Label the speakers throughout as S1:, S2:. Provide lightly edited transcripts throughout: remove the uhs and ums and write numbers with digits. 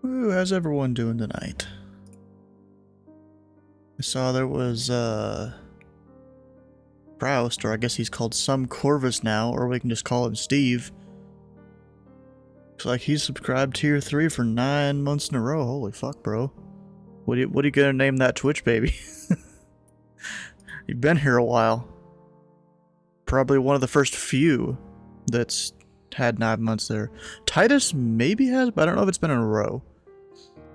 S1: Woo, how's everyone doing tonight? I saw there was, Proust, or I guess he's called Some Corvus now, or we can just call him Steve. Looks like he's subscribed tier 3 for 9 months in a row. Holy fuck, bro. What are you gonna name that Twitch baby? You've been here a while. Probably one of the first few that's had 9 months there. Titus maybe has, but I don't know if it's been in a row.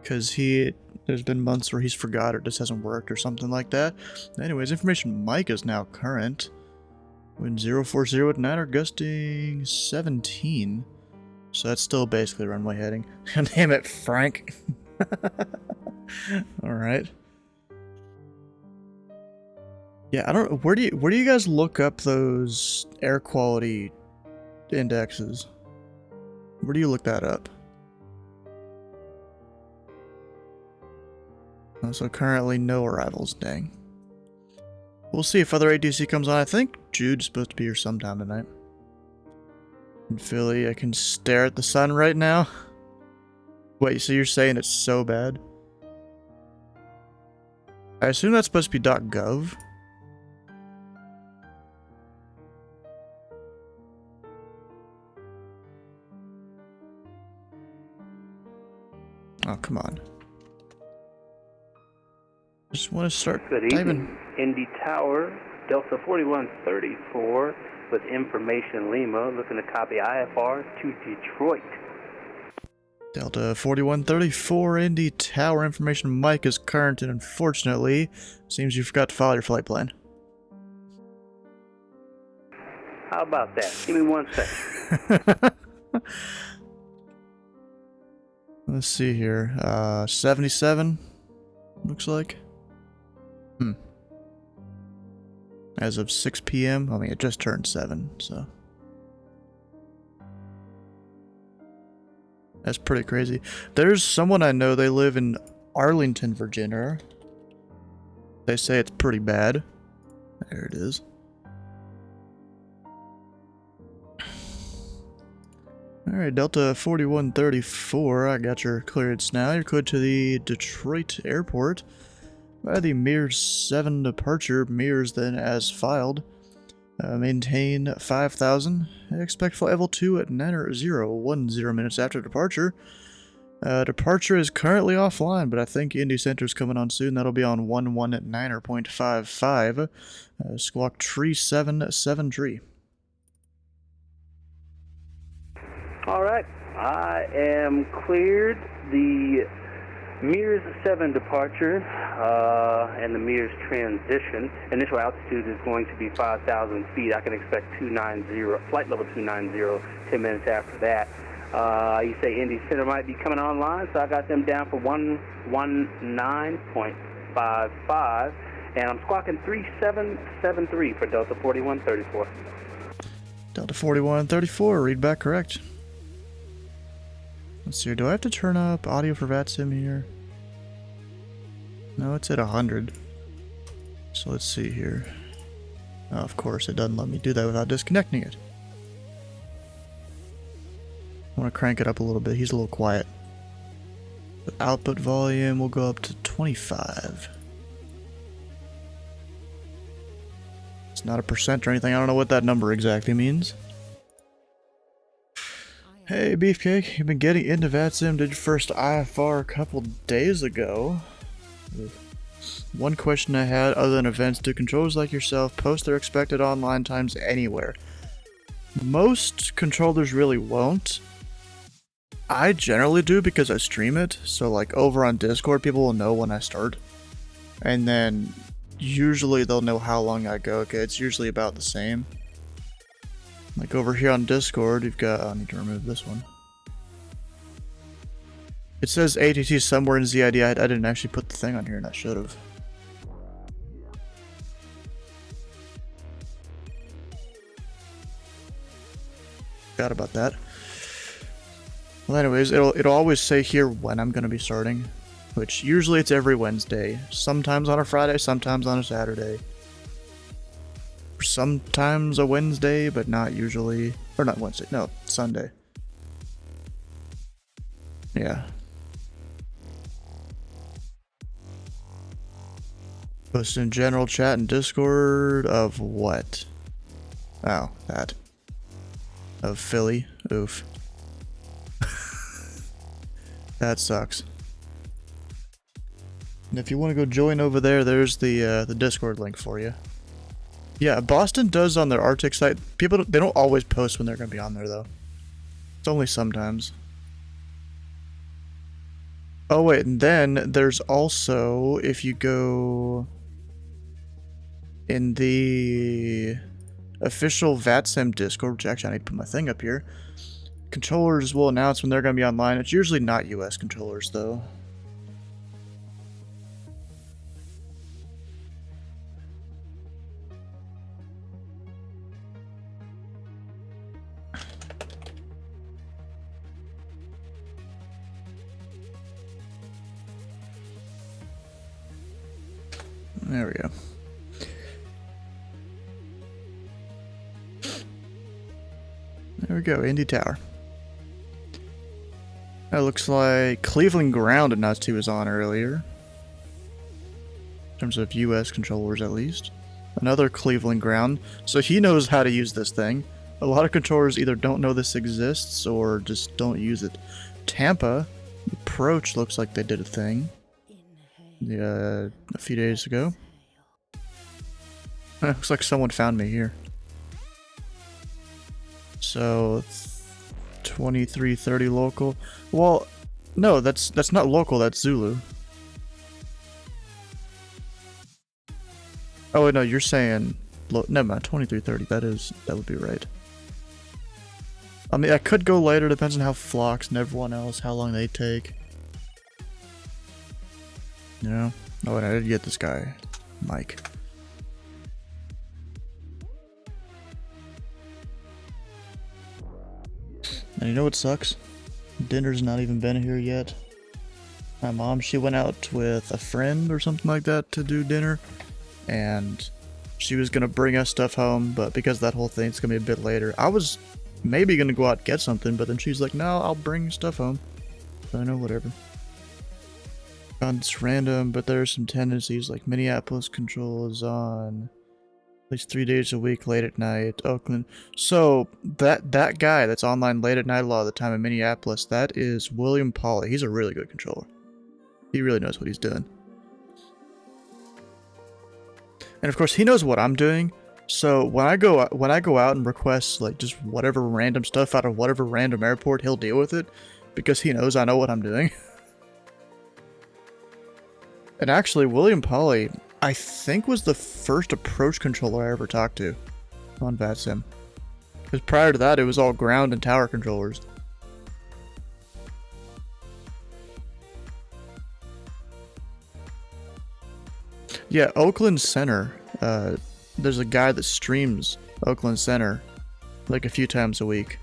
S1: Because there's been months where he's forgot or just hasn't worked or something like that. Anyways, information Mike is now current. Wind 040 at 9 or gusting 17. So that's still basically runway heading. Name it Frank. Alright. Yeah, I don't. Where do you guys look up those air quality indexes? Where do you look that up? Oh, so currently no arrivals. Dang. We'll see if other ATC comes on. I think Jude's supposed to be here sometime tonight. In Philly, I can stare at the sun right now. Wait, so you're saying it's so bad? I assume that's supposed to be .gov. Oh, come on. Just want to start
S2: Good
S1: typing.
S2: evening, Indy Tower, Delta 4134 with information Lima, looking to copy IFR to Detroit.
S1: Delta 4134 Indy Tower, information Mike is current, and unfortunately, seems you forgot to file your flight plan.
S2: How about that? Give me 1 second.
S1: Let's see here. 77, looks like. As of 6 p.m. I mean, it just turned 7, so. That's pretty crazy. There's someone I know, they live in Arlington, Virginia. They say it's pretty bad. There it is. Alright, Delta 4134, I got your clearance now. You're cleared to the Detroit airport by the Mears 7 departure. Mears then as filed. Maintain 5,000. Expect flight level 2 at 9:10 minutes after departure. Departure is currently offline, but I think Indy Center's coming on soon. That'll be on 11 at 9.55. Squawk tree 77 tree.
S2: All right, I am cleared. The Mears 7 departure and the Mears transition. Initial altitude is going to be 5,000 feet. I can expect 290, flight level 290, 10 minutes after that. You say Indy Center might be coming online, so I got them down for 119.55, and I'm squawking 3773 for Delta 4134.
S1: Delta 4134, read back correct. Let's see, do I have to turn up audio for VATSIM here? No, it's at 100. So let's see here. Oh, of course, it doesn't let me do that without disconnecting it. I want to crank it up a little bit. He's a little quiet. The output volume will go up to 25. It's not a percent or anything. I don't know what that number exactly means. Hey, Beefcake, you've been getting into VATSIM. Did your first IFR a couple days ago. One question I had, other than events, do controllers like yourself post their expected online times anywhere? Most controllers really won't. I generally do because I stream it, so like over on Discord people will know when I start. And then usually they'll know how long I go. Okay, it's usually about the same. Like over here on Discord, you've got, I need to remove this one. It says ATT somewhere in ZID. I didn't actually put the thing on here and I should have. Forgot about that. Well, anyways, it'll always say here when I'm going to be starting, which usually it's every Wednesday. Sometimes on a Friday, sometimes on a Saturday. Sometimes a Wednesday, but not usually. Or not Wednesday, no, Sunday. Yeah. Post in general chat and Discord of what? Oh, that. Of Philly. Oof. That sucks. And if you want to go join over there, there's the Discord link for you. Yeah, Boston does on their Arctic site. People they don't always post when they're gonna be on there though. It's only sometimes. Oh wait, and then there's also, if you go in the official VATSIM Discord, which actually I need to put my thing up here, controllers will announce when they're going to be online. It's usually not US controllers though. There we go. There we go, Indy Tower. That looks like Cleveland Ground announced he was on earlier. In terms of US controllers at least. Another Cleveland Ground. So he knows how to use this thing. A lot of controllers either don't know this exists or just don't use it. Tampa, Approach looks like they did a thing. Yeah, a few days ago. Looks like someone found me here. So 2330 local. Well, no, that's not local, that's Zulu. Oh no, you're saying never mind, 2330, that would be right. I mean, I could go later, depends on how Phlox and everyone else, how long they take. You know? Oh, and I did get this guy, Mike. And you know what sucks? Dinner's not even been here yet. My mom, she went out with a friend or something like that to do dinner. And she was gonna bring us stuff home, but because that whole thing's gonna be a bit later, I was maybe gonna go out and get something, but then she's like, no, I'll bring stuff home. So I know, whatever. It's random, but there are some tendencies, like Minneapolis control is on at least 3 days a week, late at night. Oakland. So that guy that's online late at night a lot of the time in Minneapolis, that is William Pauly. He's a really good controller. He really knows what he's doing. And of course, he knows what I'm doing. So when I go out and request like just whatever random stuff out of whatever random airport, he'll deal with it because he knows I know what I'm doing. And actually, William Pauly, I think, was the first approach controller I ever talked to on VATSIM. Because prior to that, it was all ground and tower controllers. Yeah, Oakland Center. There's a guy that streams Oakland Center like a few times a week.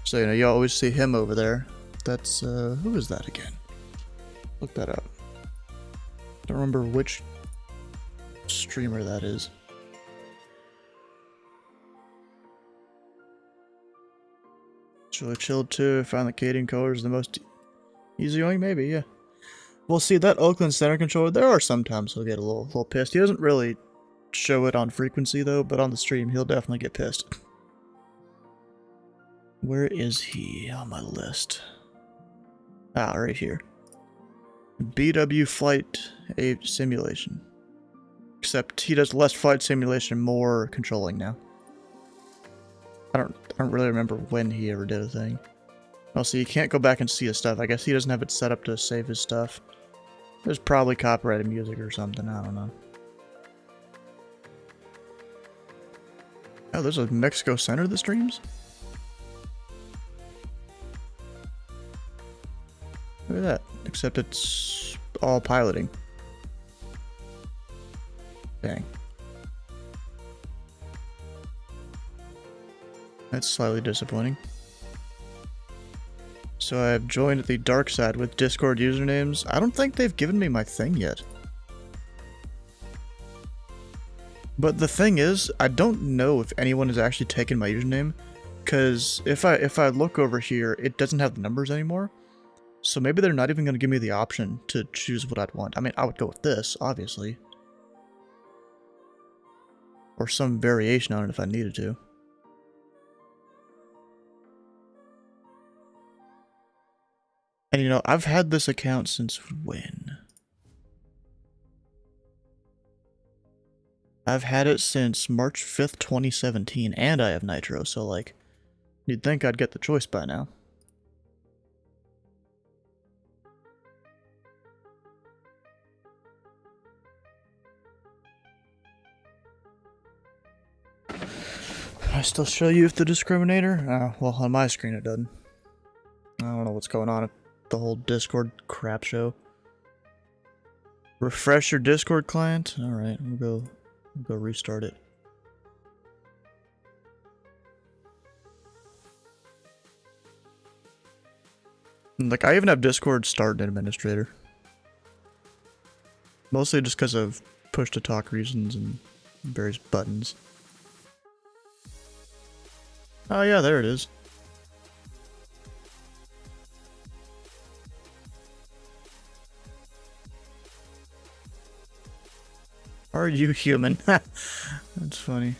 S1: So, you know, you always see him over there. That's, who is that again? Look that up. Don't remember which streamer that is. It's really chilled too. I found the Cadian color is the most easygoing, maybe, yeah. Well, see, that Oakland Center controller, there are sometimes he'll get a little pissed. He doesn't really show it on frequency though, but on the stream he'll definitely get pissed. Where is he on my list? Ah, right here. BW Flight Simulation. Except he does less flight simulation, more controlling now. I don't really remember when he ever did a thing. Also, you can't go back and see his stuff. I guess he doesn't have it set up to save his stuff. There's probably copyrighted music or something, I don't know. Oh, there's a Mexico Center that streams? Look at that. Except it's all piloting. Dang. That's slightly disappointing. So I've joined the dark side with Discord usernames. I don't think they've given me my thing yet. But the thing is, I don't know if anyone has actually taken my username, because if I look over here, it doesn't have the numbers anymore. So maybe they're not even going to give me the option to choose what I'd want. I mean, I would go with this, obviously. Or some variation on it if I needed to. And you know, I've had this account since when? I've had it since March 5th, 2017, and I have Nitro, so like, you'd think I'd get the choice by now. I still show you the discriminator? Well, on my screen it doesn't. I don't know what's going on at the whole Discord crap show. Refresh your Discord client? Alright, we'll go restart it. Like, I even have Discord start administrator. Mostly just because of push-to-talk reasons and various buttons. Oh yeah, there it is. Are you human? That's funny.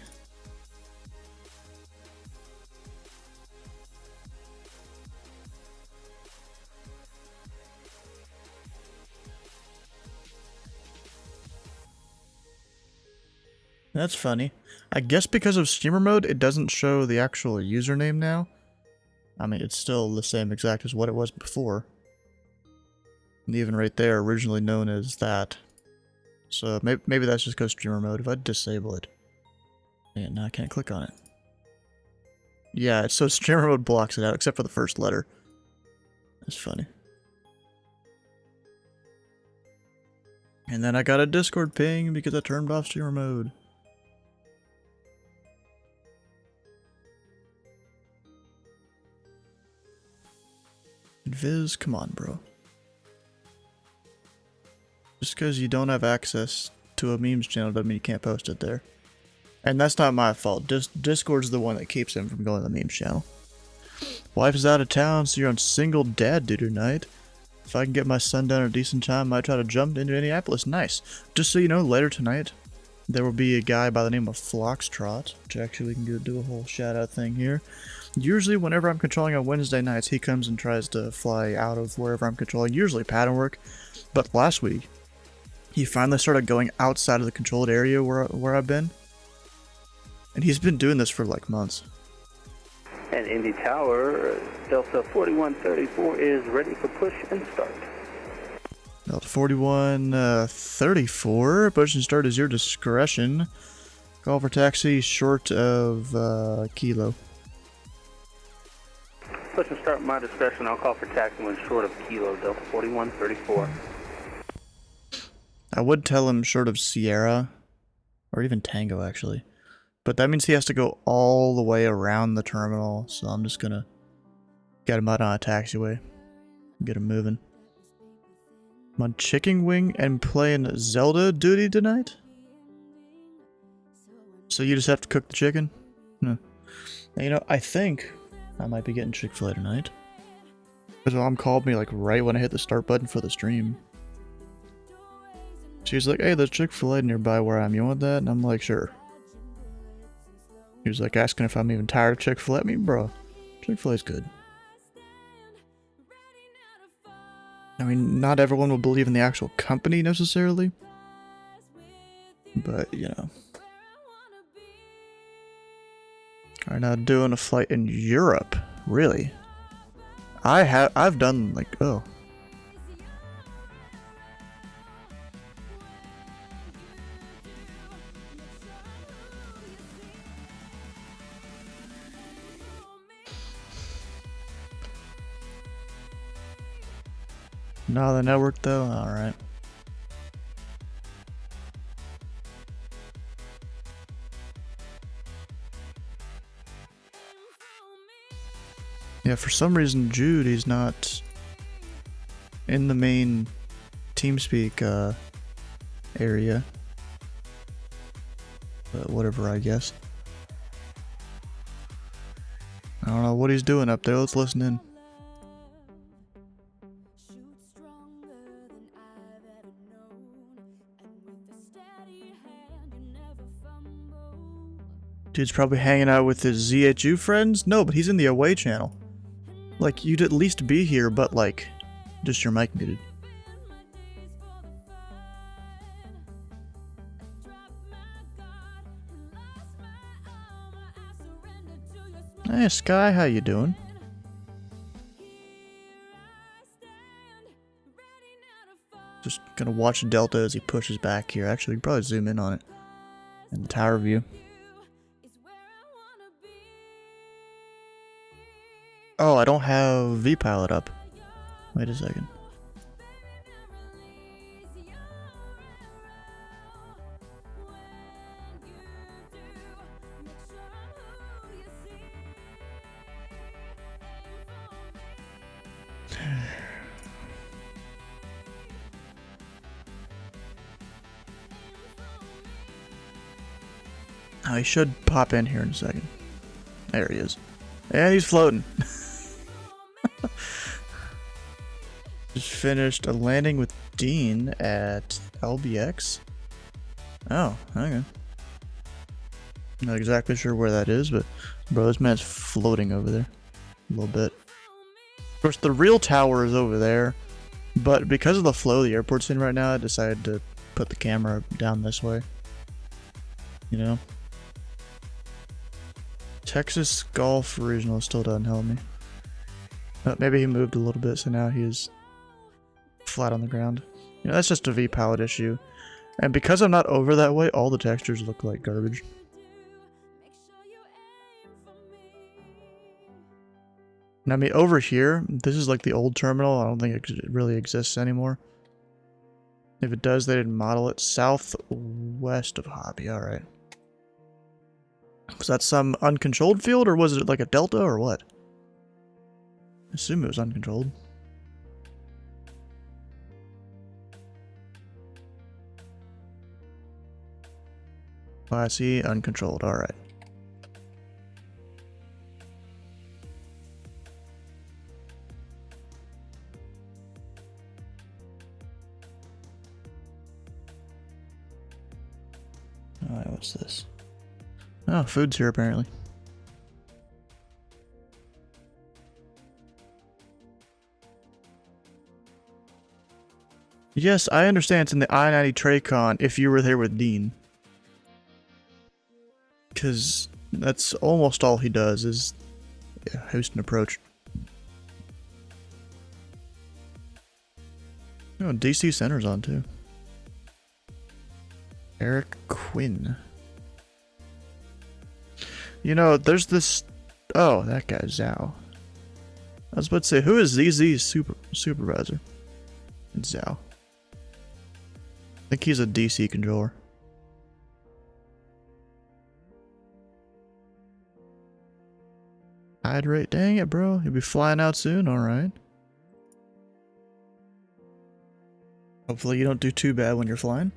S1: That's funny. I guess because of streamer mode, it doesn't show the actual username now. I mean, it's still the same exact as what it was before. And even right there, originally known as that. So maybe that's just because streamer mode. If I disable it. Yeah, now I can't click on it. Yeah, so streamer mode blocks it out, except for the first letter. That's funny. And then I got a Discord ping because I turned off streamer mode. Viz, come on, bro. Just because you don't have access to a memes channel doesn't mean you can't post it there. And that's not my fault. Discord's the one that keeps him from going to the memes channel. Wife is out of town, so you're on single dad duty tonight. If I can get my son down at a decent time, I might try to jump into Indianapolis. Nice. Just so you know, later tonight, there will be a guy by the name of Floxtrot, which actually we can do a whole shout-out thing here. Usually, whenever I'm controlling on Wednesday nights, he comes and tries to fly out of wherever I'm controlling, usually pattern work. But last week, he finally started going outside of the controlled area where I've been. And he's been doing this for like months.
S2: And Indy Tower, Delta 4134 is ready for push and start.
S1: Delta 4134, push and start is your discretion. Call for taxi short of Kilo.
S2: Push and start my discretion. I'll call for taxi when short of Kilo, Delta 4134.
S1: I would tell him short of Sierra, or even Tango actually. But that means he has to go all the way around the terminal, so I'm just gonna get him out on a taxiway. Get him moving. I'm on chicken wing and playing Zelda duty tonight? So you just have to cook the chicken? No. Now, you know, I think I might be getting Chick-fil-A tonight. Because Mom called me like right when I hit the start button for the stream. She's like, hey, there's Chick-fil-A nearby where I'm. You want that? And I'm like, sure. He was like asking if I'm even tired of Chick-fil-A. I mean, bro, Chick-fil-A's good. I mean, not everyone will believe in the actual company necessarily. But, you know. Alright, now doing a flight in Europe. Really? I've done like, oh. Not the network though? Alright. Yeah, for some reason Jude, he's not in the main TeamSpeak area. But whatever, I guess. I don't know what he's doing up there. Let's listen in. Dude's probably hanging out with his ZHU friends? No, but he's in the away channel. Like, you'd at least be here, but like, just your mic muted. Hey Sky, how you doing? Just gonna watch Delta as he pushes back here. Actually, we can probably zoom in on it. In the tower view. Oh, I don't have V-Pilot up. Wait a second. Oh, he should pop in here in a second. There he is. And he's floating. Just finished a landing with Dean at LBX. Oh, okay. Not exactly sure where that is, but bro, this man's floating over there a little bit. Of course, the real tower is over there, but because of the flow the airport's in right now, I decided to put the camera down this way. You know? Texas Golf Regional still doesn't help me. Maybe he moved a little bit, so now he is flat on the ground. You know, that's just a V-Pilot issue. And because I'm not over that way, all the textures look like garbage. And I mean, over here, this is like the old terminal. I don't think it really exists anymore. If it does, they didn't model it. Southwest of Hobby, alright. Was that some uncontrolled field, or was it like a delta, or what? I assume it was uncontrolled. Oh, I see, uncontrolled, alright. Alright, what's this? Oh, food's here apparently. Yes, I understand it's in the I-90 Traycon if you were there with Dean. Because that's almost all he does is host and approach. Oh, DC Center's on too. Eric Quinn. You know, there's this... Oh, that guy, Zhao. I was about to say, who is ZZ's supervisor? It's Zhao. I think he's a DC controller. Hydrate, dang it, bro. You'll be flying out soon, alright. Hopefully you don't do too bad when you're flying.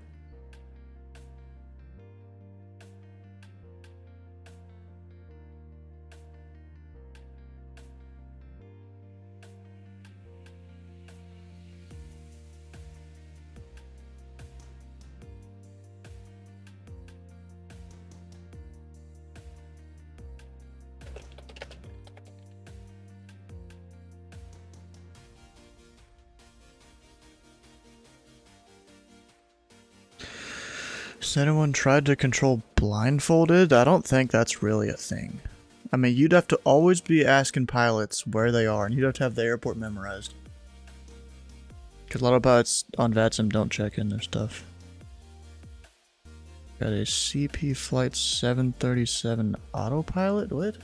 S1: Has anyone tried to control blindfolded? I don't think that's really a thing. I mean, you'd have to always be asking pilots where they are, and you'd have to have the airport memorized. Because a lot of pilots on VATSIM don't check in their stuff. Got a CP Flight 737 autopilot? What?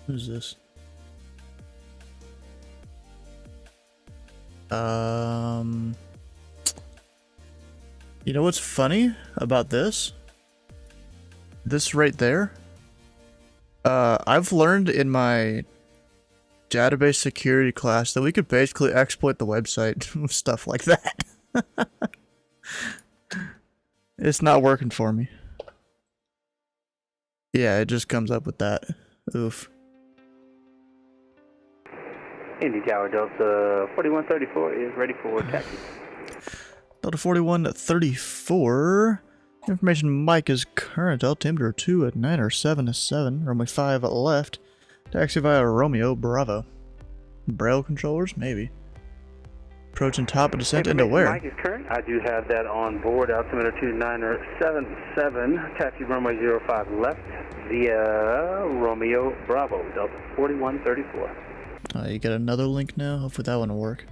S1: Who's this? You know what's funny about this? This right there? I've learned in my database security class that we could basically exploit the website with stuff like that. It's not working for me. Yeah, it just comes up with that. Oof.
S2: Indy Tower Delta 4134 is ready for taxi.
S1: Delta 4134. Information Mike is current. Altimeter 2 at 9 or 7 to 7. Runway 5 left. Taxi via Romeo Bravo. Braille controllers? Maybe. Approaching top of descent into where?
S2: Mike is current. I do have that on board. Altimeter 2977. Taxi runway 05 left via Romeo Bravo. Delta 4134.
S1: You get another link now? Hopefully that one will work.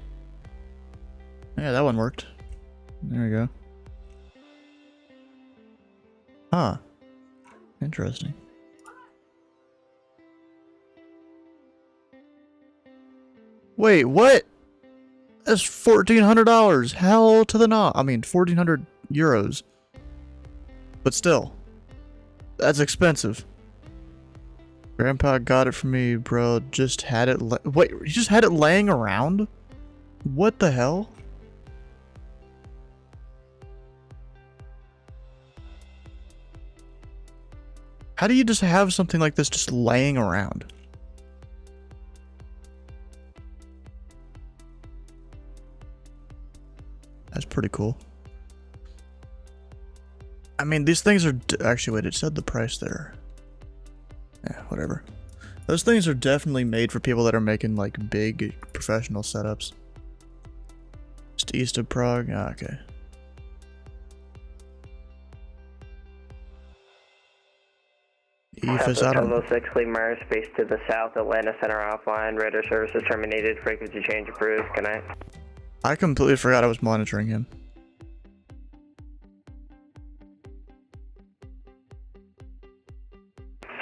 S1: Yeah, that one worked. There we go. Huh. Interesting. Wait, what? That's $1,400. Hell to the no. I mean, 1,400 euros. But still, that's expensive. Grandpa got it for me, bro. Just had it. Wait, you just had it laying around? What the hell? How do you just have something like this just laying around? That's pretty cool. I mean, these things are... Actually, wait, it said the price there. Yeah, whatever. Those things are definitely made for people that are making, like, big professional setups. Just east of Prague? Ah, okay.
S3: Alpha 6, leave Myers space to the south, Atlanta Center offline, radar services terminated, frequency change approved, good night.
S1: I completely forgot I was monitoring him.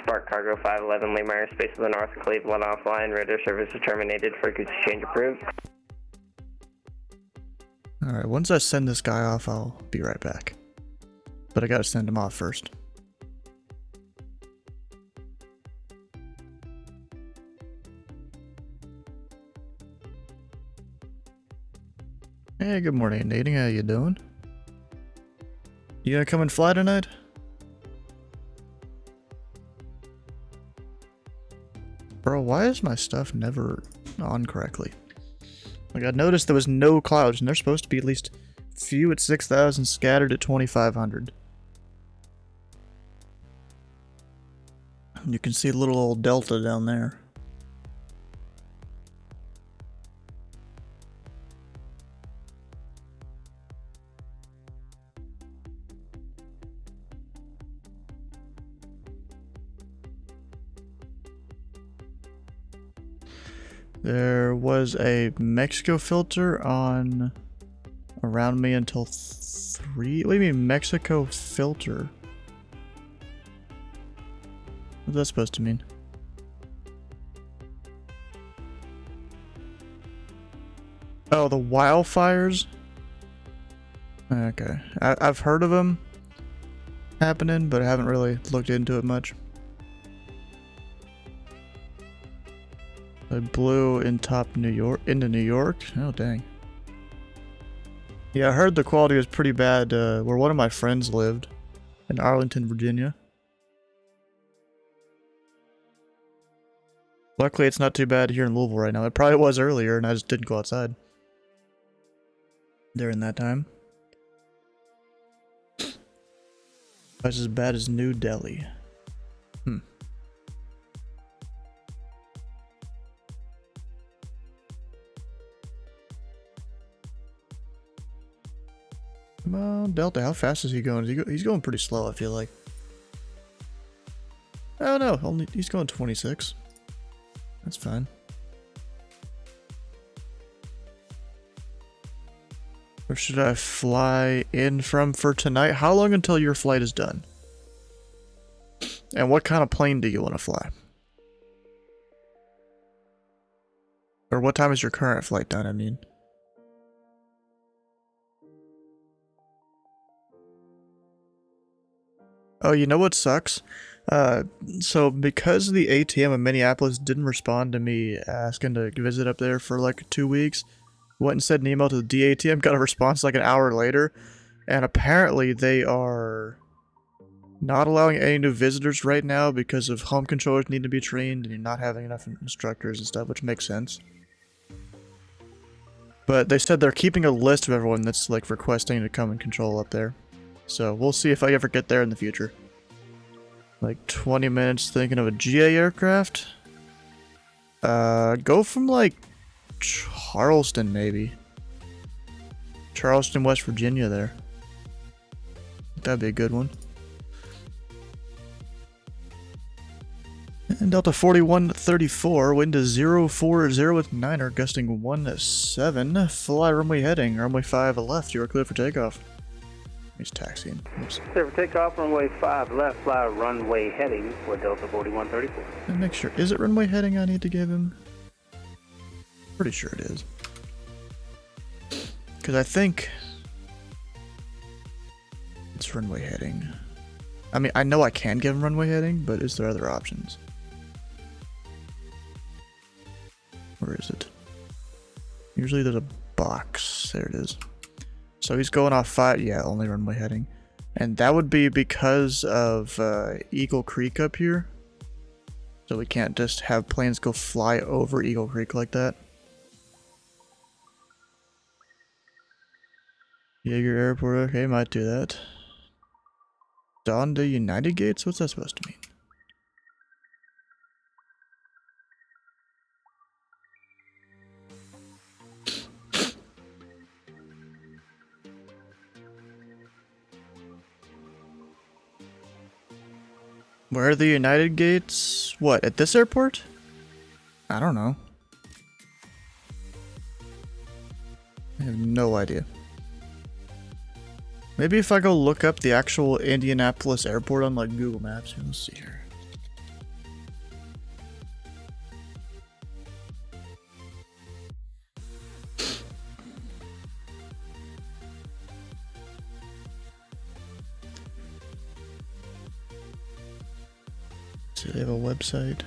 S3: Spark Cargo 511, leave Myers space to the north, Cleveland offline, radar services terminated, frequency change approved.
S1: Alright, once I send this guy off, I'll be right back. But I gotta send him off first. Hey, good morning, Nadine. How you doing? You gonna come and fly tonight? Bro, why is my stuff never on correctly? Like, I noticed there was no clouds, and they're supposed to be at least few at 6,000, scattered at 2,500. You can see a little old delta down there. There was a Mexico filter on around me until 3. What do you mean Mexico filter? What's that supposed to mean? Oh, the wildfires? Okay. I've heard of them happening, but I haven't really looked into it much. I blew into New York? Oh, dang. Yeah, I heard the quality was pretty bad where one of my friends lived, in Arlington, Virginia. Luckily, it's not too bad here in Louisville right now. It probably was earlier, and I just didn't go outside during that time. That's as bad as New Delhi. Come on, Delta, how fast is he going? He's going pretty slow, I feel like. Oh no, he's going 26. That's fine. Where should I fly in from for tonight? How long until your flight is done? And what kind of plane do you want to fly? Or what time is your current flight done, I mean? Oh, you know what sucks? So because the ATM in Minneapolis didn't respond to me asking to visit up there for like 2 weeks, went and sent an email to the DATM, got a response like an hour later, and apparently they are not allowing any new visitors right now because of home controllers need to be trained and you're not having enough instructors and stuff, which makes sense. But they said they're keeping a list of everyone that's like requesting to come and control up there. So we'll see if I ever get there in the future. Like 20 minutes thinking of a GA aircraft. Go from like Charleston maybe. Charleston, West Virginia there. That'd be a good one. And Delta 4134, wind is 040 with 9er, gusting 17. Fly runway heading, runway 5 left, you are clear for takeoff. He's taxiing. Oops.
S2: Clear for takeoff, runway 5 left, fly runway heading for Delta 4134.
S1: And make sure, is it runway heading I need to give him? Pretty sure it is. Because I think it's runway heading. I mean, I know I can give him runway heading, but is there other options? Where is it? Usually there's a box. There it is. So he's going off 5. Yeah, only runway heading. And that would be because of Eagle Creek up here. So we can't just have planes go fly over Eagle Creek like that. Jaeger Airport, okay, might do that. Donda United Gates? What's that supposed to mean? Where are the United Gates? What, at this airport? I don't know. I have no idea. Maybe if I go look up the actual Indianapolis airport on like Google Maps. Let's see here. Do they have a website?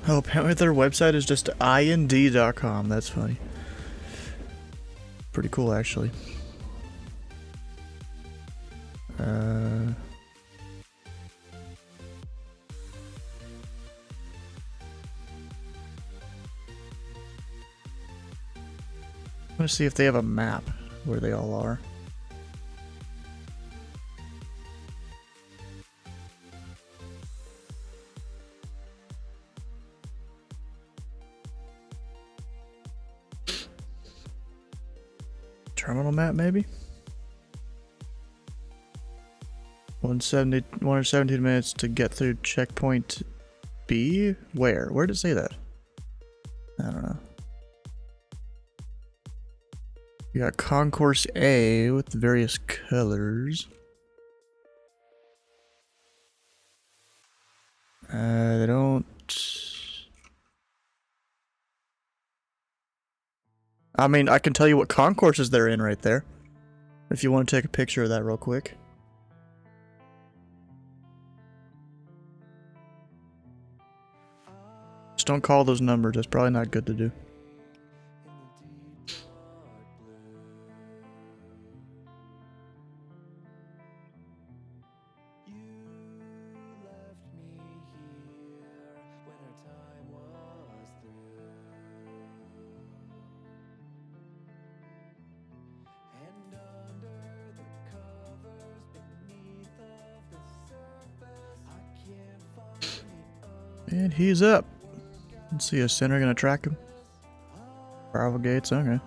S1: Oh, apparently their website is just ind.com. That's funny. Pretty cool, actually. I'm gonna see if they have a map where they all are. Terminal map, maybe? 117 minutes to get through checkpoint B? Where? Where did it say that? I don't know. We got Concourse A with various colors. They don't... I mean, I can tell you what concourses they're in right there. If you want to take a picture of that real quick. Just don't call those numbers. That's probably not good to do. And he's up. Let's see, is Center gonna track him? Bravo Gates, okay.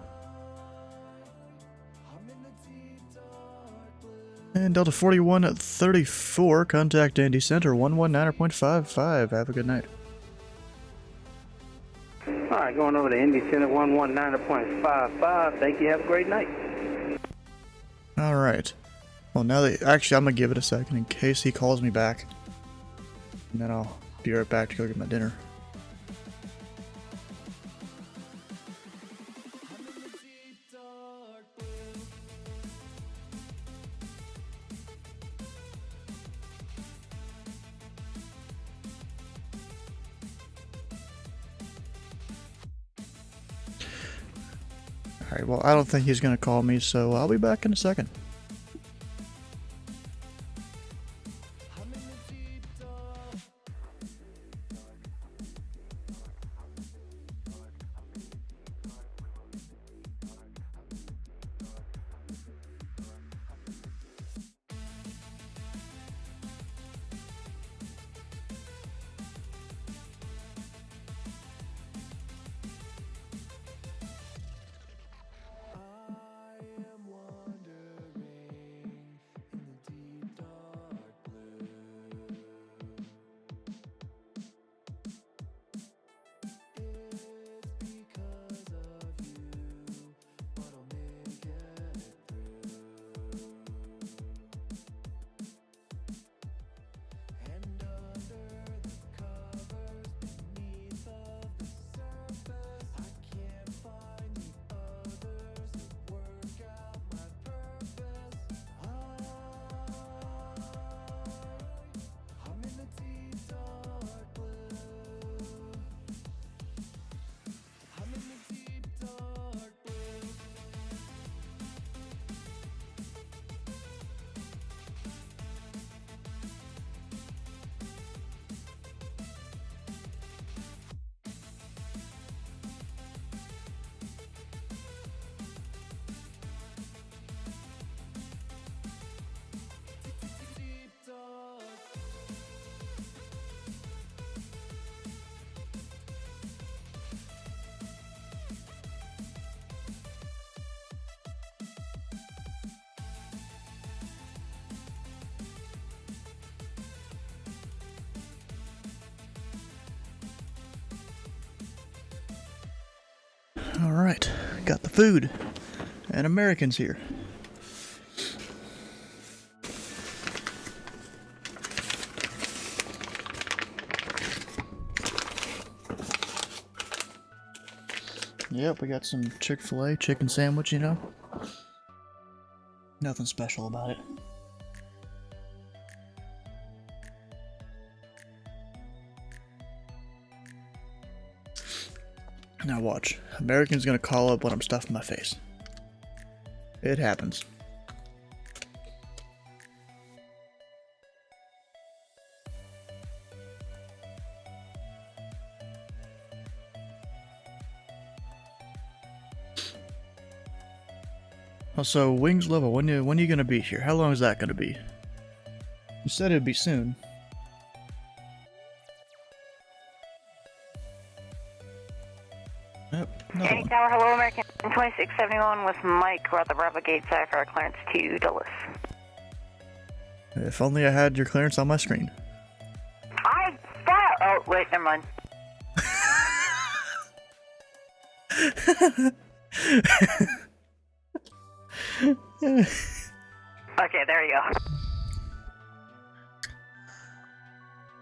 S1: And Delta 4134, contact Indy Center 119.55. Have a good night.
S2: Alright, going over to Indy Center 119.55. Thank you, have a great night.
S1: Alright. Well, now that... Actually, I'm gonna give it a second in case he calls me back. And then I'll be right back to go get my dinner. Alright, well, I don't think he's gonna call me, so I'll be back in a second. Alright, got the food. And Americans here. Yep, we got some Chick-fil-A chicken sandwich, you know. Nothing special about it. Now watch. American's gonna call up when I'm stuffing my face. It happens. Also, Wings Level, when are you gonna be here? How long is that gonna be? You said it'd be soon. Yep, another
S4: Danny
S1: one.
S4: Tower, hello, American 2671 with Mike. We're at the Bravo Gate side for our clearance to Dulles.
S1: If only I had your clearance on my screen.
S4: Oh, wait, never mind. Okay, there you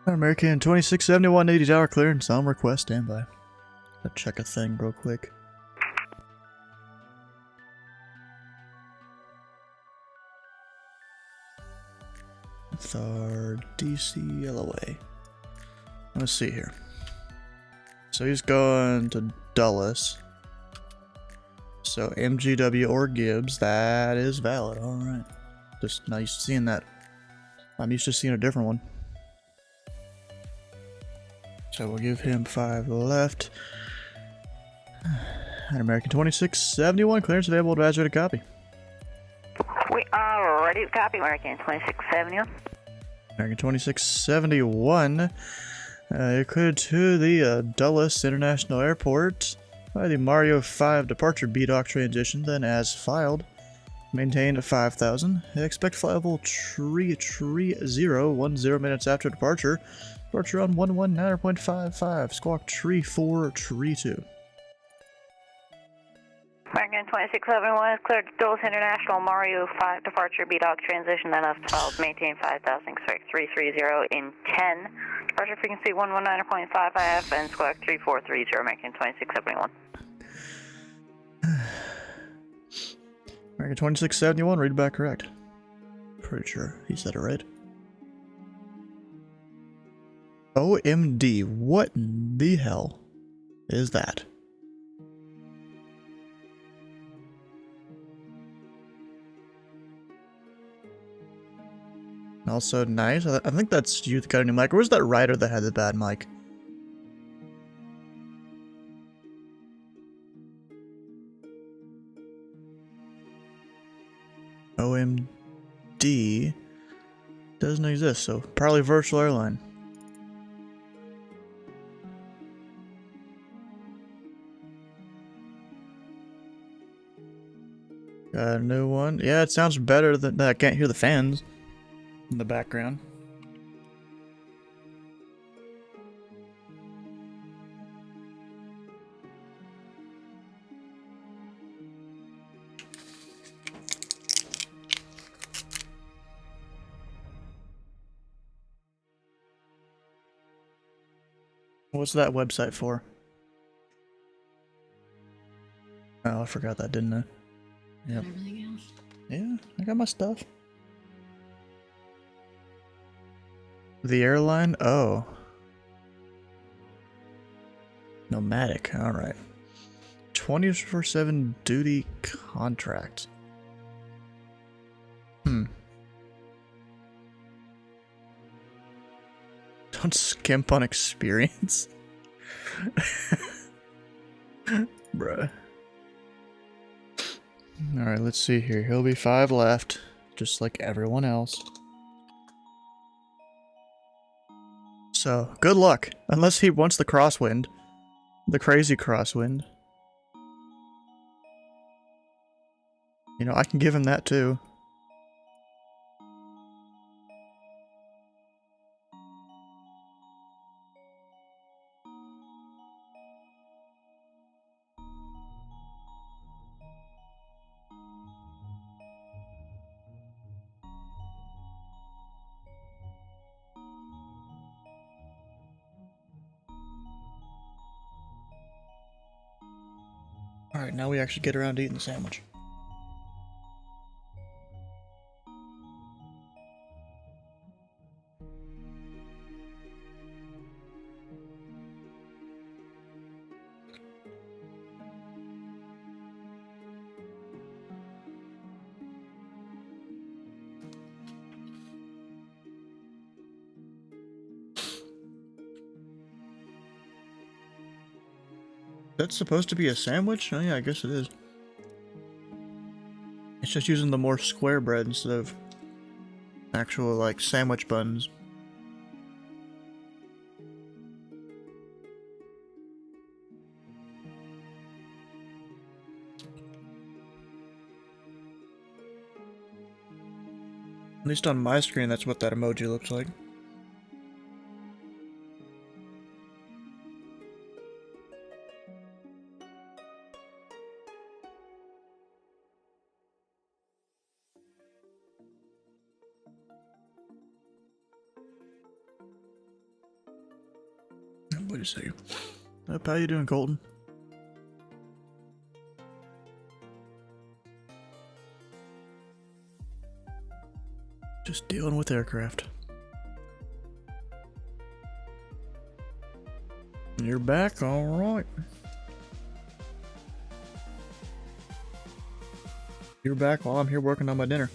S4: go.
S1: American 2671 80 tower clearance on request, standby. Gotta check a thing real quick. Thar DC LOA. Let's see here. So he's going to Dulles. So MGW or Gibbs, that is valid. Alright. Just not used to seeing that. I'm used to seeing a different one. So we'll give him 5 left. And American 2671, clearance available, advisory to copy.
S4: We are ready to copy, American 2671.
S1: American 2671, you're cleared to the Dulles International Airport by the Mario 5 departure BDOC transition, then as filed. Maintain 5,000. Expect flight level 3010 minutes after departure. Departure on 119.55. Squawk tree 4, tree 2.
S4: American 2671 is cleared to Dulles International Mario 5 departure BDOC transition, then as filed. Maintain 5,000. Expect 330 in 10. Departure frequency 119.55 and squawk 3430, American 2671.
S1: American 2671, read back correct. Pretty sure he said it right. OMD, what in the hell is that? Also nice. I think that's you that got a new mic. Or was that Ryder that had the bad mic? OMD doesn't exist, so probably virtual airline. Got a new one. Yeah, it sounds better than I can't hear the fans in the background. What's that website for? Oh, I forgot that, didn't I? Yep.
S5: Everything else.
S1: Yeah, I got my stuff. The airline? Oh. Nomadic, alright. 24/7 duty contract. Don't skimp on experience. Bruh. Alright, let's see here. He'll be 5 left, just like everyone else. So, good luck. Unless he wants the crosswind. The crazy crosswind. You know, I can give him that too. Alright, now we actually get around to eating the sandwich. That's supposed to be a sandwich? Oh yeah, I guess it is. It's just using the more square bread instead of actual, like, sandwich buns. At least on my screen, that's what that emoji looks like. Wait a second. How you doing, Colton? Just dealing with aircraft. You're back? Alright. You're back while I'm here working on my dinner.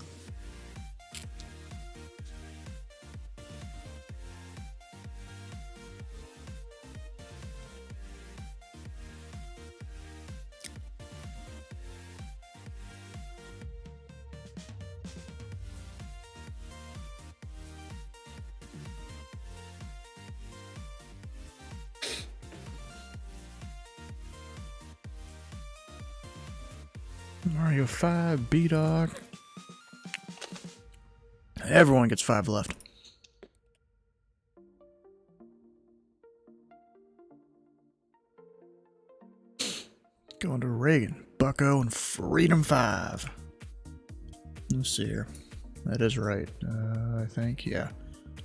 S1: Mario 5, B-Dog. Everyone gets 5 left. Going to Reagan, Bucko, and Freedom 5. Let's see here. That is right. I think, yeah.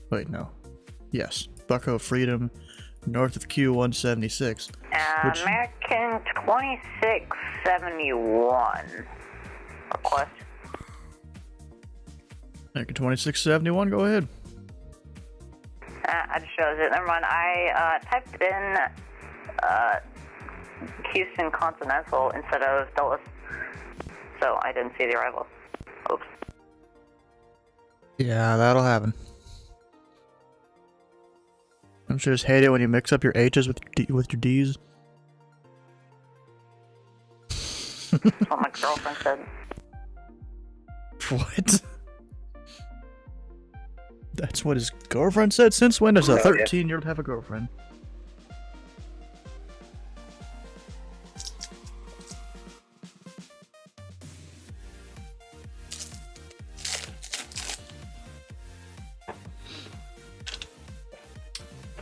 S1: Wait, no. Yes. Bucko, Freedom, north of Q-176.
S4: American 2671. Request.
S1: American 2671, go ahead.
S4: I just shows it. Never mind. I typed in Houston Continental instead of Dulles, so I didn't see the arrival. Oops.
S1: Yeah, that'll happen. Don't you just hate it when you mix up your H's with your D's?
S4: That's what my girlfriend said.
S1: What? That's what his girlfriend said? Since when does a 13-year-old have a girlfriend?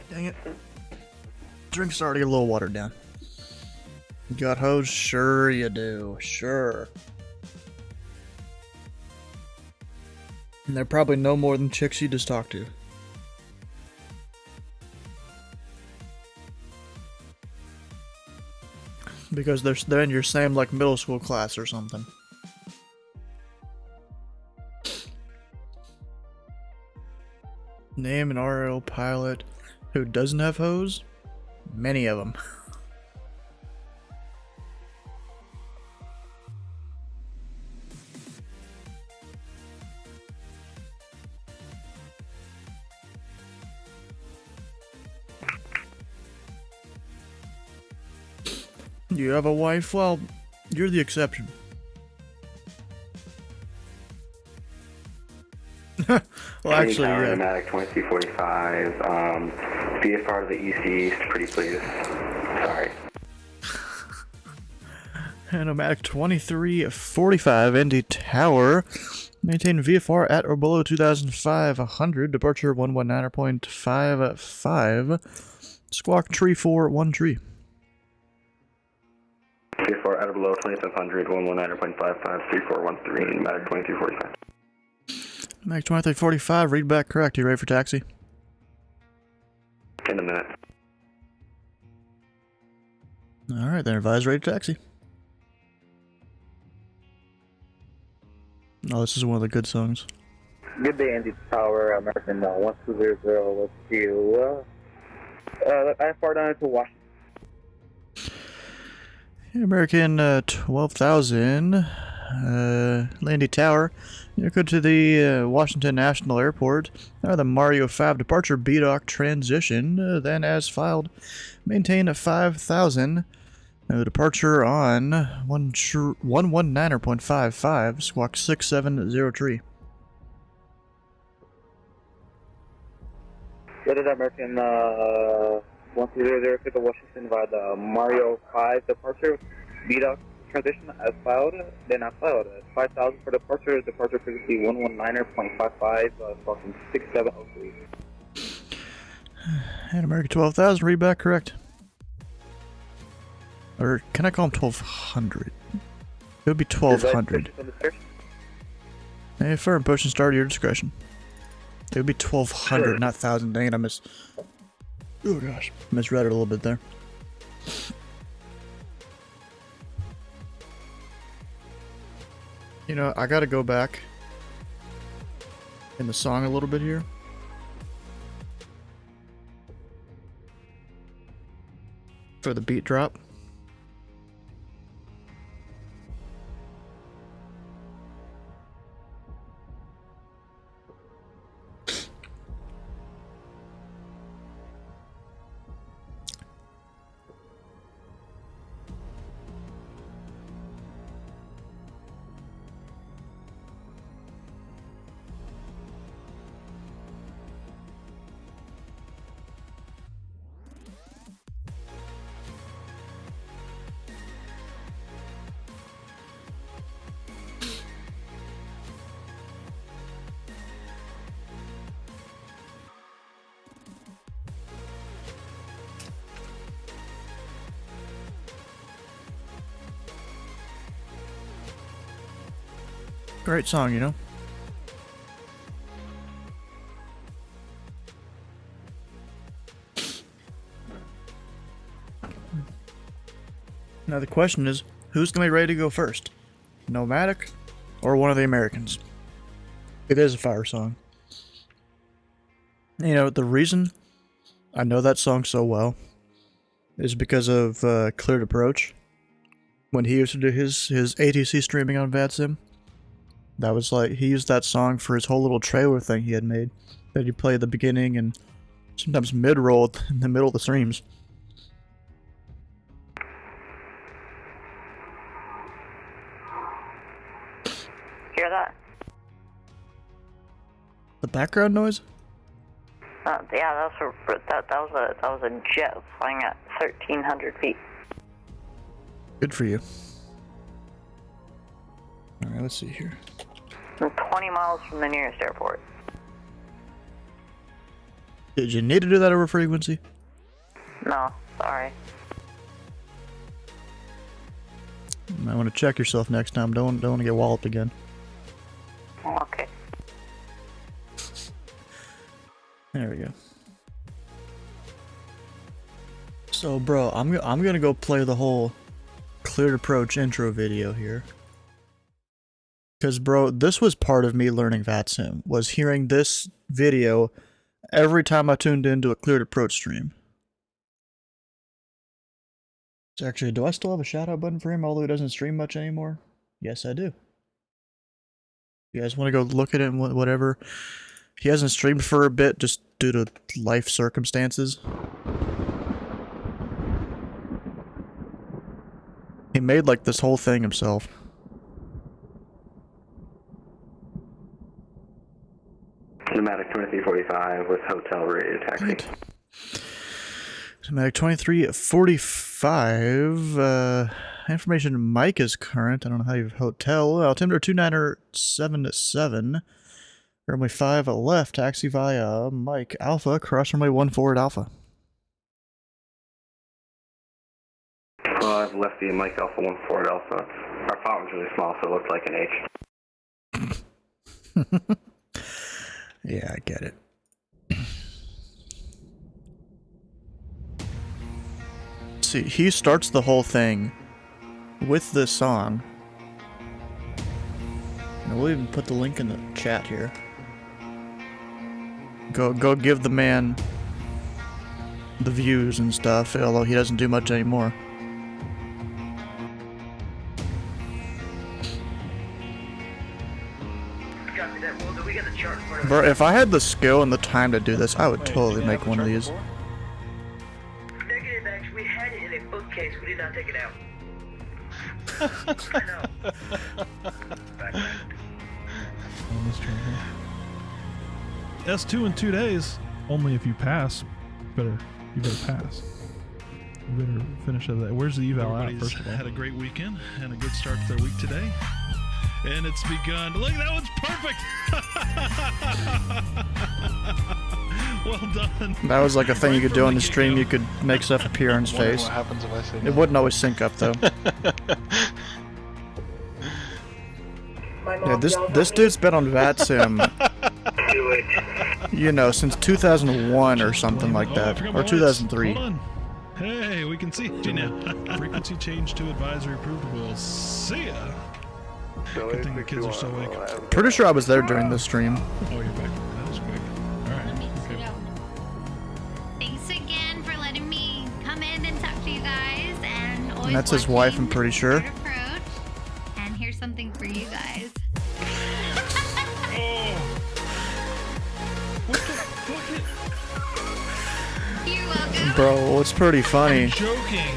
S1: Dang it. Drink's already a little watered down. You got hose? Sure you do. Sure. And they're probably no more than chicks you just talked to. Because they're in your same, like, middle school class or something. Name an RO pilot who doesn't have hose? Many of them. You have a wife? Well, you're the exception. Well, actually,
S5: Tower,
S1: yeah.
S5: Nomadic 2245, VFR to the east, pretty please. Sorry.
S1: Nomadic 2345, Indy Tower. Maintain VFR at or below 2,500. Departure 119.55. Squawk tree 41 tree.
S5: VFR at or below 2,500, 119.55, 3413, Nomadic 2245.
S1: Nomadic 2345, read back correct. You ready for taxi?
S5: In a minute.
S1: Alright, then advise ready to taxi. Oh, this is one of the good songs.
S6: Good day, Indy Tower, American 1200, let's see you. I far down to Washington.
S1: American 12,000, Landy Tower. You go to the Washington National Airport. The Mario 5 departure BDOC transition. Then, as filed, maintain a 5,000. Departure on 119.55, squawk 6703.
S6: That is American 1200 to the Washington via the Mario 5 departure, BDOC transition as filed, then as filed. 5,000 for departure frequency 119.55, squawking 6703.
S1: And American 12,000, read back correct. Or can I call him 1,200? It would be 1,200. Hey, firm, push and start at your discretion. It would be 1,200, not 1,000. Dang it, I oh gosh, misread it a little bit there. You know, I gotta go back in the song a little bit here. For the beat drop. Great song, you know. Now the question is, who's gonna be ready to go first? Nomadic or one of the Americans? It is a fire song. You know, the reason I know that song so well is because of Cleared Approach. When he used to do his ATC streaming on VATSIM. That was like, he used that song for his whole little trailer thing he had made. That he'd play at the beginning and sometimes mid-roll in the middle of the streams.
S4: Hear that?
S1: The background noise?
S4: Yeah, that was a jet flying at 1,300 feet.
S1: Good for you. Alright, let's see here.
S4: I'm 20 miles from the nearest airport.
S1: Did you need to do that over frequency?
S4: No, sorry.
S1: You might want to check yourself next time. Don't want to get walloped again.
S4: Okay.
S1: There we go. So, bro, I'm gonna go play the whole Cleared Approach intro video here. Because, bro, this was part of me learning VATSIM, was hearing this video every time I tuned into a Cleared Approach stream. So actually, do I still have a shout-out button for him, although he doesn't stream much anymore? Yes, I do. You guys want to go look at it and whatever? He hasn't streamed for a bit, just due to life circumstances. He made, like, this whole thing himself.
S5: Nomadic 2345 with hotel ready to taxi.
S1: Right. Nomadic 2345. Information Mike is current. I don't know how you have hotel. Altimeter 2977. Runway 5 left. Taxi via Mike Alpha. Cross runway 14 at Alpha.
S5: 5 left via Mike Alpha 14 at Alpha. Our font was really small, so it looked like an H.
S1: Yeah, I get it. See, he starts the whole thing with this song. And we'll even put the link in the chat here. Go give the man the views and stuff, although he doesn't do much anymore. Bro, if I had the skill and the time to do this, I would totally make one of these.
S7: Negative, actually, we had it in a bookcase, we did not take it out. I know.
S8: S2 in 2 days. Only if you pass. You better pass. You better finish that. Where's the eval at, first of all?
S9: Had a great weekend and a good start to their week today. And it's begun. Look, that one's perfect. Well done.
S1: That was like a thing you could do on the stream. You could make stuff appear on his face.
S10: What happens if I say
S1: It wouldn't always sync up though. Yeah, this dude's been on VATSIM, you know, since 2001 or something like that, or 2003.
S9: Hold on. Hey, we can see you now. Frequency change to advisory approved. We'll see ya. Good thing the kids are still awake.
S1: Pretty sure I was there during the stream.
S9: Oh, you're back. That was quick. All right. Okay.
S11: Thanks again for letting me come in and talk to you guys, and always
S1: That's his wife, I'm pretty sure.
S11: Approach. And here's something for you guys. You're welcome.
S1: Bro, what's pretty funny?
S9: I'm joking.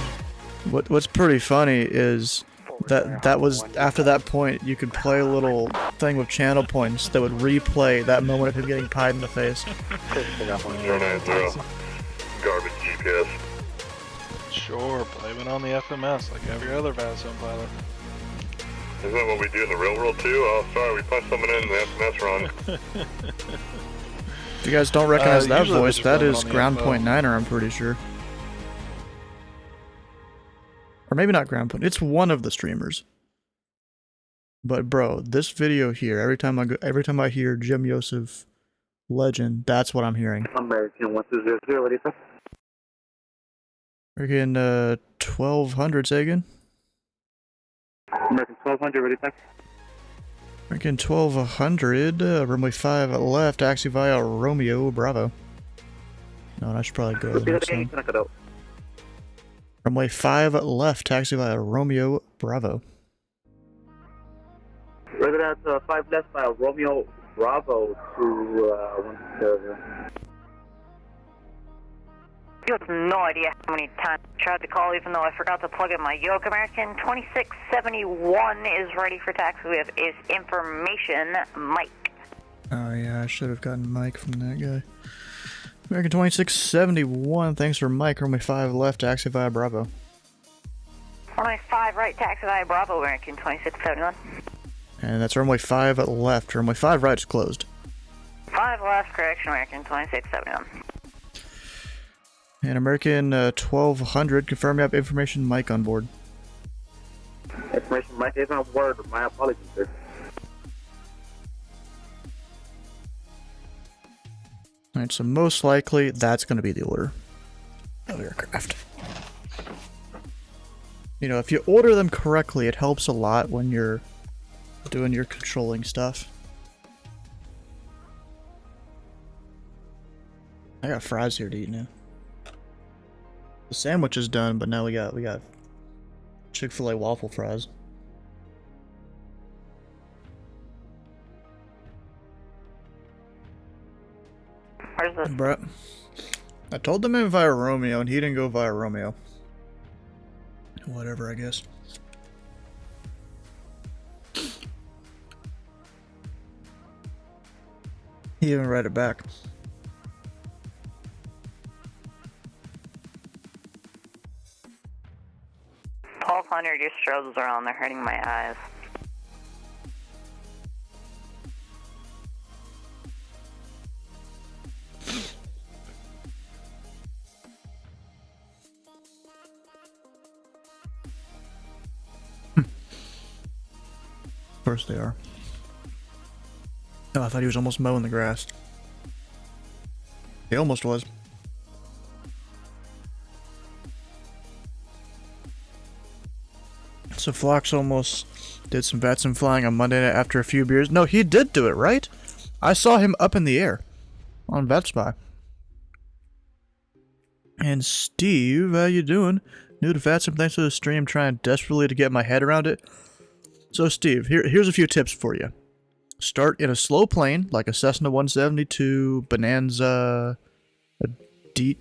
S1: What's pretty funny is that was after that point you could play a little thing with channel points that would replay that moment of him getting pied in the face.
S10: 090. Garbage GPS. Sure, blame it on the FMS like every other VATSIM pilot. Isn't that what we do in the real world too? Oh, sorry, we punched someone in the FMS wrong.
S1: If you guys don't recognize that
S10: usually
S1: voice,
S10: they just
S1: that
S10: blame it
S1: is
S10: on the
S1: Ground
S10: info.
S1: Point Niner, I'm pretty sure. Or maybe not Ground Point. It's one of the streamers. But bro, this video here, every time I hear Jim Yosef Legend, that's what I'm hearing.
S6: American 1200, ready for?
S1: Freaking 1200, say again?
S6: American 1200, ready for?
S1: Freaking 1200, runway 5 left, taxi via Romeo Bravo. No, I should probably go to the next one. Runway 5 left, taxi via Romeo Bravo.
S6: Right at 5 left by Romeo Bravo to 17.
S4: You have no idea how many times I tried to call, even though I forgot to plug in my yoke. American 2671 is ready for taxi. We have is information, Mike.
S1: Oh yeah, I should have gotten Mike from that guy. American 2671, thanks for Mike. Runway 5 left, taxi via Bravo.
S4: Runway 5 right, taxi via Bravo, American 2671.
S1: And that's runway 5 left. Runway 5 right is closed.
S4: 5 left, correction, American 2671.
S1: And American 1200, confirm you have information Mike on board.
S6: Information Mike is on board. My apologies, sir.
S1: Alright, so most likely that's going to be the order of aircraft. You know, if you order them correctly, it helps a lot when you're doing your controlling stuff. I got fries here to eat now. The sandwich is done, but now we got Chick-fil-A waffle fries.
S4: Where's this?
S1: Brett, I told them in via Romeo, and he didn't go via Romeo. Whatever, I guess. He even read it back.
S4: Paul Hunter, your strobes are on. They're hurting my eyes.
S1: Of course they are. Oh, I thought he was almost mowing the grass. He almost was. So Flox almost did some VATSIM flying on Monday night after a few beers. No, he did do it, right? I saw him up in the air on VetSpy. And Steve, how you doing? New to VATSIM, thanks for the stream, trying desperately to get my head around it. So Steve, here's a few tips for you. Start in a slow plane, like a Cessna 172, Bonanza, a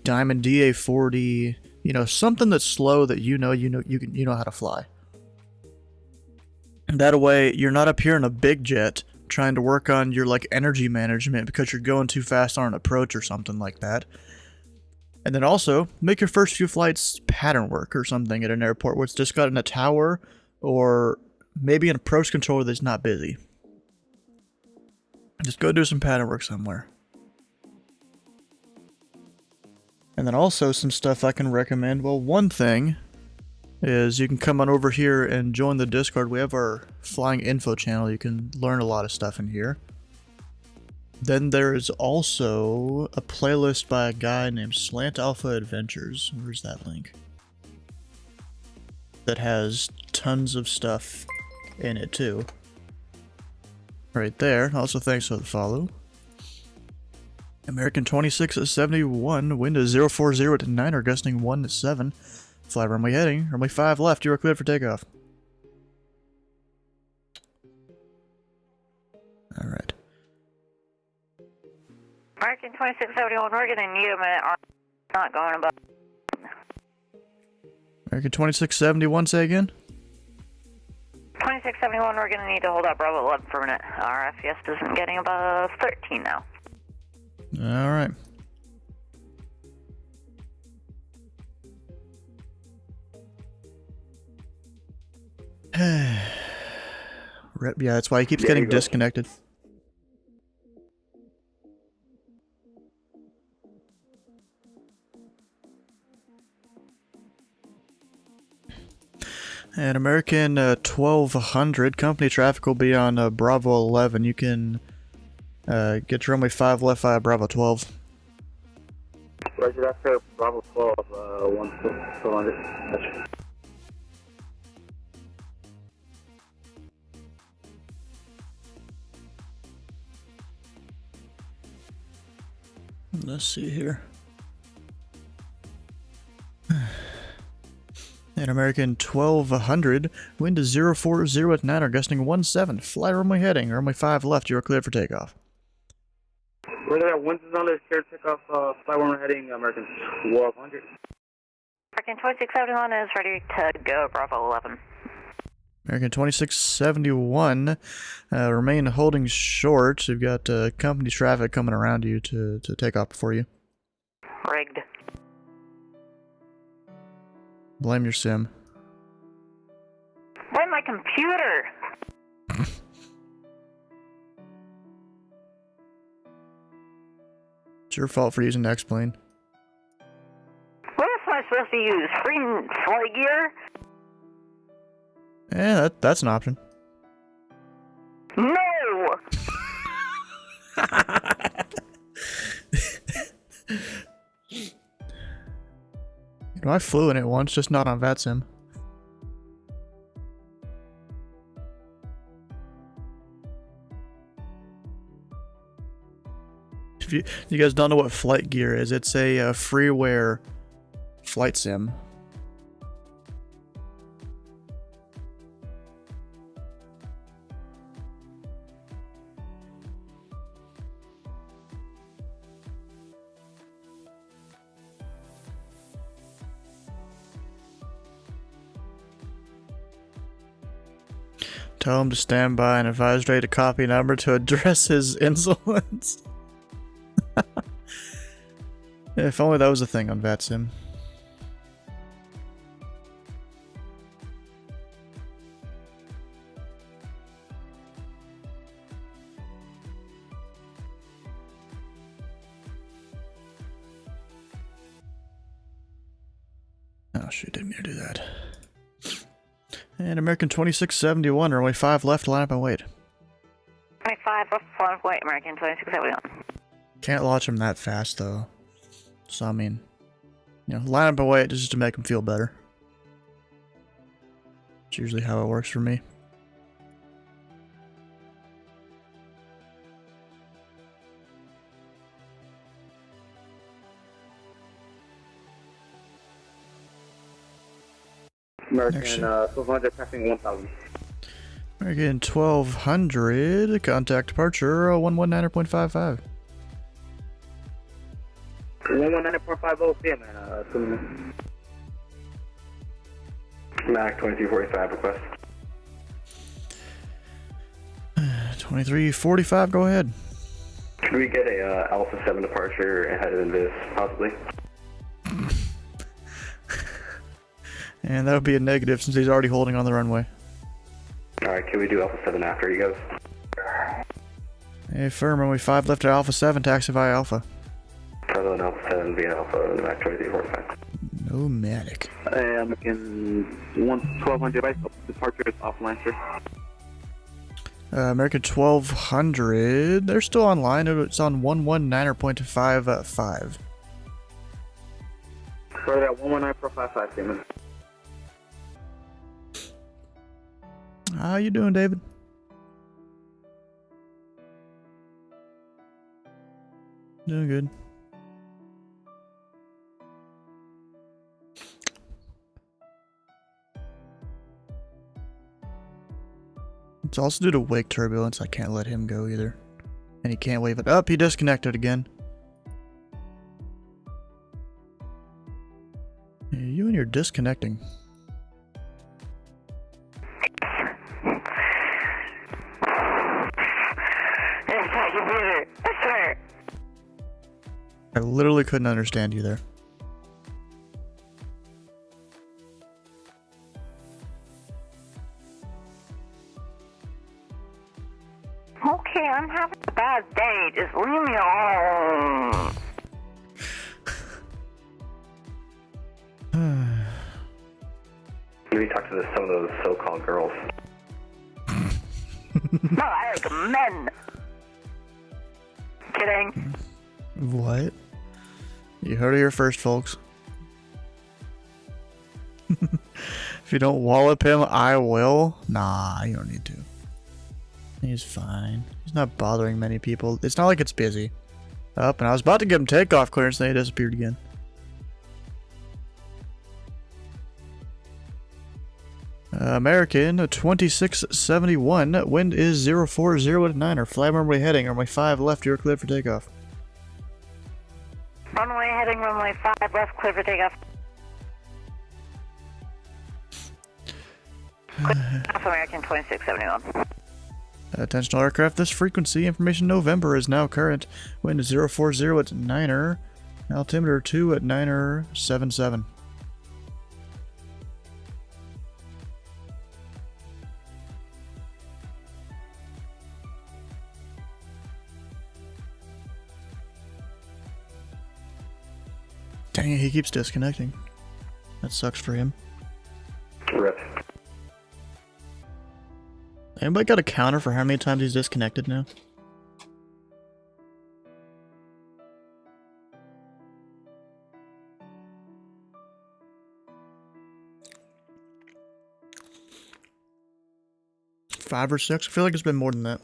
S1: Diamond DA-40, you know, something that's slow that you know how to fly. And that way, you're not up here in a big jet trying to work on your like energy management because you're going too fast on an approach or something like that. And then also, make your first few flights pattern work or something at an airport where it's just got in a tower or maybe an approach controller that's not busy. Just go do some pattern work somewhere. And then also some stuff I can recommend. Well, one thing is you can come on over here and join the Discord. We have our flying info channel. You can learn a lot of stuff in here. Then there is also a playlist by a guy named Slant Alpha Adventures. Where's that link? That has tons of stuff in it too. Right there. Also thanks for the follow. American 26 at 71, wind is 040 at 9 or gusting 1 at 7. Fly runway heading, runway 5 left, you are cleared for takeoff. Alright.
S4: American 2671, we're gonna need a minute. Not going above.
S1: American 2671, say again?
S4: 2671, we're gonna need to hold up Bravo 11 for a minute. Our FES isn't getting above 13 now.
S1: Alright. Yeah, that's why he keeps getting disconnected. And American 1200, company traffic will be on Bravo 11. You can get your runway 5 left via Bravo 12.
S6: Roger, after Bravo 12, 1200.
S1: Let's see here. And American 1200, wind is 040 at 9 or gusting 17. Fly runway heading, runway 5 left, you are cleared for takeoff.
S6: Roger, winds is on the clear takeoff, fly runway heading, American 1200.
S4: American 2671 is ready to go, Bravo 11.
S1: American 2671, remain holding short. You've got company traffic coming around you to take off before you.
S4: Rigged.
S1: Blame your sim.
S4: Blame my computer!
S1: It's your fault for using X-Plane.
S4: What else am I supposed to use? Free flight gear?
S1: Yeah, that's an option.
S4: No!
S1: You know, I flew in it once, just not on VATSIM. If you guys don't know what flight gear is, it's a freeware flight sim. Tell him to stand by and advise Ray to copy number to address his insolence. If only that was a thing on VATSIM. Oh shoot, didn't mean to do that. And American 2671, runway 5 left, line up and wait.
S4: 25 left, wait, American 2671.
S1: Can't launch him that fast though. So I mean, you know, line up and wait just to make him feel better. It's usually how it works for me.
S6: American 1200 passing 1000.
S1: American 1200, contact departure 119.55.
S6: 119.50, yeah, man.
S5: Mac 2345 request.
S1: 2345, go ahead.
S5: Could we get a Alpha 7 departure ahead of this, possibly?
S1: And that would be a negative since he's already holding on the runway.
S5: Alright, can we do Alpha 7 after he goes?
S1: Hey, firm, runway 5 left at Alpha 7, taxi via Alpha.
S5: President Alpha 7 via Alpha, Mac 2345.
S1: Nomadic.
S6: American 1200 by departure is offline, sir.
S1: American 1200, they're still online. It's on 119.55.
S6: Sorry, that 119.55, Damon.
S1: How you doing, David? Doing good. It's also due to wake turbulence. I can't let him go either. And he can't wave it up. He disconnected again. Yeah, you and your disconnecting. I literally couldn't understand you there.
S4: Okay, I'm having a bad day. Just leave me alone.
S5: Maybe talk to some of those so-called girls.
S4: No, I like men. Kidding.
S1: What? You heard it here first, folks. If you don't wallop him, I will. Nah, you don't need to. He's fine. He's not bothering many people. It's not like it's busy. Up, and I was about to give him takeoff clearance, and then he disappeared again. American 2671. Wind is 040 at 9er. Flag runway heading. Runway 5 left. You're cleared for takeoff.
S4: Runway heading, runway 5 left, clear for takeoff. Off American 2671.
S1: Attention all aircraft, this frequency information November is now current. Wind is 040 at 9er. Altimeter 2 at 9er 77. Dang it, he keeps disconnecting. That sucks for him.
S5: Rip.
S1: Anybody got a counter for how many times he's disconnected now? Five or six? I feel like it's been more than that.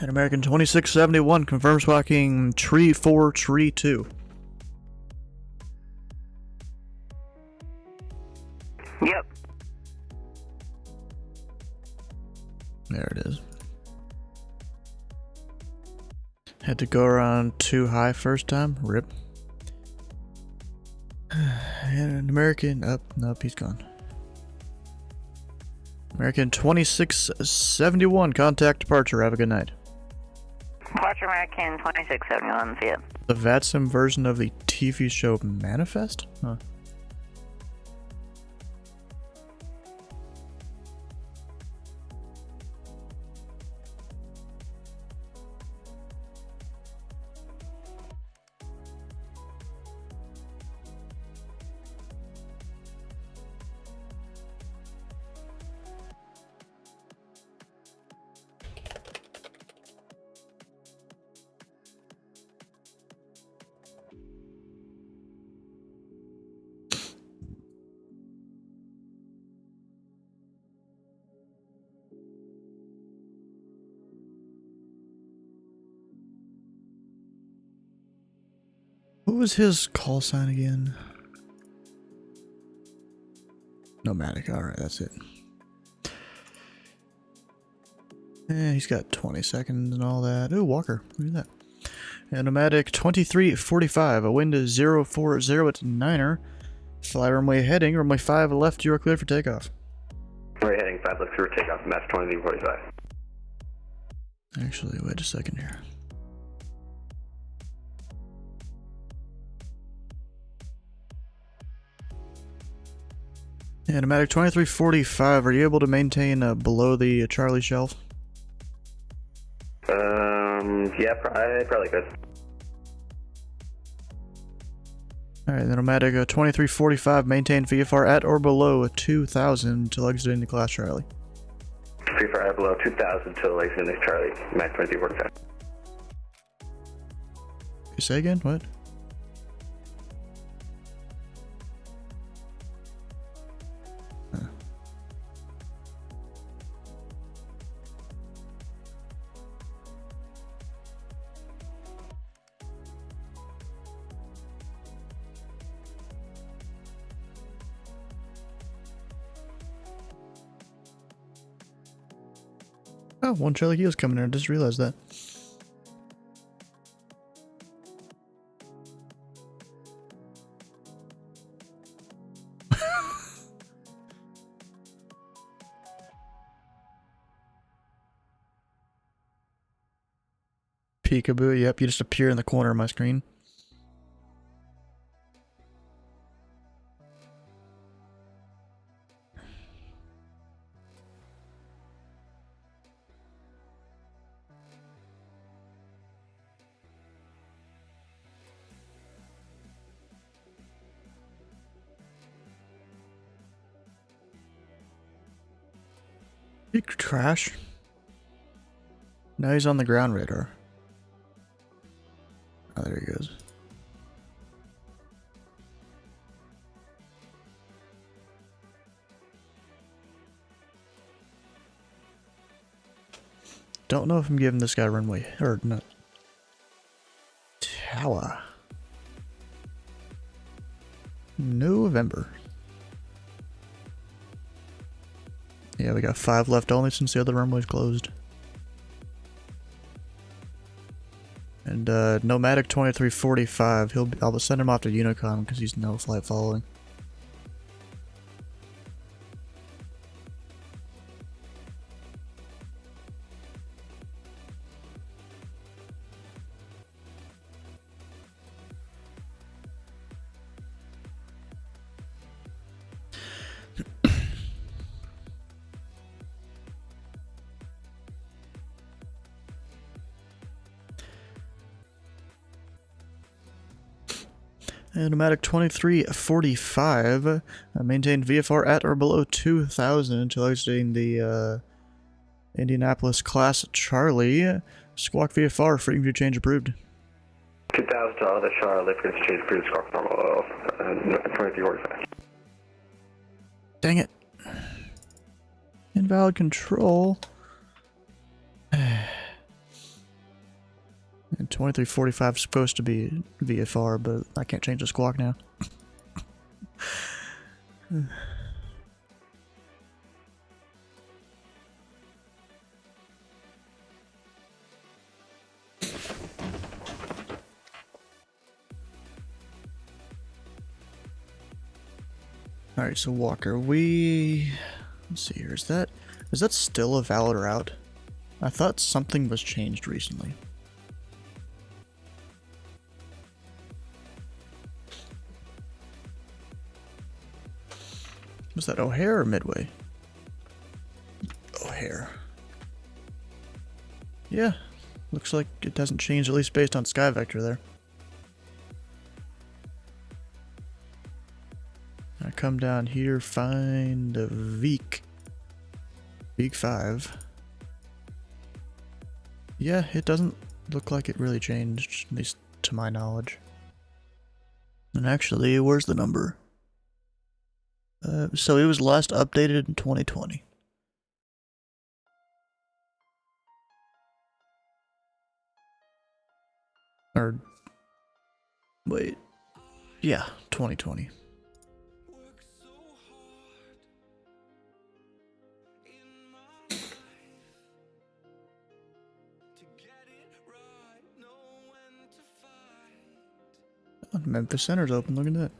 S1: At American 2671, confirms walking tree 4, tree 2.
S4: Yep.
S1: There it is. Had to go around too high first time. Rip. And an American up. Nope, he's gone. American 2671, contact departure. Have a good night.
S4: Departure American 2671, see ya.
S1: The VATSIM version of the TV show Manifest? Huh. What was his call sign again? Nomadic. Alright, that's it. Yeah, he's got 20 seconds and all that. Ooh, Walker. Look at that. And Nomadic 2345. A wind is 040 at 9er. Fly runway heading. Runway 5 left. You are clear for takeoff.
S5: We're heading 5 left through takeoff. Match 2345.
S1: Actually, wait a second here. Yeah, Nomadic 2345. Are you able to maintain below the Charlie shelf?
S5: Yeah, I probably could.
S1: Alright, then Nomadic 2345, maintain VFR at or below 2000 until exiting the class Charlie.
S5: VFR at below 2000 until exiting the Charlie, Max 2345.
S1: You say again? What? Oh, one Charlie Kio's coming in. I just realized that. Peekaboo, yep, you just appear in the corner of my screen. Big trash. Now he's on the ground radar. Oh, there he goes. Don't know if I'm giving this guy runway or not. Tower. November. Yeah, we got 5 left only since the other runway's closed. And Nomadic 2345, I'll send him off to Unicom because he's no flight following. And Nomadic 2345, maintain VFR at or below 2000 until exiting the Indianapolis class Charlie. Squawk VFR, frequency change approved.
S5: 2000 to the Charlie, frequency change approved, squawk normal, 2345.
S1: Dang it. Invalid control. And 2345 is supposed to be VFR, but I can't change the squawk now. Alright, so Walker, let's see here, is that still a valid route? I thought something was changed recently. Was that O'Hare or Midway? O'Hare. Yeah, looks like it doesn't change, at least based on Sky Vector there. I come down here, find a Veek 5. Yeah, it doesn't look like it really changed, at least to my knowledge. And actually, where's the number? So it was last updated in 2020. Or Wait. Yeah, 2020. Oh, Memphis Center's open, look at that.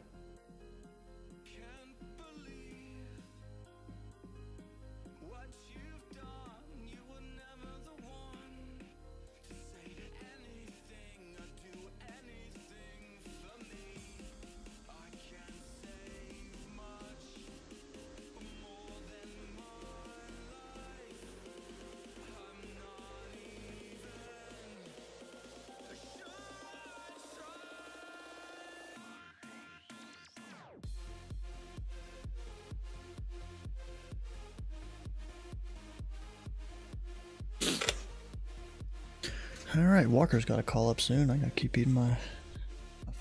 S1: Alright, Walker's got to call up soon. I gotta keep eating my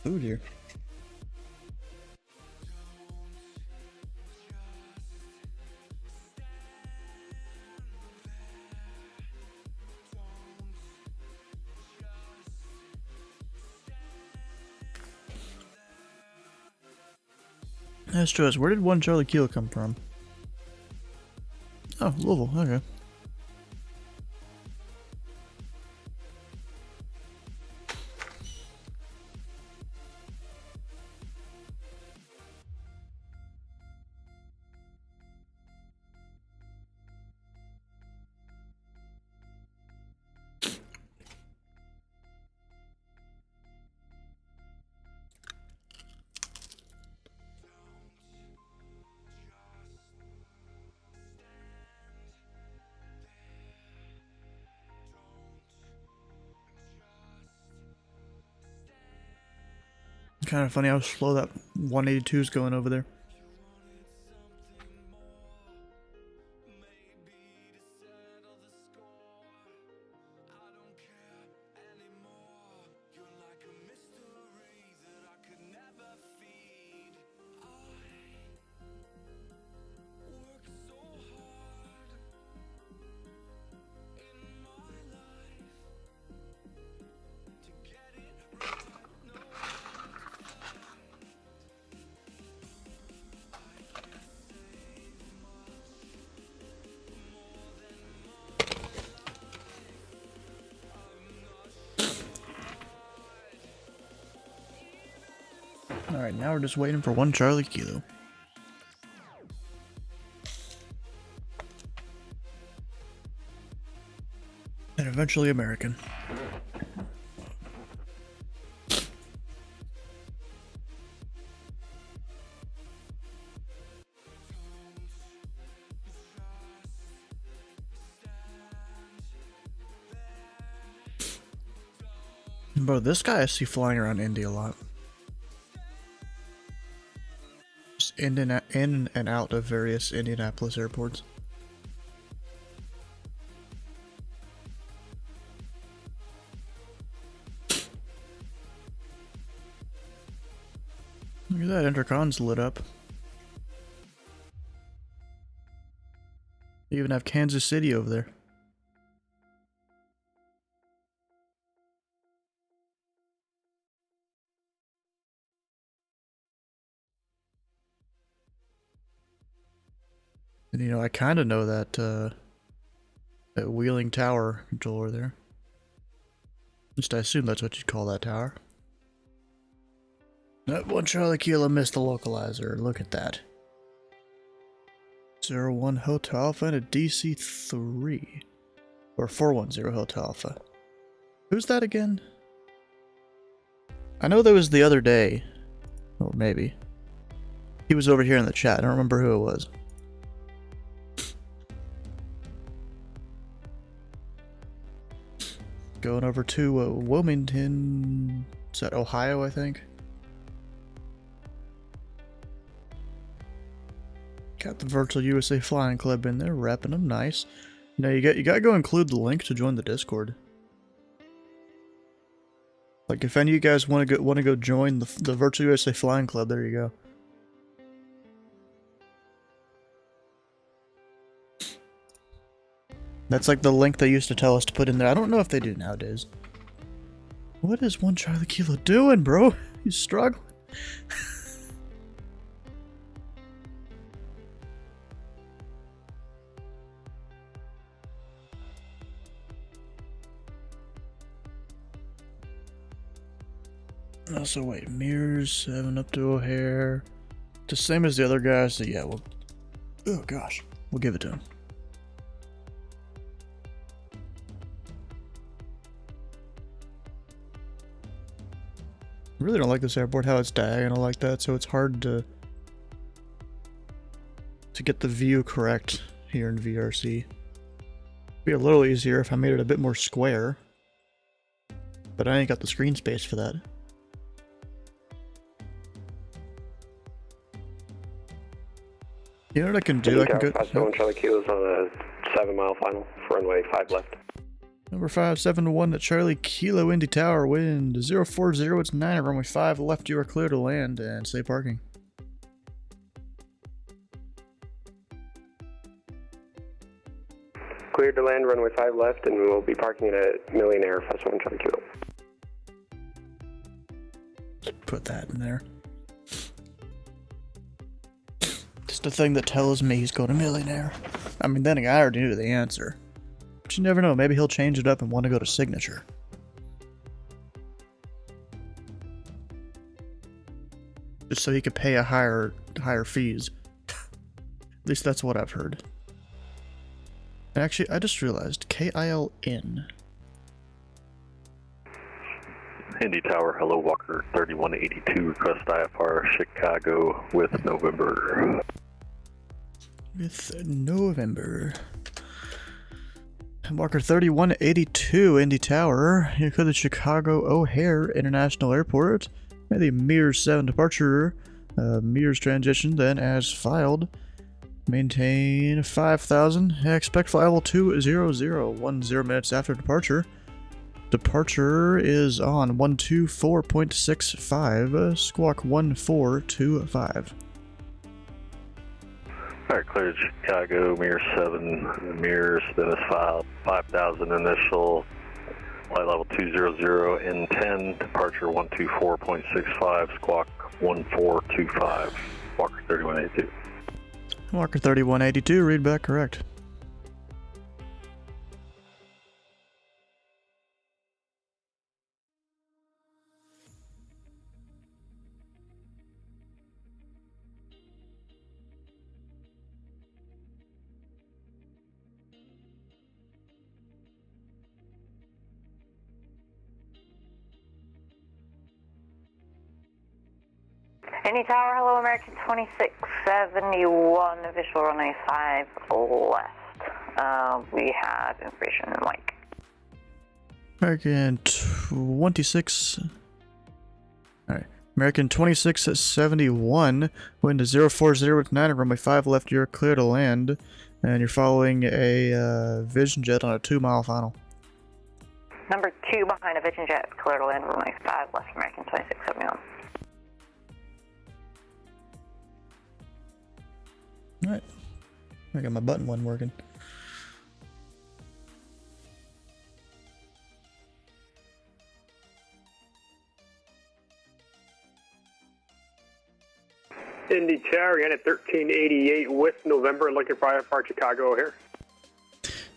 S1: food here. Let's show us, where did 1 Charlie Kilo come from? Oh, Louisville, okay. Kind of funny how slow that 182 is going over there. Alright, now we're just waiting for 1 Charlie Kilo. And eventually American. Bro, this guy I see flying around Indy a lot. In and out of various Indianapolis airports. Look at that, Intercon's lit up. You even have Kansas City over there. And you know, I kind of know that that Wheeling Tower controller there. At least I assume that's what you'd call that tower. That 1 Charlie Kilo missed the localizer. Look at that. 01 Hotel Alpha and a DC-3. Or 410 Hotel Alpha. Who's that again? I know there was the other day. Or maybe. He was over here in the chat. I don't remember who it was. Going over to Wilmington. Is that Ohio, I think? Got the Virtual USA Flying Club in there, repping them, nice. Now you gotta go include the link to join the Discord. Like if any of you guys want to go join the Virtual USA Flying Club, there you go. That's like the link they used to tell us to put in there. I don't know if they do nowadays. What is 1 Charlie Kilo doing, bro? He's struggling. Also, wait, Mirrors 7 up to O'Hare. The same as the other guys, so yeah, we'll. Oh gosh, we'll give it to him. I really don't like this airport, how it's diagonal like that, so it's hard to get the view correct here in VRC. It'd be a little easier if I made it a bit more square, but I ain't got the screen space for that. You know what I can do? I can go.
S12: 571 Charlie Kilo is on a 7-mile final for runway 5 left.
S1: Number 571 at Charlie Kilo Indy Tower, wind 040, it's 9 at runway 5 left, you are clear to land and safe parking.
S12: Cleared to land, runway 5 left, and we will be parking at Millionaire 571 Charlie Kilo.
S1: Put that in there. Just a thing that tells me he's going to Millionaire. I mean, then I already knew the answer. But you never know, maybe he'll change it up and want to go to Signature. Just so he could pay a higher fees. At least that's what I've heard. And actually, I just realized, KILN.
S10: Indy Tower, hello, Walker 3182, request IFR Chicago with November.
S1: With November. Walker 3182, Indy Tower, you could the Chicago O'Hare International Airport. The Mirrors 7 departure, Mirrors transition, then as filed. Maintain 5,000. Expect flight level 20010 minutes after departure. Departure is on 124.65, squawk 1425.
S10: Alright, cleared Chicago, Mirror 7, Mirrors, then is filed, 5,000 initial, flight level 200 in 10, departure 124.65, squawk 1425, Walker 3182.
S1: Walker 3182, read back correct.
S4: Indy Tower, hello, American 2671, official runway 5 left. We have information in Mike.
S1: American 26. Alright. American 2671, wind is 040 with 9 at runway 5 left, you're clear to land. And you're following a Vision Jet on a 2-mile final.
S4: Number 2 behind a Vision Jet, clear to land, runway 5 left, American 2671.
S1: Alright. I got my button one working.
S13: Indy Tower, again at 1388 with November, looking for IFR Chicago O'Hare.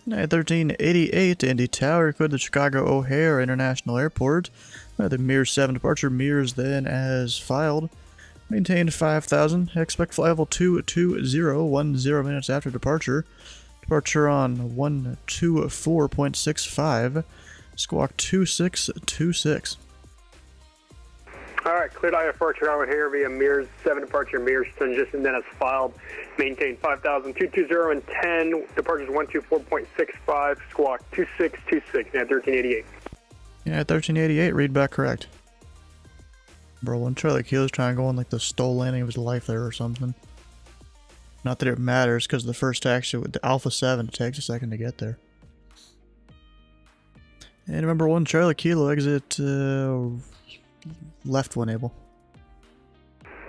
S1: 1388 Indy Tower, code the Chicago O'Hare International Airport. The Mirrors 7 departure, Mirrors then as filed. Maintain 5,000. Expect flight level 22010 minutes after departure. Departure on 124.65. Squawk 2626.
S13: Alright, cleared IFR Chicago here via Mirrors 7 departure, Mirrors transition, then as filed. Maintain 5,000, 220 and 10. Departures 124.65, squawk 2626, now 1388.
S1: Yeah, 1388, read back correct. Bro, when Charlie Kilo's trying to go on like the stole landing of his life there or something. Not that it matters, because the first taxi with the Alpha 7, it takes a second to get there. And remember, 1 Charlie Kilo exit left 1 able.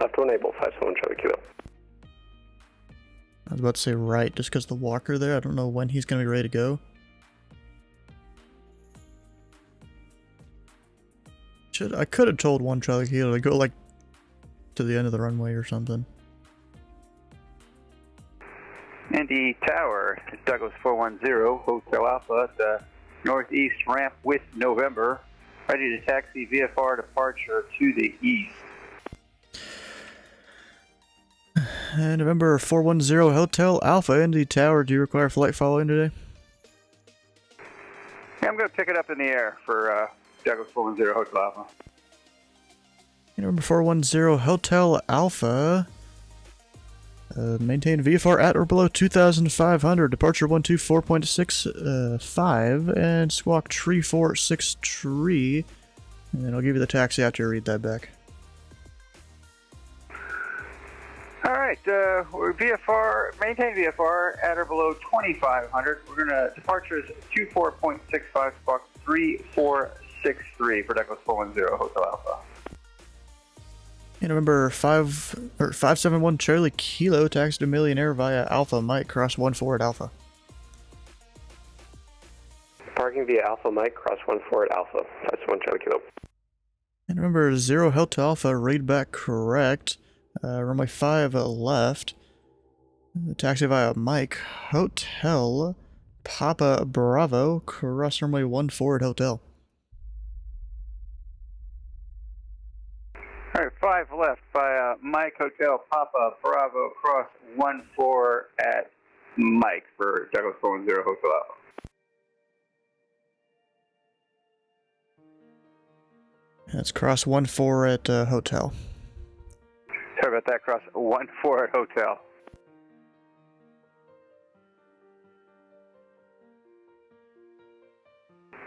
S12: Left 1 able, 571 Charlie Kilo.
S1: I was about to say right, just because the walker there, I don't know when he's going to be ready to go. I could have told 1 Charlie Kilo to go like to the end of the runway or something.
S14: Indy Tower, Douglas 410, Hotel Alpha at the northeast ramp with November. Ready to taxi VFR departure to the east.
S1: November 410, Hotel Alpha, Indy Tower. Do you require flight following today?
S14: Yeah, I'm going to pick it up in the air for Douglas 410, Hotel Alpha.
S1: November 410, Hotel Alpha. Maintain VFR at or below 2,500. Departure 124.65 and squawk tree 46 tree. And then I'll give you the taxi after you read that back.
S14: Alright, we're VFR, maintain VFR at or below 2,500. We're going to, departure is 24.65, squawk 3463 for Douglas 410, Hotel Alpha.
S1: November 571 Charlie Kilo, taxi to Millionaire via Alpha Mike, cross 14 at Alpha.
S12: Parking via Alpha Mike, cross 14 at Alpha. That's 1 Charlie Kilo.
S1: And remember 0 Hotel Alpha, read back correct. Runway 5 left. Taxi via Mike, Hotel, Papa Bravo, cross runway 14 at Hotel.
S14: Alright, 5 left by Mike Hotel Papa Bravo cross 14 at Mike for Douglas 410 Hotel Alpha.
S1: That's cross 14 at Hotel.
S14: Sorry about that, cross 14 at Hotel.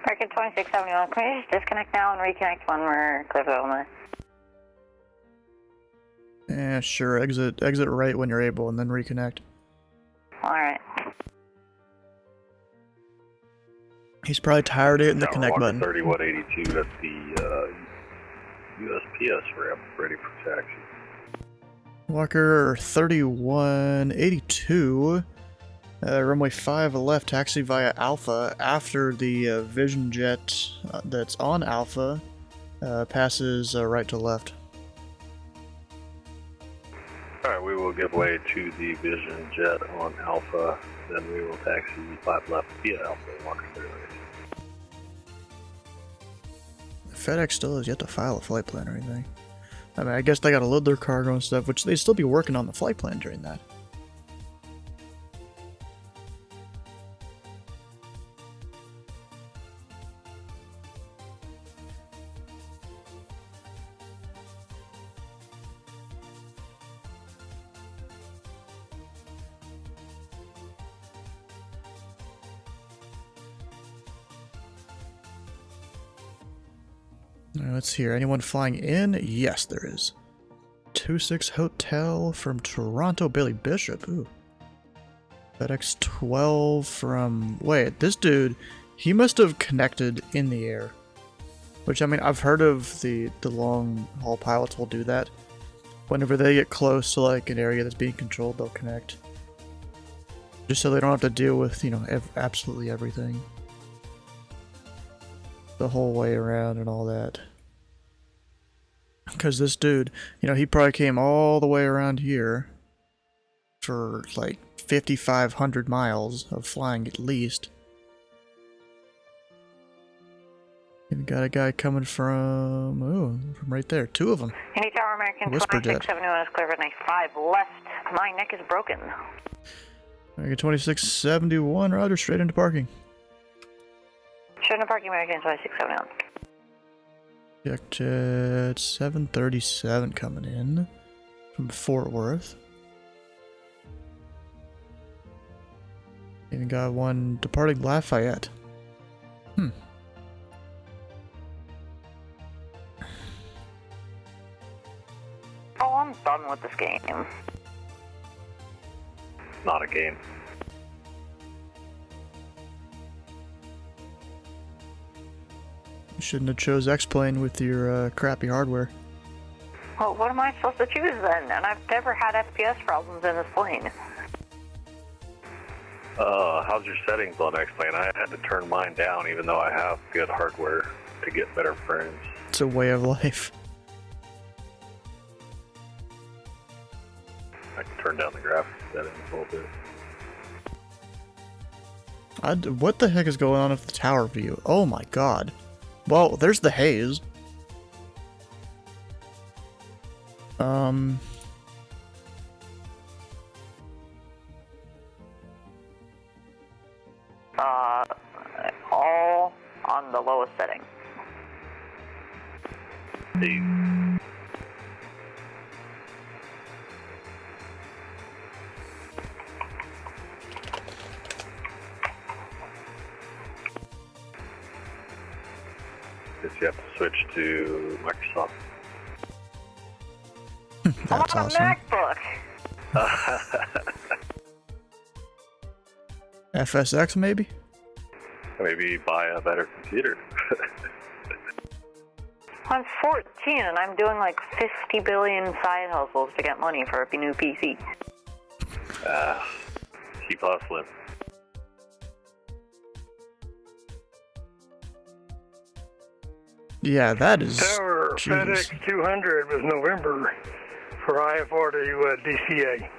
S4: American 2671, can we just disconnect now and reconnect when we're clear for Illinois?
S1: Yeah, sure. Exit right when you're able, and then reconnect.
S4: Alright.
S1: He's probably tired of hitting the connect button.
S10: 3182 at the USPS ramp, ready for taxi.
S1: Walker 3182. Runway 5 left, taxi via Alpha after the Vision Jet that's on Alpha passes right to left.
S10: Alright, we will give way to the Vision Jet on Alpha, then we will taxi 5 left via Alpha, Walker 3182.
S1: FedEx still has yet to file a flight plan or anything. I mean, I guess they gotta load their cargo and stuff, which they'd still be working on the flight plan during that. Let's hear. Anyone flying in? Yes, there is. 26 Hotel from Toronto, Billy Bishop. Ooh. FedEx 12 from... Wait, this dude, he must have connected in the air. Which, I mean, I've heard of the long-haul pilots will do that. Whenever they get close to, like, an area that's being controlled, they'll connect. Just so they don't have to deal with, you know, absolutely everything. The whole way around and all that. Because this dude, you know, he probably came all the way around here for like 5,500 miles of flying at least. And got a guy coming from, from right there, 2 of them.
S4: Indy Tower American 2671 is clear for night 5 left. My neck is broken.
S1: American 2671, roger, straight into parking.
S4: Straight into parking, American 2671.
S1: Check jet 737 coming in from Fort Worth. Even got one departing Lafayette. Oh,
S4: I'm done with this game.
S10: Not a game.
S1: You shouldn't have chose X-Plane with your crappy hardware.
S4: Well, what am I supposed to choose then? And I've never had FPS problems in this plane.
S10: How's your settings on X-Plane? I had to turn mine down even though I have good hardware to get better frames.
S1: It's a way of life.
S10: I can turn down the graphics settings a little bit.
S1: What the heck is going on with the tower view? Oh my god. Well, there's the haze.
S4: All on the lowest setting.
S10: Guess you have to switch to Microsoft.
S1: That's
S4: I'm on
S1: awesome.
S4: a MacBook.
S1: FSX maybe?
S10: Maybe buy a better computer.
S4: I'm 14 and I'm doing like 50 billion side hustles to get money for a new PC.
S10: Keep hustling.
S1: Yeah, that is.
S15: Tower
S1: jeez.
S15: FedEx 200 was November for IFR to DCA.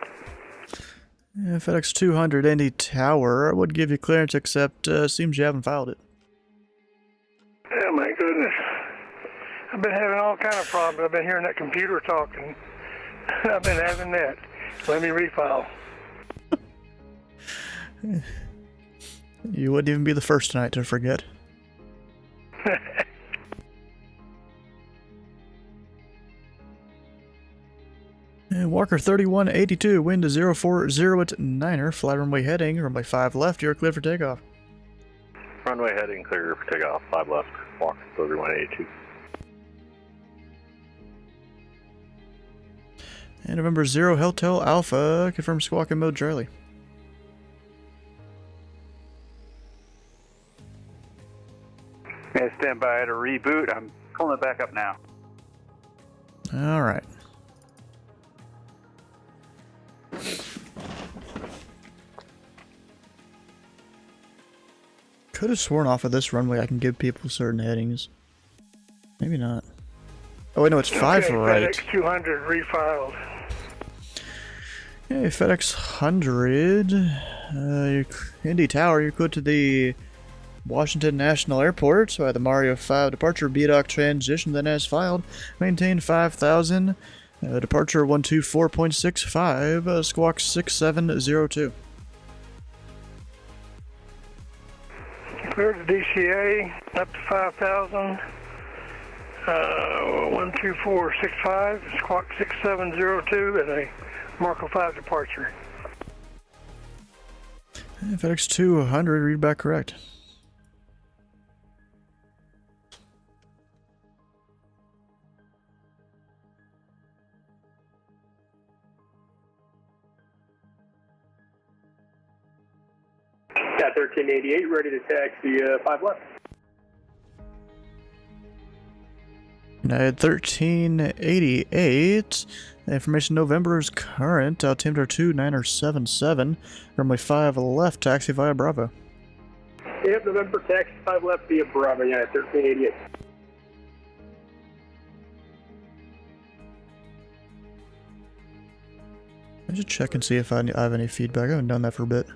S1: Yeah, FedEx 200 Indy Tower would give you clearance, except seems you haven't filed it.
S15: Oh my goodness. I've been having all kind of problems. I've been hearing that computer talking. I've been having that. Let me refile.
S1: You wouldn't even be the first tonight to forget. And Walker 3182, wind to 040 at 9er, fly runway heading, runway 5 left, you're clear for takeoff.
S10: Runway heading clear for takeoff. 5 left. Walker 3182.
S1: And November 0 Hotel Alpha, confirm squawk in mode Charlie.
S14: Yeah, stand by to reboot. I'm pulling it back up now.
S1: Alright. Could have sworn off of this runway I can give people certain headings. Maybe not. Oh wait, no, it's 5
S15: okay,
S1: right.
S15: FedEx 200 refiled.
S1: Okay, FedEx 100. Indy Tower, you're good to the Washington National Airport by the Mario 5 departure BDOC transition, then as filed. Maintain 5,000. Departure 124.65, squawk 6702.
S15: Clear to DCA, up to 5,000. 12465, squawk 6702, and a Marco 5 departure.
S1: FedEx 200, read back correct.
S13: Got 1388, ready to taxi 5 left.
S1: United 1388. Information November is current. Altimeter 2977. Runway 5 left, taxi via Bravo.
S13: Yep, November taxi 5 left via Bravo, United 1388.
S1: I should check and see if I have any feedback. I haven't done that for a bit.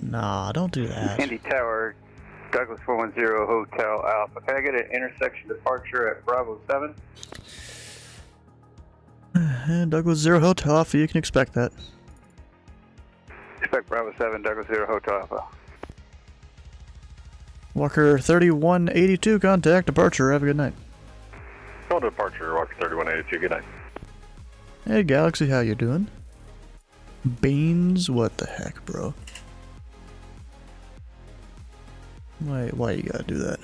S1: Nah, don't do that.
S14: Indy Tower, Douglas 410 Hotel Alpha. Can I get an intersection departure at Bravo 7?
S1: And Douglas 0 Hotel Alpha, you can expect that.
S14: Expect Bravo 7, Douglas 0 Hotel Alpha.
S1: Walker 3182, contact departure. Have a good night.
S10: Call to departure, Walker 3182. Good night.
S1: Hey Galaxy, how you doing? Beans? What the heck, bro? Why you gotta do that?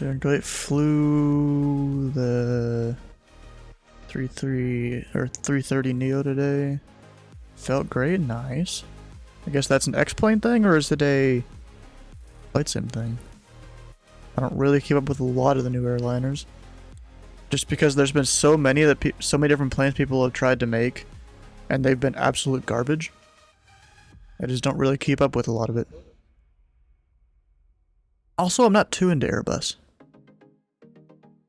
S1: Doing great. Flew the 330 Neo today. Felt great. Nice. I guess that's an X-plane thing, or is it a flight sim thing? I don't really keep up with a lot of the new airliners. Just because there's been so many so many different planes people have tried to make, and they've been absolute garbage. I just don't really keep up with a lot of it. Also, I'm not too into Airbus.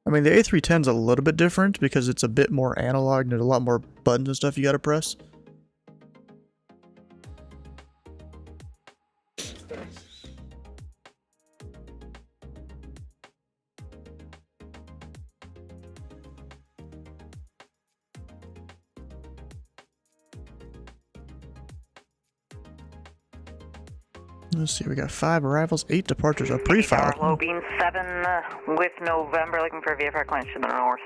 S1: I mean, the A310's a little bit different because it's a bit more analog and there's a lot more buttons and stuff you gotta press. Let's see, we got 5 arrivals, 8 departures, a pre-file.
S4: Low beam 7 with November, looking for VFR clinch to the north.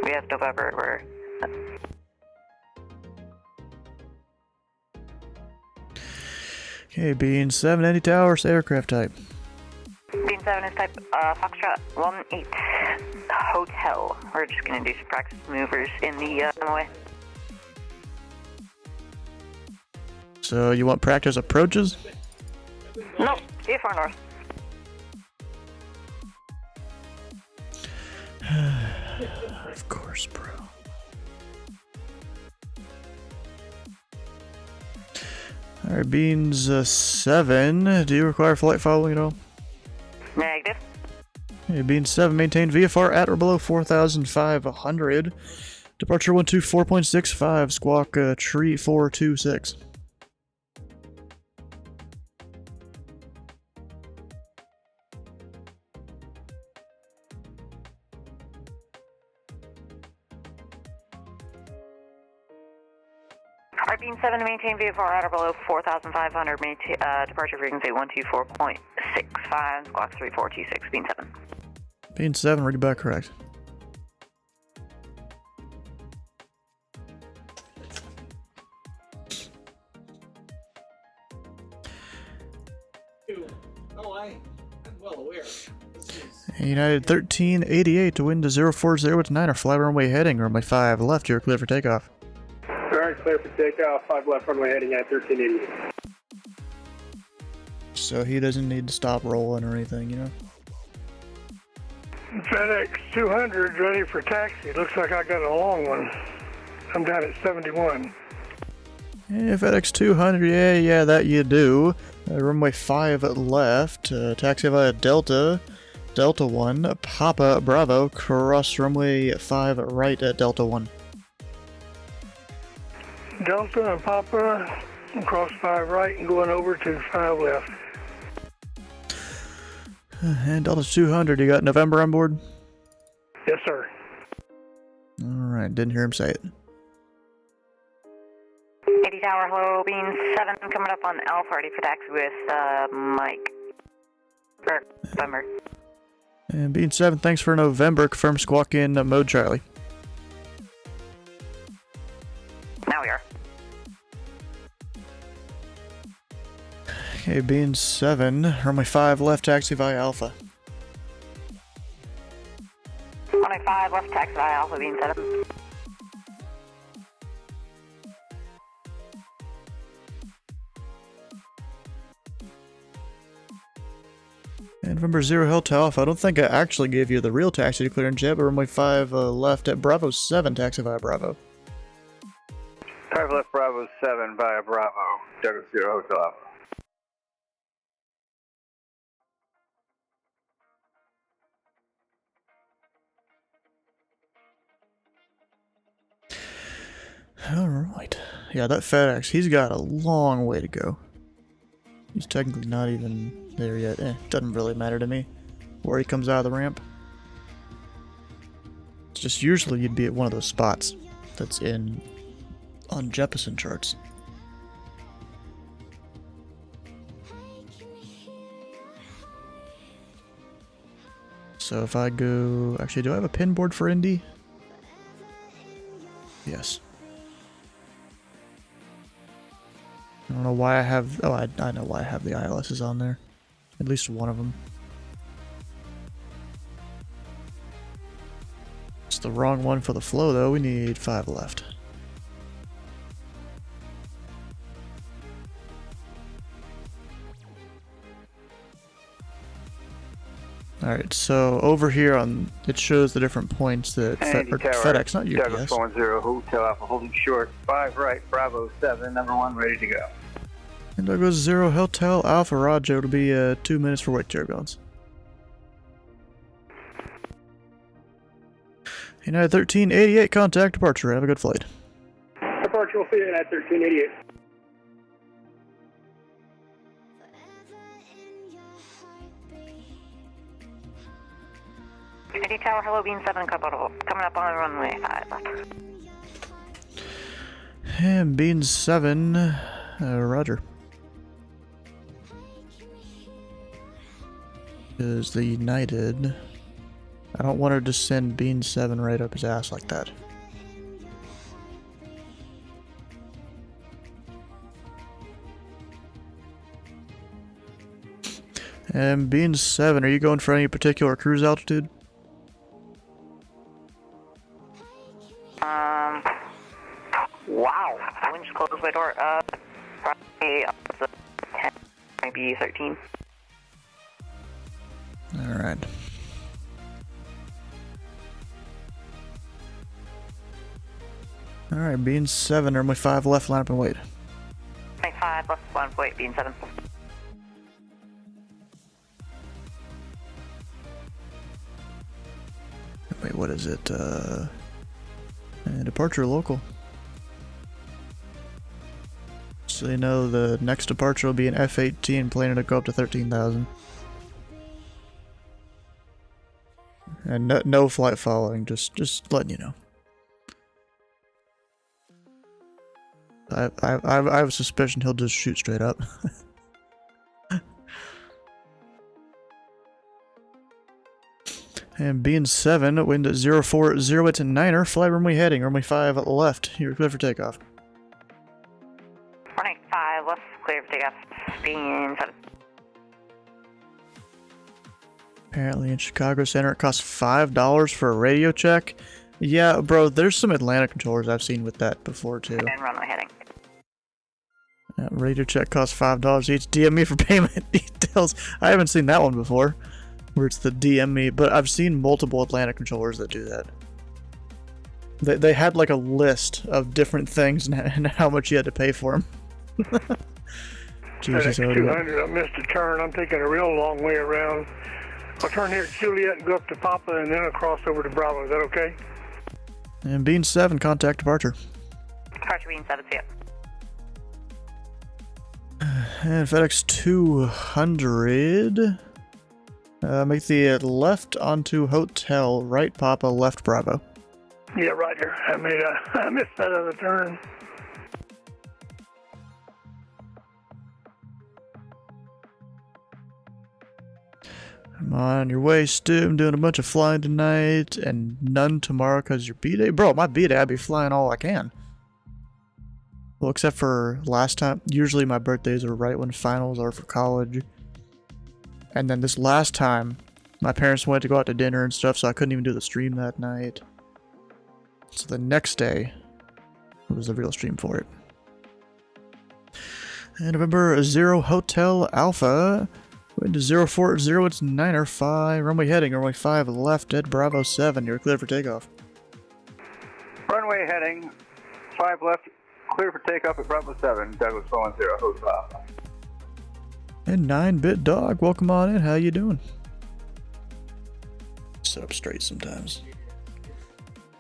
S4: We have November,
S1: Okay, being 7, any towers, aircraft type.
S4: Beam 7 is type Foxtrot 18 Hotel. We're just gonna do some practice maneuvers in the runway.
S1: So you want practice approaches?
S4: No, VFR north.
S1: Of course, bro. Alright, beans 7. Do you require flight following at all?
S4: Negative.
S1: Okay, beans 7, maintain VFR at or below 4,500. Departure 124.65, squawk tree 426.
S4: Beam 7 to maintain VFR at or below 4,500, departure frequency 124.65, squawk 3426, Beam 7.
S1: Bean 7, read back correct.
S16: Oh, I'm well aware.
S1: United 1388 to wind to 040 with 9 or fly runway heading, runway 5 left, you're clear for takeoff.
S13: Alright, clear for takeoff, 5 left runway heading at 1388.
S1: So he doesn't need to stop rolling or anything, you know?
S15: FedEx 200 is ready for taxi. Looks like I got a long one. I'm down at 71.
S1: Yeah, FedEx 200, yeah, that you do. Runway 5 left, taxi via Delta 1, Papa Bravo, cross runway 5 right at Delta 1.
S15: Delta and Papa, cross 5 right and going over to 5 left.
S1: And Delta 200, you got November on board?
S15: Yes, sir.
S1: Alright, didn't hear him say it.
S4: 80 Tower, hello, beam 7 coming up on Alpha, ready for taxi with Mike. November.
S1: And being 7, thanks for November, confirm squawk in mode Charlie.
S4: Now we are.
S1: Okay, being 7, runway 5 left, taxi via Alpha.
S4: Runway 5 left, taxi via Alpha, beam 7.
S1: And November 0 Hotel Alpha, I don't think I actually gave you the real taxi to clearance yet, but runway 5 left at Bravo 7, taxi via Bravo.
S14: 5 left Bravo 7 via Bravo, Douglas 0 Hotel Alpha.
S1: Alright. Yeah, that FedEx, he's got a long way to go. He's technically not even there yet. Doesn't really matter to me where he comes out of the ramp. It's just usually you'd be at one of those spots that's on Jeppesen charts. So if I go... Actually, do I have a pin board for Indy? Yes. I don't know why I have... Oh, I know why I have the ILSs on there. At least one of them. It's the wrong one for the flow though. We need 5 left. Alright, so over here on it shows the different points that FedEx, not
S14: Douglas
S1: UPS.
S14: 40, Hotel Alpha, holding short, 5 right, Bravo 7, number 1, ready to go.
S1: And Douglas 0, Hotel Alpha, Roger. It'll be 2 minutes for wake turbulence. United 1388, contact departure. Have a good flight.
S13: Departure will see you at 1388.
S4: City Tower, hello, Bean 7, coming up on runway 5 left.
S1: And Bean 7, Roger. Is the United. I don't want her to send Bean 7 right up his ass like that. And Bean 7, are you going for any particular cruise altitude?
S4: Wow. Winch closed my door. Probably 10, maybe 13.
S1: Alright. Alright, Bean 7, runway 5 left, line up and wait.
S4: Runway 5 left, line up, wait, Bean 7.
S1: Wait, what is it? Departure local. So you know the next departure will be an F-18 planning to go up to 13,000. And no flight following, just letting you know. I have a suspicion he'll just shoot straight up. And being 7, wind at 040, it's a 9er, fly runway heading, runway 5 left, you're clear for takeoff.
S4: Runway 5 left, clear for takeoff, Bean 7.
S1: Apparently in Chicago Center it costs $5 for a radio check. Yeah, bro, there's some Atlanta controllers I've seen with that before too.
S4: And runway heading.
S1: Radio check costs $5 each. DM me for payment details. I haven't seen that one before, where it's the DM me, but I've seen multiple Atlanta controllers that do that. They had like a list of different things and how much you had to pay for them. Jesus,
S15: X200, I missed a turn. I'm taking a real long way around. I'll turn here at Juliet and go up to Papa and then across over to Bravo. Is that okay?
S1: And Bean 7, contact departure.
S4: Departure Bean 7, see ya.
S1: And FedEx 200. Make the left onto Hotel, right Papa, left Bravo.
S15: Yeah, Roger. I missed that other turn.
S1: I'm on your way, Stu. I'm doing a bunch of flying tonight and none tomorrow because your B-Day. Bro, my B-Day, I'd be flying all I can. Well, except for last time. Usually my birthdays are right when finals are for college. And then this last time, my parents went to go out to dinner and stuff, so I couldn't even do the stream that night. So the next day was the real stream for it. And November 0 Hotel Alpha. Wind to 040, it's 9er 5. Runway heading, runway 5 left at Bravo 7. You're clear for takeoff.
S14: Runway heading, 5 left, clear for takeoff at Bravo 7, Douglas 10, Hotel Alpha.
S1: And 9-bit dog, welcome on in. How you doing? Sit up straight sometimes.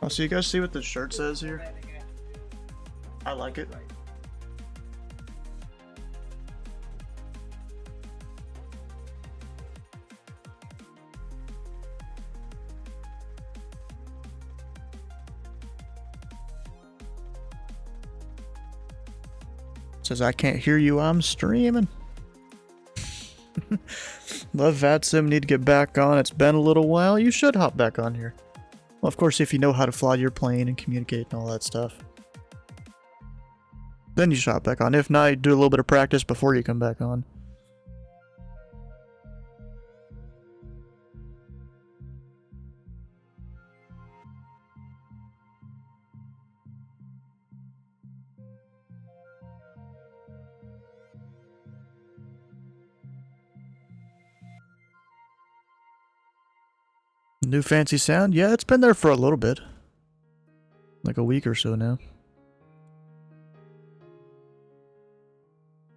S1: Oh, so you guys see what the shirt says here? I like it. Says I can't hear you, I'm streaming. Love VATSIM, need to get back on. It's been a little while. You should hop back on here. Well, of course, if you know how to fly your plane and communicate and all that stuff. Then you should hop back on. If not, you do a little bit of practice before you come back on. New fancy sound? Yeah, it's been there for a little bit. Like a week or so now.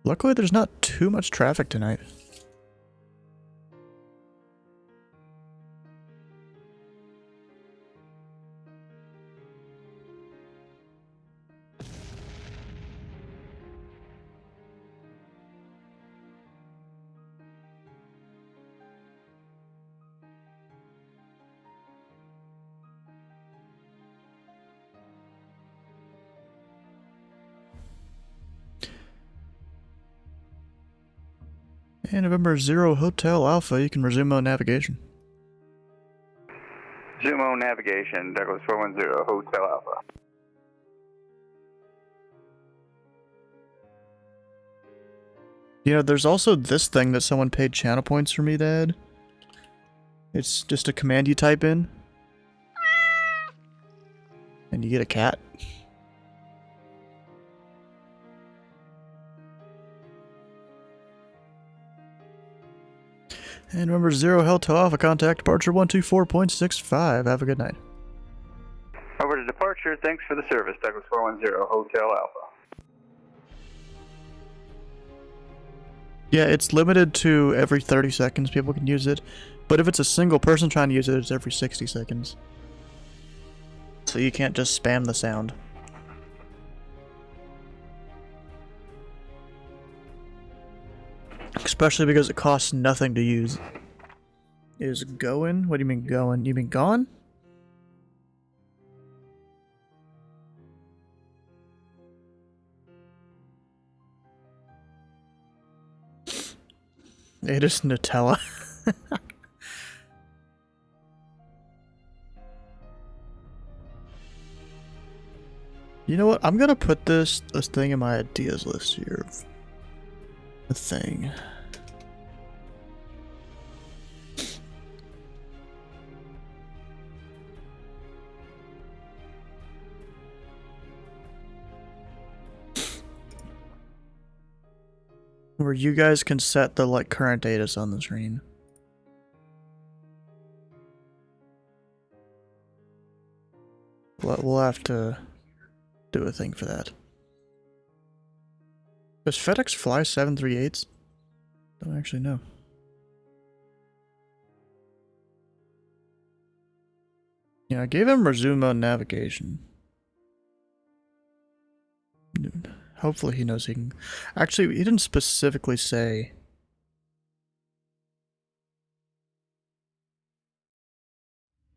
S1: Luckily, there's not too much traffic tonight. And November 0 Hotel Alpha, you can resume on navigation.
S14: Zoom on navigation, Douglas 410, Hotel Alpha.
S1: You know, there's also this thing that someone paid channel points for me to add. It's just a command you type in. And you get a cat. And remember, 0 Hotel Alpha, contact departure 124.65. Have a good night.
S14: Over to departure, thanks for the service, Douglas 410, Hotel Alpha.
S1: Yeah, it's limited to every 30 seconds people can use it. But if it's a single person trying to use it, it's every 60 seconds. So you can't just spam the sound. Especially because it costs nothing to use. Is going? What do you mean going? You mean gone? It is Nutella. You know what? I'm gonna put this thing in my ideas list here. The thing. Where you guys can set the like current data on the screen. We'll have to do a thing for that. Does FedEx fly 738s? Don't actually know. Yeah, I gave him resume on navigation. Hopefully he knows he can... Actually, he didn't specifically say...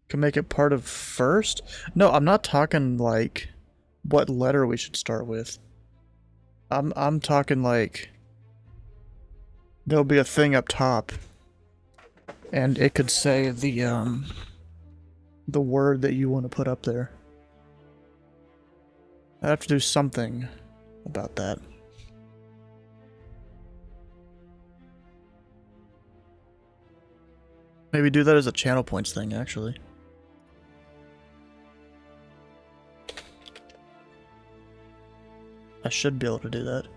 S1: Can make it part of first? No, I'm not talking like what letter we should start with. I'm talking like there'll be a thing up top and it could say the word that you want to put up there. I have to do something about that. Maybe do that as a channel points thing, actually. I should be able to do that.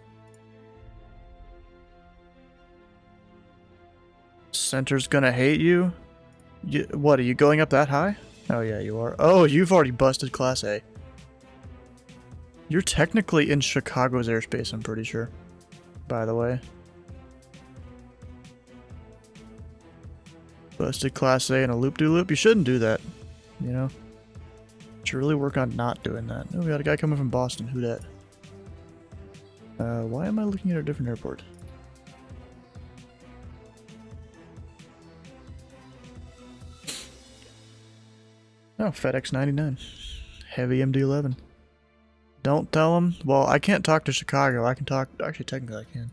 S1: Center's gonna hate you? What, are you going up that high? Oh yeah, you are. Oh, you've already busted Class A. You're technically in Chicago's airspace, I'm pretty sure. By the way. Busted Class A in a loop-de-loop? You shouldn't do that, you know? You should really work on not doing that. Oh, we got a guy coming from Boston. Who dat? Why am I looking at a different airport? Oh, FedEx 99. Heavy MD-11. Don't tell him. Well, I can't talk to Chicago. I can talk... Actually, technically I can.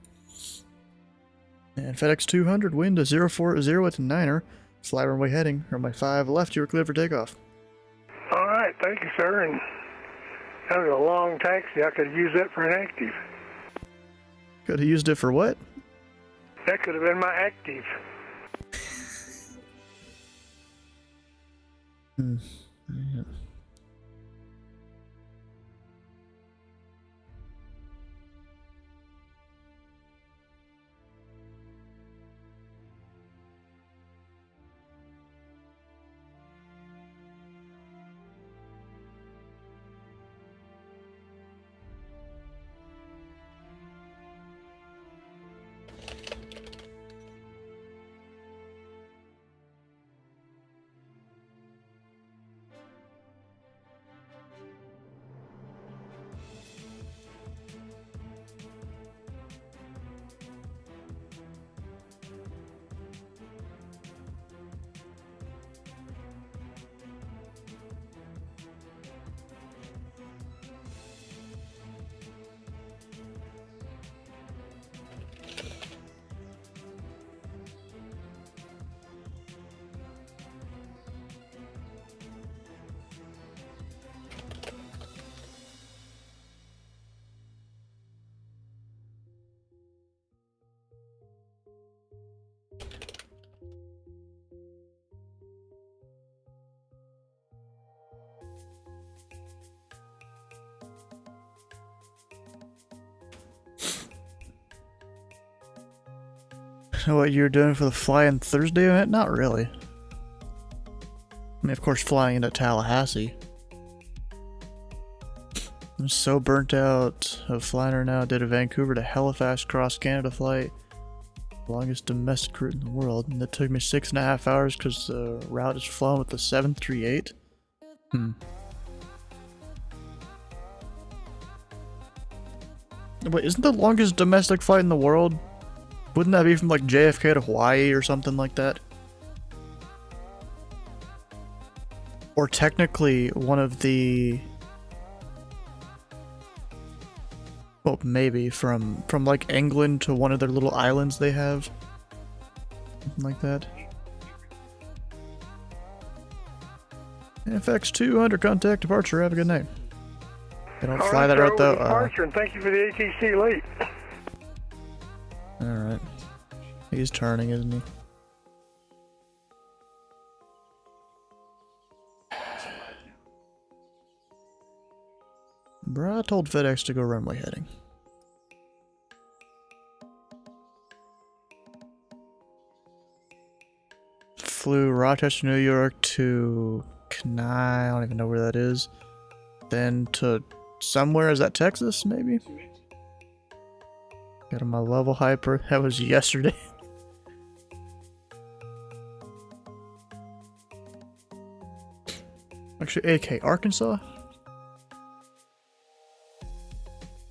S1: And FedEx 200, wind to 040 at the 9er. Fly runway heading. Runway 5 left, you are cleared for takeoff.
S15: Alright, thank you, sir. And that was a long taxi. I could have used that for an active.
S1: Could have used it for what?
S15: That could have been my active.
S1: Yeah. know what you're doing for the Flying Thursday event? Not really. I mean, of course, flying into Tallahassee. I'm so burnt out of flying right now. Did a Vancouver to Halifax cross-Canada flight. Longest domestic route in the world. And that took me 6.5 hours because the route is flown with the 738. Wait, isn't the longest domestic flight in the world? Wouldn't that be from like JFK to Hawaii or something like that? Or technically one of the... Well, maybe from like England to one of their little islands they have. Something like that. FX2 under contact departure. Have a good night. They don't fly that route though.
S15: Departure, and thank you for the ATC late.
S1: Alright. He's turning, isn't he? Bruh, I told FedEx to go runway heading. Flew Rochester, New York to Kenai, I don't even know where that is. Then to somewhere, is that Texas, maybe? Got on my level hyper, that was yesterday. Actually, AK, Arkansas?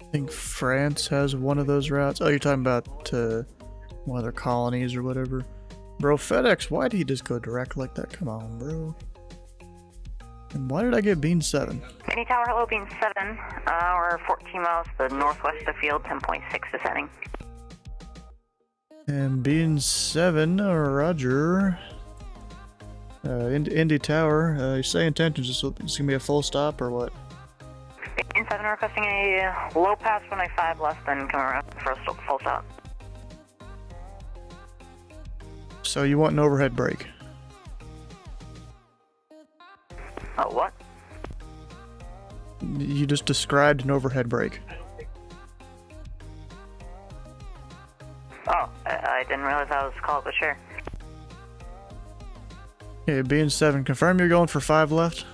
S1: I think France has one of those routes. Oh, you're talking about one of their colonies or whatever. Bro, FedEx, why did he just go direct like that? Come on, bro. And why did I get Bean 7?
S4: Any Tower, hello, Bean 7. We're 14 miles to the northwest of field, 10.6 descending.
S1: And Bean 7, roger. Indy Tower, you say intentions, it's gonna be a full stop or what?
S4: Bean 7 requesting a low pass runway 5 left, then come around for a full stop.
S1: So you want an overhead brake?
S4: Oh, what?
S1: You just described an overhead brake.
S4: Oh, I didn't realize that was called, but sure.
S1: Okay, Bean 7, confirm you're going for 5 left?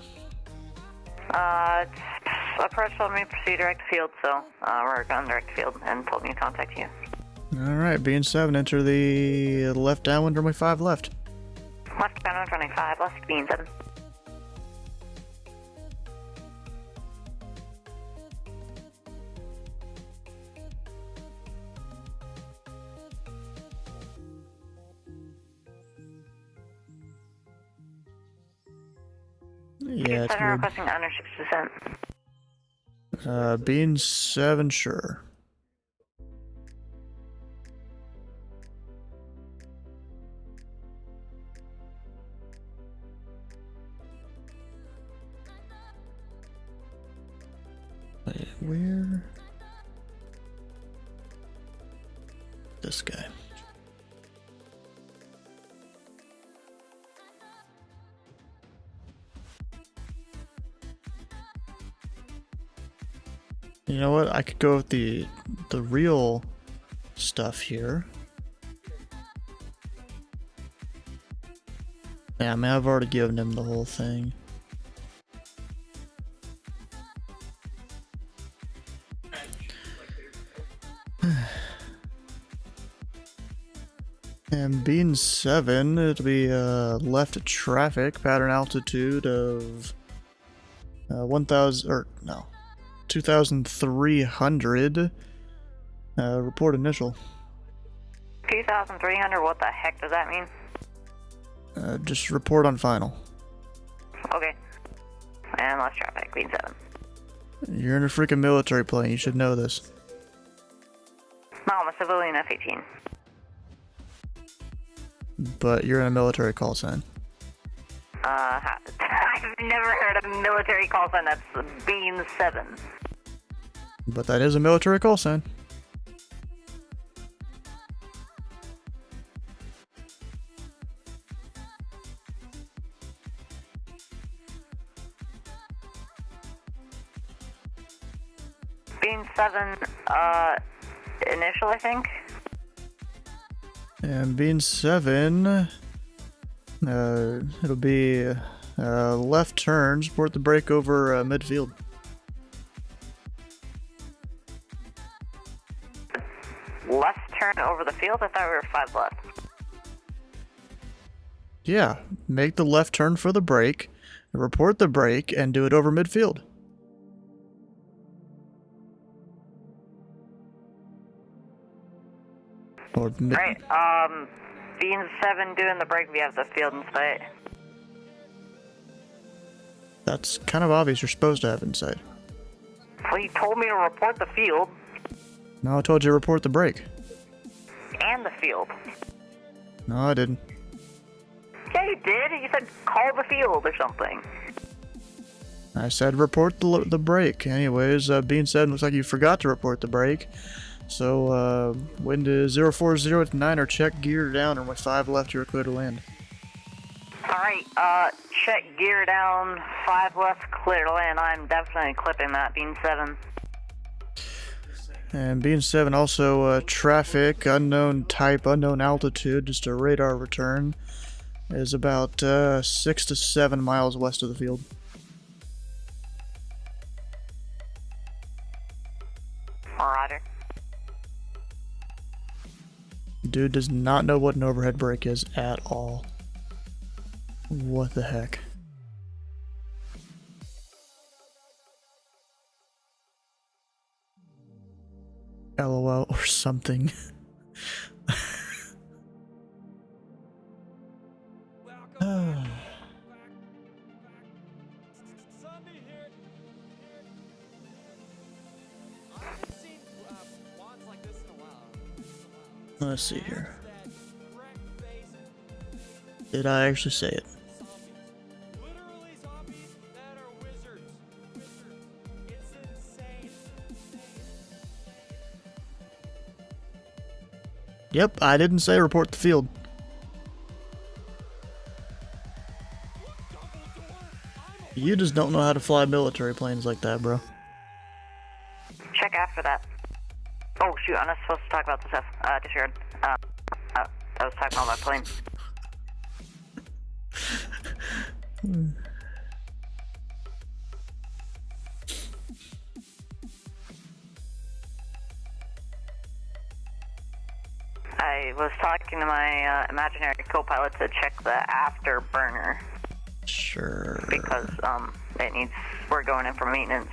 S4: Approach told me to proceed direct to field, so we're going direct to field and told me to contact you.
S1: Alright, Bean 7, enter the left downwind, runway 5 left.
S4: Left downwind, runway 5 left, Bean 7.
S1: Yeah, it's
S4: Bean 7 requesting under 6 descent.
S1: Bean 7, sure. Wait, where? This guy. You know what? I could go with the real stuff here. Yeah, I mean, I've already given him the whole thing. And Bean 7, it'll be left traffic, pattern altitude of 1,000, or no, 2,300. Report initial.
S4: 2,300, what the heck does that mean?
S1: Just report on final.
S4: Okay. And left traffic, Bean 7.
S1: You're in a freaking military plane, you should know this.
S4: No, I'm a civilian F-18.
S1: But you're in a military call sign.
S4: I've never heard of a military call sign that's Bean 7.
S1: But that is a military call sign.
S4: Bean 7, initial, I think.
S1: And being 7, it'll be left turn, support the brake over midfield.
S4: Left turn over the field? I thought we were 5 left.
S1: Yeah, make the left turn for the brake, report the brake, and do it over midfield. Or
S4: Right, being 7 doing the brake, we have the field in sight.
S1: That's kind of obvious, you're supposed to have insight.
S4: Well, you told me to report the field.
S1: No, I told you to report the brake.
S4: And the field.
S1: No, I didn't.
S4: Yeah, you did. You said call the field or something.
S1: I said report the brake. Anyways, being 7, looks like you forgot to report the brake. So, wind is 040 at 9, or check gear down, and with 5 left, you're clear to land.
S4: Alright, check gear down, 5 left, clear to land. I'm definitely clipping that, being 7.
S1: And being 7, also, traffic, unknown type, unknown altitude, just a radar return, is about 6 to 7 miles west of the field.
S4: Roger.
S1: Dude does not know what an overhead brake is at all. What the heck? LOL or something. Let's see here. Did I actually say it? Yep, I didn't say report the field. You just don't know how to fly military planes like that, bro.
S4: Check after that. Oh shoot, I'm not supposed to talk about this stuff. Disregard. I was talking about my plane. I was talking to my imaginary co-pilot to check the afterburner.
S1: Sure.
S4: Because we're going in for maintenance.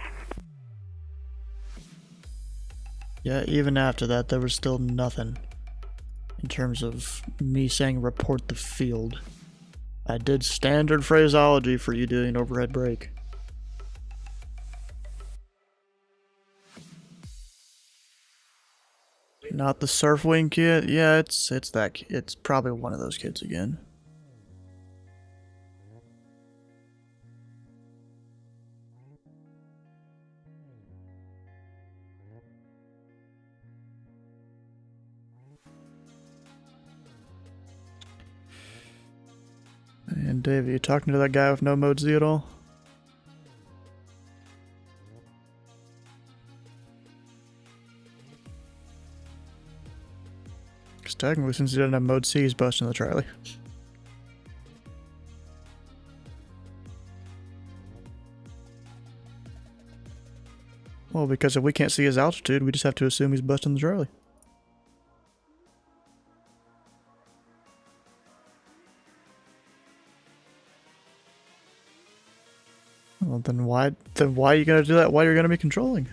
S1: Yeah, even after that, there was still nothing in terms of me saying report the field. I did standard phraseology for you doing overhead brake. Not the Surfwing kid? Yeah, it's that. It's probably one of those kids again. And Dave, are you talking to that guy with no mode Z at all? Because technically, since he doesn't have mode C, he's busting the Charlie. Well, because if we can't see his altitude, we just have to assume he's busting the Charlie. Well, then why are you gonna do that while you're gonna be controlling?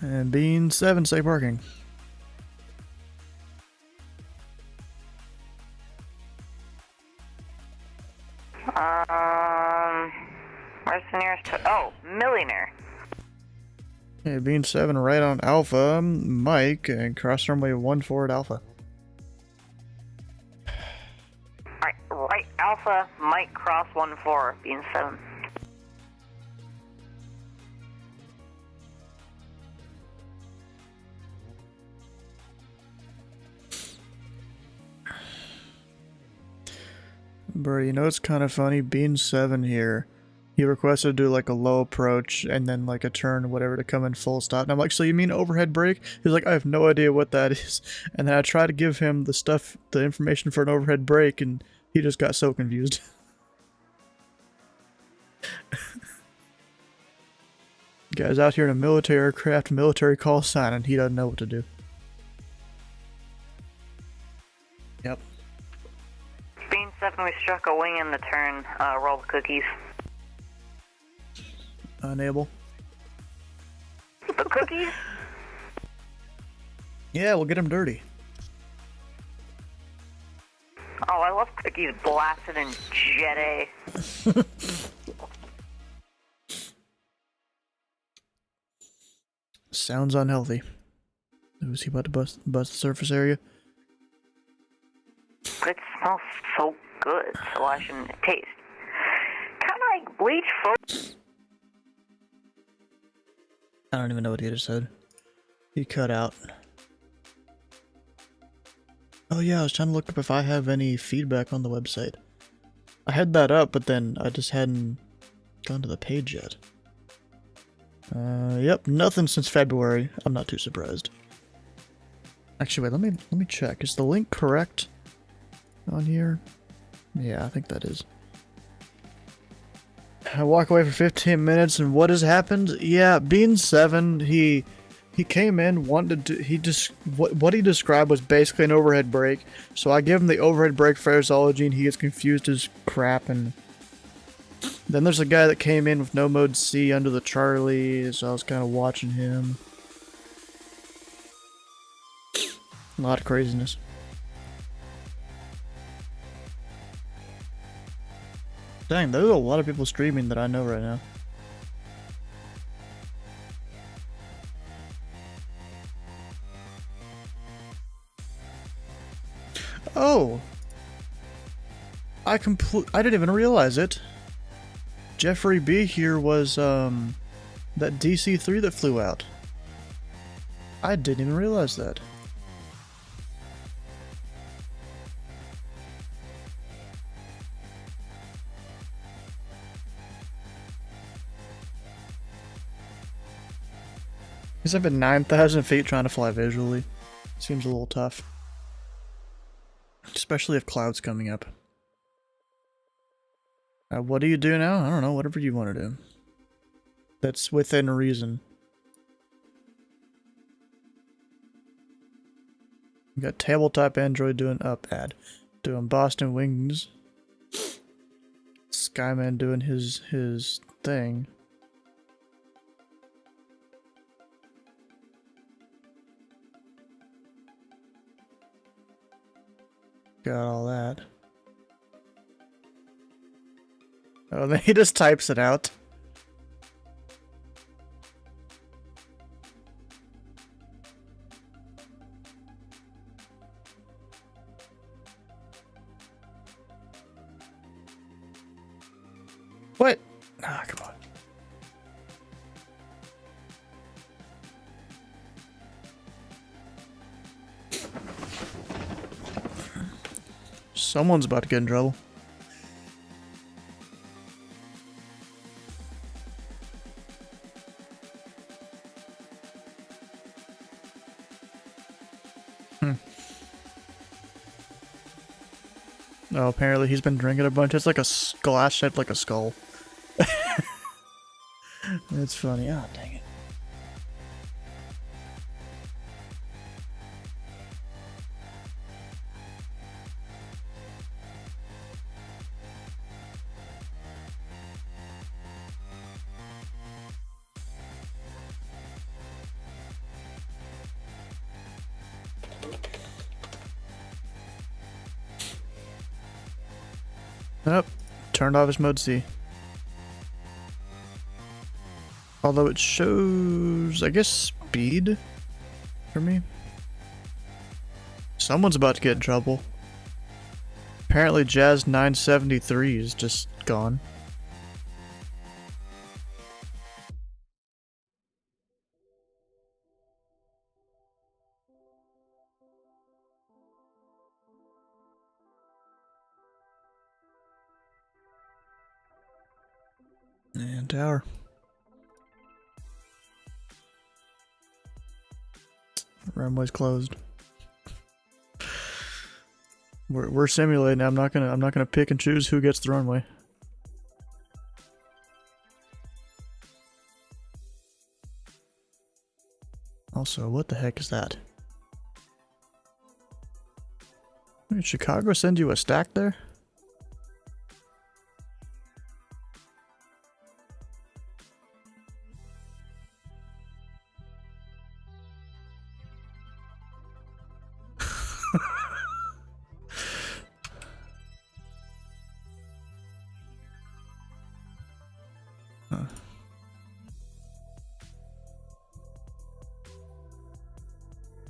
S1: And being 7, say parking.
S4: Where's the nearest? Oh, Millionaire.
S1: Okay, being 7, right on Alpha, Mike, and cross runway 14 at Alpha.
S4: Right, Alpha, Mike, cross 14, being 7.
S1: Bro, you know it's kind of funny? Bean 7 here, he requested to do like a low approach and then like a turn or whatever to come in full stop. And I'm like, so you mean overhead brake? He's like, I have no idea what that is. And then I try to give him the information for an overhead brake, and he just got so confused. Guy's out here in a military aircraft, military call sign, and he doesn't know what to do. Yep.
S4: Bean 7, we struck a wing in the turn. Roll the cookies.
S1: Unable.
S4: The cookies?
S1: Yeah, we'll get him dirty.
S4: Oh, I love cookies blasted in Jet A.
S1: Sounds unhealthy. Was he about to bust the surface area?
S4: It smells so good, so I shouldn't taste. Kind of like bleach folks.
S1: I don't even know what he just said. He cut out. Oh yeah, I was trying to look up if I have any feedback on the website. I had that up, but then I just hadn't gone to the page yet. Yep, nothing since February. I'm not too surprised. Actually, wait, let me check. Is the link correct on here? Yeah, I think that is. I walk away for 15 minutes, and what has happened? Yeah, Bean 7, he came in, wanted to, what he described was basically an overhead brake. So I give him the overhead brake phraseology, and he gets confused as crap. And then there's a guy that came in with no mode C under the Charlie, so I was kind of watching him. A lot of craziness. Dang, there's a lot of people streaming that I know right now. Oh! I didn't even realize it. Jeffrey B here was, that DC-3 that flew out. I didn't even realize that. He's up at 9,000 feet trying to fly visually. Seems a little tough. Especially if cloud's coming up. What do you do now? I don't know, whatever you want to do. That's within reason. We got tabletop Android doing ad. Doing Boston Wings. Skyman doing his thing. Got all that. Oh, then he just types it out. What? Ah, come on. Someone's about to get in trouble. Oh, apparently he's been drinking a bunch. It's like a glass shaped like a skull. That's funny. Oh, dang it. Nope. Turned off his mode C. Although it shows, I guess, speed for me. Someone's about to get in trouble. Apparently Jazz 973 is just gone. And tower. Runway's closed. We're simulating. I'm not gonna pick and choose who gets the runway. Also, what the heck is that? Did Chicago send you a stack there? Huh.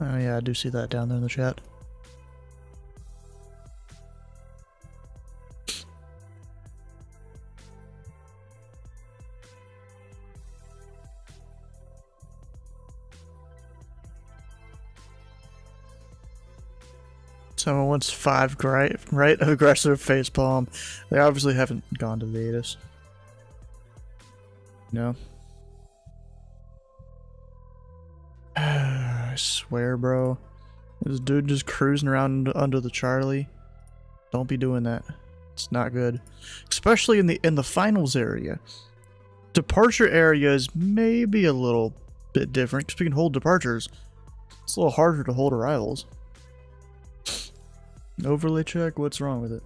S1: Oh yeah, I do see that down there in the chat. Someone wants 5 right aggressive facepalm. They obviously haven't gone to Vegas. No. I swear, bro. This dude just cruising around under the Charlie. Don't be doing that. It's not good. Especially in the finals area. Departure areas may be a little bit different because we can hold departures. It's a little harder to hold arrivals. Overlay check? What's wrong with it?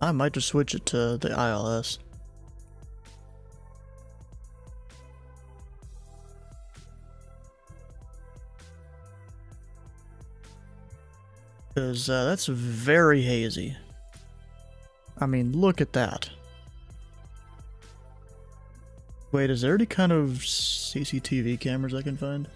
S1: I might just switch it to the ILS. Because that's very hazy. I mean, look at that. Wait, is there any kind of CCTV cameras I can find?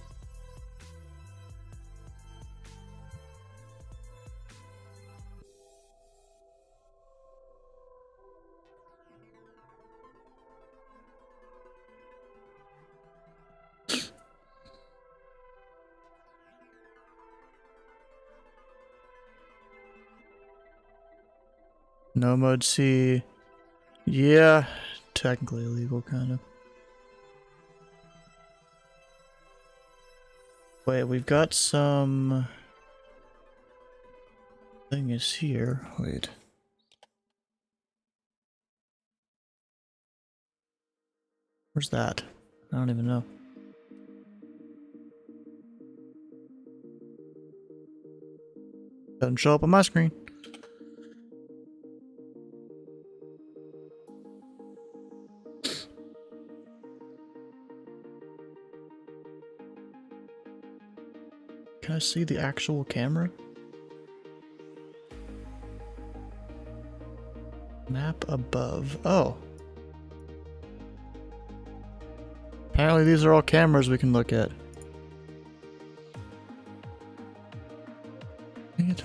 S1: No mode C. Yeah, technically illegal, kind of. Wait, we've got some thing is here. Wait. Where's that? I don't even know. Doesn't show up on my screen. Can I see the actual camera? Map above. Oh. Apparently these are all cameras we can look at. Dang it.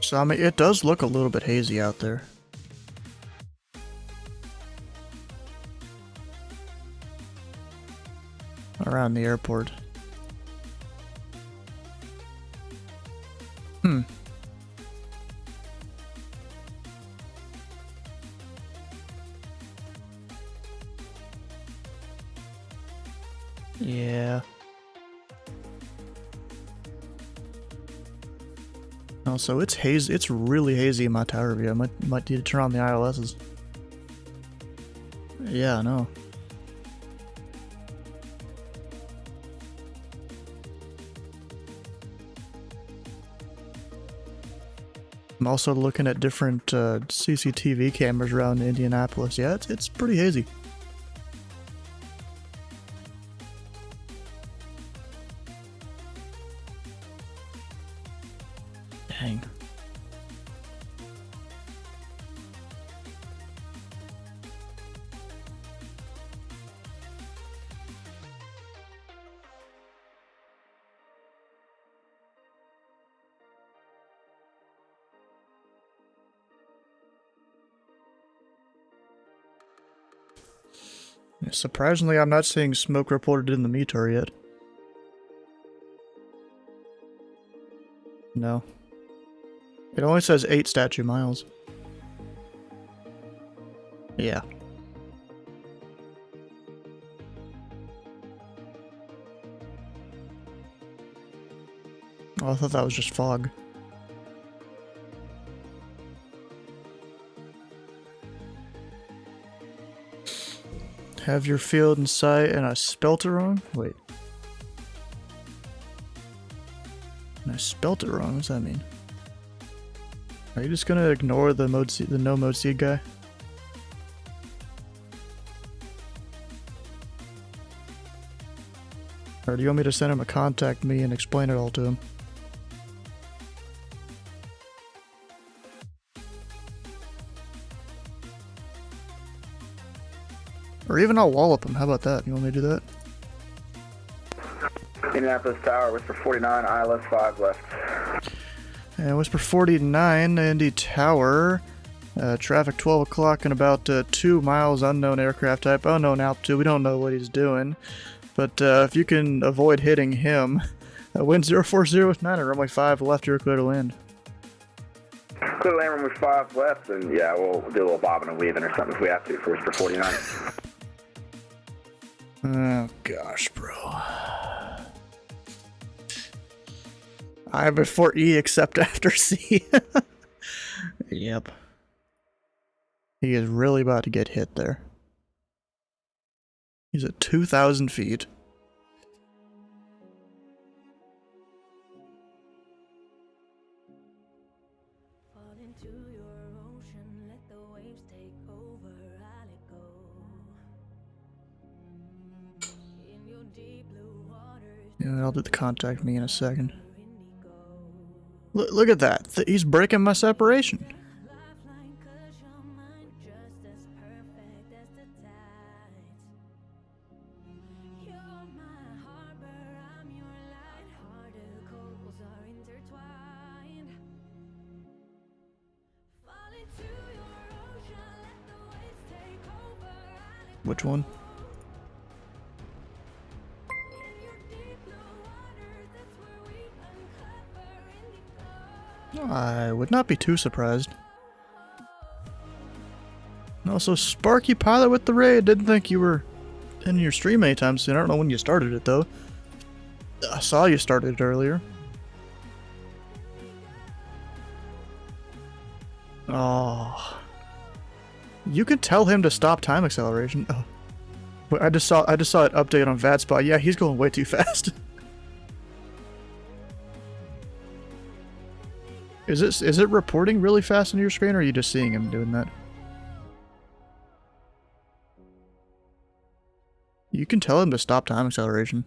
S1: So, I mean, it does look a little bit hazy out there. Around the airport. Yeah. Also, it's hazy. It's really hazy in my tower view. I might need to turn on the ILSs. Yeah, I know. I'm also looking at different CCTV cameras around Indianapolis. Yeah, it's pretty hazy. Dang. Surprisingly, I'm not seeing smoke reported in the METAR yet. No. It only says 8 statue miles. Yeah. Oh, I thought that was just fog. Have your field in sight and I spelt it wrong? Wait. And I spelt it wrong, what does that mean? Are you just gonna ignore the mode seed, the no mode seed guy? Or do you want me to send him a contact me and explain it all to him? Or even I'll wallop him, how about that? You want me to do that?
S6: Indianapolis Tower, Whisper 49, ILS 5 left.
S1: And Whisper 49, Indy Tower. Traffic 12 o'clock and about 2 miles, unknown aircraft type, unknown altitude. We don't know what he's doing. But if you can avoid hitting him, wind 040 with 9 at runway 5 left, you're clear to land.
S6: Clear to land, runway 5 left, and yeah, we'll do a little bobbing and weaving or something if we have to for Whisper 49.
S1: Oh gosh, bro. I before E except after C. Yep. He is really about to get hit there. He's at 2,000 feet. Yeah, I'll do the contact me in a second. Look at that. He's breaking my separation. Which one? I would not be too surprised. Also, Sparky Pilot with the raid. Didn't think you were in your stream anytime soon. I don't know when you started it though. I saw you started it earlier. Oh. You can tell him to stop time acceleration. Oh. Wait, I just saw it update on VATSpot. Yeah, he's going way too fast. Is it reporting really fast on your screen, or are you just seeing him doing that? You can tell him to stop time acceleration.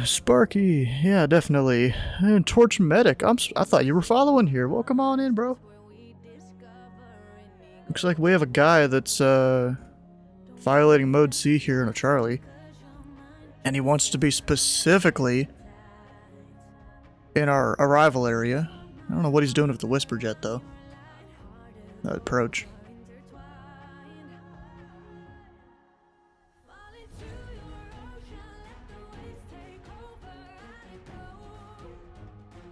S1: Sparky, yeah, definitely. And Torch Medic, I thought you were following here. Welcome on in, bro. Looks like we have a guy that's violating Mode C here in a Charlie. And he wants to be specifically in our arrival area. I don't know what he's doing with the Whisper Jet, though. That approach.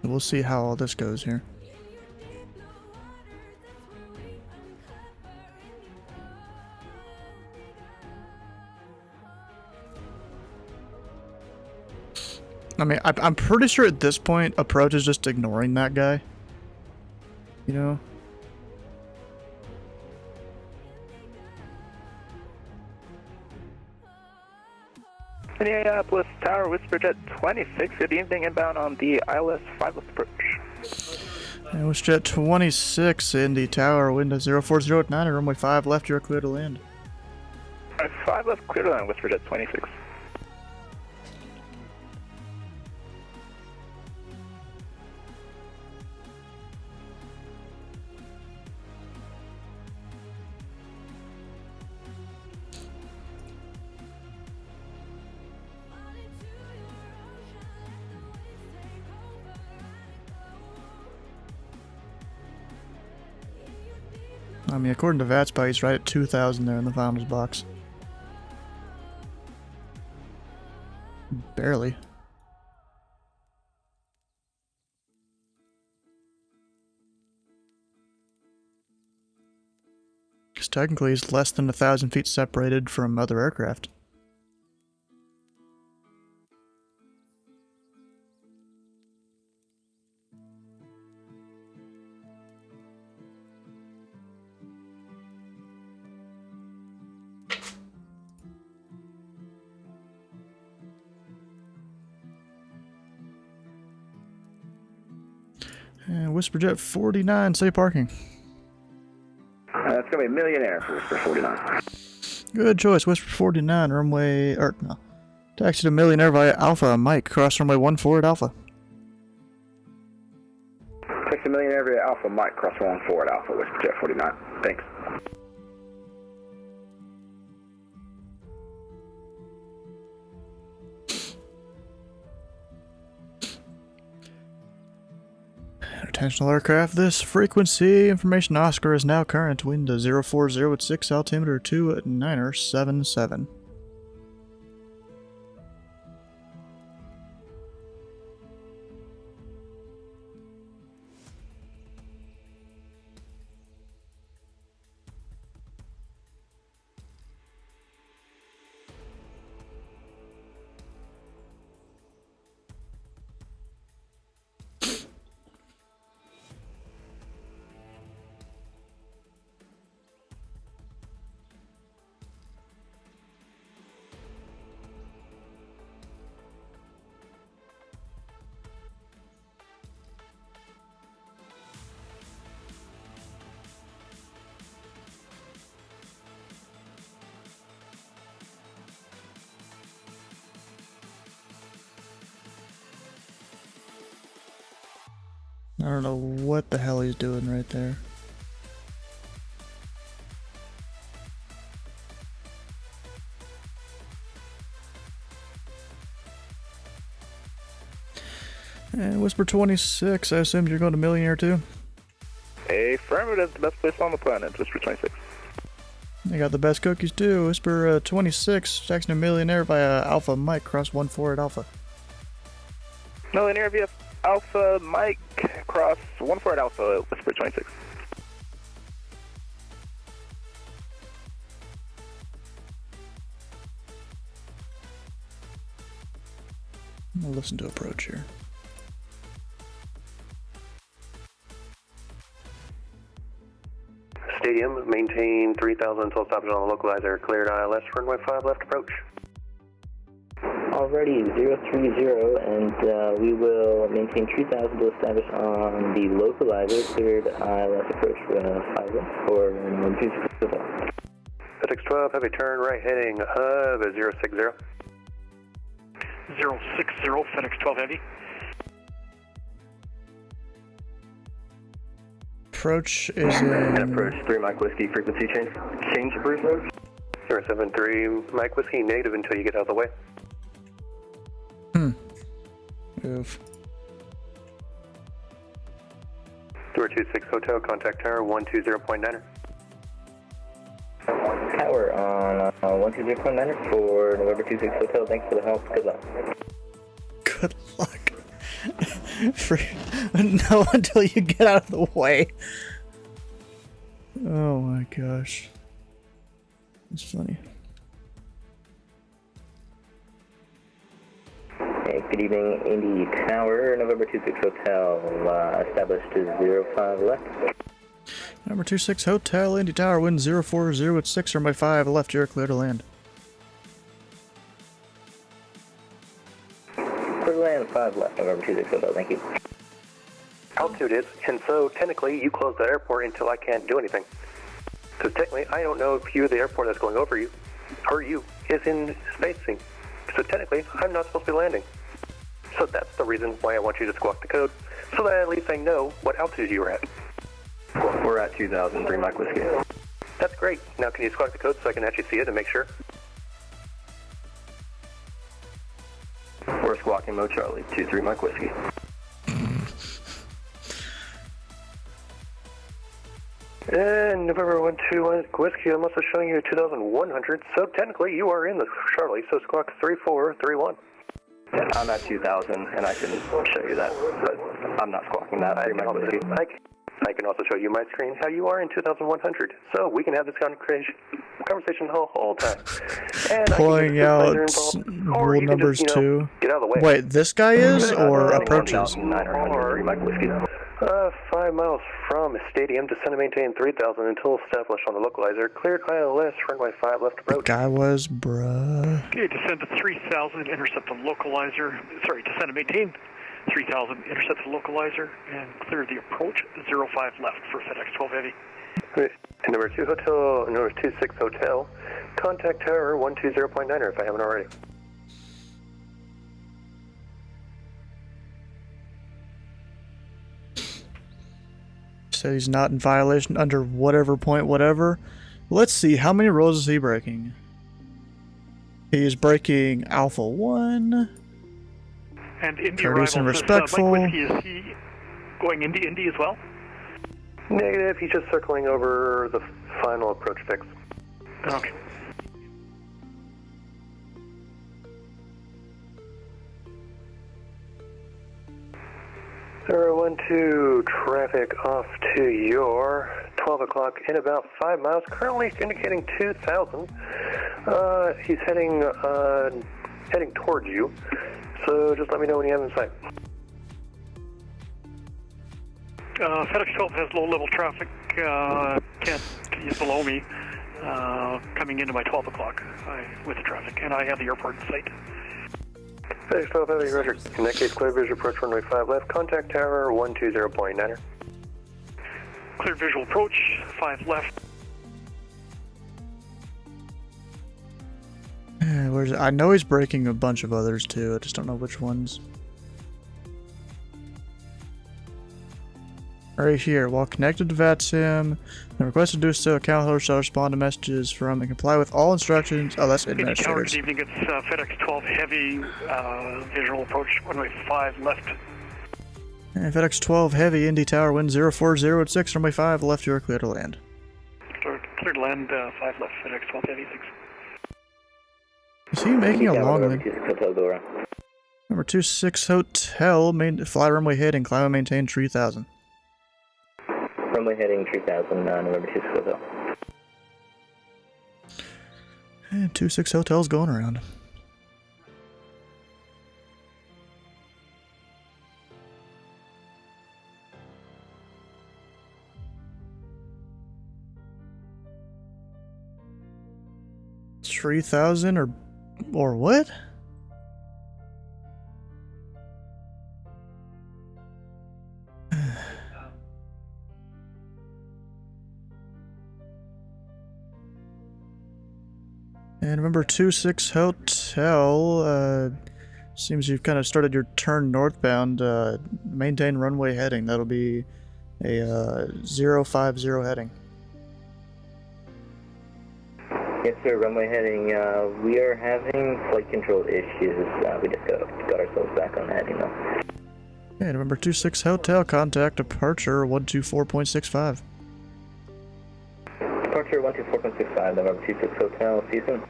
S1: We'll see how all this goes here. I mean, I'm pretty sure at this point, approach is just ignoring that guy. You know?
S17: Indianapolis Tower, Whisper Jet 26. Good evening, inbound on the ILS 5 approach.
S1: And Whisper Jet 26, Indy Tower, wind 040 at 9, runway 5 left, you're clear to land.
S17: 5 left, clear to land, Whisper Jet 26.
S1: I mean, according to VATSpot, he's right at 2,000 there in the finals box. Barely. Because technically he's less than 1,000 feet separated from other aircraft. And Whisperjet 49, say parking.
S6: That's going to be Millionaire for Whisper 49.
S1: Good choice, Whisper 49, runway, or no. Taxi to Millionaire via Alpha, Mike, cross runway 14 at Alpha.
S6: Taxi Millionaire via Alpha, Mike, cross 14 at Alpha, Whisperjet 49. Thanks.
S1: Attentional aircraft, this frequency information Oscar is now current. Wind 040 at 6, altimeter 2977. I don't know what the hell he's doing right there. And Whisper 26, I assume you're going to Millionaire too?
S17: Affirmative, the best place on the planet, Whisper 26.
S1: They got the best cookies too. Whisper 26, taxing to Millionaire via Alpha Mike, cross 14 at Alpha.
S17: Millionaire via Alpha, Mike, cross 14 at Alpha, Whisper 26.
S1: I'll listen to approach here.
S18: Stadium, maintain 3,000 until stoppage on the localizer. Cleared ILS, runway 5 left approach.
S3: Already 030, and we will maintain 3,000 to establish on the localizer. Cleared ILS approach 5 left for 260.
S18: FedEx 12, heavy turn right heading hub at 060.
S19: 060, FedEx 12 heavy.
S1: Approach is in...
S18: Approach 3 Mike Whiskey, frequency change. Change approved. 073 Mike Whiskey, negative until you get out of the way.
S1: Move.
S18: 226 Hotel, contact tower 120.9er.
S3: Tower on 120.9 for November 26 Hotel. Thanks for the help. Good luck.
S1: Good luck. No, until you get out of the way. Oh my gosh. It's funny.
S3: Hey, good evening, Indy Tower, November 26 Hotel, established to 05 left.
S1: Number 26 Hotel, Indy Tower, wind 040 at 6, runway 5 left, you're clear to land.
S3: Clear to land, 5 left, November 26 Hotel, thank you.
S18: Altitude is, and so technically you close the airport until I can't do anything. So technically I don't know if the airport that's going over you, or you, is in spacing. So technically I'm not supposed to be landing. So that's the reason why I want you to squawk the code, so that at least I know what altitude you were at.
S12: We're at 2,003 Mike Whiskey.
S18: That's great. Now can you squawk the code so I can actually see it and make sure?
S12: We're squawking Mo Charlie, 23 Mike Whiskey.
S18: And November 121 Whiskey, I'm also showing you 2,100, so technically you are in the Charlie, so squawk 3431. Yeah, I'm at 2,000, and I can show you that, but I'm not squawking that. I can also show you my screen how you are in 2,100, so we can have this conversation the whole time. And
S1: Pulling out rule numbers too.
S18: Get out of the way.
S1: Wait, this guy is or approaches?
S18: 5 miles from stadium, descend and maintain 3,000 until established on the localizer. Cleared ILS, runway 5 left approach.
S1: Guy was, bruh.
S19: Okay, descend to 3,000, intercept the localizer. Sorry, descend and maintain 3,000, intercept the localizer, and clear the approach 05 left for FedEx 12 Heavy.
S18: And number 26 Hotel, contact tower 120.9er if I haven't already.
S1: Said he's not in violation under whatever point, whatever. Let's see, how many rules is he breaking? He is breaking Alpha 1.
S19: And Indy
S1: courteous and
S19: arrival
S1: respectful.
S19: Mike Whiskey, is he going into Indy as well?
S18: Negative, he's just circling over the final approach fix.
S19: Okay.
S18: Zero 1-2, traffic off to your 12 o'clock in about 5 miles, currently indicating 2,000. He's heading towards you, so just let me know when you have him in sight.
S19: FedEx 12 has low-level traffic, he's below me, coming into my 12 o'clock with the traffic, and I have the airport in sight.
S18: FedEx 12 Heavy, roger. In that case, clear visual approach runway 5 left, contact tower 120.9er.
S19: Clear visual approach, 5 left.
S1: Where's it? I know he's breaking a bunch of others too, I just don't know which ones. Right here, while connected to VATSIM, the request to do so, account holder shall respond to messages from and comply with all instructions. Oh, that's administrators.
S19: Good evening, it's FedEx 12 Heavy, visual approach, runway 5 left.
S1: And FedEx 12 Heavy, Indy Tower, wind 040 runway 5 left, you are clear to land.
S19: Clear to land, 5 left, FedEx 12 Heavy, 6.
S1: Is he making a long lane? Number 26 Hotel, fly runway heading, climb and maintain 3,000.
S3: Runway heading 3000, November 26 Hotel.
S1: And 26 Hotel's going around. It's 3,000 or what? And remember 26 Hotel, seems you've kind of started your turn northbound, maintain runway heading. That'll be a 050 heading.
S3: Yes sir, runway heading, we are having flight control issues. We just got ourselves back on heading though.
S1: And remember 26 Hotel, contact departure 124.65.
S3: Departure 124.65, November 26 Hotel, see you soon.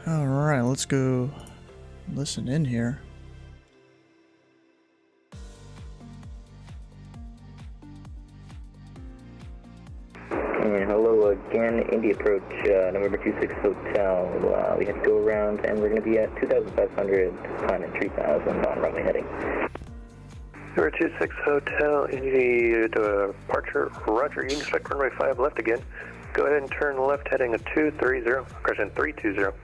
S1: Alright, let's go listen in here.
S3: And hello again, Indy approach, November 26 Hotel. We have to go around and we're going to be at 2,500, climb at 3,000 on runway heading.
S18: Number 26 Hotel, Indy departure, roger, you can expect runway 5 left again. Go ahead and turn left heading at 230, correction, 320.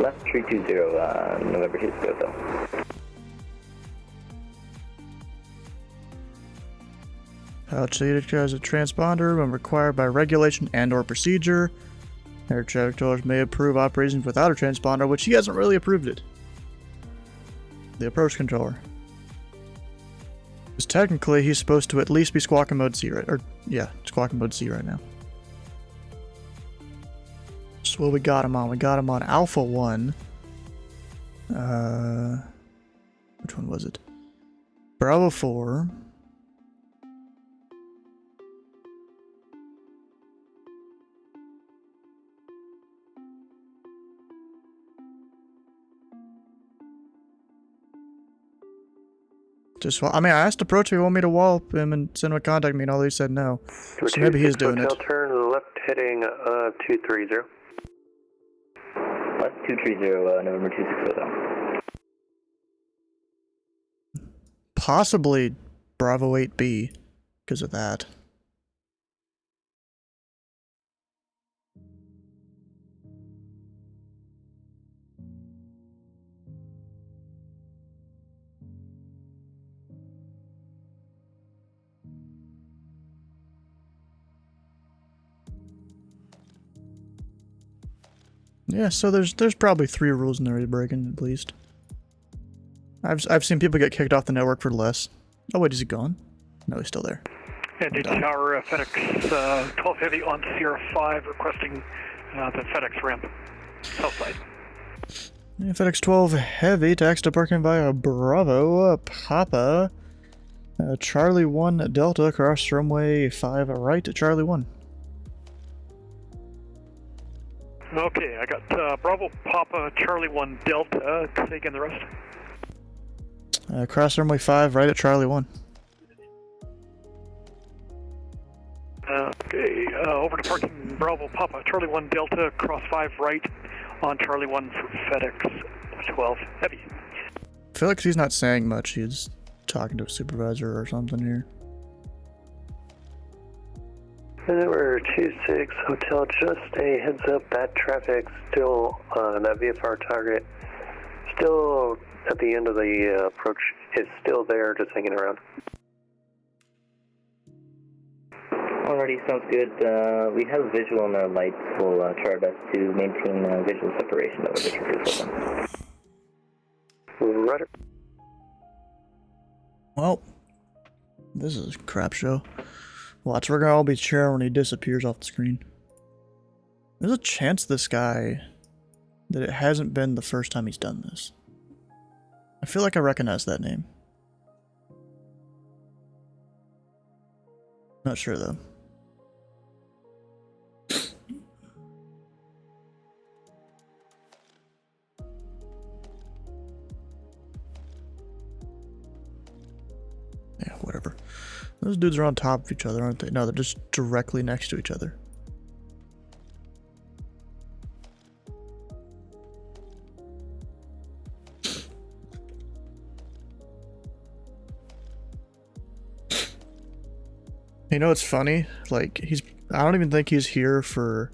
S3: Left 320, November 26 Hotel.
S1: Outdated as a transponder when required by regulation and or procedure. Air traffic controllers may approve operations without a transponder, which he hasn't really approved it. The approach controller. Because technically he's supposed to at least be squawking mode C right, or yeah, squawking mode C right now. So what we got him on? We got him on Alpha 1. Which one was it? Bravo 4. Just, I mean, I asked Approach if he wanted me to wallop him and send him a contact me, and all he said no. So maybe he's doing it.
S18: Hotel turn left heading 230.
S3: Left 230, November 26 Hotel.
S1: Possibly Bravo 8B because of that. Yeah, so there's probably 3 rules in there he's breaking, at least. I've seen people get kicked off the network for less. Oh wait, is he gone? No, he's still there.
S19: Indy Tower, FedEx 12 Heavy on Sierra 5 requesting the FedEx ramp, south side.
S1: Yeah, FedEx 12 Heavy, tax to parking via Bravo, Papa, Charlie 1 Delta, across runway 5 right to Charlie 1.
S19: Okay, I got Bravo, Papa, Charlie 1 Delta. Say again the rest.
S1: Cross runway 5 right at Charlie 1.
S19: Okay, over to parking Bravo, Papa, Charlie 1 Delta, cross 5 right on Charlie 1 for FedEx 12 Heavy.
S1: I feel like he's not saying much. He's talking to a supervisor or something here.
S18: Number 26 Hotel, just a heads up, that traffic still, that VFR target, still at the end of the approach, is still there, just hanging around.
S3: Alrighty, sounds good. We have visual on our lights. We'll try our best to maintain visual separation over the cruise open.
S18: Roger.
S1: Well, this is a crap show. Watch, we're gonna all be cheering when he disappears off the screen. There's a chance this guy, that it hasn't been the first time he's done this. I feel like I recognize that name. Not sure though. Yeah, whatever. Those dudes are on top of each other, aren't they? No, they're just directly next to each other. You know what's funny? Like, I don't even think he's here for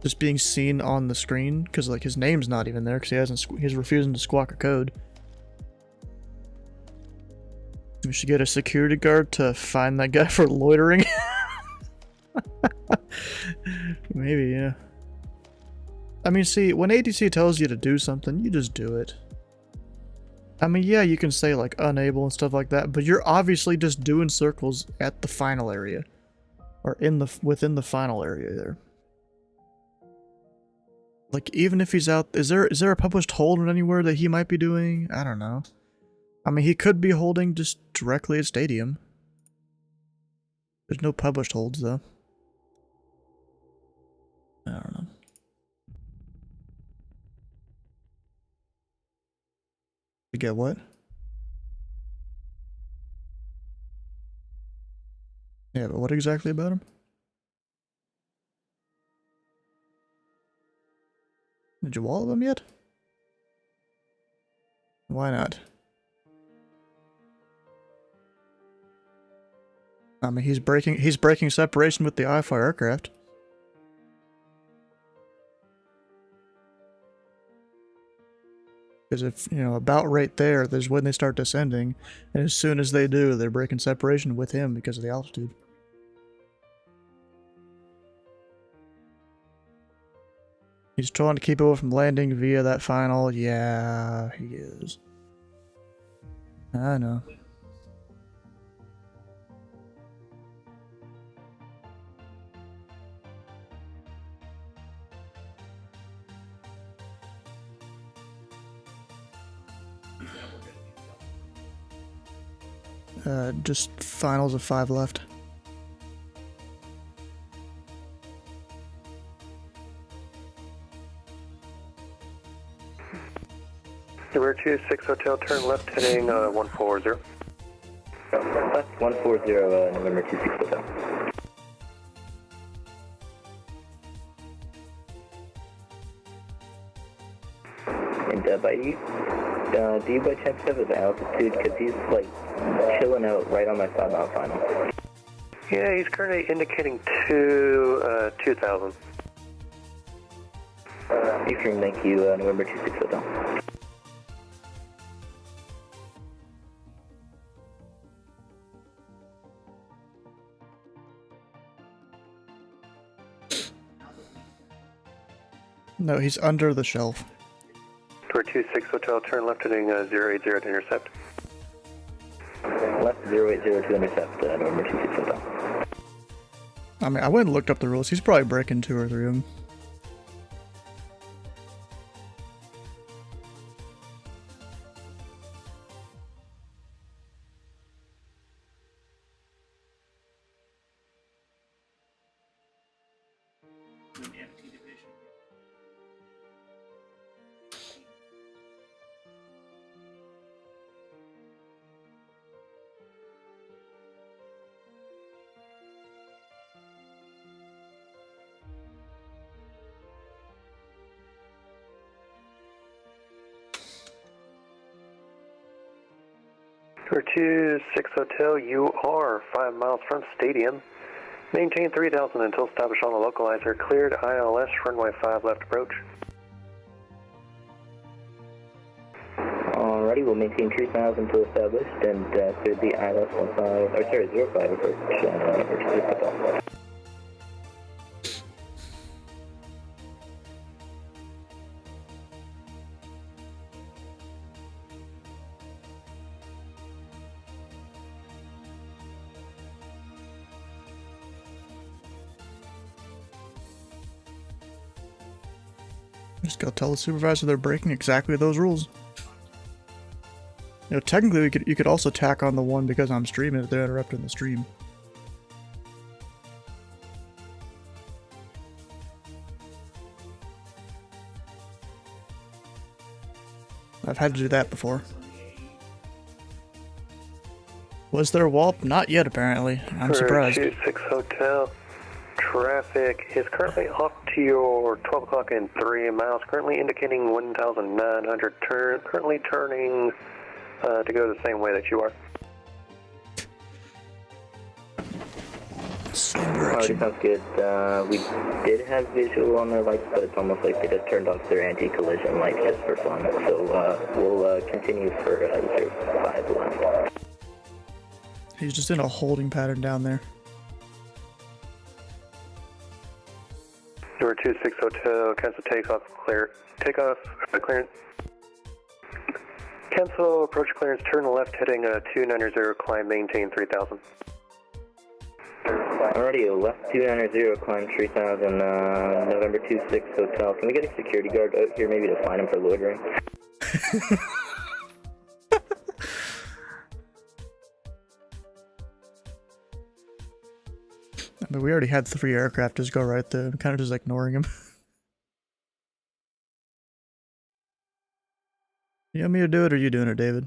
S1: just being seen on the screen, because like his name's not even there, because he's refusing to squawk a code. We should get a security guard to find that guy for loitering. Maybe, yeah. I mean, see, when ATC tells you to do something, you just do it. I mean, yeah, you can say like unable and stuff like that, but you're obviously just doing circles at the final area, or within the final area there. Like, even if he's out, is there a published hold anywhere that he might be doing? I don't know. I mean, he could be holding just directly at Stadium. There's no published holds, though. I don't know. You get what? Yeah, but what exactly about him? Did you wallop him yet? Why not? I mean, he's breaking separation with the IFR aircraft. Because if, you know, about right there's when they start descending, and as soon as they do, they're breaking separation with him because of the altitude. He's trying to keep away from landing via that final. Yeah, he is. I know. Just finals of 5 left.
S18: Number 26 Hotel, turn left heading 140.
S3: Left 140, November 26 Hotel. And do you by chance have his altitude? Because he's like chilling out right on my 5-mile final.
S18: Yeah, he's currently indicating 2,000.
S3: Ephraim, thank you, November 26 Hotel.
S1: No, he's under the shelf.
S18: Number 26 Hotel, turn left heading 080 to intercept.
S3: Left 080 to intercept, November 26 Hotel.
S1: I mean, I went and looked up the rules. He's probably breaking 2 or 3 of them.
S18: Number 26 Hotel, you are 5 miles from Stadium. Maintain 3,000 until established on the localizer. Cleared ILS, runway 5 left approach.
S3: Alrighty, we'll maintain 3,000 until established and clear the ILS 05 approach, November 26 Hotel.
S1: Just go tell the supervisor they're breaking exactly those rules. You know, technically you could also tack on the one because I'm streaming if they're interrupting the stream. I've had to do that before. Was there a wallop? Not yet, apparently. I'm surprised.
S18: 26 Hotel. Traffic is currently off to your 12 o'clock and 3 miles. Currently indicating 1,900 turn. Currently turning to go the same way that you are.
S1: Same direction.
S3: Sounds good. We did have visual on their lights, but it's almost like they just turned off their anti-collision light just for fun. So we'll continue for 05 left.
S1: He's just in a holding pattern down there.
S18: Number 26 Hotel, cancel takeoff, clearance. Cancel approach clearance, turn left heading 290, climb, maintain 3,000.
S3: Alrighty, left 290, climb 3,000, November 26 Hotel. Can we get a security guard out here maybe to fine him for loitering?
S1: I mean, we already had 3 aircraft just go right there. I'm kind of just ignoring him. You want me to do it, or are you doing it, David?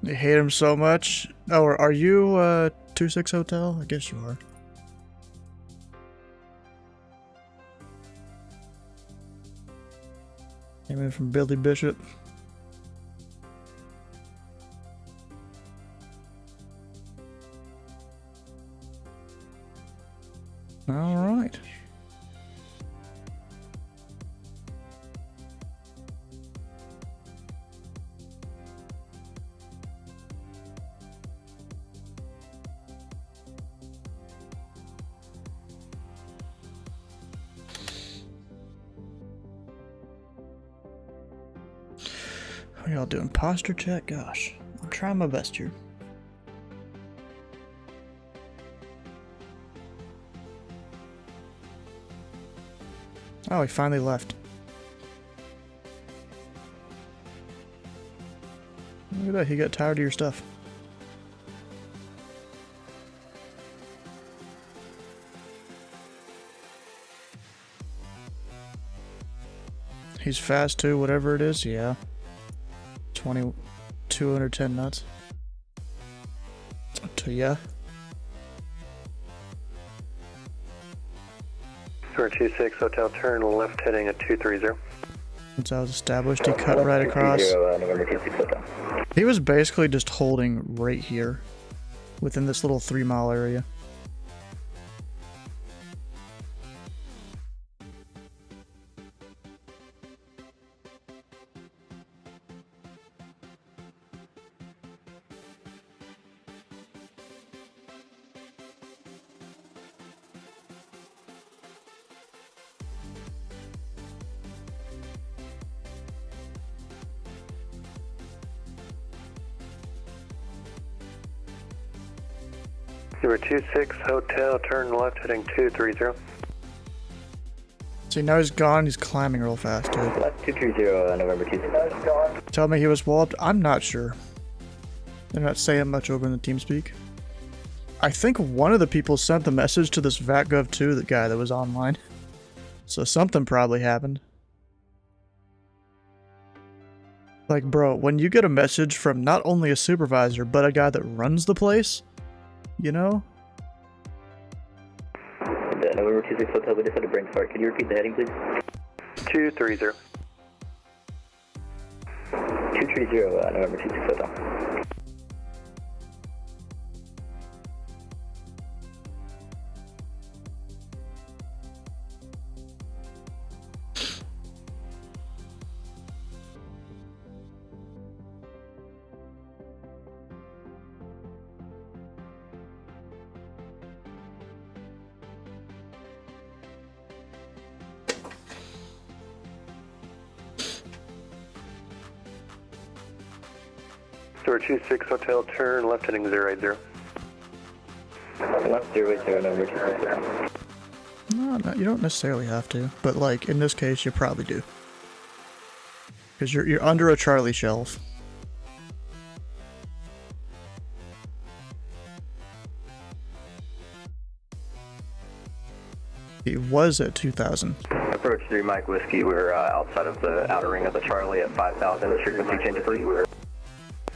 S1: They hate him so much. Oh, are you 26 Hotel? I guess you are. Came in from Billy Bishop. All right. Are y'all doing posture check? Gosh, I'm trying my best here. Oh, he finally left. Look at that, he got tired of your stuff. He's fast too, whatever it is, yeah. 210 knots. Yeah.
S18: Tower 26 Hotel, turn left heading at 230.
S1: Once I was established, he cut right across. He was basically just holding right here, within this little 3-mile area.
S18: Number 26 Hotel, turn left heading 230.
S1: See, now he's gone, he's climbing real fast, dude.
S3: Left 230, November 26.
S1: Tell me he was walloped? I'm not sure. They're not saying much over in the TeamSpeak. I think one of the people sent the message to this VATGov2, the guy that was online. So something probably happened. Like, bro, when you get a message from not only a supervisor, but a guy that runs the place, you know?
S3: November 26 Hotel, we just had a brain fart. Could you repeat the heading, please?
S18: 230.
S3: 230, November 26 Hotel.
S18: Number 26 Hotel, turn left heading 080.
S3: Left 080, November 26 Hotel.
S1: No, you don't necessarily have to, but like in this case, you probably do, because you're under a Charlie shelf. He was at 2,000.
S12: Approach 3 Mike Whiskey, we're outside of the outer ring of the Charlie at 5,000. The frequency change approved.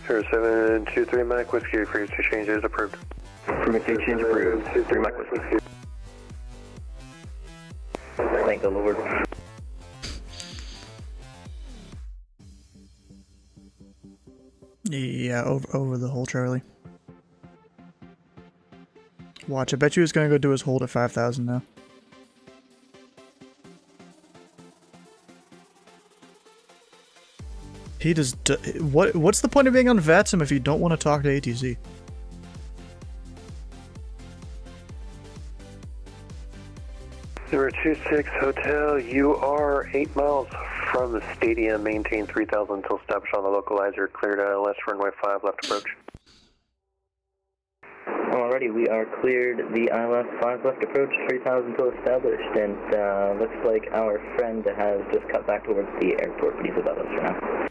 S18: 0723 Mike Whiskey, frequency change is approved.
S12: Frequency change approved. 3 Mike Whiskey.
S3: Thank the Lord.
S1: Yeah, over the whole Charlie. Watch, I bet you he's gonna go do his hold at 5,000 now. He just what's the point of being on VATSIM if you don't want to talk to ATC?
S18: Number 26 Hotel, you are 8 miles from the stadium. Maintain 3,000 until established on the localizer. Cleared left runway 5 left approach.
S3: Alrighty, we are cleared the ILS 5 left approach, 3,000 until established, and looks like our friend has just cut back towards the airport, but he's above us for now.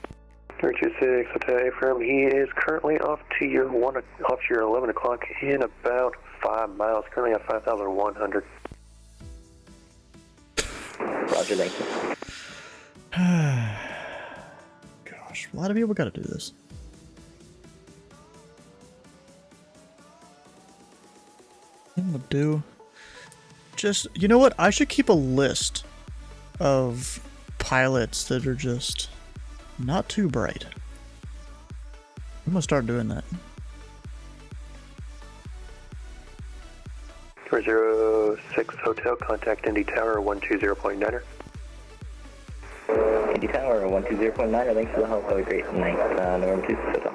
S18: 326 Hotel A-firm, he is currently off to your 11 o'clock in about 5 miles, currently at 5,100.
S3: Roger, thank you.
S1: Gosh, a lot of people gotta do this. I'm gonna do just, you know what, I should keep a list of pilots that are just not too bright. I'm gonna start doing that.
S18: 406 Hotel, contact Indy Tower 120.9er.
S3: Indy Tower 120.9er, thanks for the help, have a great night. November 26 Hotel.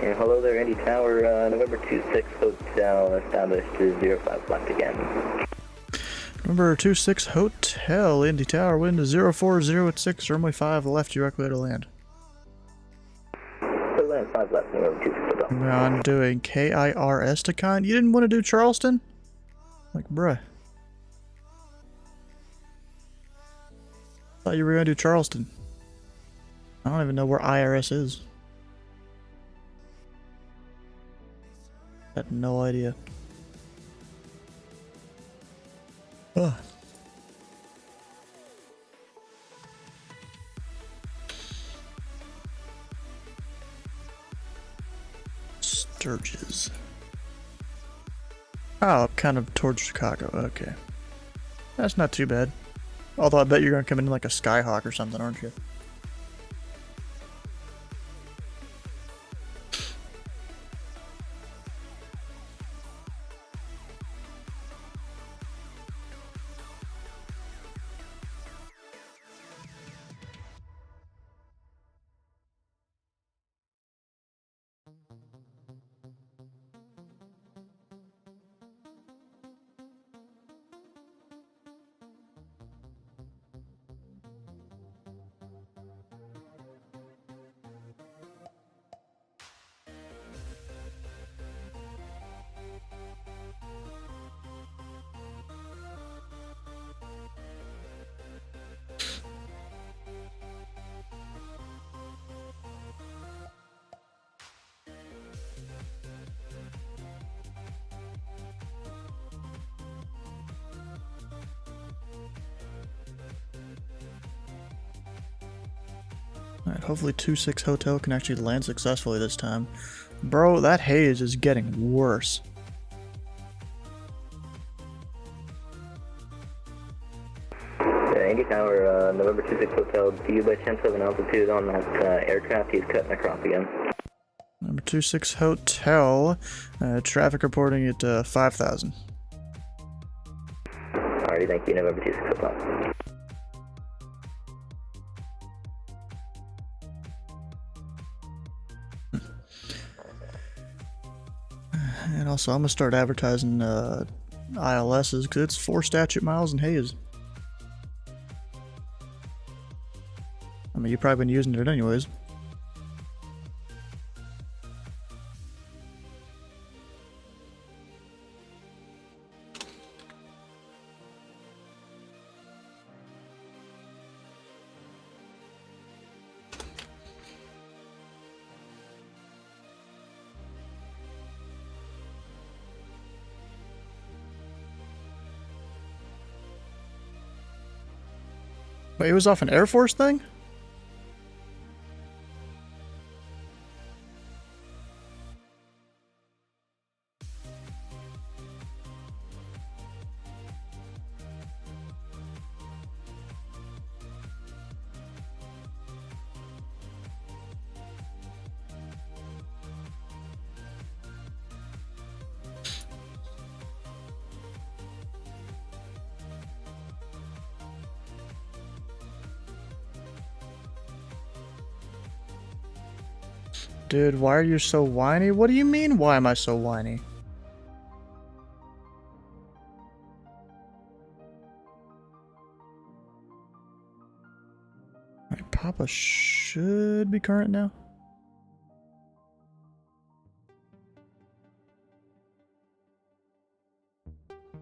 S3: And hello there, Indy Tower, November 26 Hotel, established to 05 left again.
S1: Number 26 Hotel, Indy Tower, wind to 040 at 6, runway 5 left, you're clear to land.
S3: and 5 left, November 26 Hotel.
S1: I'm doing KIRS to con. You didn't want to do Charleston? Like, bruh. Thought you were gonna do Charleston. I don't even know where IRS is. Had no idea. Ugh. Sturges. Oh, kind of towards Chicago. Okay. That's not too bad. Although I bet you're gonna come in like a Skyhawk or something, aren't you? Alright, hopefully 2-6 Hotel can actually land successfully this time. Bro, that haze is getting worse.
S3: Indy Tower, November 26 Hotel, do you by chance have an altitude on that aircraft? He's cutting across again.
S1: Number 26 Hotel, traffic reporting at 5,000.
S3: Alrighty, thank you, November 26 Hotel.
S1: And also, I'm gonna start advertising ILSs because it's 4 statute miles and haze. I mean, you've probably been using it anyways. Wait, it was off an Air Force thing? Dude, why are you so whiny? What do you mean, why am I so whiny? Alright, Papa should be current now.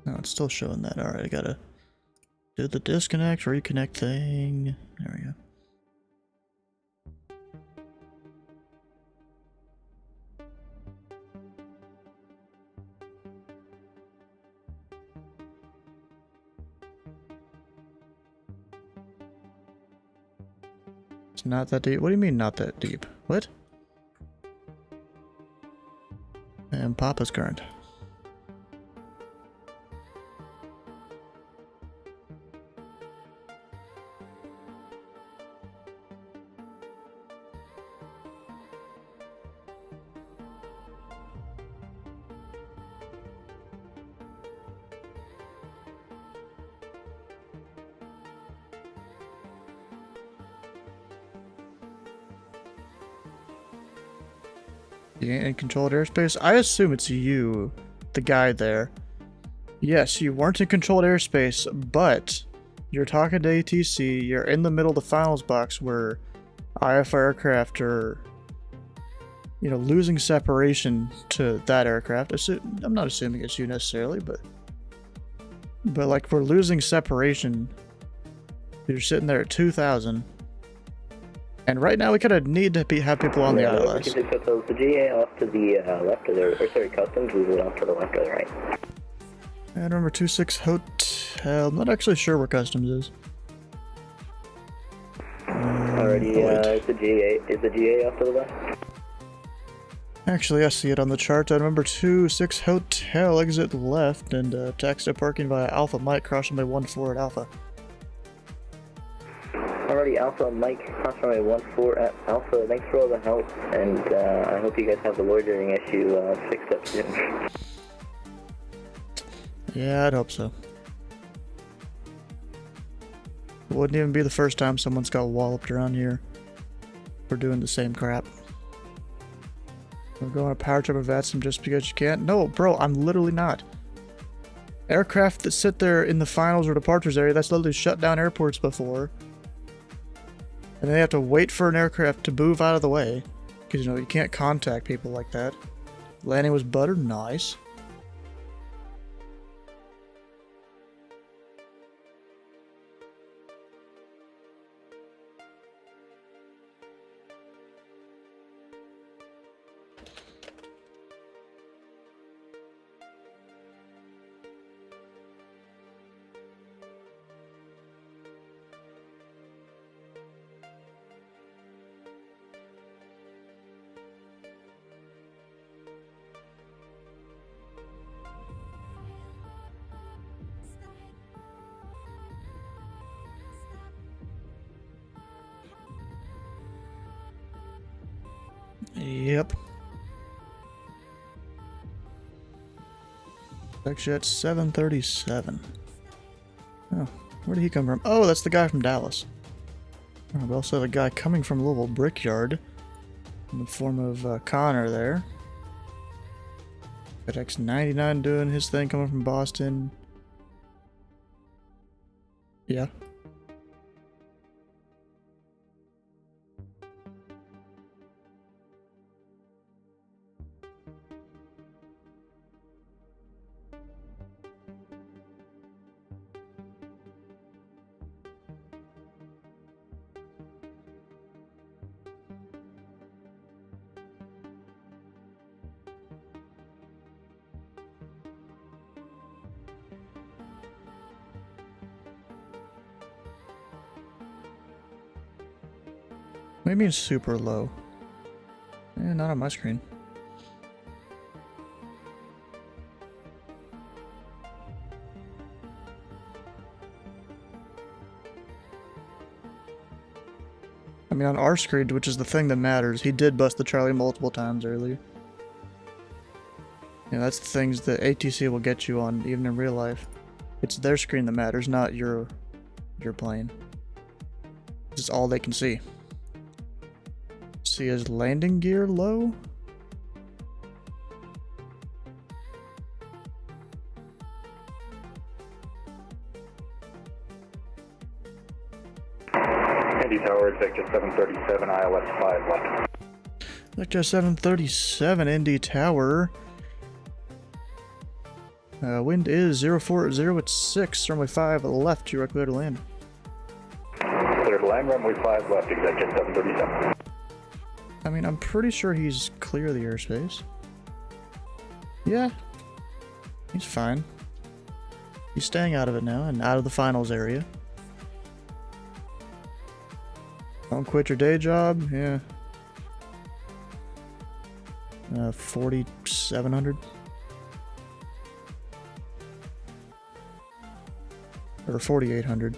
S1: No, it's still showing that. Alright, I gotta do the disconnect, reconnect thing. There we go. Not that deep? What do you mean not that deep? What? And Papa's current. In controlled airspace? I assume it's you, the guy there. Yes, you weren't in controlled airspace, but you're talking to ATC, you're in the middle of the finals box where IFR aircraft are you know, losing separation to that aircraft. I'm not assuming it's you necessarily, but like, if we're losing separation, you're sitting there at 2,000. And right now we kind of need to have people on the ILS.
S3: The GA off to the left of the, or sorry, customs, we went off to the left or the right.
S1: And number 26 Hotel, I'm not actually sure where customs is.
S3: Already, is the GA off to the left?
S1: Actually, I see it on the chart. Number 26 Hotel, exit left, and taxi parking via Alpha Mike, cross runway 14 at Alpha.
S3: Alrighty, Alpha Mike, cross runway 14 at Alpha. Thanks for all the help, and I hope you guys have the loitering issue fixed up soon.
S1: Yeah, I'd hope so. It wouldn't even be the first time someone's got walloped around here for doing the same crap. I'm going to power trip of VATSIM just because you can't? No, bro, I'm literally not. Aircraft that sit there in the finals or departures area, that's literally shut down airports before. And they have to wait for an aircraft to move out of the way. Because, you know, you can't contact people like that. Landing was buttered, nice. Yep. Actually, at 737. Oh, where did he come from? Oh, that's the guy from Dallas. Oh, we also have a guy coming from Louisville Brickyard in the form of Connor there. FedEx 99 doing his thing coming from Boston. Yeah. What do you mean super low? Eh, not on my screen. I mean, on our screen, which is the thing that matters, he did bust the Charlie multiple times earlier. Yeah, that's the things that ATC will get you on, even in real life. It's their screen that matters, not your plane. It's all they can see. See his landing gear low?
S12: Indy Tower, Vector 737, ILS 5 left.
S1: Vector 737, Indy Tower. Wind is 040 at 6, runway 5 left, you are clear to land.
S12: Clear to land, runway 5 left, executive 737.
S1: I mean, I'm pretty sure he's clear of the airspace. Yeah. He's fine. He's staying out of it now and out of the finals area. Don't quit your day job, yeah. 4,700. Or 4,800.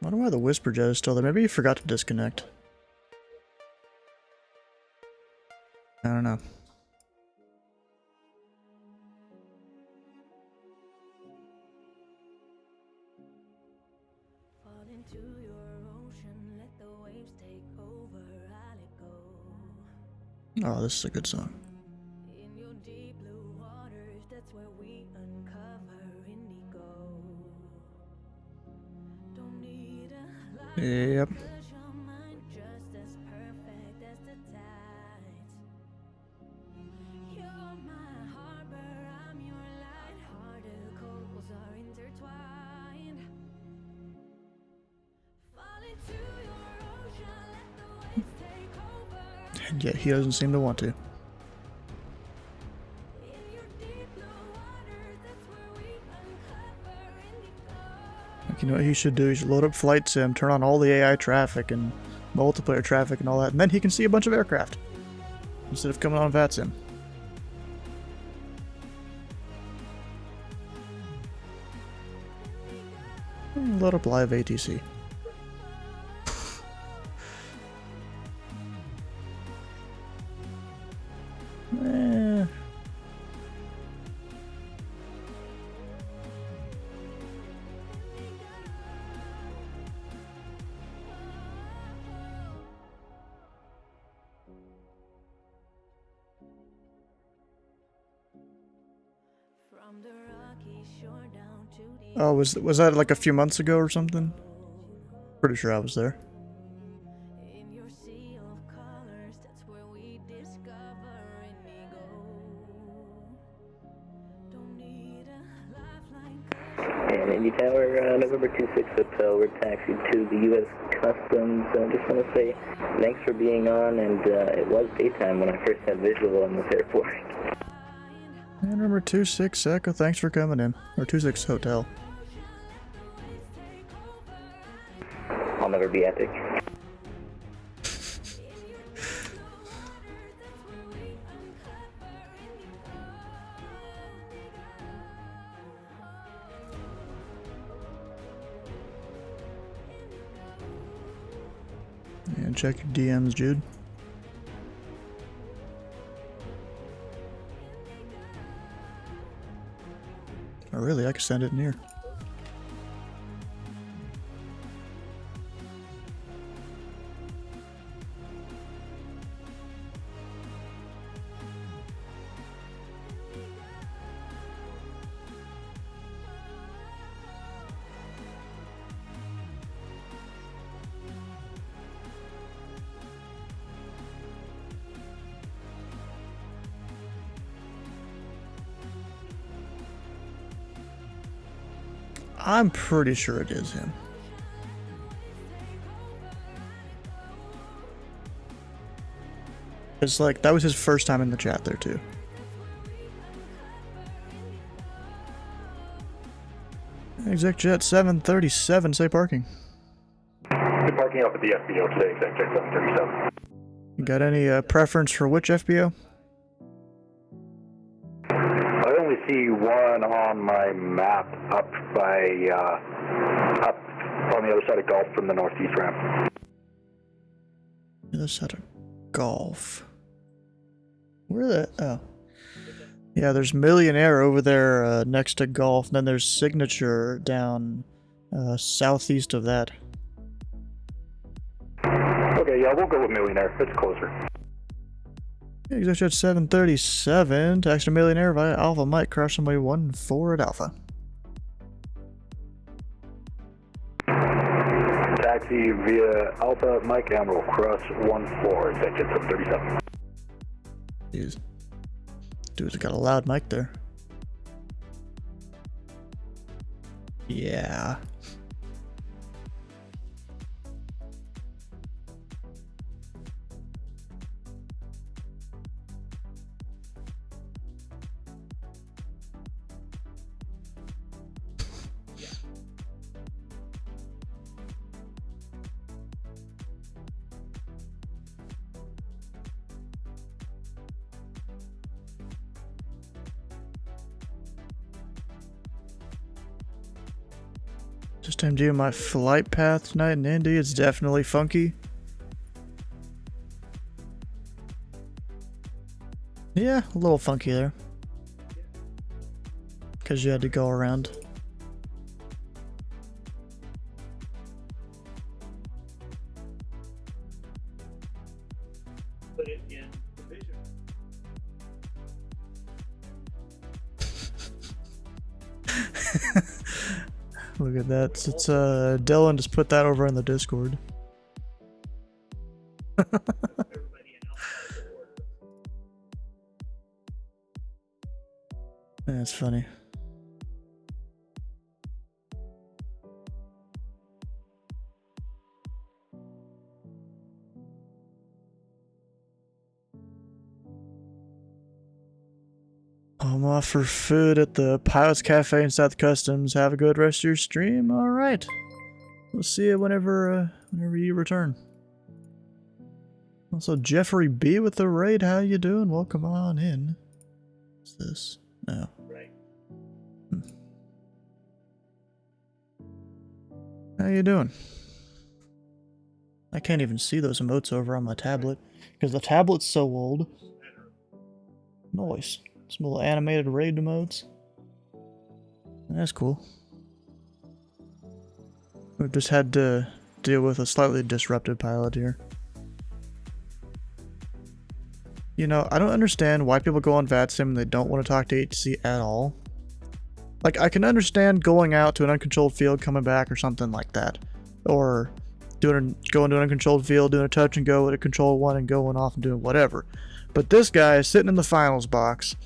S1: I wonder why the Whisper Jet is still there. Maybe he forgot to disconnect. I don't know. Oh, this is a good song. Yep. And yet he doesn't seem to want to. Like, you know what he should do? He should load up Flight Sim, turn on all the AI traffic and multiplayer traffic and all that, and then he can see a bunch of aircraft instead of coming on VATSIM. Load up live ATC. Oh, was that like a few months ago or something? Pretty sure I was there.
S3: And Indy Tower, November 26 Hotel, we're taxied to the U.S. Customs. Just want to say thanks for being on, and it was daytime when I first had visual on this airport.
S1: And number 26 Echo, thanks for coming in. Or 26 Hotel.
S3: I'll never be epic.
S1: And check your DMs, Jude. Oh, really? I can send it in here. I'm pretty sure it is him. It's like, that was his first time in the chat there too. Exec Jet 737, say parking.
S18: Good parking up at the FBO today, Exec Jet 737.
S1: Got any preference for which FBO?
S18: I only see one on my map up by, up on the other side of Gulf from the northeast ramp.
S1: The other side of Gulf. Where the... oh. Yeah, there's Millionaire over there next to Gulf, and then there's Signature down southeast of that.
S18: Okay, yeah, we'll go with Millionaire. It's closer.
S1: Exec Jet 737, taxi to Millionaire via Alpha Mike, crash runway 14 at Alpha.
S18: Taxi via Alpha Mike and we'll cross 14, Exec Jet 737.
S1: Jeez. Dude's got a loud mic there. Yeah. Just MD my flight path tonight in Indy. It's definitely funky. Yeah, a little funky there. Because you had to go around.
S16: Put it in provision.
S1: Look at that. It's Dylan just put that over in the Discord. That's funny. I'm off for food at the Pilots Cafe in South Customs. Have a good rest of your stream. All right. We'll see you whenever you return. Also, Jeffrey B with the raid. How you doing? Welcome on in. What's this? No.
S16: Right.
S1: How you doing? I can't even see those emotes over on my tablet because the tablet's so old. Nice. Some little animated raid emotes. That's cool. We've just had to deal with a slightly disruptive pilot here. You know, I don't understand why people go on VATSIM and they don't want to talk to HC at all. Like, I can understand going out to an uncontrolled field, coming back, or something like that. Or going to an uncontrolled field, doing a touch and go at a control one and going off and doing whatever. But this guy is sitting in the finals box,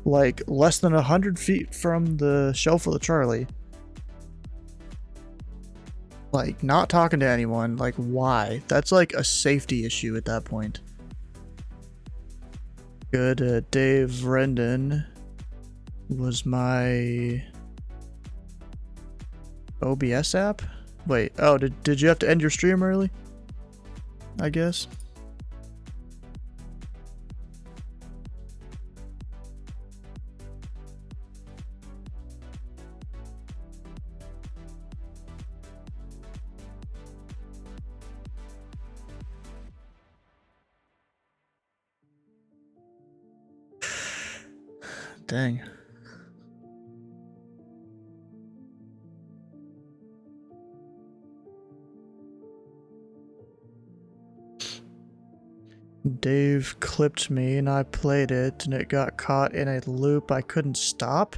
S1: like less than 100 feet from the shelf of the Charlie. Like, not talking to anyone. Like, why? That's like a safety issue at that point. Good. Dave Rendon was my OBS app? Wait, oh, did you have to end your stream early? I guess. Dang. Dave clipped me and I played it and it got caught in a loop I couldn't stop.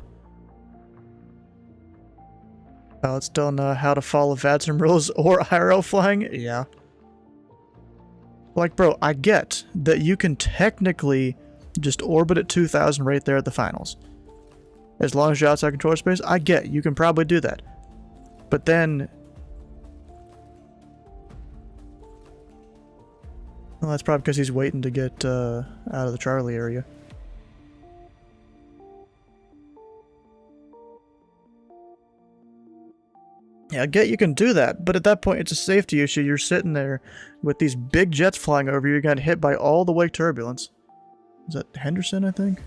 S1: Pilots don't know how to follow VATSIM rules or IRL flying? Yeah. Like, bro, I get that you can technically just orbit at 2,000 right there at the finals. As long as you're outside controller space, I get you can probably do that. But then... well, that's probably because he's waiting to get out of the Charlie area. Yeah, I get you can do that, but at that point it's a safety issue. You're sitting there with these big jets flying over you, you're getting hit by all the wake turbulence. Is that Henderson, I think?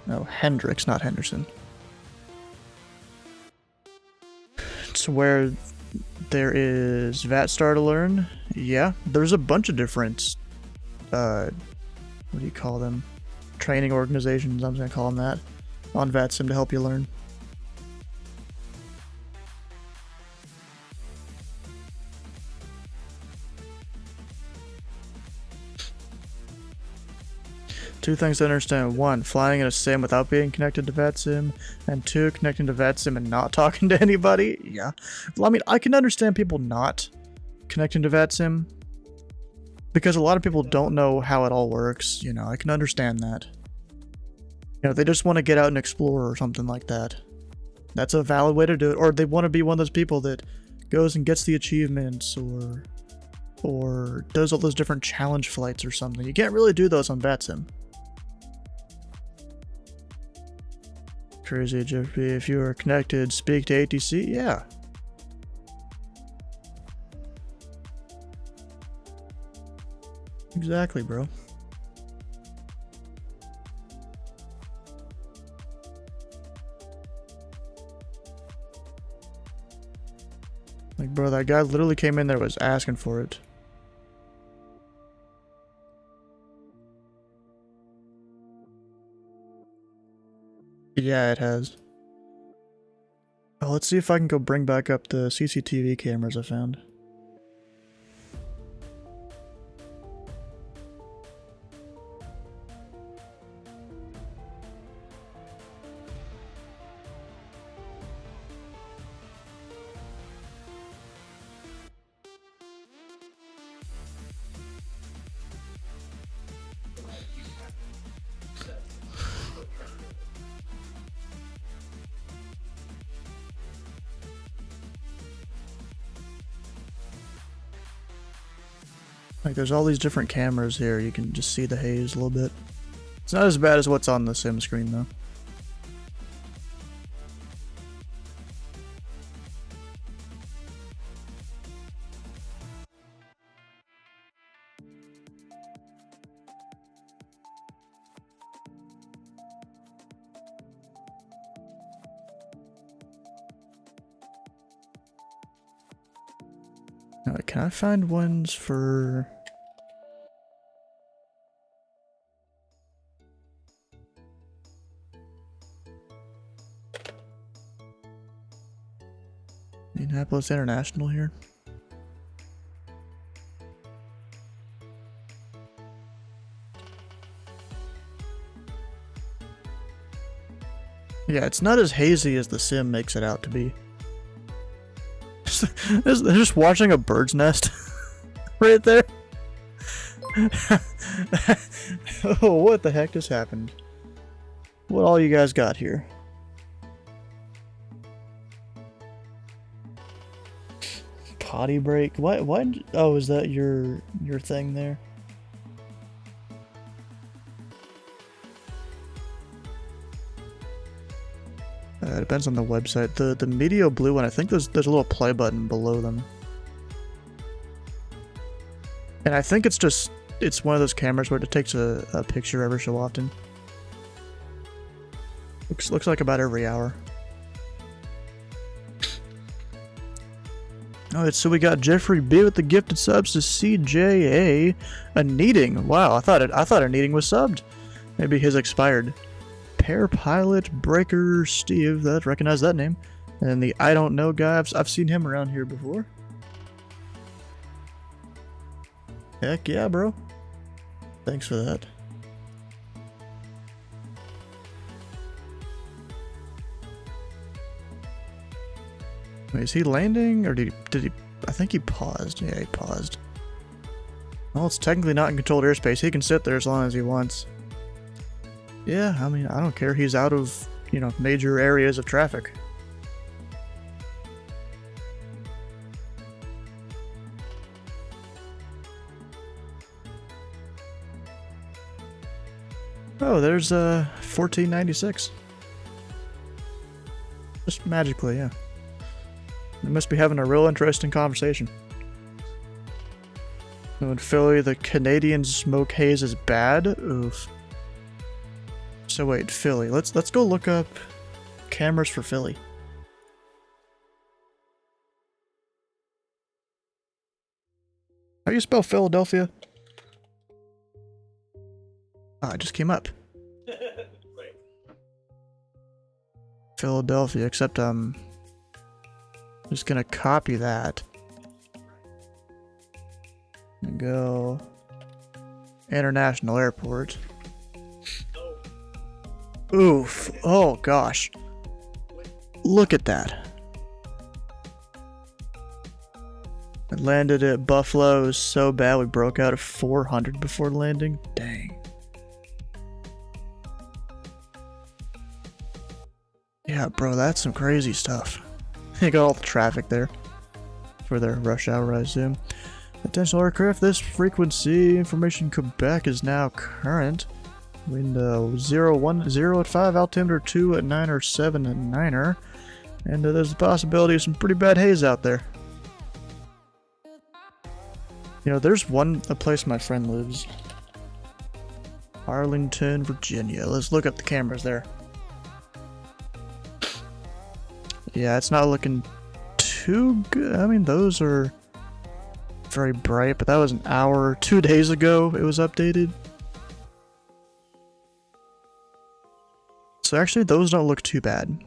S1: No, Hendricks, not Henderson. It's where there is VATSTAR to learn. Yeah, there's a bunch of different, what do you call them? Training organizations, I'm going to call them that, on VATSIM to help you learn. Two things to understand. One, flying in a sim without being connected to VATSIM. And two, connecting to VATSIM and not talking to anybody. Yeah. Well, I mean, I can understand people not connecting to VATSIM. Because a lot of people don't know how it all works. You know, I can understand that. You know, they just want to get out and explore or something like that. That's a valid way to do it. Or they want to be one of those people that goes and gets the achievements or does all those different challenge flights or something. You can't really do those on VATSIM. Crazy, Jeffrey. If you are connected, speak to ATC. Yeah. Exactly, bro. Like, bro, that guy literally came in there was asking for it. Yeah, it has. Oh, let's see if I can go bring back up the CCTV cameras I found. Like, there's all these different cameras here. You can just see the haze a little bit. It's not as bad as what's on the sim screen, though. Now, can I find ones for... Indianapolis International here? Yeah, it's not as hazy as the sim makes it out to be. They're just watching a bird's nest right there. Oh, what the heck just happened? What all you guys got here? Potty break? What? Oh, is that your thing there? It depends on the website. The Medio Blue one, I think there's a little play button below them. And I think it's one of those cameras where it takes a picture every so often. Looks like about every hour. Alright, so we got Jeffrey B with the gifted subs to CJA. A Needing. Wow, I thought a Needing was subbed. Maybe his expired. Pair Pilot Breaker Steve, that recognize that name. And the I Don't Know guy, I've seen him around here before. Heck yeah, bro. Thanks for that. Wait, is he landing or did he I think he paused. Yeah, he paused. Well, it's technically not in controlled airspace. He can sit there as long as he wants. Yeah, I mean, I don't care. He's out of, major areas of traffic. Oh, there's 1496. Just magically, yeah. They must be having a real interesting conversation. So in Philly, the Canadian smoke haze is bad? Oof. So wait, Philly. Let's go look up cameras for Philly. How do you spell Philadelphia? Ah, it just came up.
S16: Right.
S1: Philadelphia, except I'm just gonna copy that. And go International Airport. Oof. Oh gosh. Look at that. I landed at Buffalo. It was so bad we broke out at 400 before landing. Dang. Yeah, bro, that's some crazy stuff. They got all the traffic there for their rush hour, I assume. Attention aircraft, this frequency information Quebec is now current. Wind 010 at 5, altimeter 2 at 9 or 7 at 9er. And there's the possibility of some pretty bad haze out there. You know, there's a place my friend lives. Arlington, Virginia. Let's look up the cameras there. Yeah, it's not looking too good. I mean, those are very bright, but that was an hour, 2 days ago it was updated. So actually, those don't look too bad.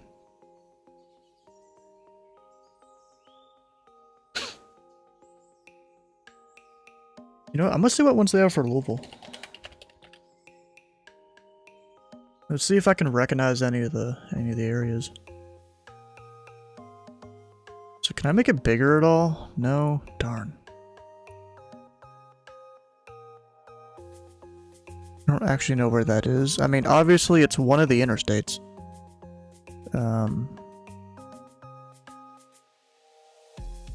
S1: You know what? I'm gonna see what ones they have for Louisville. Let's see if I can recognize any of the areas. So can I make it bigger at all? No? Darn. I don't actually know where that is. I mean, obviously it's one of the interstates.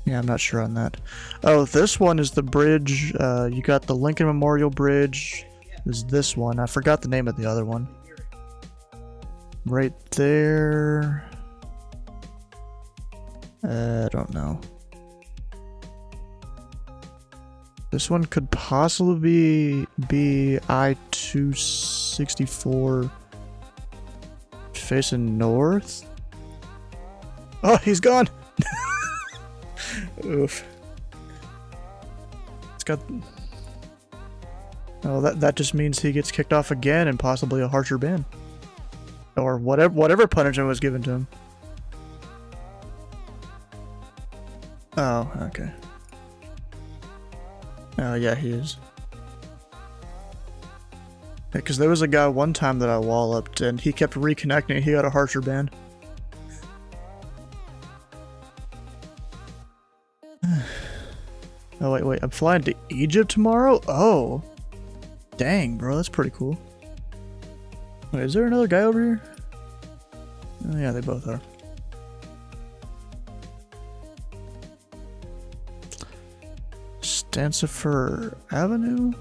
S1: Yeah, I'm not sure on that. Oh, this one is the bridge. You got the Lincoln Memorial Bridge. There's this one. I forgot the name of the other one. Right there. I don't know. This one could possibly be I-264 facing north. Oh, he's gone! Oof. It's got... Oh, that just means he gets kicked off again and possibly a harsher ban. Or whatever punishment was given to him. Oh, okay. Oh, yeah, he is. Because there was a guy one time that I walloped and he kept reconnecting and he got a harsher ban. Oh, wait, I'm flying to Egypt tomorrow? Oh. Dang, bro, that's pretty cool. Wait, is there another guy over here? Oh, yeah, they both are. Stancifer Avenue?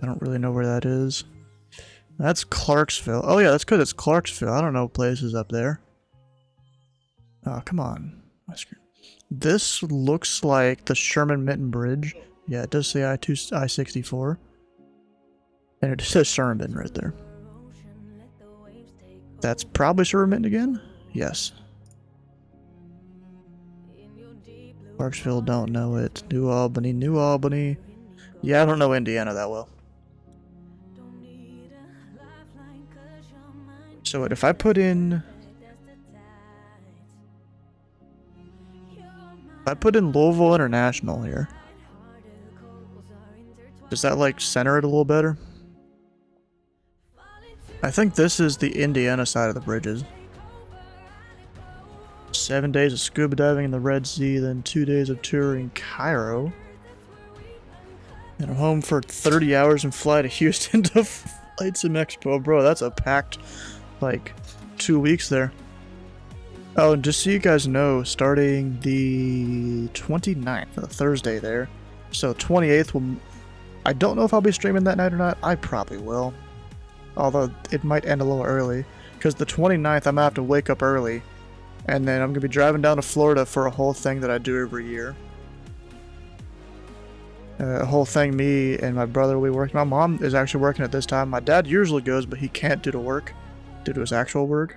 S1: I don't really know where that is. That's Clarksville. Oh yeah, that's good. It's Clarksville. I don't know places up there. Oh, come on. My screen. This looks like the Sherman Minton Bridge. Yeah, it does say I-64. And it says Sherman right there. That's probably Sherman Minton again? Yes. Clarksville, don't know it. New Albany. Yeah, I don't know Indiana that well. So if I put in... If I put in Louisville International here, does that like center it a little better? I think this is the Indiana side of the bridges. 7 days of scuba diving in the Red Sea, then 2 days of touring Cairo. And I'm home for 30 hours and fly to Houston to Flights in Mexico. Bro, that's a packed, like, 2 weeks there. Oh, and just so you guys know, starting the 29th, a Thursday there. So 28th will... I don't know if I'll be streaming that night or not. I probably will. Although it might end a little early. Because the 29th, I'm going to have to wake up early. And then I'm going to be driving down to Florida for a whole thing that I do every year. A whole thing me and my brother will be working. My mom is actually working at this time. My dad usually goes, but he can't due to work. Due to his actual work.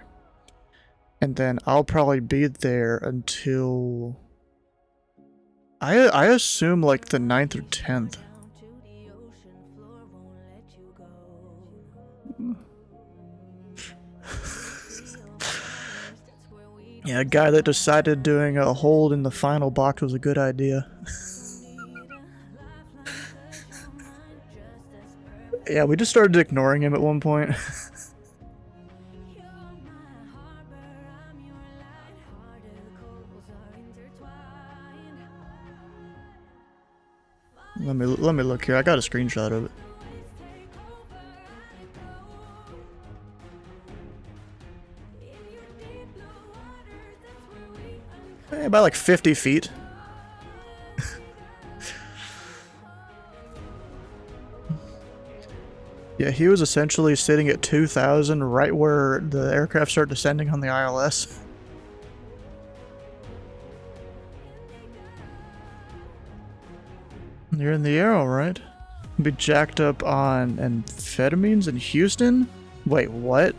S1: And then I'll probably be there until... I assume like the 9th or 10th. Yeah, a guy that decided doing a hold in the final box was a good idea. Yeah, we just started ignoring him at one point. Let me look here. I got a screenshot of it. About like 50 feet. Yeah, he was essentially sitting at 2,000 right where the aircraft start descending on the ILS. You're in the air, alright. Be jacked up on amphetamines in Houston? Wait, what?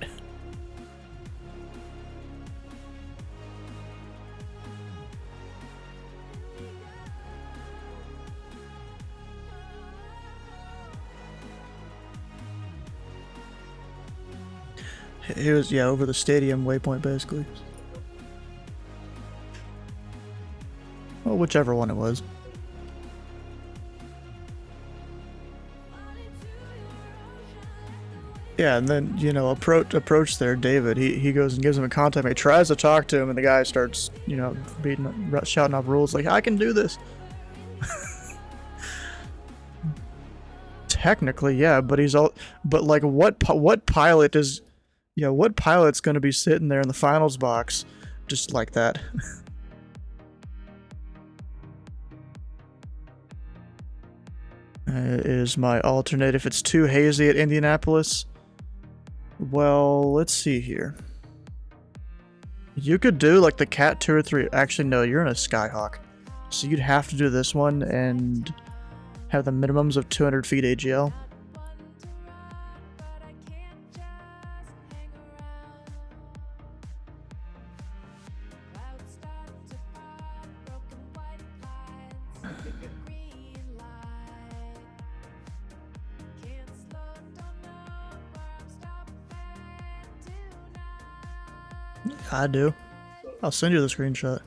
S1: It was, yeah, over the stadium waypoint, basically. Well, whichever one it was. Yeah, and then, you know, approach there, David. He goes and gives him a contact. He tries to talk to him, and the guy starts, you know, shouting off rules like, I can do this. Technically, yeah, but but like, what pilot is, you know, what pilot's going to be sitting there in the finals box just like that? Is my alternate if it's too hazy at Indianapolis? Well, let's see here. You could do like the Cat 2 or 3. Actually, no, you're in a Skyhawk. So you'd have to do this one and have the minimums of 200 feet AGL. I do. I'll send you the screenshot.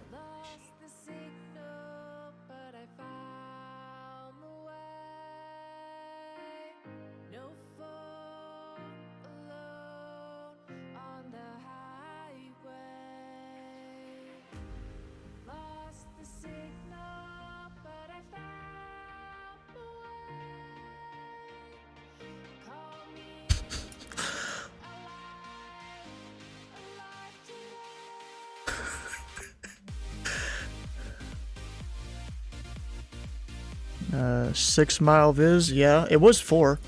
S1: Uh, 6 mile viz, yeah, it was 4.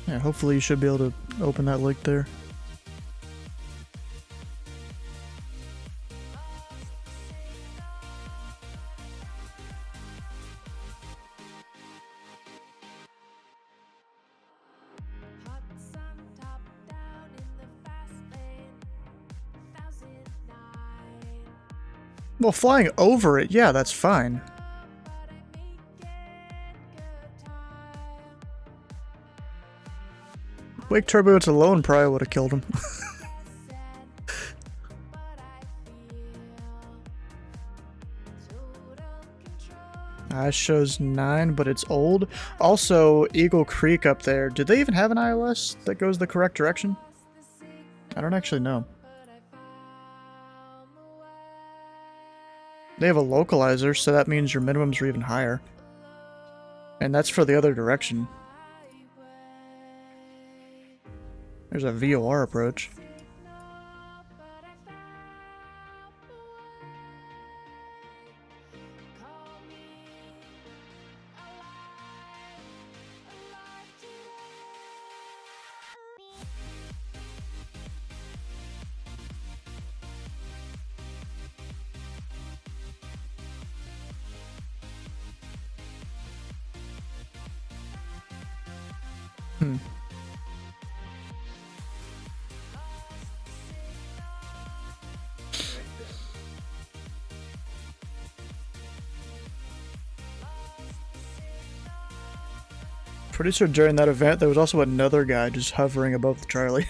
S1: Yeah, hopefully you should be able to open that link there. Well, flying over it, yeah, that's fine. Wake Turbulence alone probably would have killed him. Shows 9, but it's old. Also, Eagle Creek up there, did they even have an ILS that goes the correct direction? I don't actually know. They have a localizer, so that means your minimums are even higher. And that's for the other direction. There's a VOR approach. Pretty sure during that event there was also another guy just hovering above the Charlie.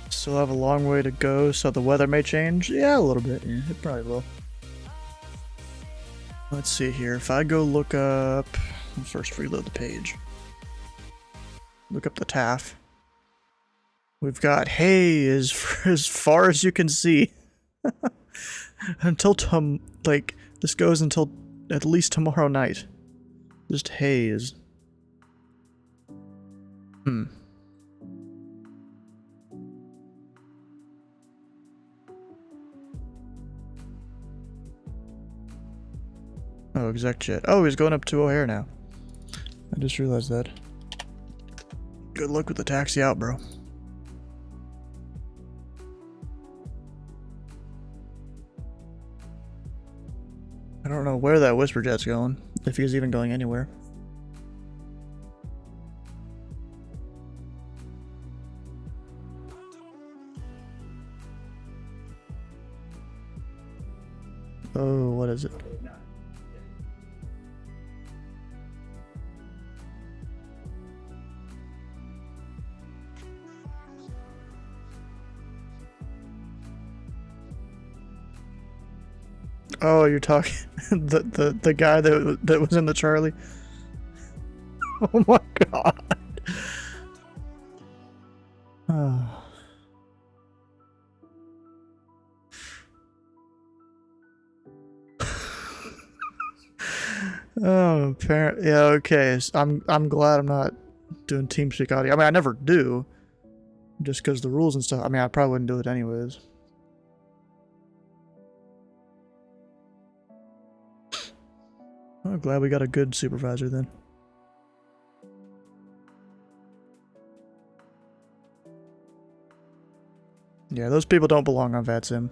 S1: Still have a long way to go, so the weather may change. Yeah, a little bit. Yeah, it probably will. Let's see here. If I go look up... I'll first reload the page. Look up the TAF. We've got haze for as far as you can see. Until this goes until at least tomorrow night. Just haze. Hmm. Oh, exec jet. Oh, he's going up to O'Hare now. I just realized that. Good luck with the taxi out, bro. I don't know where that whisper jet's going, if he's even going anywhere. Oh, what is it? Oh, you're talking the guy that was in the Charlie. Oh my god. Oh. Oh, apparently, yeah, okay. So I'm glad I'm not doing TeamSpeak audio. I mean, I never do, just because the rules and stuff. I mean, I probably wouldn't do it anyways. I'm glad we got a good supervisor then. Yeah, those people don't belong on VATSIM.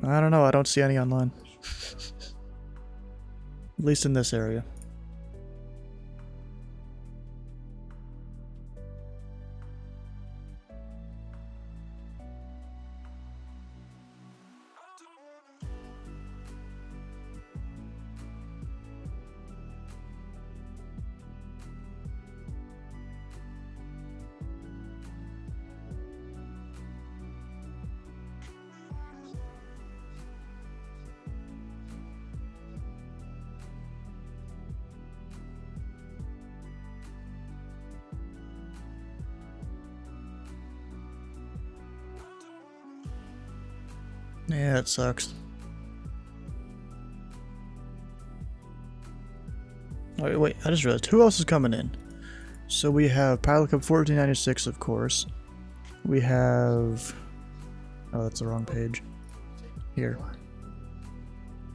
S1: I don't know, I don't see any online. At least in this area. Yeah, it sucks. Wait, I just realized, who else is coming in? So we have Pilot Cup 1496, of course. We have... Oh, that's the wrong page. Here.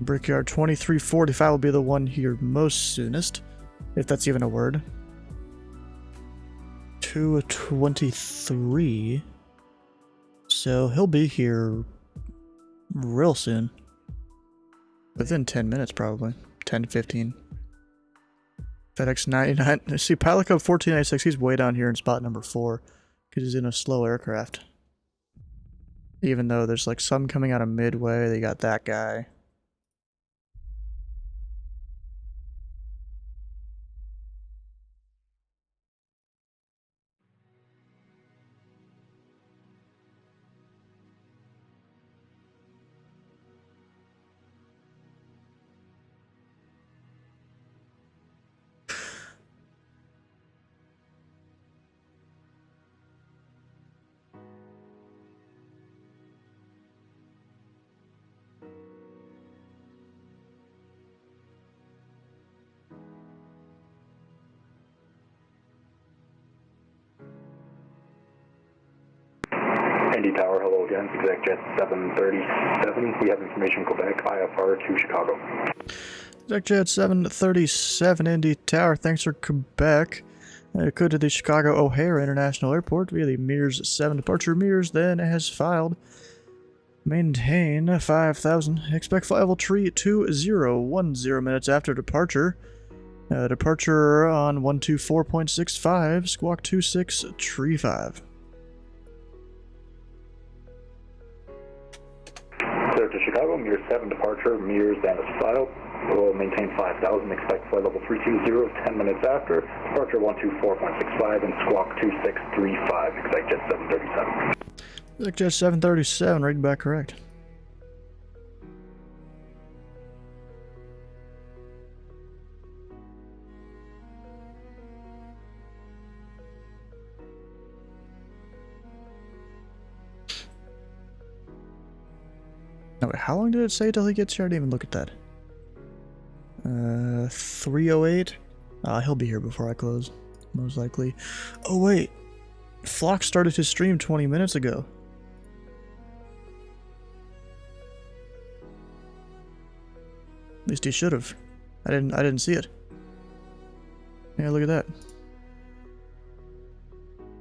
S1: Brickyard 2345 will be the one here most soonest, if that's even a word. 223. So he'll be here real soon. Within 10 minutes, probably. 10 to 15. FedEx 99. See, Pilot Cup 1496, he's way down here in spot number 4. Because he's in a slow aircraft. Even though there's like some coming out of Midway, they got that guy.
S12: Indy Tower, hello again. Exec Jet 737. We have information Quebec, IFR to Chicago.
S1: Exec Jet 737, Indy Tower, thanks for Quebec. Code to the Chicago O'Hare International Airport via the Mears 7 departure. Mears then has filed. Maintain 5,000. Expect flight level tree 2010 minutes after departure. Departure on 124.65, squawk 26, tree 5.
S12: Clear to Chicago, Mears 7 departure, Mears then is filed. We'll maintain 5,000, expect flight level 320, 10 minutes after. Departure 124.65 and squawk 2635, Exec Jet 737.
S1: Exec Jet 737, reading back correct. No, wait, how long did it say till he gets here? I didn't even look at that. 308. He'll be here before I close, most likely. Oh wait, Flock started his stream 20 minutes ago. At least he should have. I didn't see it. Yeah, look at that.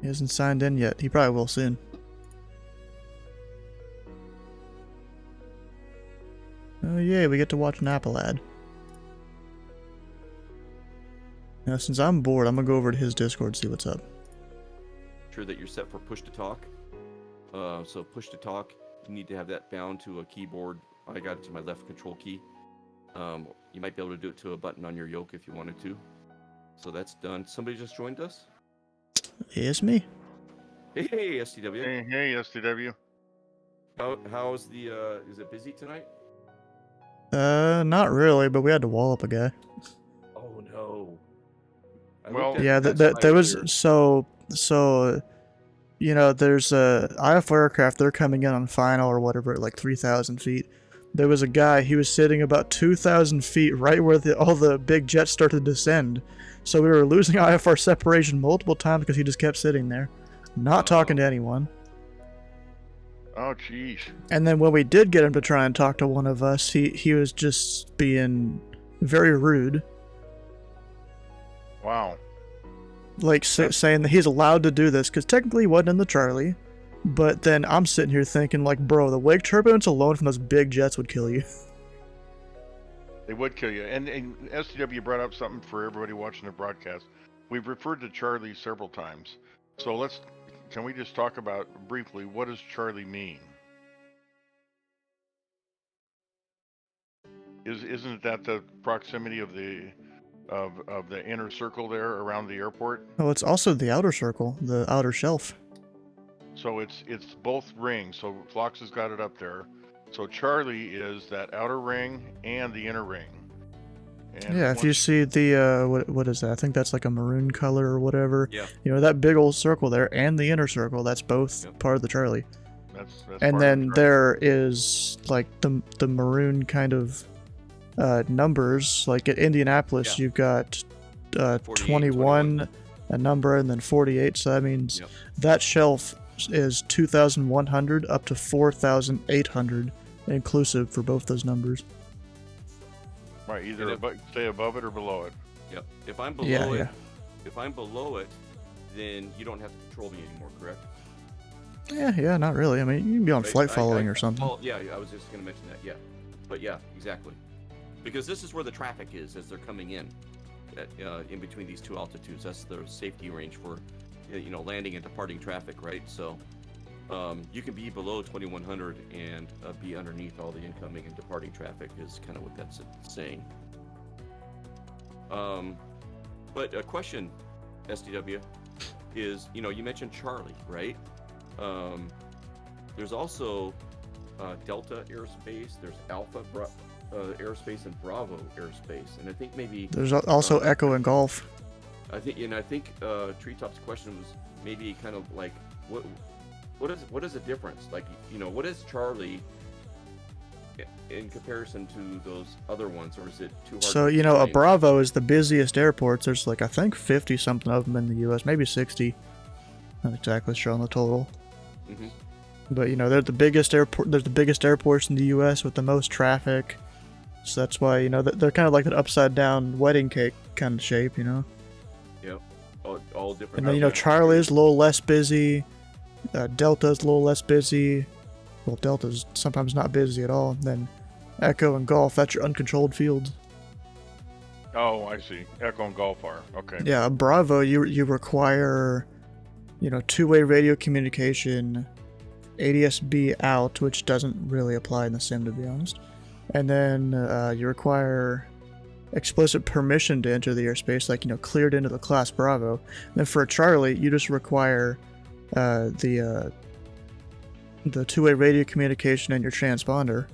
S1: He hasn't signed in yet. He probably will soon. Oh yeah, we get to watch an Apple ad. Now, since I'm bored, I'm gonna go over to his Discord, see what's up.
S20: Sure that you're set for push to talk. So push to talk, you need to have that bound to a keyboard. I got it to my left control key. You might be able to do it to a button on your yoke if you wanted to. So that's done. Somebody just joined us?
S1: It's me.
S20: Hey, STW.
S21: Hey, STW.
S20: How's the, is it busy tonight?
S1: Not really, but we had to wall up a guy.
S20: Oh no.
S21: Well,
S1: yeah, there was, so, you know, there's IFR aircraft, they're coming in on final or whatever at like 3,000 feet. There was a guy, he was sitting about 2,000 feet right where all the big jets started to descend. So we were losing IFR separation multiple times because he just kept sitting there, not talking to anyone.
S21: Oh, jeez.
S1: And then when we did get him to try and talk to one of us, he was just being very rude.
S21: Wow.
S1: Like saying that he's allowed to do this because technically he wasn't in the Charlie. But then I'm sitting here thinking like, bro, the wake turbulence alone from those big jets would kill you.
S21: They would kill you. And STW brought up something for everybody watching the broadcast. We've referred to Charlie several times. So can we just talk about briefly, what does Charlie mean? Isn't that the proximity of the inner circle there around the airport?
S1: Oh, it's also the outer circle, the outer shelf.
S21: So it's both rings. So Flox has got it up there. So Charlie is that outer ring and the inner ring. And
S1: yeah, if you see the what is that? I think that's like a maroon color or whatever.
S20: Yeah.
S1: You know, that big old circle there and the inner circle, that's both part of the Charlie.
S21: That's
S1: and then there is like the maroon kind of numbers. Like at Indianapolis, you've got 21 a number and then 48. So that means that shelf is 2,100 up to 4,800 inclusive for both those numbers.
S21: Right, either stay above it or below it.
S20: Yep. If I'm below it, then you don't have to control me anymore, correct?
S1: Yeah, not really. I mean, you can be on flight following or something.
S20: Oh, yeah, I was just going to mention that. Yeah, but yeah, exactly. Because this is where the traffic is as they're coming in between these two altitudes. That's the safety range for, you know, landing and departing traffic, right? So you can be below 2100 and be underneath all the incoming and departing traffic is kind of what that's saying. But a question, SDW, is, you know, you mentioned Charlie, right? There's also Delta Aerospace, there's Alpha Aerospace, and Bravo Aerospace, and I think maybe
S1: there's also Echo and Golf.
S20: I think Treetop's question was maybe kind of like what is the difference? Like, you know, what is Charlie in comparison to those other ones, or is it too hard?
S1: So, you know, a Bravo is the busiest airports. There's like, I think 50 something of them in the U.S., maybe 60. Not exactly sure on the total.
S20: Mm-hmm.
S1: But, you know, they're the biggest airport. They're the biggest airports in the U.S. with the most traffic. So that's why, you know, they're kind of like that upside down wedding cake kind of shape, you know.
S20: Yep. All different.
S1: And then, you know, Charlie is a little less busy. Delta's a little less busy. Well, Delta's sometimes not busy at all. And then Echo and Golf, that's your uncontrolled fields.
S21: Oh, I see. Echo and Golf are. Okay.
S1: Yeah, Bravo, you require, you know, two-way radio communication, ADS-B out, which doesn't really apply in the sim, to be honest. And then you require explicit permission to enter the airspace, like, you know, cleared into the class Bravo. And then for a Charlie, you just require the two-way radio communication and your transponder.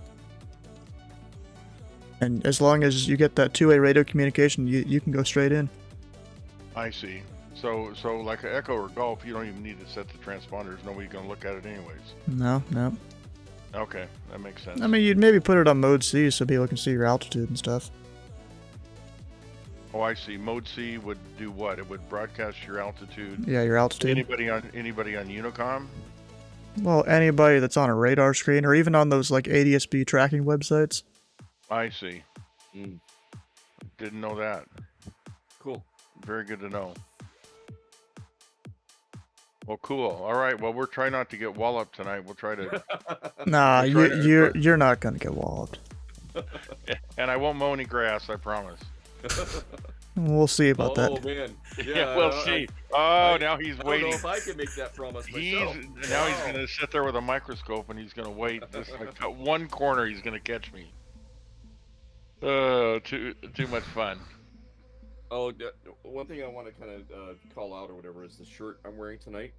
S1: And as long as you get that two-way radio communication, you can go straight in.
S21: I see. So like an Echo or Golf, you don't even need to set the transponders. Nobody's going to look at it anyways.
S1: No.
S21: Okay, that makes sense.
S1: I mean, you'd maybe put it on mode C so people can see your altitude and stuff.
S21: Oh, I see. Mode C would do what? It would broadcast your altitude.
S1: Yeah, your altitude.
S21: Anybody on Unicom?
S1: Well, anybody that's on a radar screen or even on those like ADSB tracking websites.
S21: I see. Didn't know that.
S20: Cool.
S21: Very good to know. Well, cool. All right. Well, we're trying not to get walloped tonight. We'll try to.
S1: Nah, you're not gonna get walloped.
S21: And I won't mow any grass. I promise.
S1: We'll see about that.
S20: Oh man.
S21: Yeah, we'll see. Now he's waiting.
S20: I don't know if I can make that promise myself.
S21: Now he's gonna sit there with a microscope and he's gonna wait. Just like one corner, he's gonna catch me. Too much fun.
S20: Oh, one thing I want to kind of call out or whatever is the shirt I'm wearing tonight.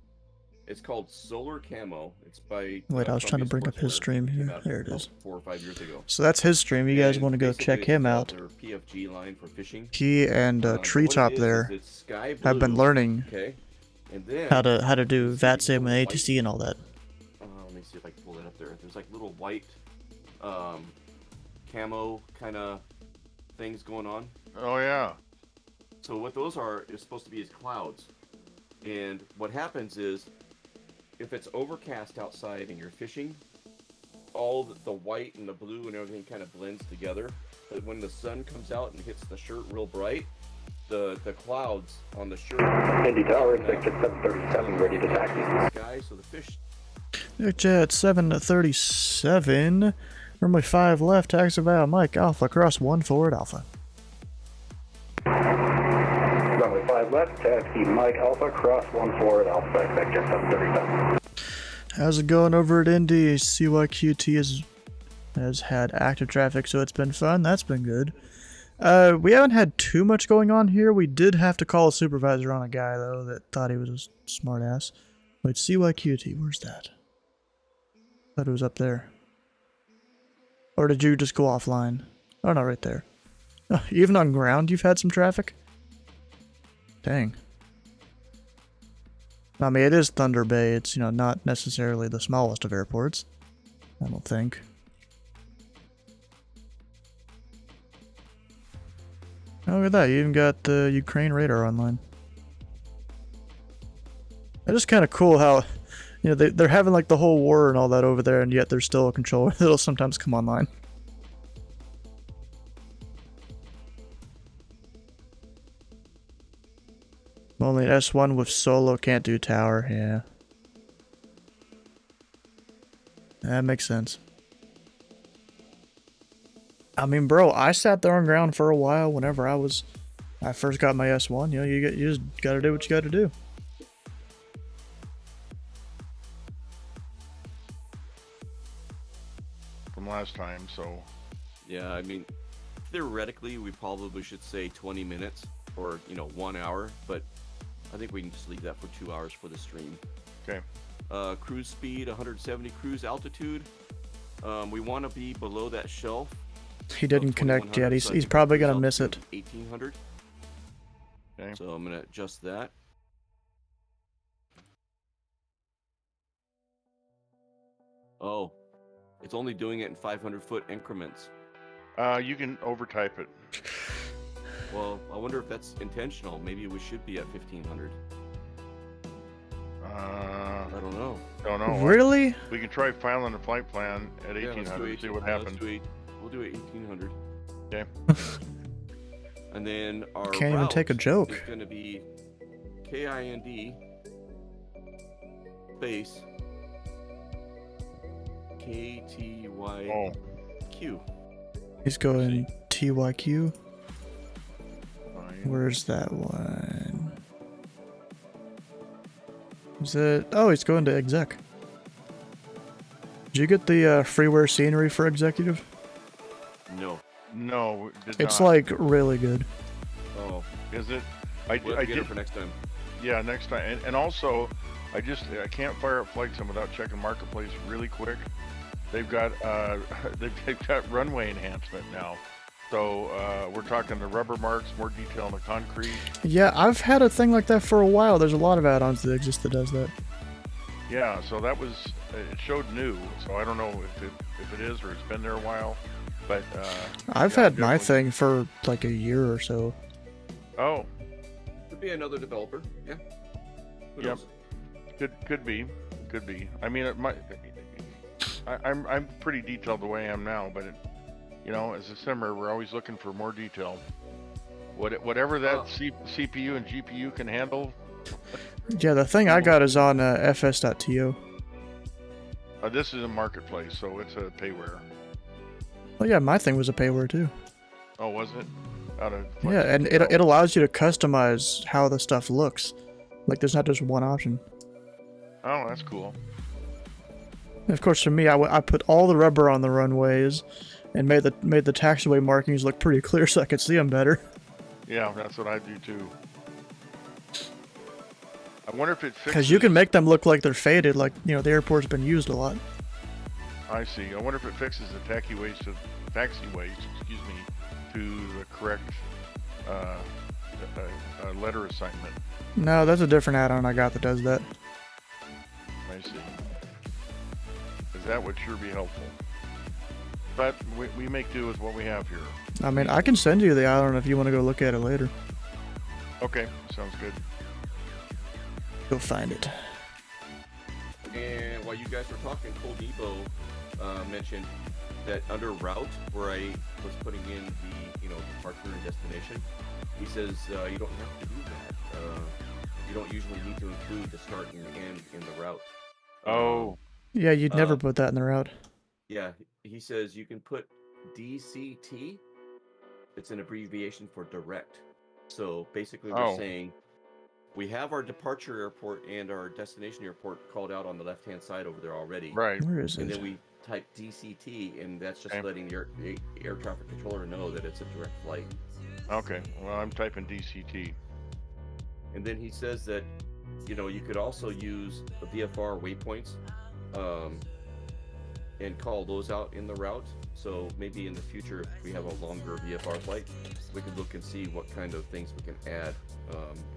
S20: It's called Solar Camo. It's by.
S1: Wait, I was trying to bring up his stream here. There it is.
S20: 4 or 5 years ago.
S1: So that's his stream. You guys want to go check him out?
S20: Their PFG line for fishing.
S1: He and Treetop there have been learning
S20: and then,
S1: how to do VATSIM and ATC and all that.
S20: Let me see if I can pull that up there. There's like little white camo kind of things going on.
S21: Oh yeah.
S20: So what those are is supposed to be as clouds, and what happens is, if it's overcast outside and you're fishing, all the white and the blue and everything kind of blends together. But when the sun comes out and hits the shirt real bright, the clouds on the shirt.
S12: Indy Tower, sector 737, ready to taxi.
S20: The sky, so the fish.
S1: Jet 737. Runway 5 left, taxi via Mike Alpha, cross 1 forward Alpha.
S12: Runway 5 left, taxi Mike Alpha, cross 1 forward Alpha, expect Jet 737.
S1: How's it going over at Indy? CYQT has had active traffic, so it's been fun. That's been good. We haven't had too much going on here. We did have to call a supervisor on a guy, though, that thought he was a smart ass. Wait, CYQT, where's that? Thought it was up there. Or did you just go offline? Oh, no, right there. Oh, even on ground, you've had some traffic? Dang. I mean, it is Thunder Bay. It's, not necessarily the smallest of airports. I don't think. Oh, look at that. You even got the Ukraine radar online. It's just kind of cool how, they're having like the whole war and all that over there, and yet there's still a controller that'll sometimes come online. Only S1 with solo can't do tower, yeah. That makes sense. I mean, bro, I sat there on ground for a while whenever I first got my S1. You just gotta do what you gotta do.
S21: From last time, so.
S20: Yeah, I mean, theoretically, we probably should say 20 minutes or, 1 hour, but I think we can just leave that for 2 hours for the stream.
S21: Okay.
S20: Cruise speed, 170 cruise altitude. We want to be below that shelf.
S1: He didn't connect yet. He's probably going to miss it.
S20: 1800.
S21: Okay.
S20: So I'm going to adjust that. Oh, it's only doing it in 500-foot increments.
S21: You can overtype it.
S20: Well, I wonder if that's intentional. Maybe we should be at 1500. I don't know.
S21: Don't know.
S1: Really?
S21: We can try filing a flight plan at 1800. See what happens.
S20: We'll do it 1800.
S21: Okay.
S20: And then our
S1: can't even take a joke.
S20: Is going to be KIND space KTYQ.
S1: He's going TYQ. Where's that one? Is it? Oh, he's going to exec. Did you get the freeware scenery for executive?
S20: No.
S21: No,
S1: it's like really good.
S20: Oh,
S21: is it?
S20: I did it for next time.
S21: Yeah, next time. And also, I can't fire up flight sim without checking marketplace really quick. They've got they've got runway enhancement now. So we're talking the rubber marks, more detail on the concrete.
S1: Yeah, I've had a thing like that for a while. There's a lot of add-ons that exist that does that.
S21: Yeah, so that was, it showed new. So I don't know if it is or it's been there a while. But
S1: I've had my thing for like a year or so.
S21: Oh.
S20: Could be another developer. Yeah. Who
S21: Yep.
S20: knows?
S21: Could be. I mean, it might. I'm pretty detailed the way I am now, but as a simmer, we're always looking for more detail. Whatever that CPU and GPU can handle.
S1: Yeah, the thing I got is on fs.to.
S21: This is a marketplace, so it's a payware.
S1: Oh yeah, my thing was a payware too.
S21: Oh, was it?
S1: Yeah, and it allows you to customize how the stuff looks. Like, there's not just one option.
S21: Oh, that's cool.
S1: And of course, for me, I put all the rubber on the runways, and made the taxiway markings look pretty clear so I could see them better.
S21: Yeah, that's what I do too. I wonder if it fixes...
S1: Because you can make them look like they're faded, like, the airport's been used a lot.
S21: I see. I wonder if it fixes the taxiways, to the correct letter assignment.
S1: No, that's a different add-on I got that does that.
S21: I see. Because that would sure be helpful. But we make do with what we have here.
S1: I mean, I can send you the add-on if you want to go look at it later.
S21: Okay, sounds good.
S1: Go find it.
S20: And while you guys were talking, Cole Debo mentioned that under route, where I was putting in the departure and destination, he says you don't have to do that. You don't usually need to include the start and end in the route.
S21: Oh.
S1: Yeah, you'd never put that in the route.
S20: Yeah, he says you can put DCT. It's an abbreviation for direct. So basically, we're saying we have our departure airport and our destination airport called out on the left-hand side over there already.
S21: Right.
S1: Where is it?
S20: And then we type DCT, and that's just letting the air traffic controller know that it's a direct flight.
S21: Okay. Well, I'm typing DCT.
S20: And then he says that, you could also use the VFR waypoints and call those out in the route. So maybe in the future, if we have a longer VFR flight, we could look and see what kind of things we can add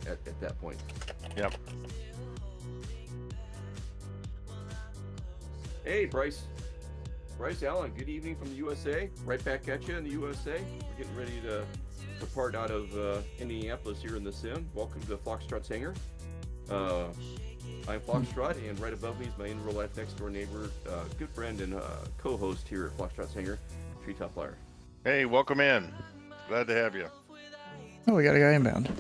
S20: at that point.
S21: Yep.
S20: Hey, Bryce Allen, good evening from the USA. Right back at you in the USA. We're getting ready to depart out of Indianapolis here in the sim. Welcome to Foxtrot's hangar. I'm Foxtrot, and right above me is my in real life next door neighbor, good friend and co-host here at Foxtrot's hangar, Treetop Flyer.
S21: Hey, welcome in. Glad to have you.
S1: Oh, we got a guy inbound.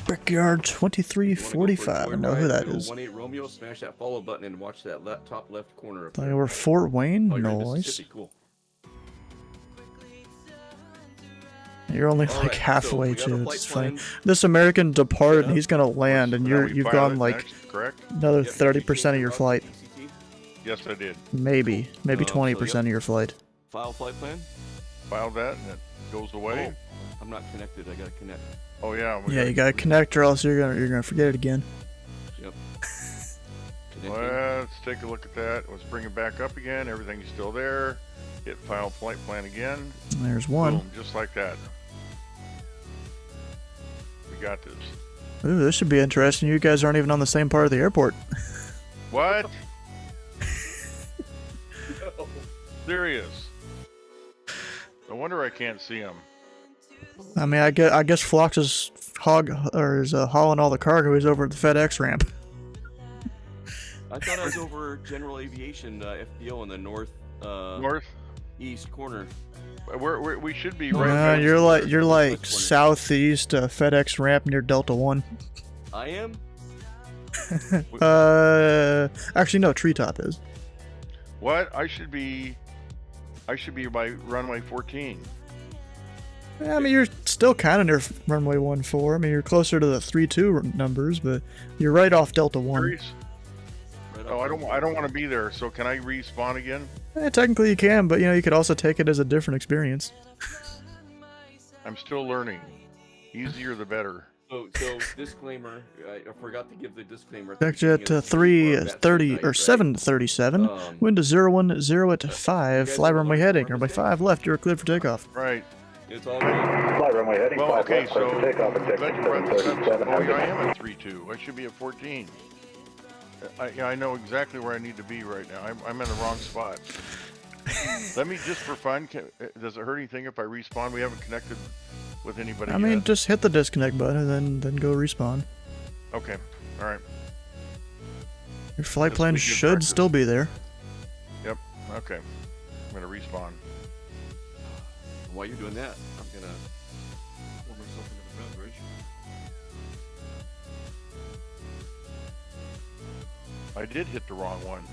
S1: Brickyard 2345. I know who that is.
S20: 18 Romeo, smash that follow button and watch that top left corner.
S1: Like we're Fort Wayne? Nice.
S20: Cool.
S1: You're only like halfway to it's funny. This American departed, and he's gonna land, and you've gone like another 30% of your flight.
S21: Yes, I did.
S1: Maybe 20% of your flight.
S20: File flight plan.
S21: File that, and it goes away.
S20: Oh, I'm not connected. I gotta connect.
S21: Oh yeah.
S1: Yeah, you gotta connect, or else you're gonna forget it again.
S20: Yep.
S21: Let's take a look at that. Let's bring it back up again. Everything's still there. Hit file flight plan again.
S1: There's one.
S21: Boom, just like that. We got this.
S1: Ooh, this should be interesting. You guys aren't even on the same part of the airport.
S21: What? Serious. No wonder I can't see him.
S1: I mean, I guess Flox is hauling all the cargo. He's over at the FedEx ramp.
S20: I thought I was over General Aviation FBO in the north east corner.
S21: We should be right.
S1: You're like southeast FedEx ramp near Delta 1.
S20: I am.
S1: Actually no, Treetop is.
S21: What? I should be by runway 14.
S1: Yeah, I mean, you're still kind of near runway 14. I mean, you're closer to the 32 numbers, but you're right off Delta 1.
S21: Oh, I don't want to be there. So can I respawn again?
S1: Technically you can, but you could also take it as a different experience.
S21: I'm still learning. Easier the better.
S20: So disclaimer. I forgot to give the disclaimer.
S1: Jet 330 or 737. Wind to 010 at 5. Fly runway heading. Runway 5 left. You're cleared for takeoff.
S21: Right.
S20: It's all good.
S12: Fly runway heading.
S21: Well, okay, so
S12: takeoff at
S21: I am at 32. I should be at 14. I know exactly where I need to be right now. I'm in the wrong spot. Let me just for fun. Does it hurt anything if I respawn? We haven't connected with anybody
S1: I mean,
S21: yet?
S1: just hit the disconnect button and then go respawn.
S21: Okay. All right.
S1: Your flight
S21: This
S1: plan
S21: will be good
S1: should
S21: practice.
S1: still be there.
S21: Yep. Okay. I'm gonna respawn.
S20: While you're doing that, I'm gonna pull myself into the ground bridge.
S21: I did hit the wrong one.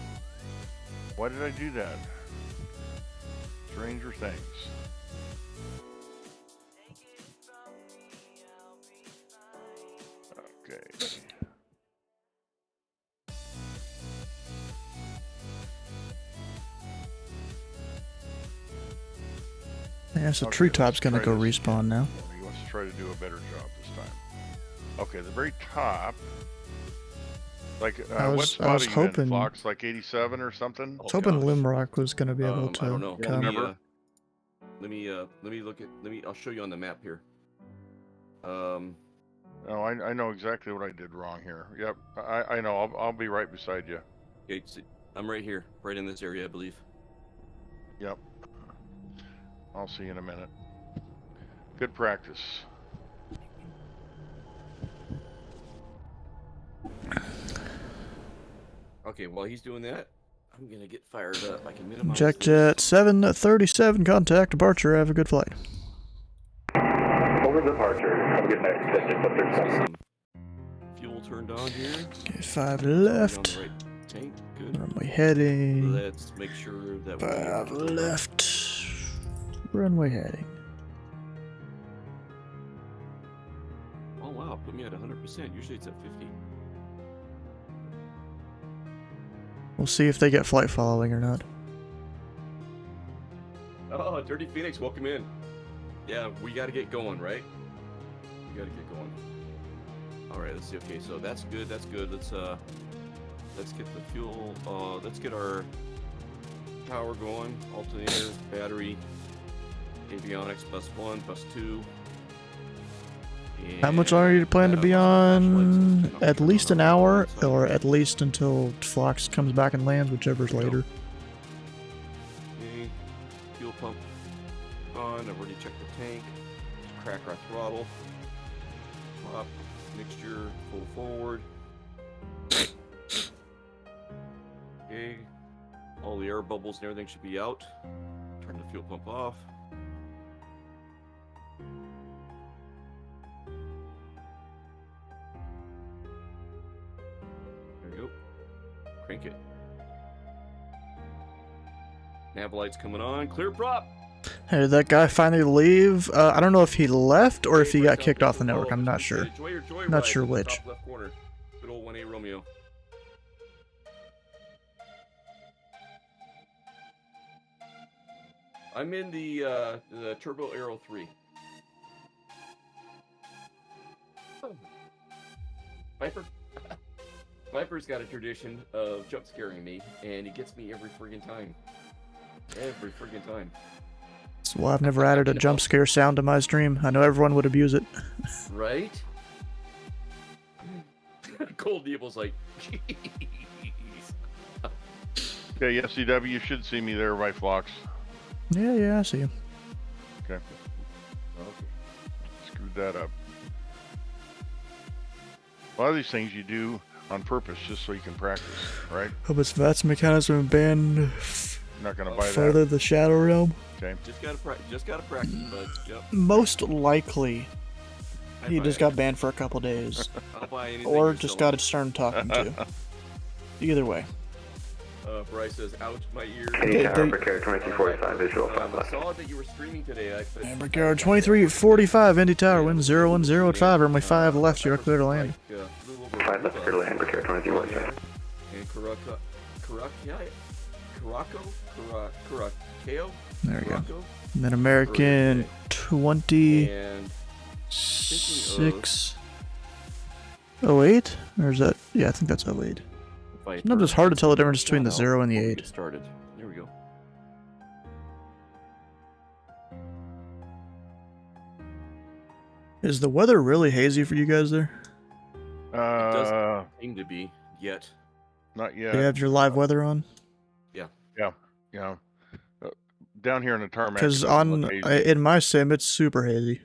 S21: Why did I do that? Stranger things. Okay.
S1: Yeah, so
S21: Okay,
S1: Treetop's
S21: let's
S1: gonna
S21: try
S1: go
S21: this
S1: respawn now.
S21: He wants to try to do a better job this time. Okay, the very top. Like,
S1: I
S21: what
S1: was
S21: spot are you
S1: hoping-
S21: in, Fox? Like 87 or something?
S1: I was hoping Limrock was gonna be able to
S20: I don't know.
S1: come.
S20: Let me look at. I'll show you on the map here.
S21: Oh, I know exactly what I did wrong here. Yep, I know. I'll be right beside you.
S20: Okay, I'm right here, right in this area, I believe.
S21: Yep. I'll see you in a minute. Good practice.
S20: Okay, while he's doing that, I'm gonna get fired up. I can minimize.
S1: Check jet 737, contact departure. Have a good flight.
S12: Over departure. Have a good night. Just up there.
S20: Fuel turned on here.
S1: Okay, 5 left.
S20: Right tank, good.
S1: Runway heading.
S20: Let's make sure that
S1: 5 left. Runway heading.
S20: Oh wow, put me at 100%. Usually it's at 50.
S1: We'll see if they get flight following or not.
S20: Oh, Dirty Phoenix, welcome in. Yeah, we gotta get going, right? We gotta get going. All right, let's see. Okay, so that's good. That's good. Let's get the fuel. Let's get our power going. Alternator, battery, avionics, bus 1, bus 2.
S1: How much longer do you plan to be on? At least an hour, or at least until Flox comes back and lands, whichever's later.
S20: Okay, fuel pump on. I've already checked the tank. Crack our throttle. Up, mixture, pull forward. Okay, all the air bubbles and everything should be out. Turn the fuel pump off. There we go. Crank it. Nav lights coming on. Clear prop.
S1: Hey, did that guy finally leave? I don't know if he left or if he got kicked off the network. I'm not sure. Not sure which.
S20: Top left corner. Good old 1A Romeo. I'm in the Turbo Aero 3. Oh. Viper? Viper's got a tradition of jump scaring me, and he gets me every friggin' time. Every friggin' time.
S1: So, well, I've never added a jump scare sound to my stream. I know everyone would abuse it.
S20: Right? Cold Evil's like, jeez.
S21: Okay, FCW, you should see me there by Flox.
S1: Yeah, I see him.
S21: Okay. Screwed that up. A lot of these things you do on purpose just so you can practice, right?
S1: Hope it's VATS mechanism banned.
S21: You're not gonna buy
S1: Further
S21: that.
S1: the Shadow Realm.
S21: Okay.
S20: Just gotta practice, bud. Yep.
S1: Most likely, he just got banned for a couple days,
S20: I'll buy anything
S1: or
S20: you're
S1: just
S20: selling.
S1: got a stern talking to. Either way.
S20: Bryce says, ouch, my ears.
S12: Any tower, Brickyard 2345, visual 5
S20: I
S12: left.
S20: saw that you were streaming today.
S1: Brickyard 2345, Indy Tower, wind 010 at 5, runway 5 left, you're clear to land.
S12: 5 left, clear to land, Brickyard 2345.
S20: And Karakeo?
S1: There we go. And then American 26. 08? Or is that? Yeah, I think that's 08. Sometimes it's hard to tell the difference between the 0 and the 8.
S20: Started. Here we go.
S1: Is the weather really hazy for you guys there?
S20: It doesn't seem to be yet.
S21: Not yet.
S1: Do you have your live weather on?
S20: Yeah.
S21: Yeah. Down here in the tarmac.
S1: Because on in my sim, it's super hazy.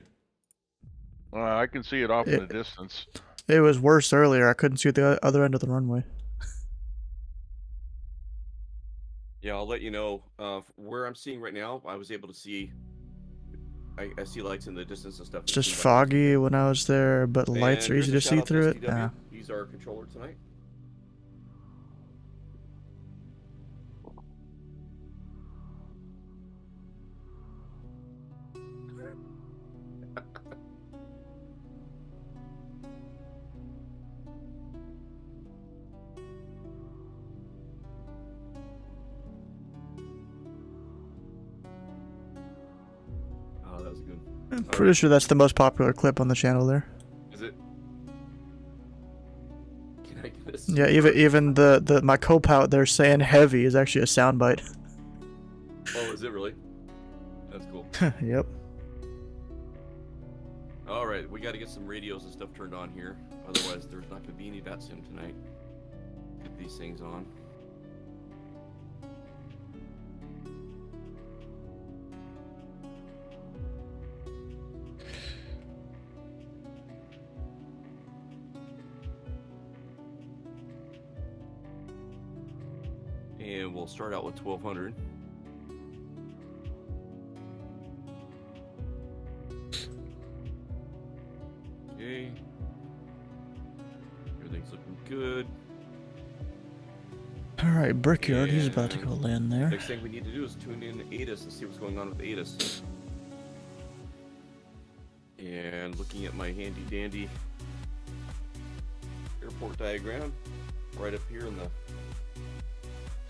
S21: I can see it off in the distance.
S1: It was worse earlier. I couldn't see the other end of the runway.
S20: Yeah, I'll let you know. Where I'm seeing right now, I was able to see. I see lights in the distance and stuff.
S1: It's just foggy when I was there, but lights are easy to see through it. Yeah.
S20: He's our controller tonight. Oh, that was good.
S1: I'm pretty sure that's the most popular clip on the channel there.
S20: Is it? Can I get this?
S1: Yeah, even the my co-pilot there saying heavy is actually a soundbite.
S20: Oh, is it really? That's cool.
S1: Yep.
S20: All right, we got to get some radios and stuff turned on here. Otherwise, there's not going to be any VATSIM tonight. Get these things on. And we'll start out with 1200. Okay. Everything's looking good.
S1: Alright, Brickyard, he's about to go land there.
S20: Next thing we need to do is tune in ATIS and see what's going on with ATIS. And looking at my handy dandy airport diagram, right up here in the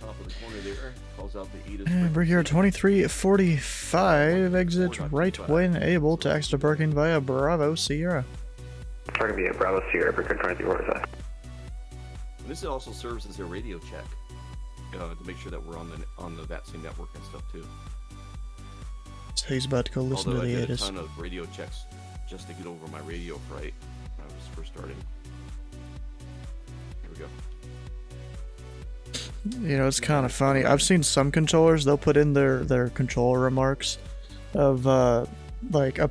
S20: top of the corner there, calls out the ATIS.
S1: And Brickyard 2345, exit right when able to exit to parking via Bravo Sierra.
S3: Target be at Bravo Sierra, Brickyard 2345.
S20: And this also serves as a radio check to make sure that we're on the VATSIM network and stuff too.
S1: So he's about to go listen
S20: Although
S1: to the
S20: I did
S1: ATIS.
S20: a ton of radio checks just to get over my radio fright when I was first starting. Here we go.
S1: You know, it's kind of funny. I've seen some controllers, they'll put in their controller remarks of like a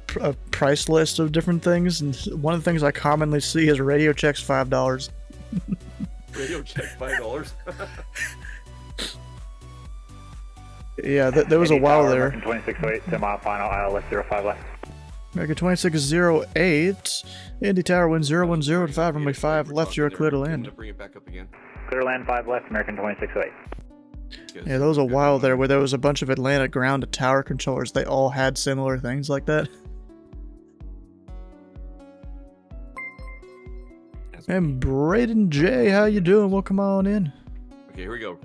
S1: price list of different things, and one of the things I commonly see is radio checks $5.
S20: Radio check $5.
S1: Yeah, there was a while there.
S6: 2608, 10 mile final, aisle left 05 left.
S1: American 2608, Indy Tower wind 010 to 5, runway 5 left, you're clear to land.
S20: Bring it back up again.
S6: Clear land 5 left, American 2608.
S1: Yeah, there was a while there where there was a bunch of Atlanta ground to tower controllers. They all had similar things like that. And Braden J, how you doing? Welcome on in.
S20: Okay, here we go.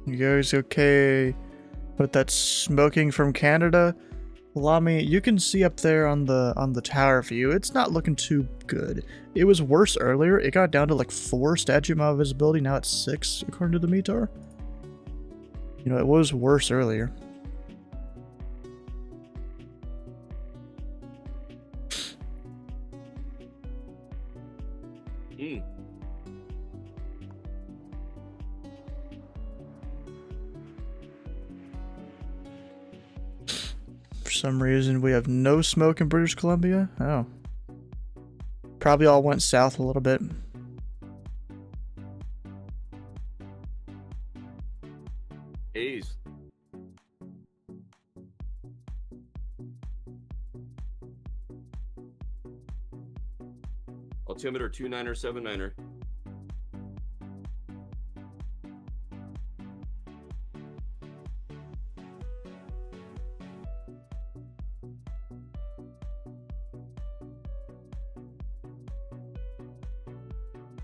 S1: You guys okay with that smoking from Canada? Lamy, you can see up there on the tower view, it's not looking too good. It was worse earlier. It got down to like 4 statute mile visibility. Now it's 6 according to the METAR. You know, it was worse earlier. For some reason, we have no smoke in British Columbia. Oh. Probably all went south a little bit.
S20: Haze. Altimeter 29er 79er.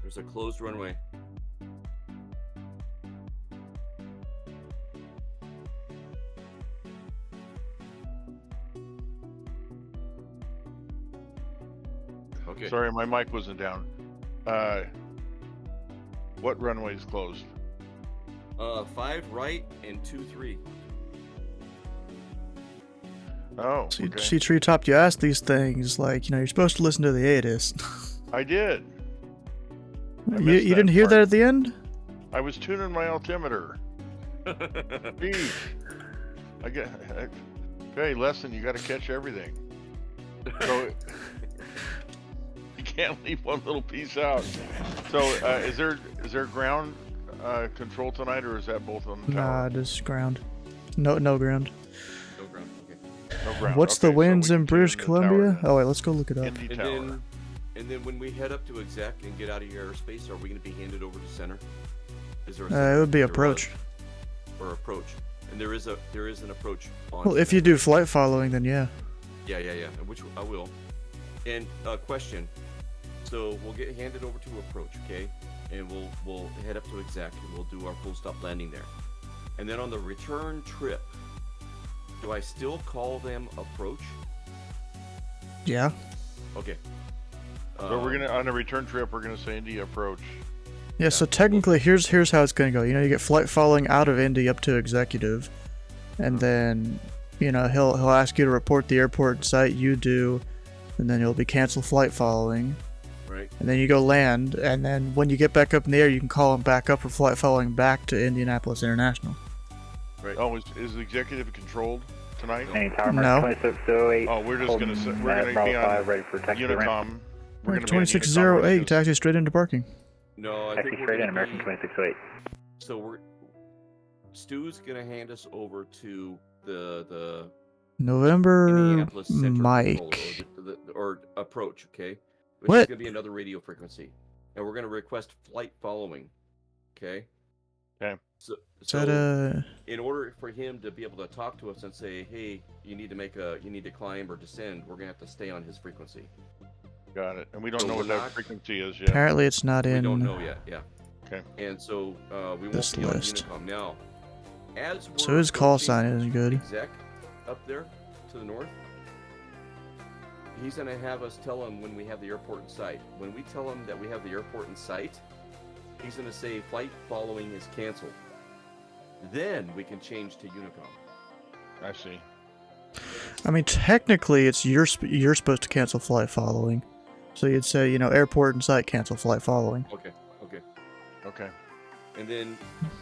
S20: There's a closed runway. Okay.
S21: Sorry, my mic wasn't down. What runway is closed?
S20: 5 right and 2-3.
S21: Oh,
S1: See,
S21: okay.
S1: see Treetop, you asked these things, like, you know, you're supposed to listen to the ATIS.
S21: I did.
S1: You didn't hear that at the end?
S21: I was tuning my altimeter. Jeez. Okay, lesson, you gotta catch everything. So, you can't leave one little piece out. So, is there ground control tonight, or is that both on the tower?
S1: Nah, just ground. No ground.
S20: No ground. Okay.
S21: No ground.
S1: What's
S21: okay,
S1: the winds
S21: so
S1: in British Columbia?
S21: Tower,
S1: Oh wait, let's go look it up.
S21: Indy Tower.
S20: And then when we head up to exec and get out of your airspace, are we going to be handed over to center? Is there
S1: It would be approach.
S20: Or approach. And there is an approach on.
S1: Well, if you do flight following, then yeah.
S20: Yeah. Which I will. And question. So we'll get handed over to approach, okay? And we'll head up to exec and we'll do our full stop landing there. And then on the return trip, do I still call them approach?
S1: Yeah.
S20: Okay.
S21: But we're gonna on a return trip. We're gonna say Indy approach.
S1: Yeah. So technically, here's how it's gonna go. You know, you get flight following out of Indy up to executive, and then he'll ask you to report the airport site. You do, and then you'll be cancel flight following.
S20: Right.
S1: And then you go land, and then when you get back up in the air, you can call him back up for flight following back to Indianapolis International.
S21: Right. Oh, is the executive controlled tonight?
S1: No.
S6: 2608.
S21: Oh, we're just gonna be on
S6: ready for taxi
S21: Unicom. We're gonna
S1: 2608, taxi straight into parking.
S20: No, I
S6: taxi
S20: think
S6: straight in American 2608.
S20: So Stu's gonna hand us over to the
S1: November
S20: Indianapolis Center
S1: Mike.
S20: or approach, okay? Which
S1: What?
S20: is gonna be another radio frequency, and we're gonna request flight following, okay?
S21: Okay.
S20: So
S1: that,
S20: in order for him to be able to talk to us and say, hey, you need to climb or descend, we're gonna have to stay on his frequency.
S21: Got it. And we don't know what that frequency is yet.
S1: Apparently, it's not in.
S20: We don't know yet. Yeah.
S21: Okay.
S20: And so we
S1: This
S20: won't be
S1: list.
S20: on Unicom now. As we're
S1: So his call sign
S20: approaching
S1: isn't good.
S20: Exec up there to the north. He's gonna have us tell him when we have the airport in sight. When we tell him that we have the airport in sight, he's gonna say flight following is canceled. Then we can change to Unicom.
S21: I see.
S1: I mean, technically, it's you're supposed to cancel flight following. So you'd say, airport in sight, cancel flight following.
S20: Okay. And then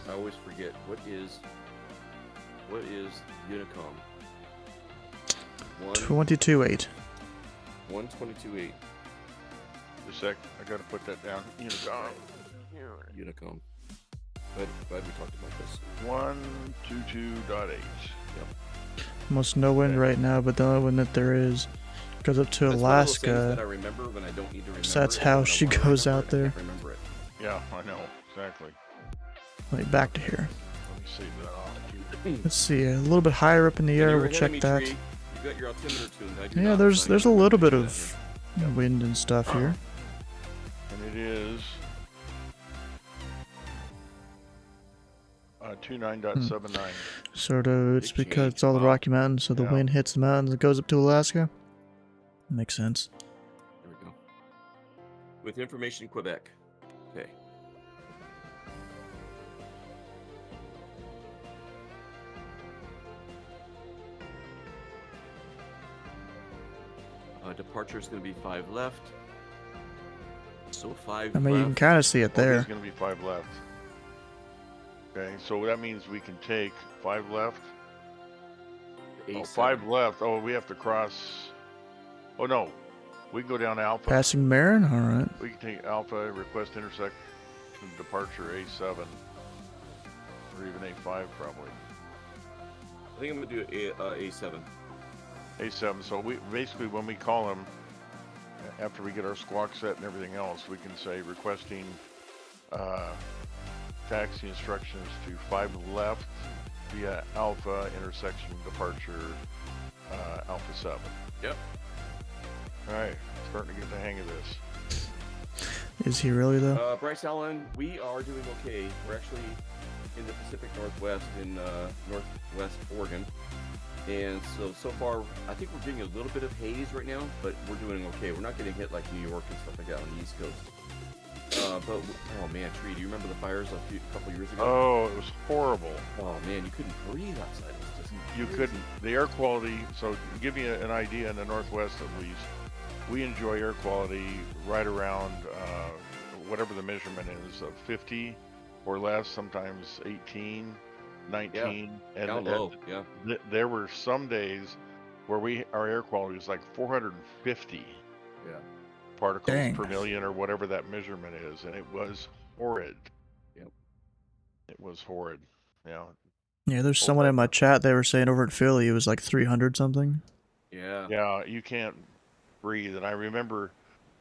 S20: I always forget what is Unicom.
S1: 22.8.
S20: 122.8.
S21: Just a sec. I gotta put that down.
S20: Unicom. Glad we talked about this.
S21: 122.8.
S20: Yep.
S1: Almost no wind right now, but the only wind that there is goes up to
S20: That's one of those things
S1: Alaska.
S20: that I remember when I don't need to remember.
S1: So that's
S20: it,
S1: how
S20: and I
S1: she
S20: wanna
S1: goes
S20: remember
S1: out
S20: it, I
S1: there.
S20: can't remember it.
S21: Yeah, I know exactly.
S1: Like back to here.
S21: Let me save that off.
S1: Let's see, a little bit higher up in the
S20: And
S1: air.
S20: you're
S1: We'll
S20: ahead of
S1: check
S20: me,
S1: that.
S20: Tree. You've got your altimeter tuned. I do
S1: Yeah,
S20: not,
S1: there's
S20: so I
S1: a
S20: gotta
S1: little bit
S20: do that
S1: of
S20: here.
S1: wind and stuff here.
S21: And it is 29.79.
S1: Sort of, it's because it's all the Rocky Mountains, so the wind hits the mountains and goes up to Alaska. Makes sense.
S20: There we go. With information Quebec. Okay. Departure is going to be 5 left. So 5
S1: I mean, you can
S20: left.
S1: kind of see it there.
S21: There's going to be 5 left. Okay, so that means we can take 5 left. Oh, 5 left. Oh, we have to cross. Oh no, we can go down Alpha.
S1: Passing Marin? Alright.
S21: We can take Alpha, request intersection departure A7, or even A5 probably.
S20: I think I'm going to do A7.
S21: A7. So we basically, when we call him, after we get our squawk set and everything else, we can say requesting taxi instructions to 5 left via Alpha intersection departure Alpha 7.
S20: Yep.
S21: Alright, starting to get the hang of this.
S1: Is he really though?
S20: Bryce Allen, we are doing okay. We're actually in the Pacific Northwest in Northwest Oregon. And so far, I think we're getting a little bit of haze right now, but we're doing okay. We're not getting hit like New York and stuff like that on the East Coast. But, oh man, Tree, do you remember the fires a couple years ago?
S21: Oh, it was horrible.
S20: Oh man, you couldn't breathe outside. It was just
S21: You couldn't. The air quality, so to give you an idea, in the Northwest at least, we enjoy air quality right around whatever the measurement is, of 50 or less, sometimes 18. 19. And
S20: down low, yeah.
S21: There were some days where our air quality was like 450 particles per million or whatever that measurement is, and it was horrid.
S20: Yep.
S21: It was horrid. Yeah.
S1: Yeah, there's someone in my chat, they were saying over in Philly it was like 300 something.
S20: Yeah.
S21: Yeah, you can't breathe. And I remember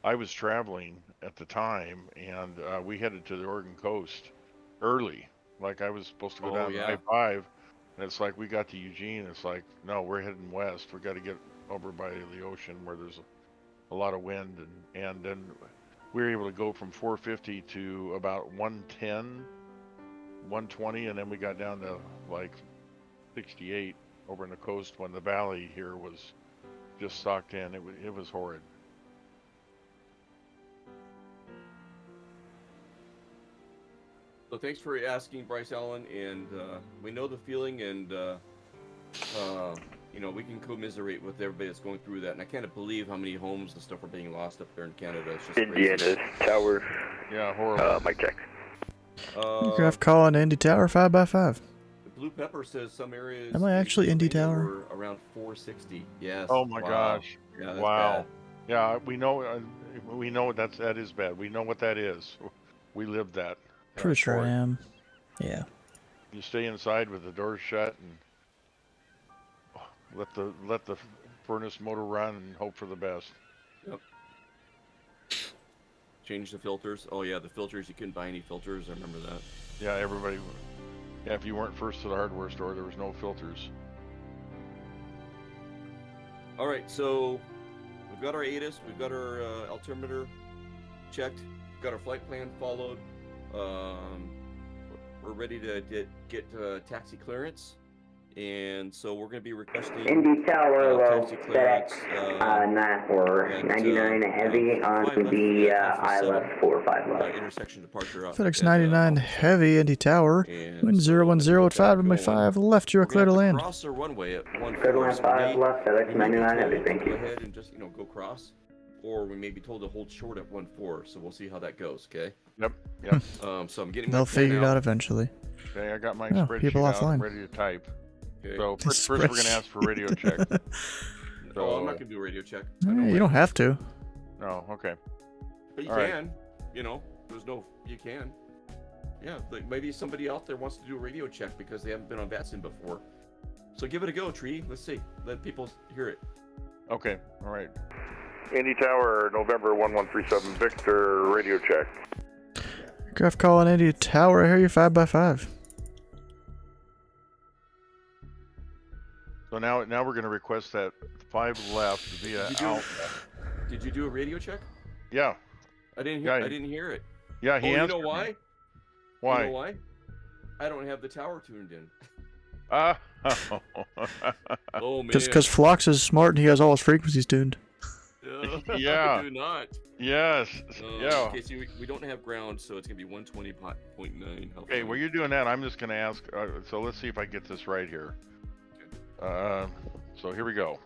S21: I was traveling at the time, and we headed to the Oregon coast early. Like I was supposed to go down I-5, and it's like we got to Eugene. It's like, no, we're heading west. We got to get over by the ocean where there's a lot of wind, and then we were able to go from 450 to about 110, 120, and then we got down to like 68 over in the coast when the valley here was just socked in. It was horrid.
S20: So thanks for asking, Bryce Allen, and we know the feeling, and you know, we can commiserate with everybody that's going through that. And I can't believe how many homes and stuff are being lost up there in Canada. It's just
S17: Indianapolis Tower.
S21: Yeah, horrible.
S17: Mic check.
S1: Aircraft calling Indy Tower 5x5.
S20: The Blue Pepper says some areas.
S1: Am I actually Indy Tower?
S20: Were around 460. Yes.
S21: Oh my gosh.
S20: Yeah, that's
S21: wow.
S20: bad.
S21: Yeah, we know that is bad. We know what that is. We lived that.
S1: Pretty sure I am. Yeah.
S21: You stay inside with the doors shut and let the furnace motor run and hope for the best.
S20: Yep. Change the filters. Oh yeah, the filters. You couldn't buy any filters. I remember that.
S21: Yeah, everybody. Yeah, if you weren't first to the hardware store, there was no filters.
S20: All right, so we've got our ATIS, we've got our altimeter checked, we've got our flight plan followed. We're ready to get taxi clearance, and so we're going to be requesting
S3: Indy Tower
S20: taxi clearance.
S3: FedEx for 99 heavy on the ILS 45 left.
S20: Intersection departure.
S1: FedEx 99 heavy, Indy Tower. Wind 010 at 5 left, you're clear to land.
S20: Cross our runway at 14.
S3: Clear to land 5 left, FedEx 99 heavy, thank you.
S20: Go ahead and just go cross, or we may be told to hold short at 14. So we'll see how that goes. Okay.
S21: Yep.
S20: So I'm getting.
S1: They'll figure it out eventually.
S21: Okay, I got my
S1: Yeah,
S21: spreadsheet
S1: people
S21: out.
S1: offline.
S21: I'm ready to type.
S20: Okay.
S21: So first we're going to ask for radio check.
S20: No, I'm not going to do a radio check.
S1: You don't have to.
S21: No, okay.
S20: But you
S21: All
S20: can. There's no. You can. Yeah, like maybe somebody out there wants to do a radio check because they haven't been on VATSIM before. So give it a go, Tree. Let's see. Let people hear it.
S21: Okay. All right.
S2: Indy Tower, November 1137 Victor, radio check.
S1: Aircraft calling Indy Tower, I hear you 5x5.
S21: So now we're going to request that 5 left via Alpha.
S20: Did you do a radio check?
S21: Yeah.
S20: I didn't hear it.
S21: Yeah, he answered.
S20: You know why?
S21: Me. Why?
S20: You know why? I don't have the tower tuned in. Oh man.
S1: Because Phlox is smart and he has all his frequencies tuned.
S21: Yeah.
S20: I do not.
S21: Yes. Yeah.
S20: Okay, so we don't have ground, so it's gonna be 120.9.
S21: Okay, while you're doing that, I'm just gonna ask. So let's see if I get this right here. So here we go.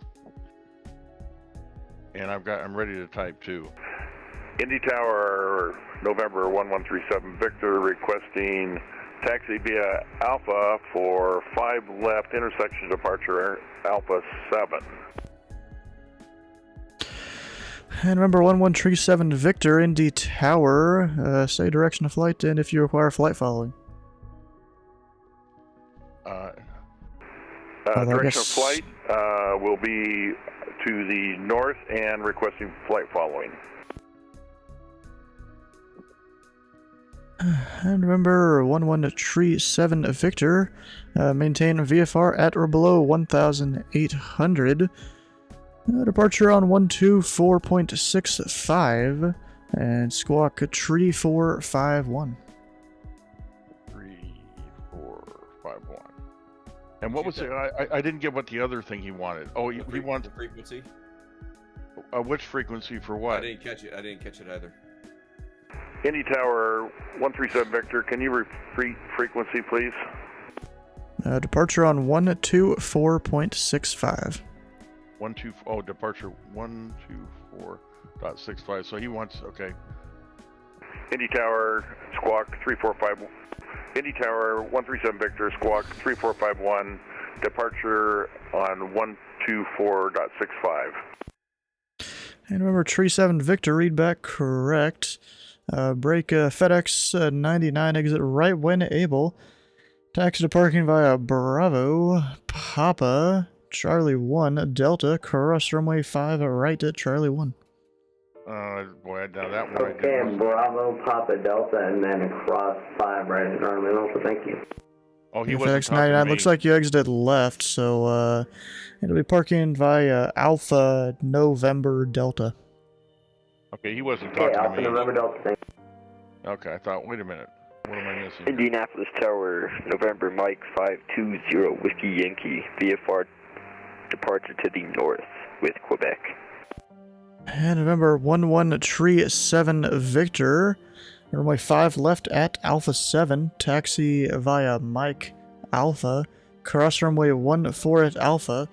S21: And I'm ready to type too.
S2: Indy Tower, November 1137 Victor, requesting taxi via Alpha for 5 left, intersection departure Alpha 7.
S1: And remember 1137 Victor, Indy Tower, say direction of flight and if you require flight following.
S2: Direction of flight will be to the north and requesting flight following.
S1: And remember 1137 Victor, maintain VFR at or below 1,800. Departure on 124.65 and squawk 3451.
S21: 3451. And what was it? I didn't get what the other thing he wanted. Oh, he wants
S20: the frequency.
S21: Which frequency for what?
S20: I didn't catch it either.
S2: Indy Tower 137 Victor, can you repeat frequency, please?
S1: Departure on 124.65.
S21: Departure 124.65. So he wants, okay.
S2: Indy Tower, squawk 3451. Indy Tower, 137 Victor, squawk 3451, departure on 124.65.
S1: And remember, Tree 7 Victor, read back correct. Break FedEx 99, exit right when able. Taxi to parking via Bravo, Papa, Charlie 1, Delta, cross runway 5, right at Charlie 1.
S21: Boy, now that one
S3: Okay, Bravo, Papa, Delta, and then across 5 right at Charlie Delta. Thank you.
S21: Oh, he
S1: And
S21: wasn't
S1: FedEx
S21: talking
S1: 99
S21: to me.
S1: looks like you exited left, so it'll be parking via Alpha November Delta.
S21: Okay, he wasn't talking
S3: Okay, Alpha
S21: to me.
S3: November Delta. Thank you.
S21: Okay, I thought, wait a minute. What am I missing?
S7: Indianapolis Tower, November Mike 520, Whiskey Yankee, VFR departure to the north with Quebec.
S1: And remember, 11 Tree 7 Victor, runway 5 left at Alpha 7, taxi via Mike Alpha, cross runway 14 at Alpha,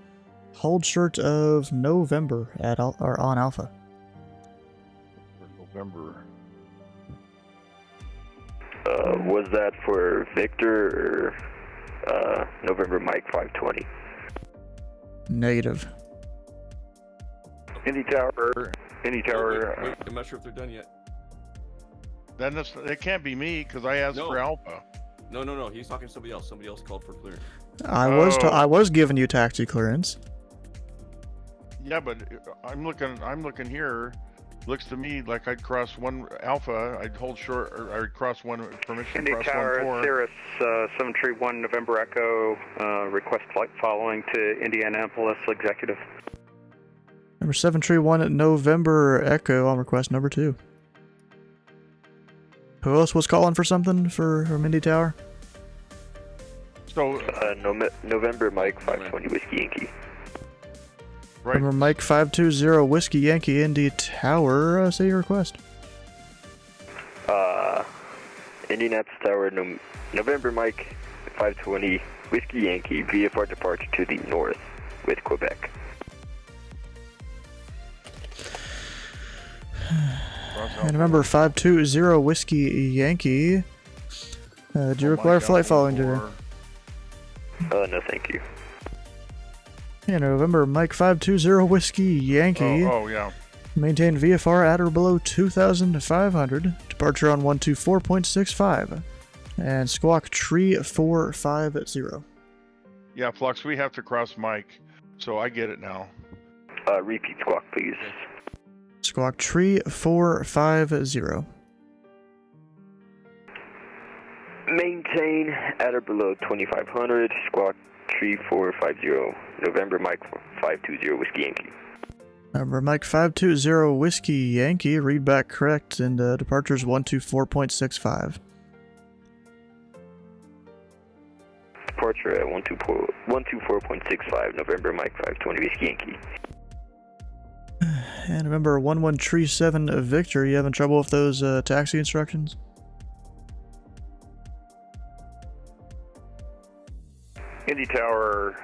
S1: hold short of November at or on Alpha.
S21: November.
S7: Was that for Victor or November Mike 520?
S1: Negative.
S2: Indy Tower.
S20: Wait, I'm not sure if they're done yet.
S21: Then it can't be me because I asked for Alpha.
S20: No. He's talking to somebody else. Somebody else called for clearance.
S1: I was giving you taxi clearance.
S21: Yeah, but I'm looking here. Looks to me like I'd cross 1 Alpha. I'd hold short, or I'd cross 1 permission.
S22: Indy
S21: cross
S22: Tower,
S21: 1-4.
S22: Cirrus 731 November Echo, request flight following to Indianapolis Executive.
S1: Number 731 November Echo on request number 2. Who else was calling for something from Indy Tower?
S21: So
S7: November Mike 520 Whiskey Yankee.
S21: Right.
S1: Number Mike 520 Whiskey Yankee Indy Tower. Say your request.
S7: Indianapolis Tower, November Mike 520 Whiskey Yankee, VFR departure to the north with Quebec.
S1: And remember, 520 Whiskey Yankee. Do you require flight following today?
S7: No, thank you.
S1: Yeah, November, Mike 520 Whiskey Yankee.
S21: Oh, yeah.
S1: Maintain VFR at or below 2,500. Departure on 124.65. And squawk tree 450.
S21: Yeah, Flux, we have to cross Mike, so I get it now.
S7: Repeat squawk, please.
S1: Squawk tree 450.
S7: Maintain at or below 2,500. Squawk tree 450. November Mike 520 Whiskey Yankee.
S1: Number Mike 520 Whiskey Yankee. Read back correct, and departure's 124.65.
S7: Departure at 124.65. November Mike 520 Whiskey Yankee.
S1: And remember, 11 Tree 7 Victor. You having trouble with those taxi instructions?
S2: Indy Tower,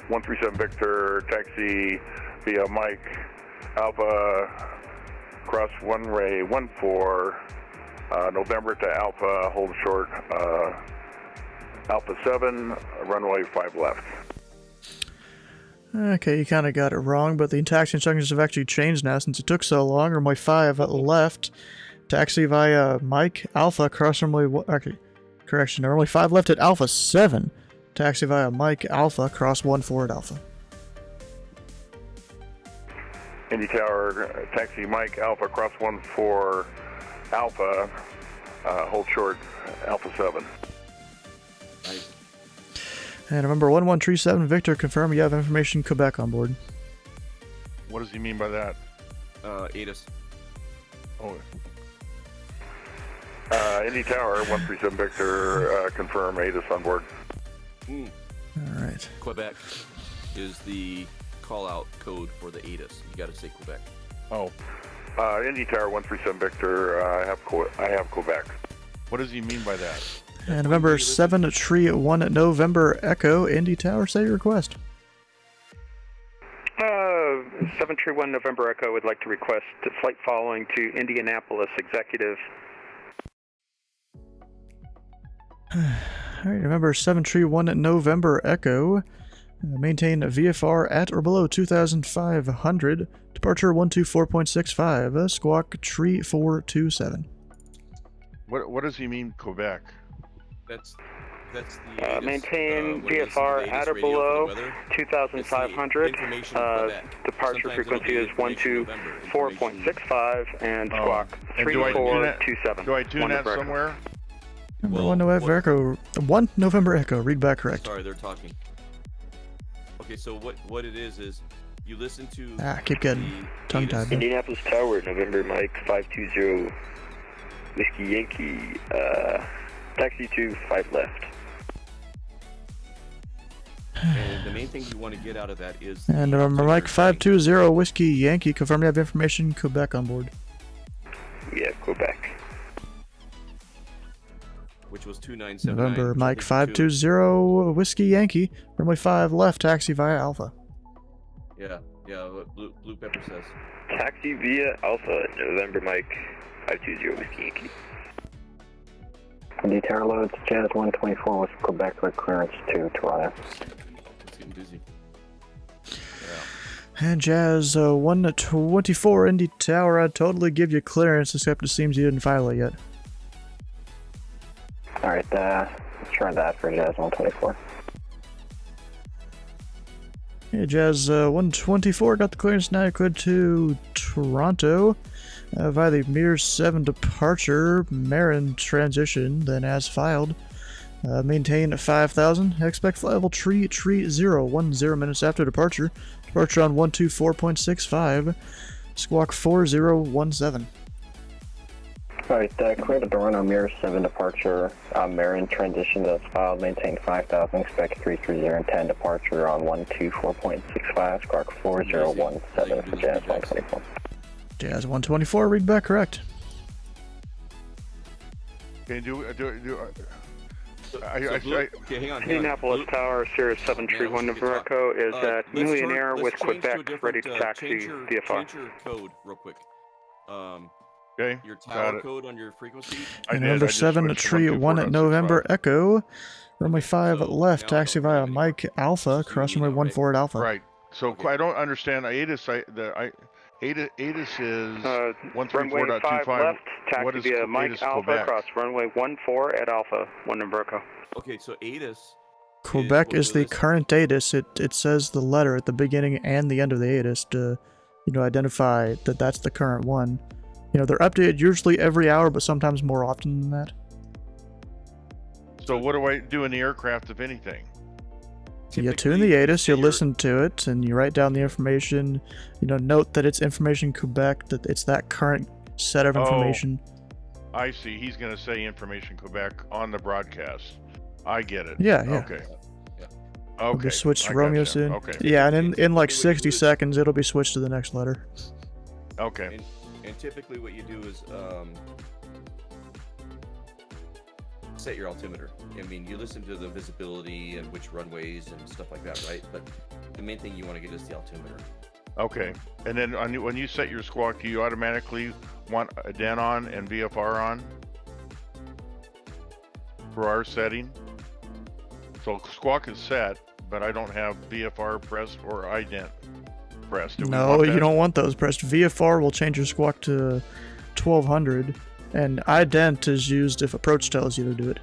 S2: 137 Victor, taxi via Mike Alpha, cross 1-ray 14, November to Alpha, hold short, Alpha 7, runway 5 left.
S1: Okay, you kind of got it wrong, but the taxi instructions have actually changed now since it took so long. Runway 5 left, taxi via Mike Alpha, cross runway... correction, runway 5 left at Alpha 7. Taxi via Mike Alpha, cross 14 at Alpha.
S2: Indy Tower, taxi Mike Alpha, cross 14 Alpha, hold short, Alpha 7.
S1: And remember, 11 Tree 7 Victor, confirm you have information Quebec on board.
S21: What does he mean by that?
S20: ATIS.
S21: Oh.
S2: Indy Tower, 137 Victor, confirm ATIS on board.
S1: Alright.
S20: Quebec is the call-out code for the ATIS. You gotta say Quebec.
S21: Oh.
S2: Indy Tower, 137 Victor, I have Quebec.
S21: What does he mean by that?
S1: And remember, 7 Tree 1 November Echo, Indy Tower, say your request.
S22: 7 Tree 1 November Echo would like to request flight following to Indianapolis Executive.
S1: Alright, remember 731 November Echo. Maintain VFR at or below 2,500. Departure 124.65. Squawk tree 427.
S21: What does he mean, Quebec?
S20: That's the
S22: maintain VFR at or below 2,500. Departure frequency is 124.65 and squawk 3427.
S21: Do I tune that somewhere?
S1: Number 1 November Echo. 1 November Echo. Read back correct.
S20: Sorry, they're talking. Okay, so what it is you listen to.
S1: Keep getting tongue-tied.
S18: Indianapolis Tower, November Mike 520, Whiskey Yankee, taxi to 5 left.
S20: And the main thing you want to get out of that is.
S1: And November Mike 520 Whiskey Yankee. Confirm you have information. Quebec on board.
S18: We have Quebec.
S20: Which was 2979.
S1: November Mike 520 Whiskey Yankee. Runway 5 left. Taxi via Alpha.
S20: Yeah, what Blue Pepper says.
S18: Taxi via Alpha, November Mike 520 Whiskey Yankee.
S3: The tower loads, Jazz 124 with Quebec with clearance to Toronto.
S20: It's getting busy.
S1: And Jazz 124 Indy Tower, I'd totally give you clearance, except it seems you didn't file it yet.
S3: Alright, let's try that for Jazz 124.
S1: Yeah, Jazz 124 got the clearance now. Good to Toronto via the Mir 7 departure, Marin transition, then as filed. Maintain 5,000. Expect flight level tree 0, 10 minutes after departure. Departure on 124.65. Squawk 4017.
S3: Alright, clear to Toronto, Mir 7 departure, Marin transition that's filed, maintain 5,000, expect 330 and 10 departure on 124.65, squawk 4017 for Jazz 124.
S1: Jazz 124, read back correct.
S21: Okay,
S20: okay, hang on.
S22: Indianapolis Tower, Sirius 731 November Echo is at Millionaire with Quebec, ready to taxi VFR.
S20: Change your code real quick.
S21: Okay,
S20: your tower code on your frequency.
S1: Number 7 tree 1 at November Echo. Runway 5 left, taxi via Mike Alpha, cross runway 14 at Alpha.
S21: Right. So I don't understand. ATIS is 134.25.
S22: Left, taxi
S21: what is
S22: via Mike
S21: ATIS
S22: Alpha,
S21: Quebec?
S22: cross runway 14 at Alpha, 1 November Echo.
S20: Okay, so ATIS.
S1: Quebec is the current ATIS. It says the letter at the beginning and the end of the ATIS to, identify that that's the current one. They're updated usually every hour, but sometimes more often than that.
S21: So what do I do in the aircraft, if anything?
S1: You tune the ATIS, you listen to it, and you write down the information. Note that it's information Quebec, that it's that current set of information.
S21: I see. He's going to say information Quebec on the broadcast. I get it.
S1: Yeah.
S21: Okay.
S1: It'll be switched to Romeo soon.
S21: Okay.
S1: Yeah, and in like 60 seconds, it'll be switched to the next letter.
S21: Okay.
S20: And typically what you do is set your altimeter. I mean, you listen to the visibility and which runways and stuff like that, right? But the main thing you want to get is the altimeter.
S21: Okay. And then when you set your squawk, do you automatically want a DEN on and VFR on for our setting? So squawk is set, but I don't have VFR pressed or ident pressed.
S1: No, you don't want those pressed. VFR will change your squawk to 1200, and ident is used if approach tells you to do it.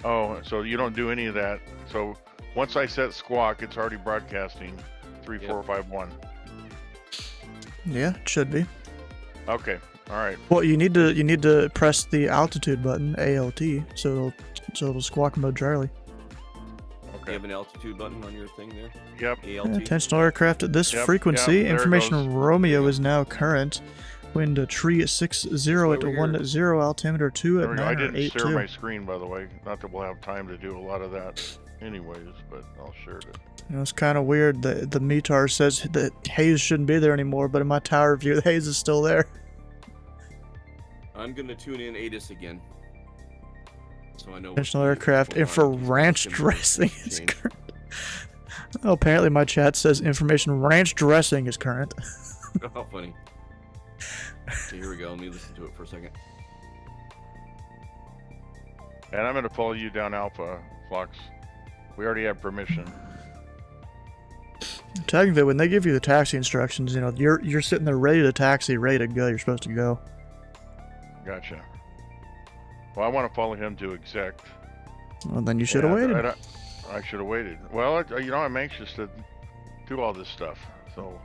S21: Oh, so you don't do any of that. So once I set squawk, it's already broadcasting 3451.
S1: Yeah, it should be.
S21: Okay. All right.
S1: Well, you need to press the altitude button, ALT, so it'll squawk mode Charlie.
S20: You have an altitude button on your thing there?
S21: Yep.
S20: ALT?
S1: Attention aircraft at this frequency. Information Romeo is now current. Wind tree 60 at 10, altimeter 2 at 9
S21: I
S1: or
S21: didn't
S1: 82.
S21: share my screen, by the way. Not that we'll have time to do a lot of that anyways, but I'll share it.
S1: It's kind of weird that the METAR says that haze shouldn't be there anymore, but in my tower view, the haze is still there.
S20: I'm going to tune in ATIS again. So I know.
S1: Attention aircraft, infra ranch dressing is current. Oh, apparently my chat says information ranch dressing is current.
S20: Oh, funny. Okay, here we go. Let me listen to it for a second.
S21: And I'm going to follow you down Alpha, Flux. We already have permission.
S1: Technically, when they give you the taxi instructions, you know, you're sitting there ready to taxi, ready to go. You're supposed to go.
S21: Gotcha. Well, I want to follow him to exec.
S1: Well, then you should have waited.
S21: I should have waited. Well, you know, I'm anxious to do all this stuff. So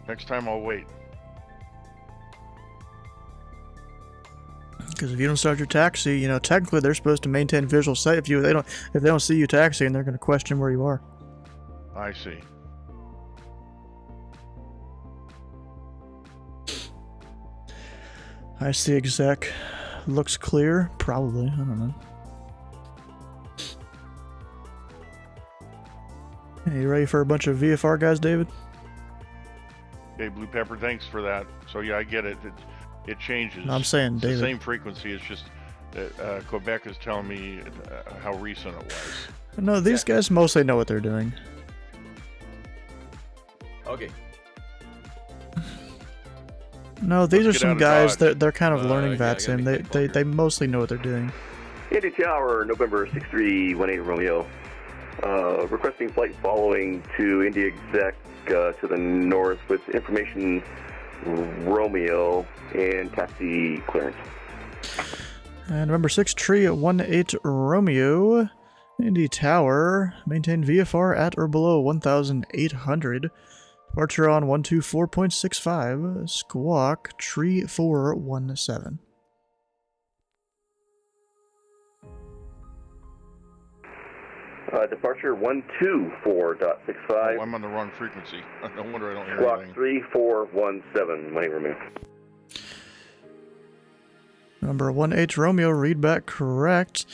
S21: next time I'll wait.
S1: Because if you don't start your taxi, you know, technically they're supposed to maintain visual sight of you. If they don't see you taxiing, they're going to question where you are.
S21: I see.
S1: I see exec. Looks clear. Probably. I don't know. Hey, you ready for a bunch of VFR guys, David?
S21: Okay, Blue Pepper, thanks for that. So yeah, I get it. It changes.
S1: No, I'm saying,
S21: it's
S1: David.
S21: the same frequency. It's just that Quebec is telling me how recent it was.
S1: No, these guys mostly know what they're doing.
S20: Okay.
S1: No, these are some guys that they're kind of learning
S20: yeah,
S1: VATSIM. They mostly know what they're doing.
S18: Indy Tower, November 6318 Romeo. Requesting flight following to Indy Exec to the north with information Romeo and taxi clearance.
S1: And November 6 tree at 18 Romeo. Indy Tower. Maintain VFR at or below 1,800. Departure on 124.65. Squawk tree 417.
S18: Departure 124.65.
S21: Oh, I'm on the wrong frequency. No wonder I don't hear
S18: Squawk
S21: anything.
S18: 3417, Money Romeo.
S1: Number 18 Romeo, read back correct.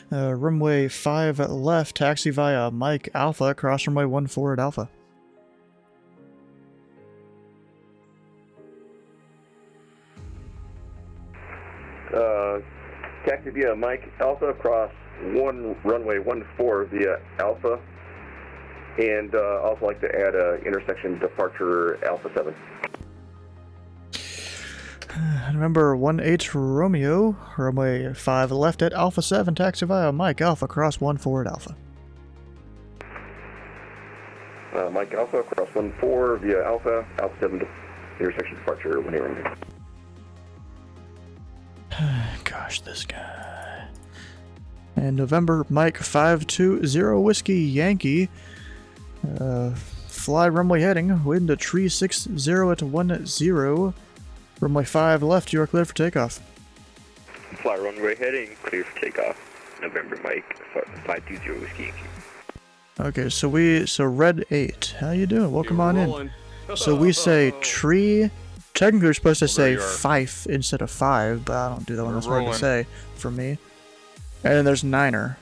S1: Runway 5 left, taxi via Mike Alpha, cross runway 14 at Alpha.
S18: Taxi via Mike Alpha, cross runway 14 via Alpha, and also like to add a intersection departure Alpha 7.
S1: Remember 18 Romeo, runway 5 left at Alpha 7, taxi via Mike Alpha, cross 14 at Alpha.
S18: Mike Alpha, cross 14 via Alpha 7, intersection departure 18 Romeo.
S1: Gosh, this guy. And November Mike 520 Whiskey Yankee. Fly runway heading, wind to tree 60 at 10. Runway 5 left, you are cleared for takeoff.
S7: Fly runway heading, clear for takeoff. November Mike 520 Whiskey Yankee.
S1: Okay, so Red 8, how you doing? Welcome on in. So we say tree. Technically, we're supposed to say fife instead of 5, but I don't do that one. That's hard to say for me. And then there's Niner.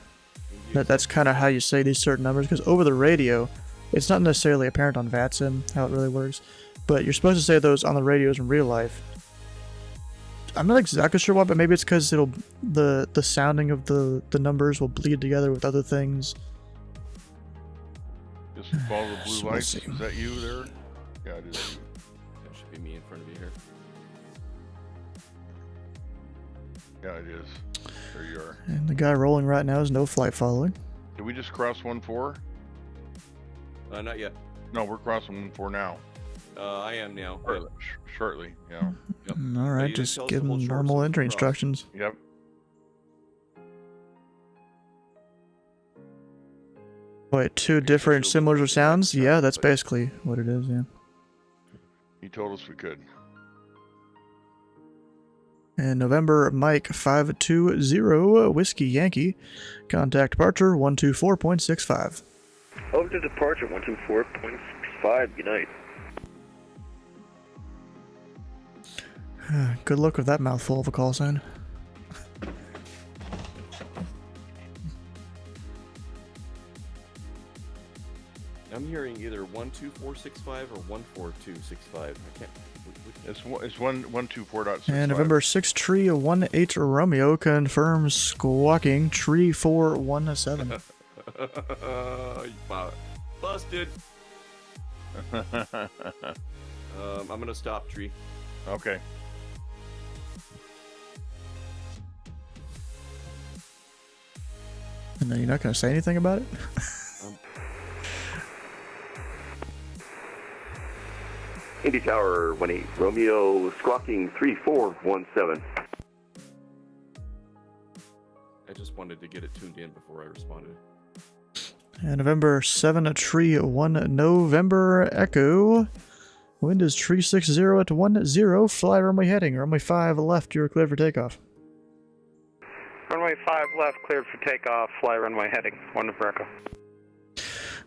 S1: That's kind of how you say these certain numbers, because over the radio, it's not necessarily apparent on VATSIM how it really works, but you're supposed to say those on the radios in real life. I'm not exactly sure why, but maybe it's because the sounding of the numbers will bleed together with other things.
S21: Just follow the blue
S1: So
S21: lights.
S1: we'll see.
S21: Is that you there? Yeah, it is.
S20: That should be me in front of you here.
S21: Yeah, it is. There you are.
S1: And the guy rolling right now is no flight following.
S21: Did we just cross 14?
S20: Not yet.
S21: No, we're crossing 14 now.
S20: I am now.
S21: Or, shortly, yeah.
S20: Yep.
S1: All right, just give him normal entry instructions.
S21: Yep.
S1: Wait, two different similars of sounds? Yeah, that's basically what it is, yeah.
S21: He told us we could.
S1: And November Mike 520 Whiskey Yankee. Contact departure 124.65.
S7: Over to departure 124.65. Good night.
S1: Good luck with that mouthful of a call sign.
S20: I'm hearing either 12465 or 14265. I can't.
S21: It's 124.65.
S1: And November 6 tree 18 Romeo confirms squawking tree 417.
S20: Busted. I'm gonna stop tree.
S21: Okay.
S1: And then you're not going to say anything about it?
S7: Indy Tower 18 Romeo squawking 3417.
S20: I just wanted to get it tuned in before I responded.
S1: And November 7 tree 1 November Echo. Wind is tree 60 at 10. Fly runway heading. Runway 5 left. You're cleared for takeoff.
S22: Runway 5 left, cleared for takeoff. Fly runway heading. 1 November Echo.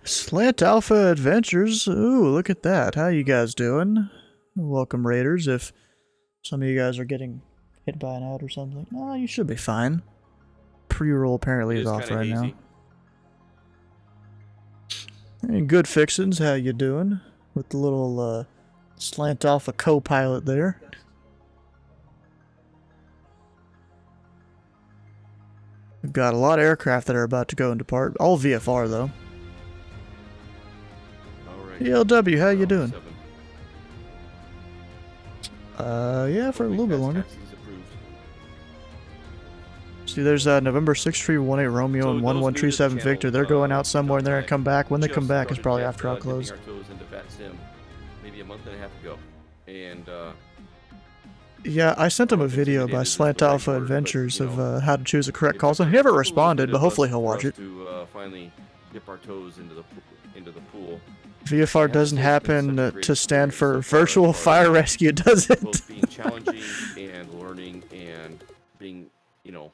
S1: Slant Alpha Adventures. Ooh, look at that. How you guys doing? Welcome, Raiders. If some of you guys are getting hit by an ad or something, no, you should be fine. Pre-roll apparently is off right now. And good fixins, how you doing? With the little Slant Alpha co-pilot there. We've got a lot of aircraft that are about to go and depart. All VFR though. ELW, how you doing? Yeah, for a little bit longer. See, there's November 6 tree 18 Romeo and 1137 Victor. They're going out somewhere and they're gonna come back. When they come back, it's probably after I'll close.
S20: Maybe a month and a half ago, and
S1: yeah, I sent him a video by Slant Alpha Adventures of how to choose a correct call sign. He never responded, but hopefully he'll watch it.
S20: To finally dip our toes into the pool.
S1: VFR doesn't happen to stand for Virtual Fire Rescue, does it?
S20: Both being challenging and learning and being, you know,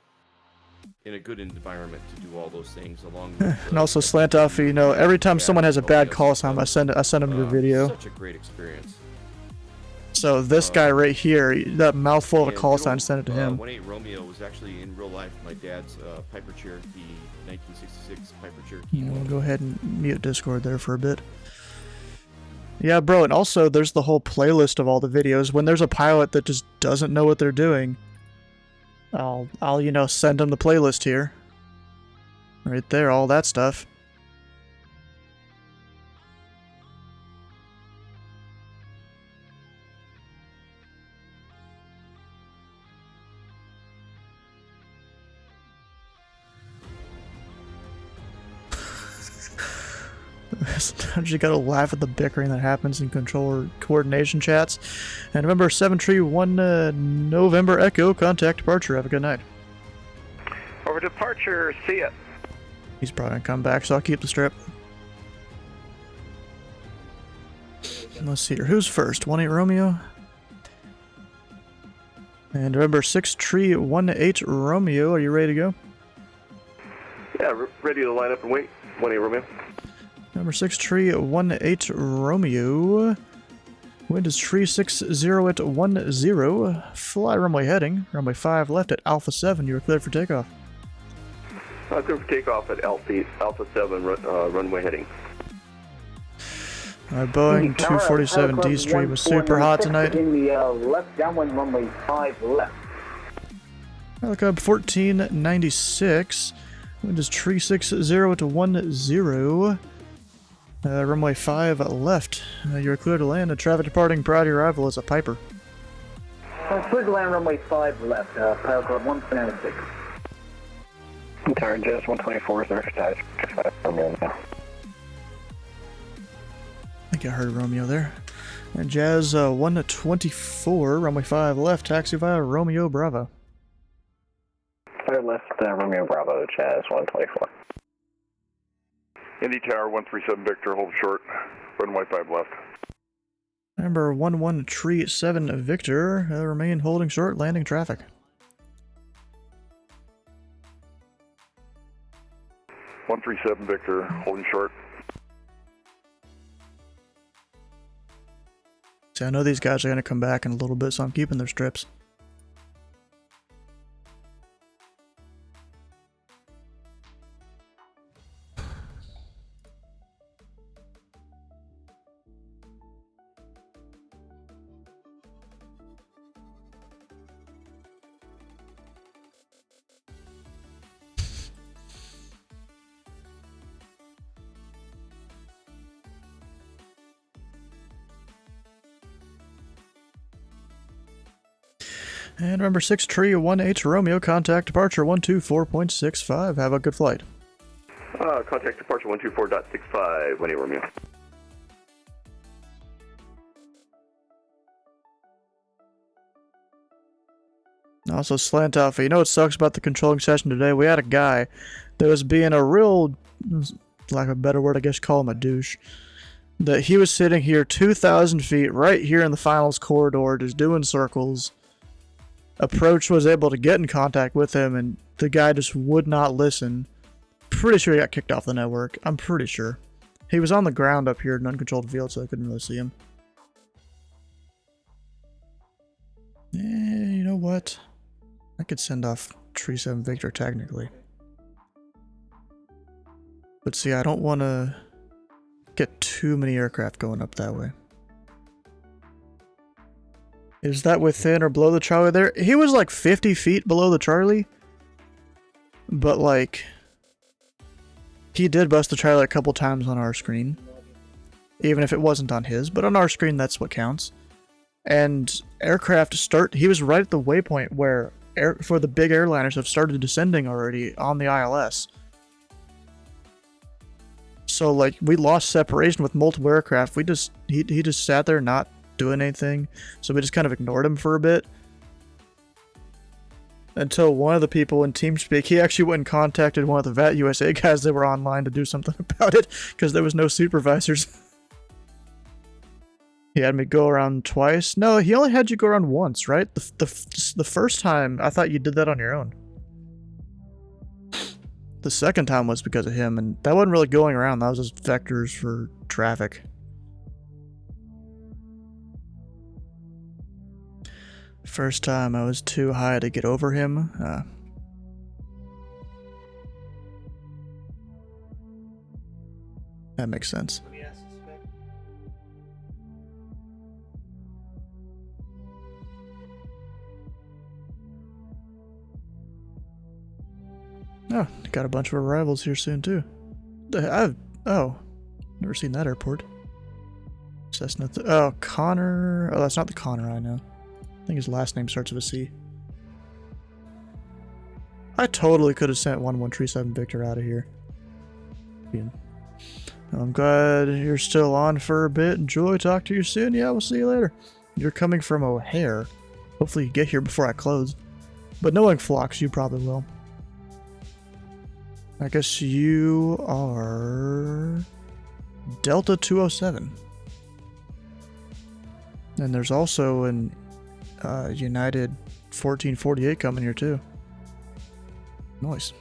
S20: in a good environment to do all those things along with,
S1: and also Slant Alpha, you know, every time someone has a bad call sign, I send them your video.
S20: Such a great experience.
S1: So this guy right here, that mouthful of a call sign, send it to him.
S20: 18 Romeo was actually in real life my dad's Piper Cherokee, 1966 Piper Cherokee.
S1: We'll go ahead and mute Discord there for a bit. Yeah, bro, and also there's the whole playlist of all the videos. When there's a pilot that just doesn't know what they're doing, I'll you know, send them the playlist here. Right there, all that stuff. Sometimes you gotta laugh at the bickering that happens in controller coordination chats. And November 7 tree 1 November Echo, contact departure. Have a good night.
S14: Over departure, see ya.
S1: He's probably gonna come back, so I'll keep the strip. Let's see here. Who's first? 18 Romeo. And November 6 tree 18 Romeo. Are you ready to go?
S7: Yeah, ready to line up and wait. 18 Romeo.
S1: Number 6 tree 18 Romeo. Wind is tree 60 at 10. Fly runway heading. Runway 5 left at Alpha 7. You are cleared for takeoff.
S7: Clear for takeoff at Alpha 7 runway heading.
S1: Boeing 247D stream was super hot tonight.
S8: In the left downwind runway 5 left.
S1: Helicopter 1496. Wind is tree 60 at 10. Runway 5 left. You're clear to land. A traffic departing prior to your arrival is a Piper.
S8: Clear to land runway 5 left. Pilot Club 196.
S3: Tower Jazz 124 is advertised. Romeo now.
S1: I think I heard Romeo there. And Jazz 124, runway 5 left, taxi via Romeo Bravo.
S3: 5 left, Romeo Bravo, Jazz 124.
S2: Indy Tower 137 Victor, hold short, runway 5 left.
S1: Number 11 tree 7 Victor, remain holding short, landing traffic.
S2: One 137 Victor, holding short.
S1: See, I know these guys are going to come back in a little bit, so I'm keeping their strips. And remember 6 tree 18 Romeo, contact departure 124.65. Have a good flight.
S7: contact departure 124.65, 18 Romeo.
S1: Also, Slant Alpha, you know what sucks about the controlling session today? We had a guy that was being a real, lack of a better word, I guess call him a douche. That he was sitting here 2,000 feet right here in the finals corridor just doing circles. Approach was able to get in contact with him and the guy just would not listen. Pretty sure he got kicked off the network. I'm pretty sure. He was on the ground up here in uncontrolled field, so I couldn't really see him. You know what? I could send off Tree 7 Victor technically. But see, I don't want to get too many aircraft going up that way. Is that within or below the Charlie there? He was like 50 feet below the Charlie. But like, he did bust the Charlie a couple times on our screen. Even if it wasn't on his, but on our screen that's what counts. And aircraft he was right at the waypoint where for the big airliners have started descending already on the ILS. So like we lost separation with multiple aircraft. He just sat there not doing anything. So we just kind of ignored him for a bit. Until one of the people in TeamSpeak, he actually went and contacted one of the VAT USA guys that were online to do something about it because there was no supervisors. He had me go around twice. No, he only had you go around once, right? The first time, I thought you did that on your own. The second time was because of him, and that wasn't really going around. That was just vectors for traffic. First time, I was too high to get over him. That makes sense. Oh, got a bunch of arrivals here soon too. Never seen that airport. Cessna. Connor. Oh, that's not the Connor I know. I think his last name starts with a C. I totally could have sent 1137 Victor out of here. I'm glad you're still on for a bit. Enjoy. Talk to you soon. Yeah, we'll see you later. You're coming from O'Hare. Hopefully you get here before I close. But knowing Phlox, you probably will. I guess you are Delta 207. And there's also an United 1448 coming here too. Nice.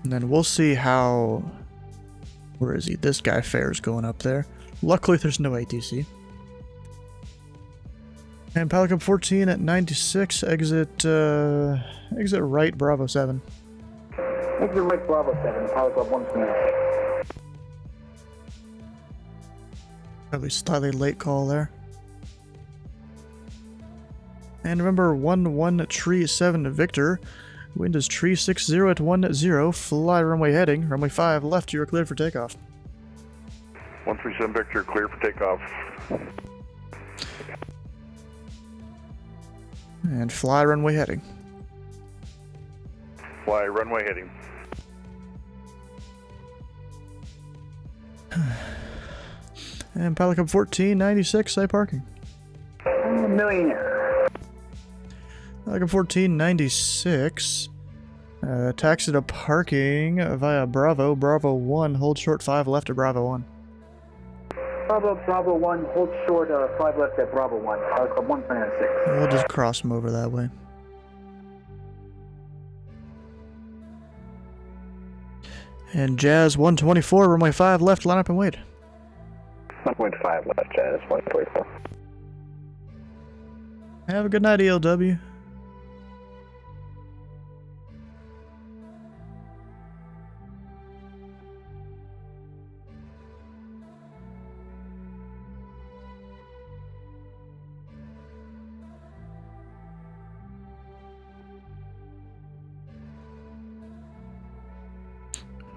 S1: And then we'll see how... Where is he? This guy fares going up there. Luckily there's no ATC. And Pelican 14 at 96, exit right, Bravo 7.
S8: Exit right, Bravo 7, Pilot Club 126.
S1: At least slightly late call there. And remember, 11 Tree 7 Victor. Wind is Tree 60 at 10, fly runway heading. Runway 5 left, you are cleared for takeoff.
S2: 137 Victor, clear for takeoff.
S1: And fly runway heading.
S2: Fly runway heading.
S1: And Pelican 14, 96, site parking.
S8: Millionaire.
S1: Pelican 14, 96. Taxi to parking via Bravo. Bravo 1, hold short 5 left at Bravo 1.
S8: Bravo 1, hold short 5 left at Bravo 1. Pilot Club 126.
S1: We'll just cross them over that way. And Jazz 124, runway 5 left, line up and wait.
S3: 1.5 left, Jazz 124.
S1: Have a good night, ELW.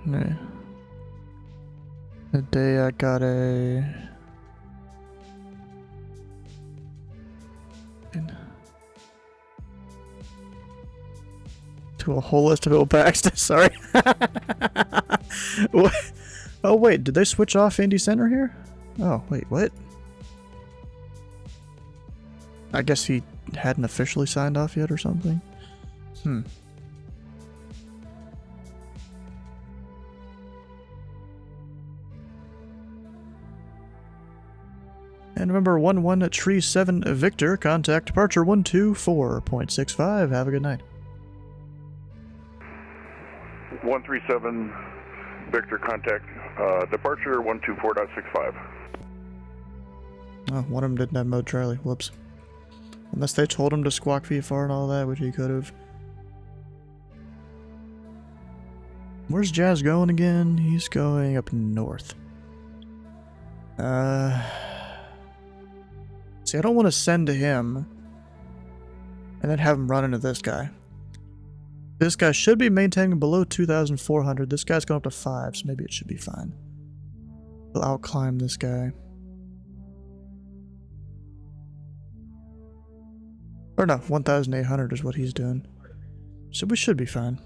S1: No. The day I got a... to a whole list of Bill Paxton. Sorry. What? Oh wait, did they switch off Indy Center here? Oh wait, what? I guess he hadn't officially signed off yet or something. And remember, 11 Tree 7 Victor, contact departure 124.65. Have a good night.
S2: 137 Victor, contact departure 124.65.
S1: Oh, one of them didn't have mode Charlie. Whoops. Unless they told him to squawk VFR and all that, which he could have. Where's Jazz going again? He's going up north. See, I don't want to send to him and then have him run into this guy. This guy should be maintaining below 2,400. This guy's going up to 5, so maybe it should be fine. We'll outclimb this guy. Or no, 1,800 is what he's doing. So we should be fine.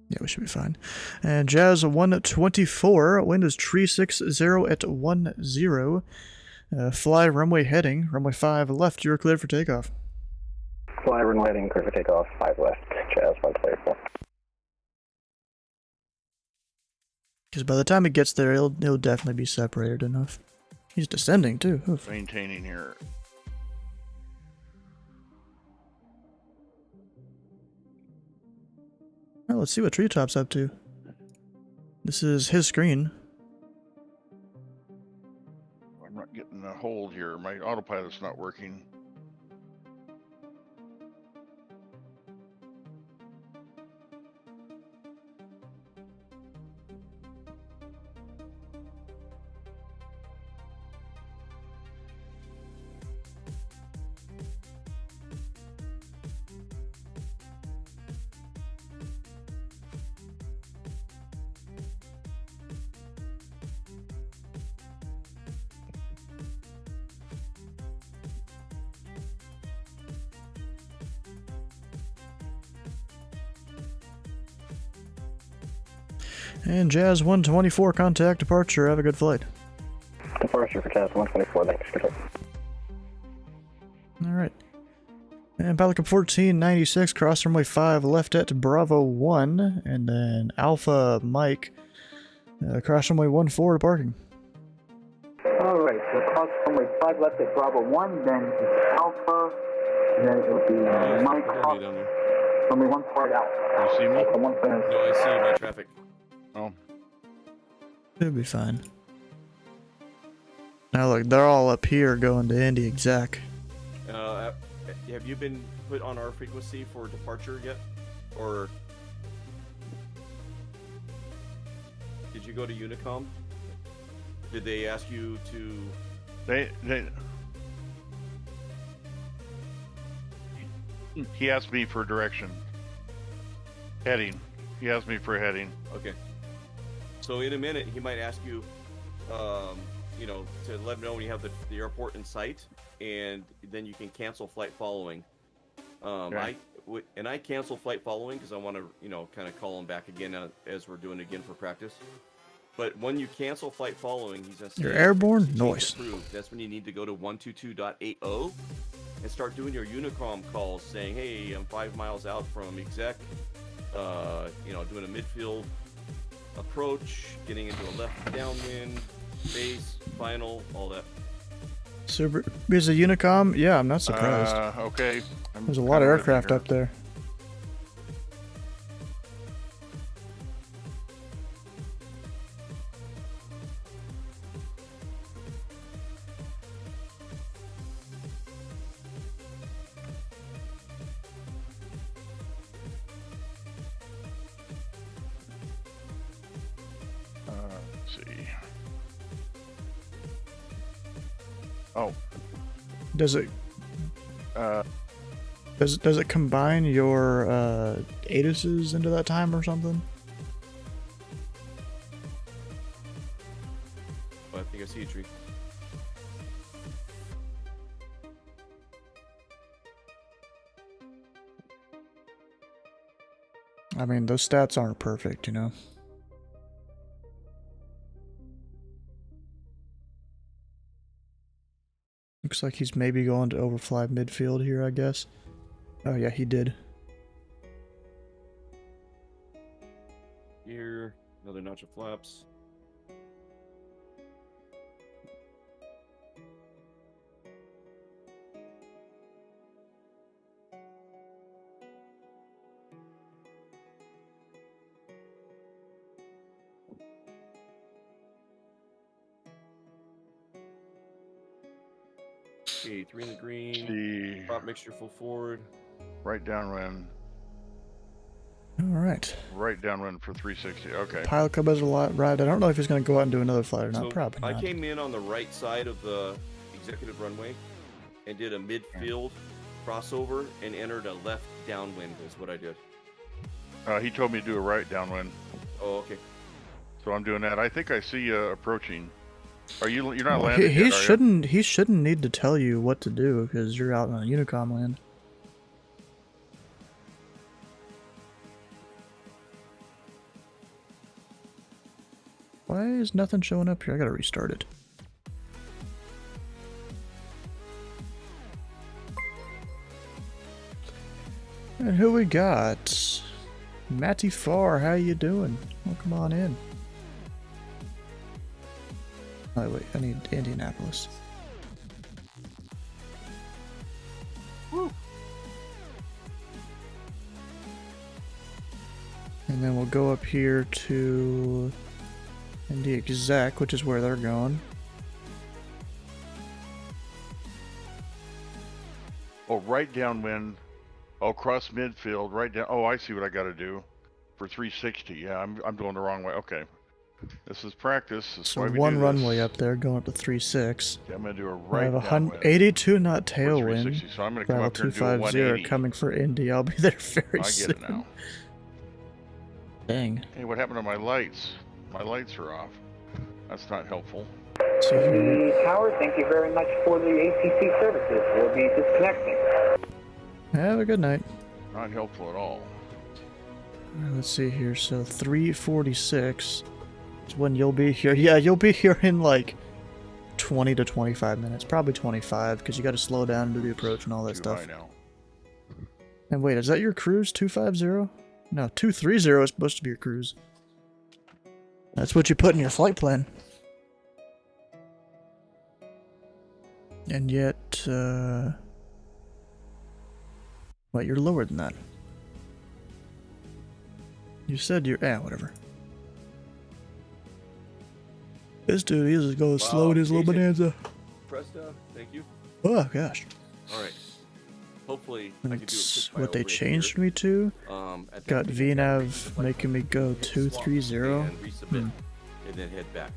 S1: Yeah, we should be fine. And Jazz 124, wind is tree 60 at 10. Fly runway heading, runway 5 left, you're cleared for takeoff.
S3: Fly runway heading, clear for takeoff, 5 left, Jazz 124.
S1: Because by the time it gets there, it'll definitely be separated enough. He's descending too. Oof.
S21: Maintaining here.
S1: Well, let's see what Treetop's up to. This is his screen.
S21: I'm not getting a hold here. My autopilot's not working.
S1: And Jazz 124, contact departure. Have a good flight.
S3: Departure for Jazz 124, thanks. Good luck.
S1: Alright. And Pelican 1496, cross runway 5, left at Bravo 1. And then Alpha Mike, cross runway 14 to parking.
S8: Alright, so cross runway 5 left at Bravo 1, then it's Alpha, and then it will be Mike cross runway 14 at Alpha.
S21: You see me?
S20: No, I see my traffic.
S21: Oh.
S1: It'll be fine. Now look, they're all up here going to Indy exec.
S20: Have you been put on our frequency for departure yet? Or did you go to Unicom? Did they ask you to...
S21: He asked me for direction. Heading. He asked me for heading.
S20: Okay. So in a minute, he might ask you, you know, to let him know when you have the airport in sight, and then you can cancel flight following.
S21: Okay.
S20: I cancel flight following because I want to, you know, kind of call him back again as we're doing again for practice. But when you cancel flight following, he's gonna say,
S1: You're airborne? Nice.
S20: That's when you need to go to 122.80 and start doing your Unicom calls, saying, "Hey, I'm 5 miles out from exec. You know, doing a midfield approach, getting into a left downwind, base, final, all that."
S1: Super. Is a Unicom? Yeah, I'm not surprised.
S21: Okay.
S1: There's a lot of aircraft up there.
S21: Let's see. Oh.
S1: Does it? Does it combine your ATISes into that time or something.
S20: Oh, I think I see a tree.
S1: I mean, those stats aren't perfect, you know. Looks like he's maybe going to overfly midfield here, I guess. Oh yeah, he did.
S20: Here, another notch of flaps. Okay, 3 in the green. Prop mixture full forward.
S21: Right downwind.
S1: Alright.
S21: Right downwind for 360. Okay.
S1: Pilot Cub has a lot right. I don't know if he's going to go out and do another flight or not.
S20: So
S1: Probably not.
S20: I came in on the right side of the executive runway and did a midfield crossover and entered a left downwind is what I did.
S21: He told me to do a right downwind.
S20: Oh, okay.
S21: So I'm doing that. I think I see you approaching. Are you? You're not
S1: Well,
S21: landing
S1: he
S21: yet,
S1: shouldn't. He shouldn't need to tell you what to do because you're out on a Unicom land. Why is nothing showing up here? I gotta restart it. And who we got? Matty Farr, how you doing? Well, come on in. Oh wait, I need Indianapolis.
S20: Woo.
S1: And then we'll go up here to Indy Exec, which is where they're going.
S21: Oh, right downwind. Oh, cross midfield. Right down. Oh, I see what I got to do for 360. Yeah, I'm doing the wrong way. Okay. This is practice. This is
S1: So
S21: why we
S1: one
S21: do
S1: runway
S21: this.
S1: up there, going up to 36.
S21: Okay, I'm gonna do a
S1: I
S21: right
S1: have
S21: downwind.
S1: 82 knot
S21: For
S1: tailwind.
S21: 360, so I'm gonna come
S1: Gravel
S21: up here and do a
S1: 250
S21: 180.
S1: coming for Indy. I'll be there very
S21: I
S1: soon.
S21: get it now.
S1: Dang.
S21: Hey, what happened to my lights? My lights are off. That's not helpful.
S8: The tower, thank you very much for the ATC services. We'll be disconnecting.
S1: Have a good night.
S21: Not helpful at all.
S1: Alright, let's see here. So 3:46 is when you'll be here. Yeah, you'll be here in like 20 to 25 minutes. Probably 25 because you got to slow down and do the approach and all that
S21: Too
S1: stuff.
S21: high now.
S1: And wait, is that your cruise 250? No, 230 is supposed to be your cruise. That's what you put in your flight plan. And yet, wait, you're lower than that. You said you're, whatever. This dude, he's just going slow in his little bonanza.
S20: Presta, thank you.
S1: Oh, gosh.
S20: Alright. Hopefully, I can do a
S1: That's
S20: quick
S1: what they
S20: flyover
S1: changed
S20: here.
S1: me to.
S20: At that
S1: Got
S20: point,
S1: VNav making me go 230.
S20: and resubmit, and then head back,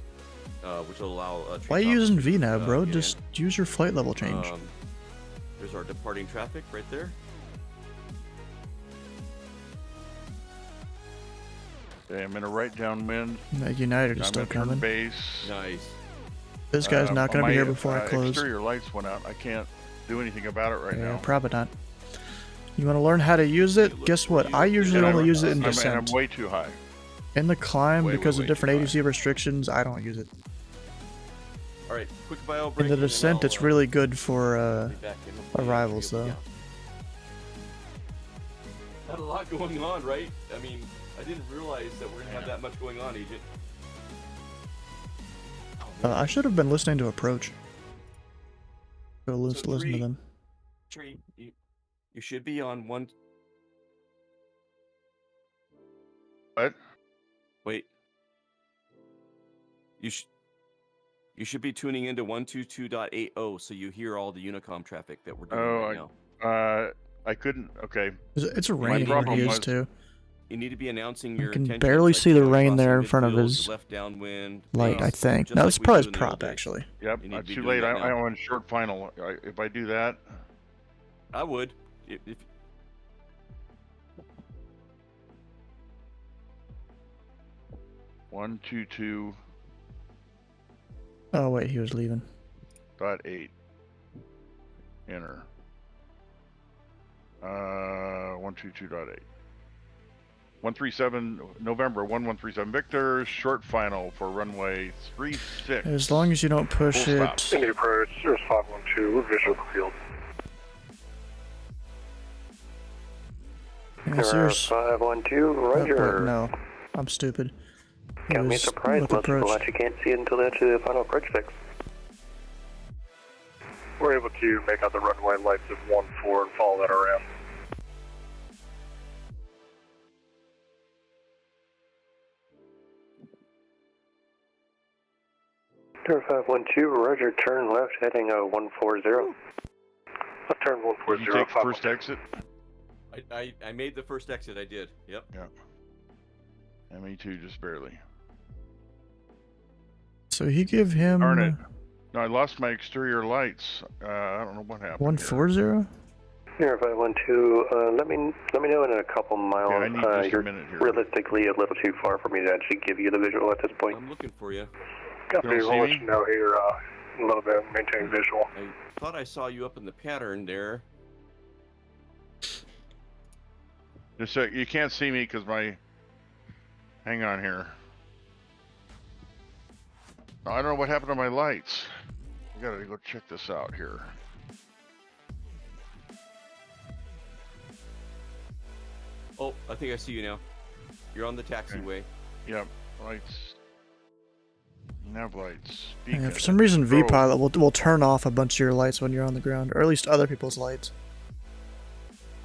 S20: which will allow.
S1: Why are you using VNav, bro?
S20: get
S1: Just use your flight level change.
S20: There's our departing traffic right there.
S21: Okay, I'm in a right downwind.
S1: United is
S21: I'm
S1: still
S21: entering
S1: coming.
S21: base.
S20: Nice.
S1: This guy's not going to be here before I close.
S21: Exterior lights went out. I can't do anything about it right
S1: Yeah,
S21: now.
S1: probably not. You want to learn how to use it? Guess what? I usually
S21: And
S1: only use it in
S21: I'm
S1: descent.
S21: way too high.
S1: In the climb,
S21: Way,
S1: because
S21: way,
S1: of
S21: way
S1: different
S21: too
S1: ATC restrictions, I don't use it.
S20: Alright, quick bio break.
S1: In the
S20: and then
S1: descent,
S20: I'll,
S1: it's really good for
S20: be back in. Hopefully
S1: arrivals,
S20: you'll be
S1: though.
S20: out. Not a lot going on, right? I mean, I didn't realize that we're gonna have that much going on, Agent.
S1: I should have been listening to Approach. Go listen to
S20: three-
S1: them.
S20: Tree, you should be on one.
S21: What?
S20: Wait. You should be tuning into 122.80 so you hear all the Unicom traffic that we're doing right now.
S21: I couldn't. Okay.
S1: It's a
S21: My
S1: rain where
S21: problem
S1: he
S21: was
S1: is, too.
S20: You need to be announcing your
S1: can
S20: intentions,
S1: barely
S20: like,
S1: see the
S20: you know,
S1: rain
S20: crossing
S1: there in front of
S20: midfield,
S1: his
S20: left downwind,
S1: light, I
S20: base,
S1: think.
S20: just
S1: No,
S20: like
S1: it's
S20: we
S1: probably
S20: do
S1: his
S20: in the old
S1: prop,
S20: days.
S1: actually.
S21: Yep.
S20: You need to be
S21: Too
S20: doing
S21: late.
S20: that
S21: I
S20: now.
S21: want short final. If I do that.
S20: I would. If
S21: 122.8.
S1: Oh wait, he was leaving.
S21: Enter. 122.8. 137 November 1137 Victor. Short final for runway 36.
S1: As long as you don't push
S21: Full
S1: it.
S21: stop.
S9: approach, Cirrus 512, we're visual field.
S1: Cirrus
S18: 512, Roger.
S1: no, I'm stupid.
S18: Got me surprised. Most people actually can't see it until they actually do the final approach fix.
S9: We're able to make out the runway lights of 14 and follow that around.
S18: Tower 512, Roger, turn left heading 140.
S9: Left turn 140.
S21: Did you take the first exit?
S20: I made the first exit, I did. Yep.
S21: Yeah. ME2 just barely.
S1: So he give him
S21: Darn it. No, I lost my exterior lights. I don't know what happened.
S1: 140.
S18: Here, 512. Let me know in a couple miles.
S21: Yeah, I need just
S18: you're
S21: a minute here.
S18: realistically a little too far for me to actually give you the visual at this point.
S20: I'm looking for you.
S9: Copy,
S21: You don't
S9: we'll let
S21: see
S9: you know here a little bit, maintain visual.
S20: I thought I saw you up in the pattern there.
S21: Just so you can't see me because my. Hang on here. I don't know what happened to my lights. I gotta go check this out here.
S20: Oh, I think I see you now. You're on the taxiway.
S21: Yep, lights. Nav lights.
S1: Yeah, for some reason, V-Pilot will turn off a bunch of your lights when you're on the ground, or at least other people's lights.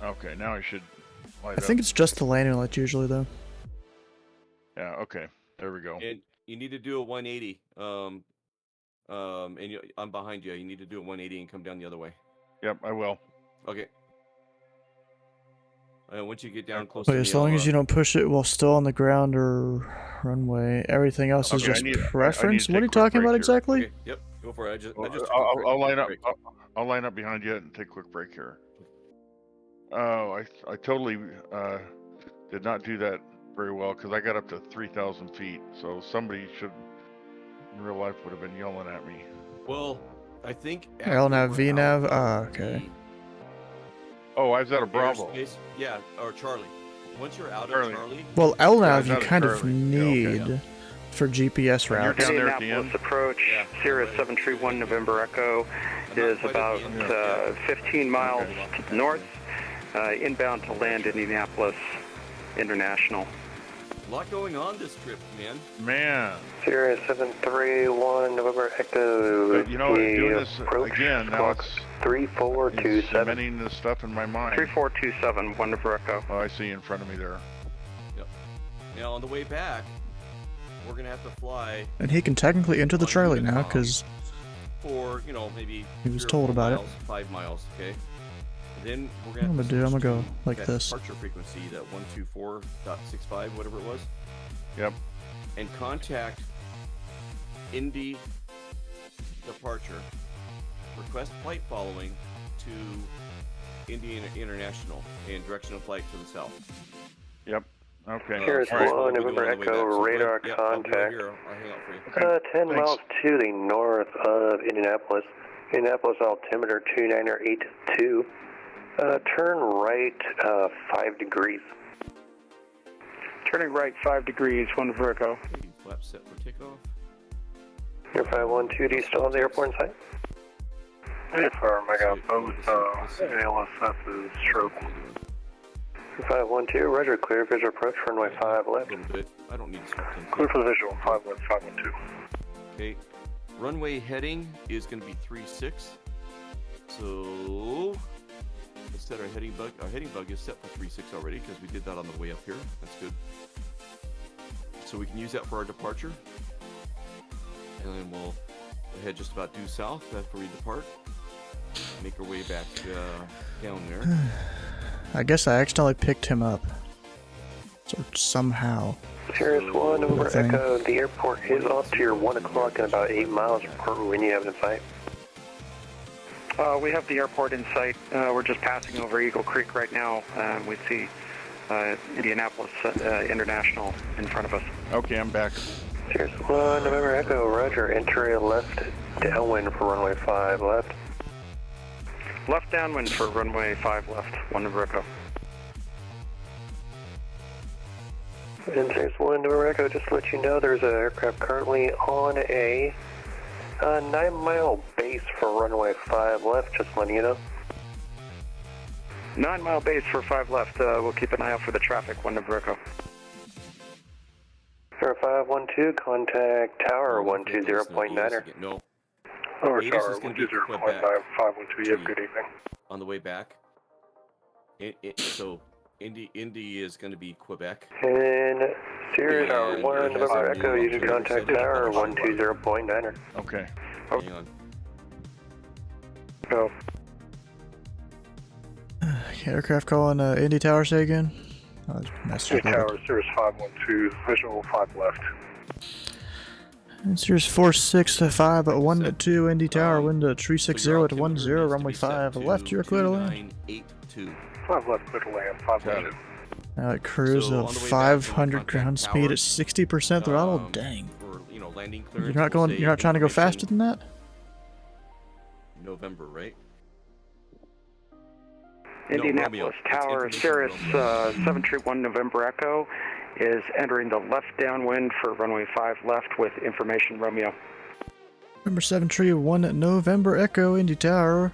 S21: Okay, now I should light
S1: I think it's just the landing lights usually, though.
S21: Yeah, okay. There we go.
S20: And you need to do a 180. And I'm behind you. You need to do a 180 and come down the other way.
S21: Yep, I will.
S20: Okay. Once you get down close
S1: But
S20: to
S1: as
S20: me,
S1: long as you don't push it while still on the ground or runway, everything else is
S21: Okay,
S1: just
S21: I need to
S1: preference.
S21: take
S1: What are you
S21: a quick
S1: talking
S21: break
S1: about
S21: here.
S1: exactly?
S20: Okay, yep, go for it. I just
S21: I'll line up. I'll line up behind you and take a quick break here. Oh, I totally did not do that very well because I got up to 3,000 feet. So somebody should, in real life, would have been yelling at me.
S20: Well, I think.
S1: LNAV, VNAV. Ah, okay.
S21: Oh, I was at a Bravo.
S20: Airspace, yeah, or Charlie. Once you're out
S21: Charlie.
S20: of Charlie.
S1: Well,
S21: Yeah,
S1: LNAV
S21: it's
S1: you
S21: out of
S1: kind of
S21: Charlie.
S1: need
S21: Yeah,
S1: for GPS
S21: And you're
S1: routes.
S21: down there at the
S22: Indianapolis
S21: end?
S22: approach, Cirrus 731 November Echo is about 15 miles to the north, inbound to land Indianapolis International.
S20: A lot going on this trip, man.
S21: Man.
S18: Cirrus 731 November Echo.
S21: But, you know, doing this
S18: approach
S21: again, now
S18: clock
S21: it's
S18: 3427.
S21: cementing this stuff in my mind.
S22: 3427, November Echo.
S21: Oh, I see in front of me there.
S20: Yep. Now on the way back, we're gonna have to fly
S1: And he can technically enter the Charlie now because
S20: for maybe
S1: he was
S20: 3 or
S1: told
S20: 4
S1: about it.
S20: miles, 5 miles. Okay. Then we're
S1: I'm
S20: gonna.
S1: gonna do. I'm gonna go like
S20: that
S1: this.
S20: departure frequency, that 124.65, whatever it was.
S21: Yep.
S20: And contact Indy departure. Request flight following to Indiana International and direction of flight to the south.
S21: Yep. Okay.
S18: Here's
S20: All right.
S18: one November Echo radar
S20: Yep, I'll do it
S18: contact.
S20: here. I'll hang out for you.
S18: 10 miles to the north of Indianapolis. Indianapolis altimeter 2982. Turn right 5 degrees.
S22: Turning right 5 degrees, November Echo.
S20: Flap set for takeoff.
S18: Air 512, do you still have the airport in sight?
S9: VFR, I got both ALSF's stroke.
S18: 512, Roger, clear visual approach, runway 5 left.
S20: I don't need to
S9: Clear for the visual, 512.
S20: Okay. Runway heading is going to be 36. So let's set our heading bug. Our heading bug is set for 36 already because we did that on the way up here. That's good. So we can use that for our departure. And then we'll head just about due south after we depart. Make our way back down there.
S1: I guess I accidentally picked him up. So somehow.
S18: Cirrus 1, November
S1: thing.
S18: Echo, the airport is off to your 1 o'clock in about 8 miles. Report when you have it in sight.
S22: We have the airport in sight. We're just passing over Eagle Creek right now. We see Indianapolis International in front of us.
S21: Okay, I'm back.
S18: Sirius 1, November Echo, roger. Enter left downwind for runway 5 left.
S22: Left downwind for runway 5 left, 1 November Echo.
S18: And Sirius 1, November Echo, just to let you know, there's an aircraft currently on a 9-mile base for runway 5 left, just letting you know.
S22: 9-mile base for 5 left. We'll keep an eye out for the traffic, 1 November Echo.
S18: 0512, contact tower 120.9er.
S20: No.
S6: Tower
S20: Aegis
S6: Tower
S20: is going to be
S6: 120.9,
S20: Quebec.
S6: 512, you have good evening.
S20: On the way back. So Indy is going to be Quebec.
S18: And Sirius
S20: And
S18: 1,
S20: it has
S18: November
S20: a
S18: Echo,
S20: new
S18: you can
S20: operator
S18: contact
S20: set.
S18: tower 120.9er.
S21: Okay.
S20: Hang on.
S6: Go.
S1: Aircraft calling Indy Tower, say again?
S6: Indy Tower, Sirius 512, visual 5 left.
S1: And Sirius 46-5 at 1-2, Indy Tower, wind 360 at 10, runway 5 left, you're clear to land.
S6: 5 left, clear to land, 5 left.
S1: Now at cruise
S20: So
S1: of
S20: on the way back,
S1: 500
S20: we'll
S1: ground
S20: contact
S1: speed
S20: tower,
S1: at 60% throttle. Dang.
S20: For, landing
S1: You're
S20: clearance.
S1: not
S20: we'll
S1: going.
S20: say
S1: You're not trying to go
S20: information
S1: faster than that.
S20: November, right?
S22: Indianapolis Tower, Sirius 731 November Echo is entering the left downwind for runway 5 left with information Romeo.
S1: Number 731 November Echo, Indy Tower.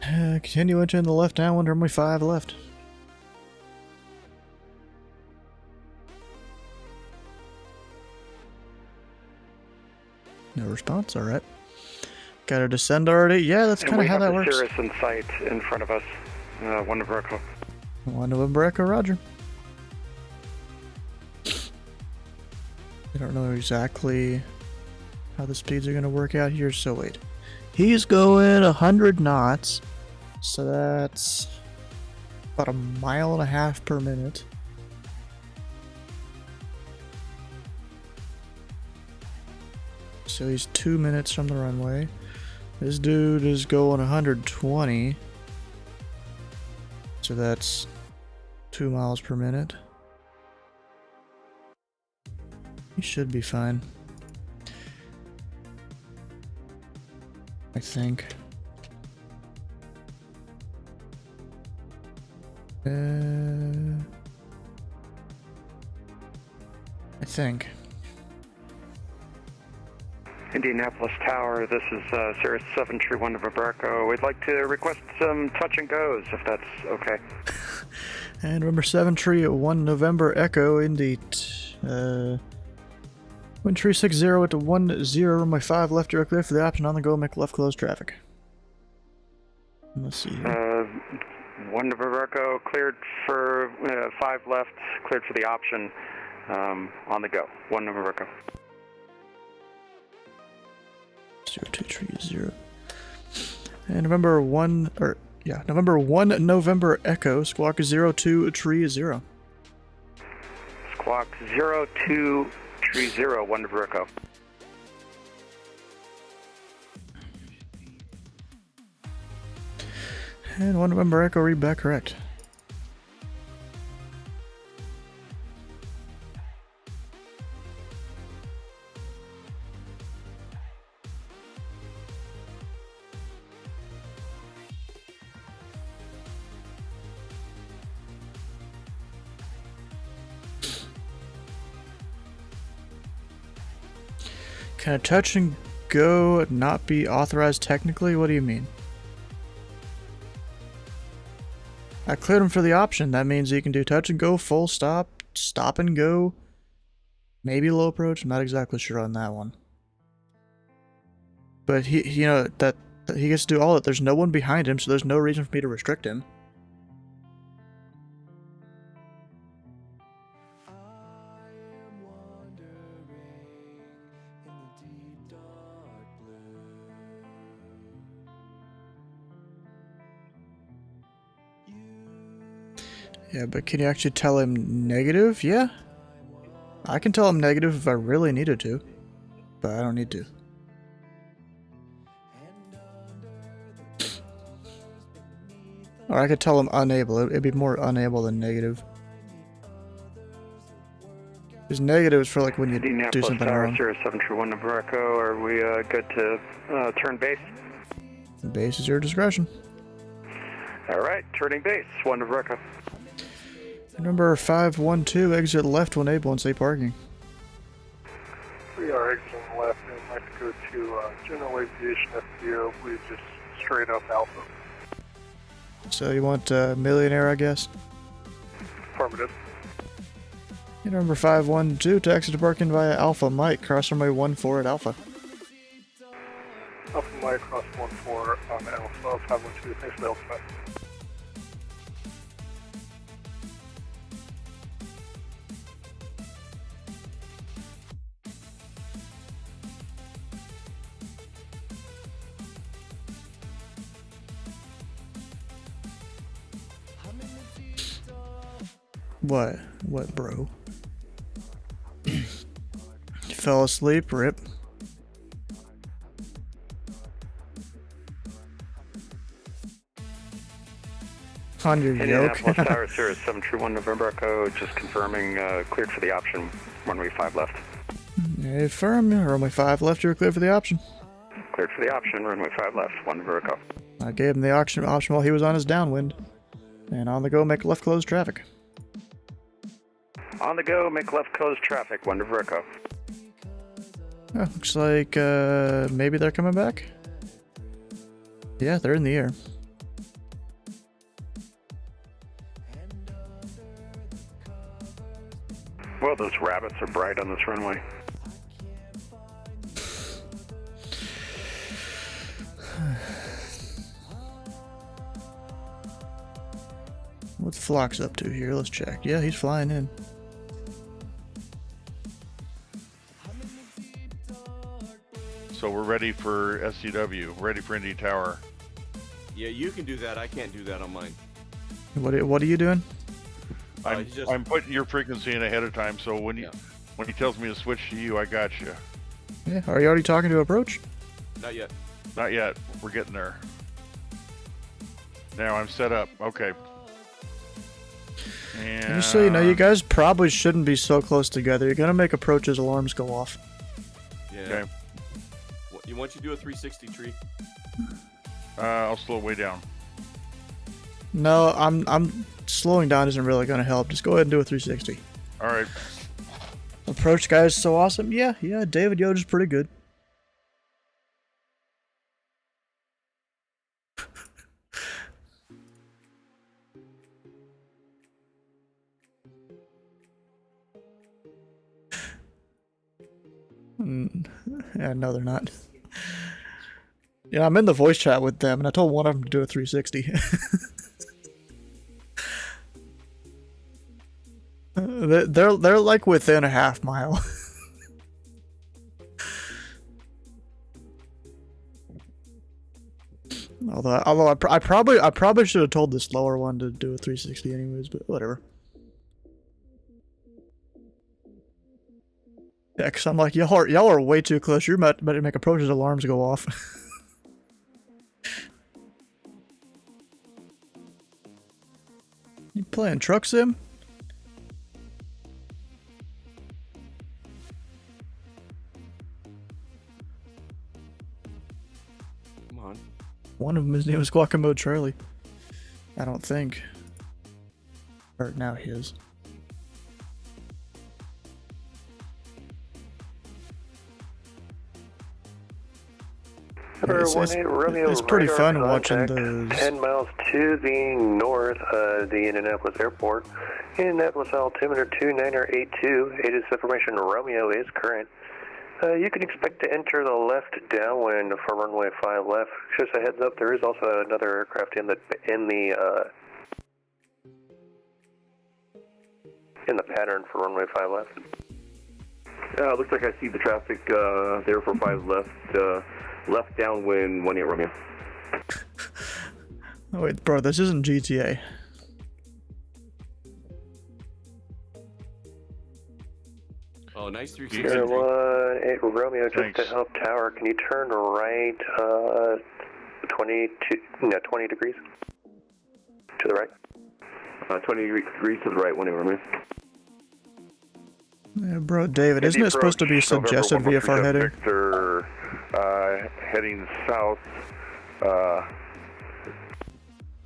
S1: Continue into the left downwind, runway 5 left. No response. All right. Got to descend already. Yeah, that's kind of how that works.
S22: Sirius in sight in front of us. 1 November Echo.
S1: 1 November Echo, roger. I don't know exactly how the speeds are going to work out here, so wait. He's going 100 knots, so that's about 1.5 miles per minute. So he's 2 minutes from the runway. This dude is going 120. So that's 2 miles per minute. He should be fine. I think. I think.
S22: Indianapolis Tower, this is Sirius 731 November Echo. We'd like to request some touch and goes, if that's okay.
S1: And number 731 November Echo, Indy. Wind 360 at 10, runway 5 left directly for the option on the go, make left close traffic. Let's see here.
S22: 1 November Echo, cleared for 5 left, cleared for the option on the go. 1 November Echo.
S1: 0230. And November 1 November Echo, squawk 0230.
S22: Squawk 0230, 1 November Echo.
S1: And 1 November Echo, read back correct. Can a touch and go not be authorized technically? What do you mean? I cleared him for the option. That means he can do touch and go, full stop, stop and go, maybe low approach. I'm not exactly sure on that one. But he that he gets to do all that. There's no one behind him, so there's no reason for me to restrict him. Yeah, but can you actually tell him negative? Yeah. I can tell him negative if I really needed to. But I don't need to. Or I could tell him unable. It'd be more unable than negative. Because negatives for like when you do
S22: Indianapolis
S1: something
S22: Tower,
S1: wrong.
S22: 0731 November Echo. Are we good to turn base?
S1: The base is your discretion.
S22: All right, turning base, 1 November Echo.
S1: Number 512, exit left when able and say parking.
S9: We are exiting left and like to go to General Aviation FBO. We just straight up Alpha.
S1: So you want Millionaire, I guess?
S9: Affirmative.
S1: Number 512, taxi to parking via Alpha Mike, cross runway 14 at Alpha.
S9: Alpha Mike cross 14 on Alpha 512. Thanks for the Alpha.
S1: What? What, bro? You fell asleep? Rip. On your yoke?
S22: Indianapolis Tower, 0731 November Echo, just confirming cleared for the option, runway 5 left.
S1: Affirm, runway 5 left, you're clear for the option.
S22: Cleared for the option, runway 5 left, 1 November Echo.
S1: I gave him the option while he was on his downwind. And on the go, make left close traffic.
S22: On the go, make left close traffic, 1 November Echo.
S1: Oh, looks like maybe they're coming back. Yeah, they're in the air.
S22: Well, those rabbits are bright on this runway.
S1: What's Flox up to here? Let's check. Yeah, he's flying in.
S21: So we're ready for SCW, ready for Indy Tower.
S20: Yeah, you can do that. I can't do that on mine.
S1: What are you doing?
S21: I'm putting your frequency in ahead of time, so when he tells me to switch to you, I got you.
S1: Yeah, are you already talking to approach?
S20: Not yet.
S21: Not yet. We're getting there. Now I'm set up. Okay. And
S1: Just so you know, you guys probably shouldn't be so close together. You're gonna make approaches alarms go off.
S20: Yeah.
S21: Okay.
S20: You want you to do a 360 tree?
S21: I'll slow it way down.
S1: No, I'm slowing down isn't really gonna help. Just go ahead and do a 360.
S21: All right.
S1: Approach guy is so awesome. Yeah, David Yoda's pretty good. Yeah, no, they're not. Yeah, I'm in the voice chat with them, and I told one of them to do a 360. They're like within a half mile. Although I probably should have told the slower one to do a 360 anyways, but whatever. Yeah, cause I'm like, y'all are way too close. You're about to make approaches alarms go off. You playing truck sim?
S20: Come on.
S1: One of them, his name was Guacamole Charlie. I don't think. Or now he is. It's pretty fun watching those.
S18: 10 miles to the north of the Indianapolis airport. Indianapolis altimeter 2982. It is information Romeo is current. You can expect to enter the left downwind for runway 5 left. Just a heads up, there is also another aircraft in the pattern for runway 5 left.
S7: Looks like I see the traffic there for 5 left. Left downwind 18 Romeo.
S1: Oh wait, bro, this isn't GTA.
S20: Oh, nice 360.
S18: 8 Romeo, just to help tower. Can you turn right 20 degrees to the right?
S7: 20 degrees to the right, 18 Romeo.
S1: Yeah, bro, David, isn't it supposed to be suggested VFR heading?
S2: Victor, heading south.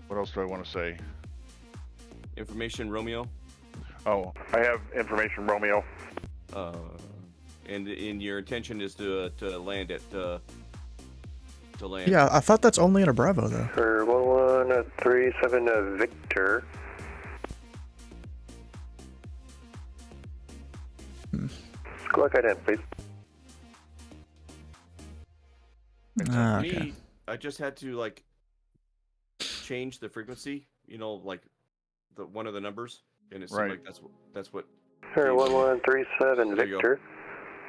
S21: What else do I want to say?
S20: Information Romeo.
S21: Oh,
S2: I have information Romeo.
S20: And your intention is to land at to land.
S1: Yeah, I thought that's only in a Bravo though.
S18: For 1137 Victor. Squawk ident, please.
S20: For me, I just had to like change the frequency, like the one of the numbers, and it seemed like that's what.
S18: For 1137 Victor.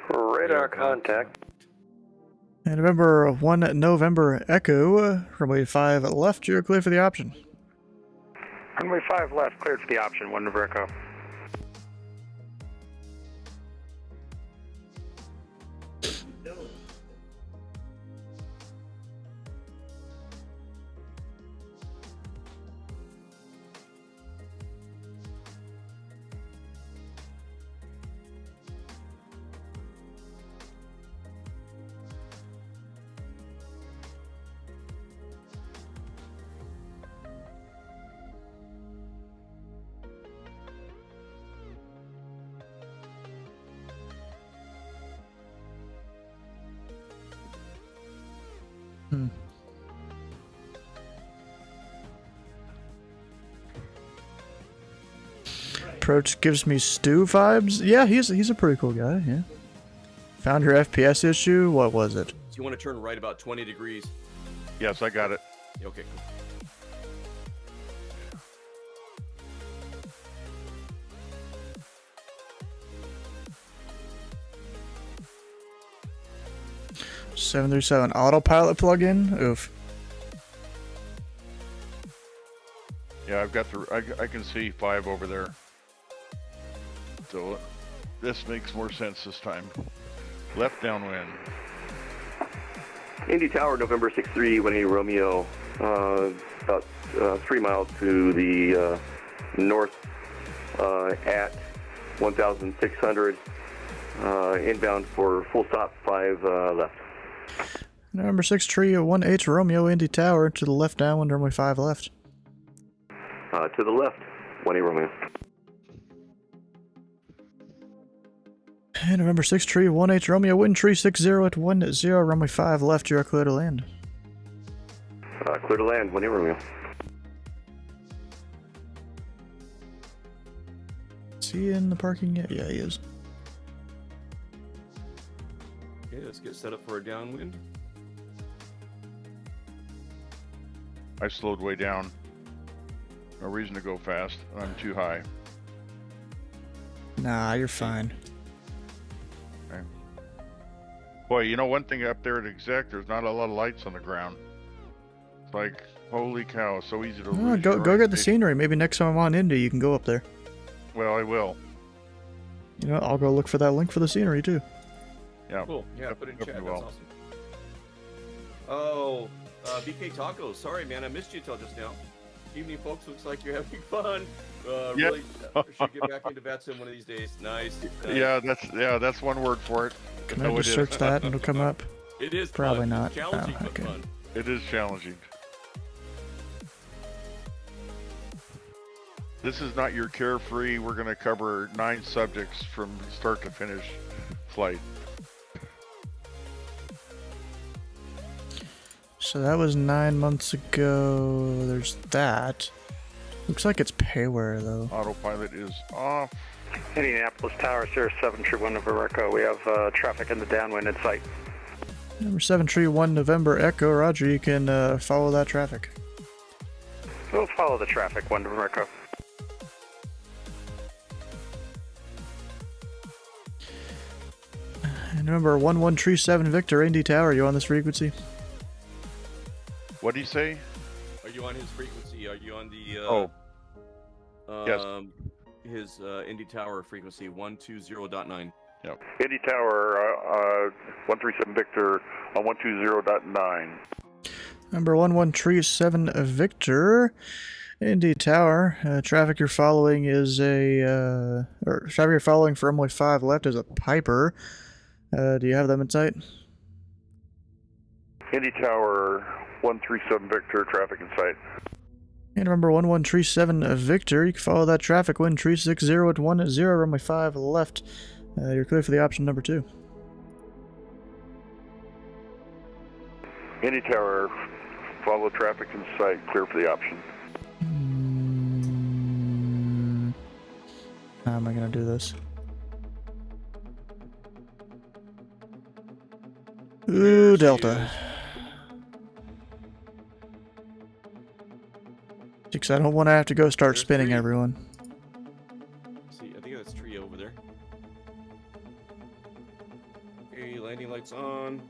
S18: Radar contact.
S1: And November 1 November Echo, runway 5 left, you're clear for the option.
S22: Runway 5 left, cleared for the option, 1 November Echo.
S1: Approach gives me Stu vibes. Yeah, he's a pretty cool guy. Yeah. Found your FPS issue. What was it?
S20: So you want to turn right about 20 degrees.
S21: Yes, I got it.
S20: Okay, cool.
S1: Seven through 7 autopilot plug-in. Oof.
S21: Yeah, I've got I can see 5 over there. So this makes more sense this time. Left downwind.
S7: Indy Tower, November 63, 18 Romeo, about 3 miles to the north at 1,600, inbound for full stop, 5 left.
S1: Number 6 tree, 1H Romeo, Indy Tower, to the left downwind, runway 5 left.
S7: To the left, 1A Romeo.
S1: And November 6 tree, 1H Romeo, wind tree 60 at 10, runway 5 left, you're clear to land.
S7: Clear to land, 1A Romeo.
S1: Is he in the parking yet? Yeah, he is.
S20: Okay, let's get set up for a downwind.
S21: I slowed way down. No reason to go fast. I'm too high.
S1: Nah, you're fine.
S21: Okay. Boy, one thing up there at Exec, there's not a lot of lights on the ground. It's like, holy cow, it's so easy to lose.
S1: Go get the scenery. Maybe next time I'm on Indy, you can go up there.
S21: Well, I will.
S1: I'll go look for that link for the scenery too.
S21: Yeah.
S20: Cool. Yeah, put it in chat. That's awesome. Oh, BK Taco. Sorry, man, I missed you till just now. Evening, folks. Looks like you're having fun. Really should get back into VATSIM one of these days. Nice.
S21: Yeah, that's one word for it.
S1: Can I just search that and it'll come up?
S20: It is
S1: probably
S20: fun.
S1: not.
S20: It's challenging, but
S1: okay.
S20: fun.
S21: It is challenging. This is not your carefree. We're going to cover 9 subjects from start to finish flight.
S1: So that was 9 months ago. There's that. Looks like it's payware though.
S21: Autopilot is off.
S22: Indianapolis Tower, Sierra 7 Tree 1 November Echo. We have traffic in the downwind in sight.
S1: Number 7 tree 1 November Echo. Roger, you can follow that traffic.
S22: We'll follow the traffic, 1 November Echo.
S1: And remember 11 tree 7 Victor, Indy Tower. You on this frequency?
S21: What do you say?
S20: Are you on his frequency? Are you on the
S21: yes.
S20: His Indy Tower frequency 120.9?
S21: Yep.
S2: Indy Tower, 137 Victor on 120.9.
S1: Number 11 tree 7 Victor. Indy Tower, traffic you're following is or traffic you're following for runway 5 left is a Piper. Do you have them in sight?
S2: Indy Tower 137 Victor, traffic in sight.
S1: And remember 1137 Victor, you can follow that traffic, wind 360 at 10, runway 5 left. You're clear for the option number 2.
S2: Indy Tower, follow traffic in sight, clear for the option.
S1: How am I going to do this? Ooh, Delta. Because I don't want to have to go start spinning everyone.
S20: See, I think that's tree over there. Okay, landing lights on.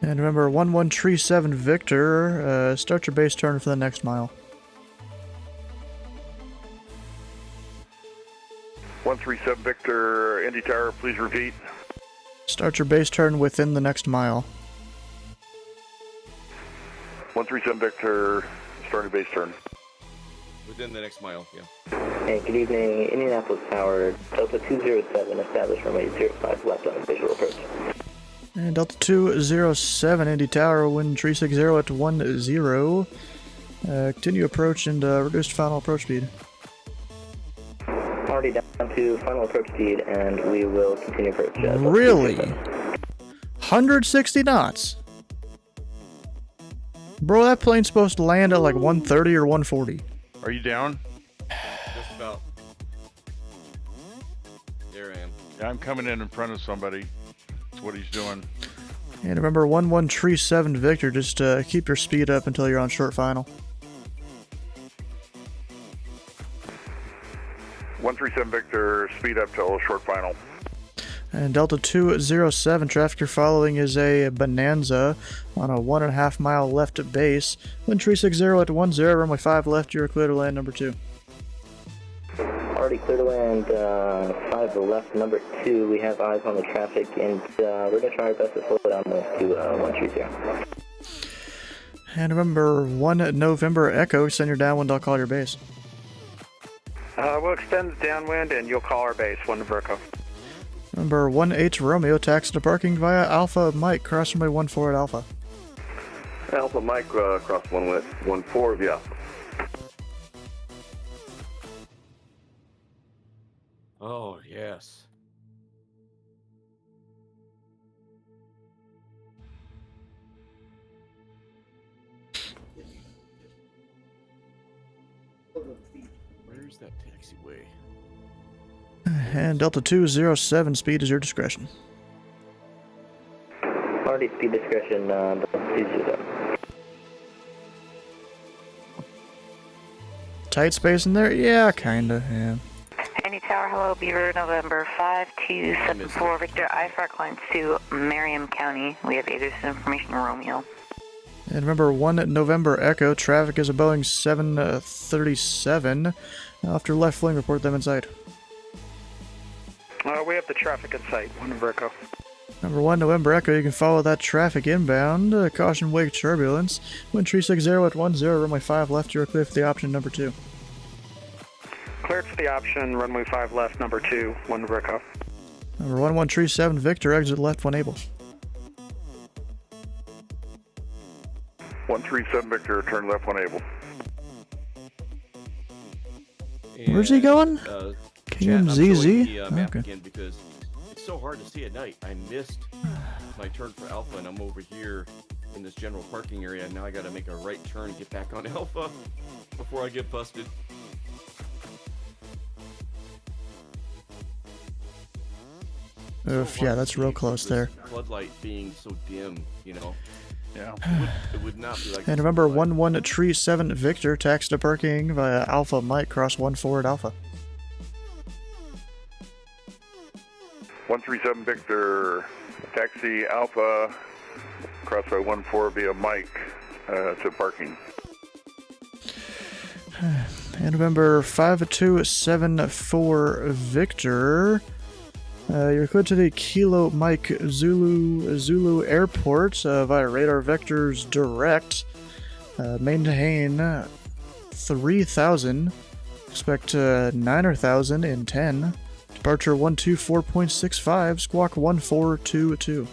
S1: And remember, 1137 Victor, start your base turn for the next mile.
S2: 137 Victor, Indy Tower, please repeat.
S1: Start your base turn within the next mile.
S2: 137 Victor, starting base turn.
S20: Within the next mile, yeah.
S3: Hey, good evening, Indianapolis Tower, Delta 207, established runway 05 left on visual approach.
S1: And Delta 207, Indy Tower, wind 360 at 10. Continue approach and reduced final approach speed.
S3: Already down to final approach speed, and we will continue approach.
S1: Really? 160 knots? Bro, that plane's supposed to land at like 130 or 140.
S21: Are you down?
S20: Just about. There I am.
S21: Yeah, I'm coming in front of somebody. That's what he's doing.
S1: And remember, 1137 Victor, just keep your speed up until you're on short final.
S2: 137 Victor, speed up till short final.
S1: And Delta 207, traffic you're following is a Bonanza on a 1.5 mile left base. Wind 360 at 10, runway 5 left, you're clear to land number 2.
S3: Already clear to land 5 left, number 2. We have eyes on the traffic, and we're going to try our best to slow down this to 130.
S1: And remember, 1 November Echo, send your downwind, I'll call your base.
S22: We'll extend the downwind, and you'll call our base, 1 November Echo.
S1: Number 18 Romeo, taxi to parking via Alpha Mike, cross runway 14 at Alpha.
S2: Alpha Mike, cross 14 via Alpha.
S20: Oh, yes. Where's that taxiway?
S1: And Delta 207, speed is your discretion.
S3: Already speed discretion, please use it.
S1: Tight space in there? Yeah, kinda, yeah.
S4: Indy Tower, hello, Beaver, November 5274, Victor, IFR clients to Merriam County. We have address information, Romeo.
S1: And remember, 1 November Echo, traffic is a Boeing 737. After left wing, report them in sight.
S22: We have the traffic in sight, 1 November Echo.
S1: Number 1 November Echo, you can follow that traffic inbound. Caution wake turbulence. Wind 360 at 10, runway 5 left, you're clear for the option number 2.
S22: Cleared for the option, runway 5 left, number 2, 1 November Echo.
S1: Number 1137 Victor, exit left when able.
S2: 137 Victor, turn left when able.
S1: Where's he going? KMZZ?
S20: Map
S1: Okay.
S20: again because it's so hard to see at night. I missed my turn for Alpha, and I'm over here in this general parking area. Now I got to make a right turn and get back on Alpha before I get busted.
S1: Oof, yeah, that's real close there.
S20: Floodlight being so dim, you know.
S21: Yeah.
S20: It would not be like.
S1: And remember, 1137 Victor, taxi to parking via Alpha Mike, cross 14 at Alpha.
S2: 137 Victor, taxi Alpha, crossway 14 via Mike to parking.
S1: And remember, 5274 Victor, you're clear to the Kilo Mike Zulu Airport via radar vectors direct. Maintain 3,000. Expect 9,000 in 10. Departure 124.65, squawk 1422.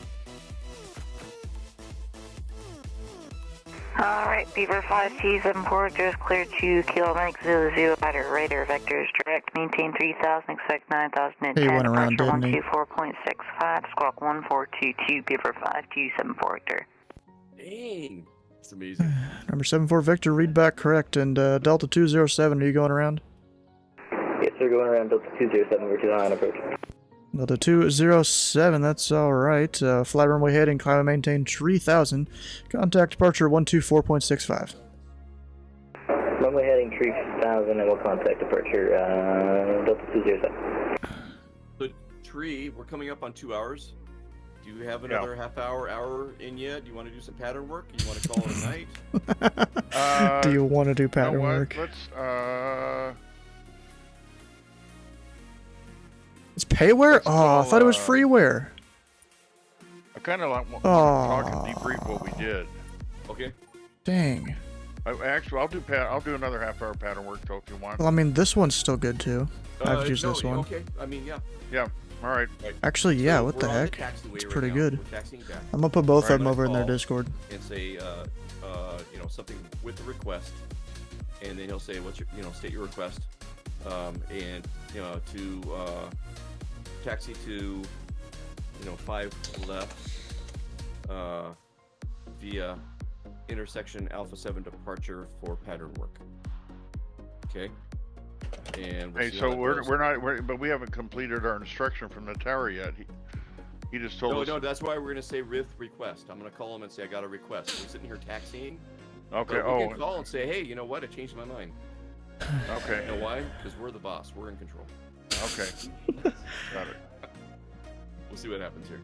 S4: Alright, Beaver 5T74, just cleared to Kilo Mike Zulu at our radar vectors direct, maintain 3,000, expect 9,000 in 10.
S1: He went around,
S4: Departure
S1: didn't he?
S4: 124.65, squawk 1422, Beaver 5T74 Victor.
S20: Dang. That's amazing.
S1: Number 74 Victor, read back correct. And Delta 207, are you going around?
S3: Yes, sir, going around Delta 207, we're to the line approach.
S1: Delta 207, that's alright. Fly runway heading, climb and maintain 3,000. Contact departure 124.65.
S3: Runway heading 3,000 and we'll contact departure Delta 207.
S20: So, Tree, we're coming up on 2 hours. Do you have another hour in yet? Do you want to do some pattern work? Do you want to call it a night?
S1: Do you want to do pattern work?
S21: Let's,
S1: It's payware? Oh, I thought it was freeware.
S21: I kind of want to talk and debrief what we did.
S20: Okay.
S1: Dang.
S21: Actually, I'll do another half-hour pattern work though if you want.
S1: Well, I mean, this one's still good too. I've used this one.
S20: Okay. I mean, yeah.
S21: Yeah. All right.
S1: Actually, yeah.
S20: So
S1: what the
S20: we're on
S1: heck?
S20: taxiway
S1: It's
S20: right
S1: pretty
S20: now.
S1: good.
S20: We're taxiing back.
S1: I'm gonna put both of them
S20: Alright,
S1: over in their
S20: call
S1: Discord.
S20: And say, you know, something with the request, and then he'll say, "What's your, you know, state your request," and you know, to taxi to, you know, 5 left, via intersection Alpha 7 departure for pattern work. Okay. And we'll
S21: Hey,
S20: see
S21: so
S20: how that goes.
S21: but we haven't completed our instruction from the tower yet. He just told us.
S20: No, that's why we're gonna say request. I'm gonna call him and say I got a request. We're sitting here taxiing.
S21: Okay.
S20: So we can call and say, hey, you know what? I changed my mind.
S21: Okay.
S20: You know why? Because we're the boss. We're in control.
S21: Okay. Got it.
S20: We'll see what happens here.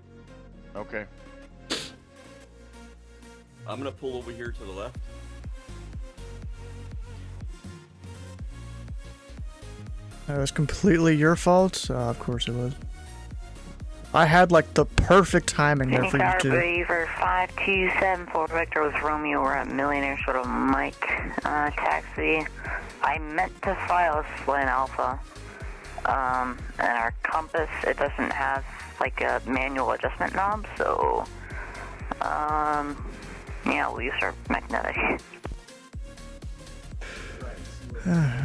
S21: Okay.
S20: I'm gonna pull over here to the left.
S1: That was completely your fault? Of course it was. I had like the perfect timing there for you
S4: Tower
S1: two.
S4: Beaver 5274 Victor with Romeo. We're at Millionaire sort of Mike taxi. I meant to file a Slant Alpha. And our compass, it doesn't have like a manual adjustment knob, so yeah, we'll use our magnetic.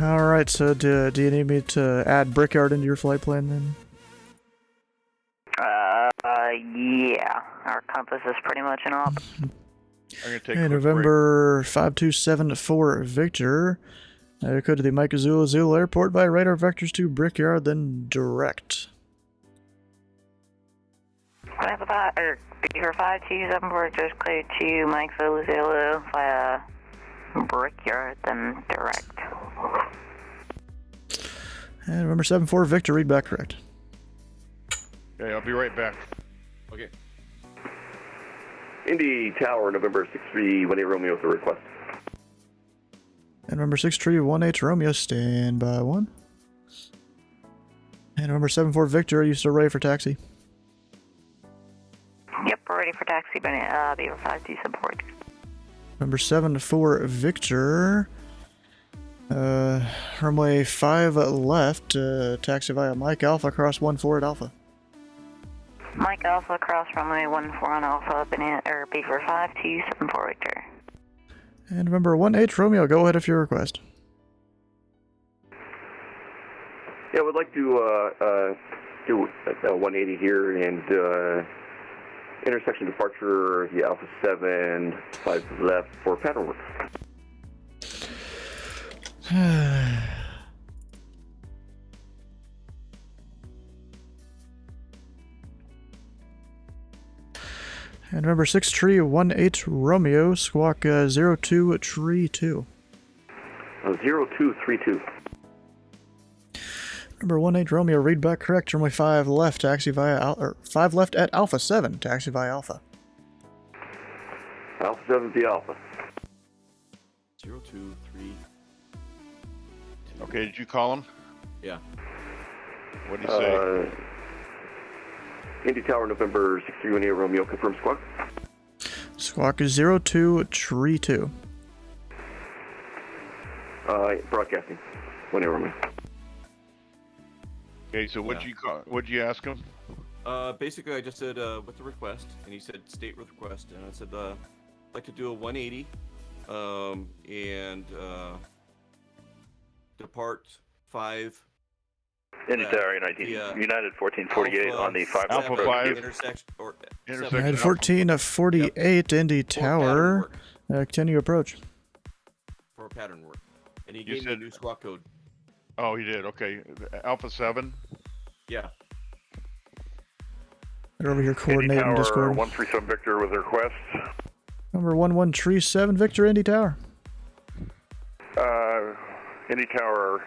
S1: Alright, so do you need me to add Brickyard into your flight plan then?
S4: Yeah, our compass is pretty much an op.
S21: I'm gonna take
S1: Hey, November 5274 Victor. Go to the Mike Zulu Airport by radar vectors to Brickyard, then direct.
S4: Beaver 5274 just cleared to Mike Zulu via Brickyard, then direct.
S1: And November 74 Victor, read back correct.
S21: Okay, I'll be right back.
S20: Okay.
S7: Indy Tower, November 6318 Romeo with a request.
S1: And November 6318 Romeo, stand by 1. And November 74 Victor, are you still ready for taxi?
S4: Yep, we're ready for taxi, Beaver 52 support.
S1: Number 74 Victor. Runway 5 left, taxi via Mike Alpha, cross 14 at Alpha.
S4: Mike Alpha, cross runway 14 on Alpha, Beaver 5274 Victor.
S1: And November 18 Romeo, go ahead if you request.
S7: Yeah, I would like to do 180 here and intersection departure, the Alpha 7, 5 left for pattern work.
S1: And remember 6318 Romeo, squawk 0232.
S7: 0232.
S1: Number 18 Romeo, read back correct. Runway 5 left, taxi via 5 left at Alpha 7, taxi via Alpha.
S7: Alpha 7 the Alpha.
S20: 023.
S21: Okay, did you call him?
S20: Yeah.
S21: What did he say?
S7: Indy Tower, November 6318 Romeo, confirm squawk.
S1: Squawk 0232.
S7: Broadcasting. Whenever, man.
S21: Okay, so what'd you ask him?
S20: Basically, I just said, what's the request? And he said, state request. And I said, I'd like to do a 180, and depart 5.
S5: Indy Tower, United 1448 on the 5
S21: Alpha 5.
S20: Intersection.
S1: United 1448, Indy Tower. Continue approach.
S20: For pattern work. And he gave me a new squawk code.
S21: Oh, he did. Okay. Alpha 7.
S20: Yeah.
S1: They're over here coordinating
S2: Indy Tower,
S1: Discord.
S2: 137 Victor with a request.
S1: Number 1137 Victor, Indy Tower.
S2: Indy Tower,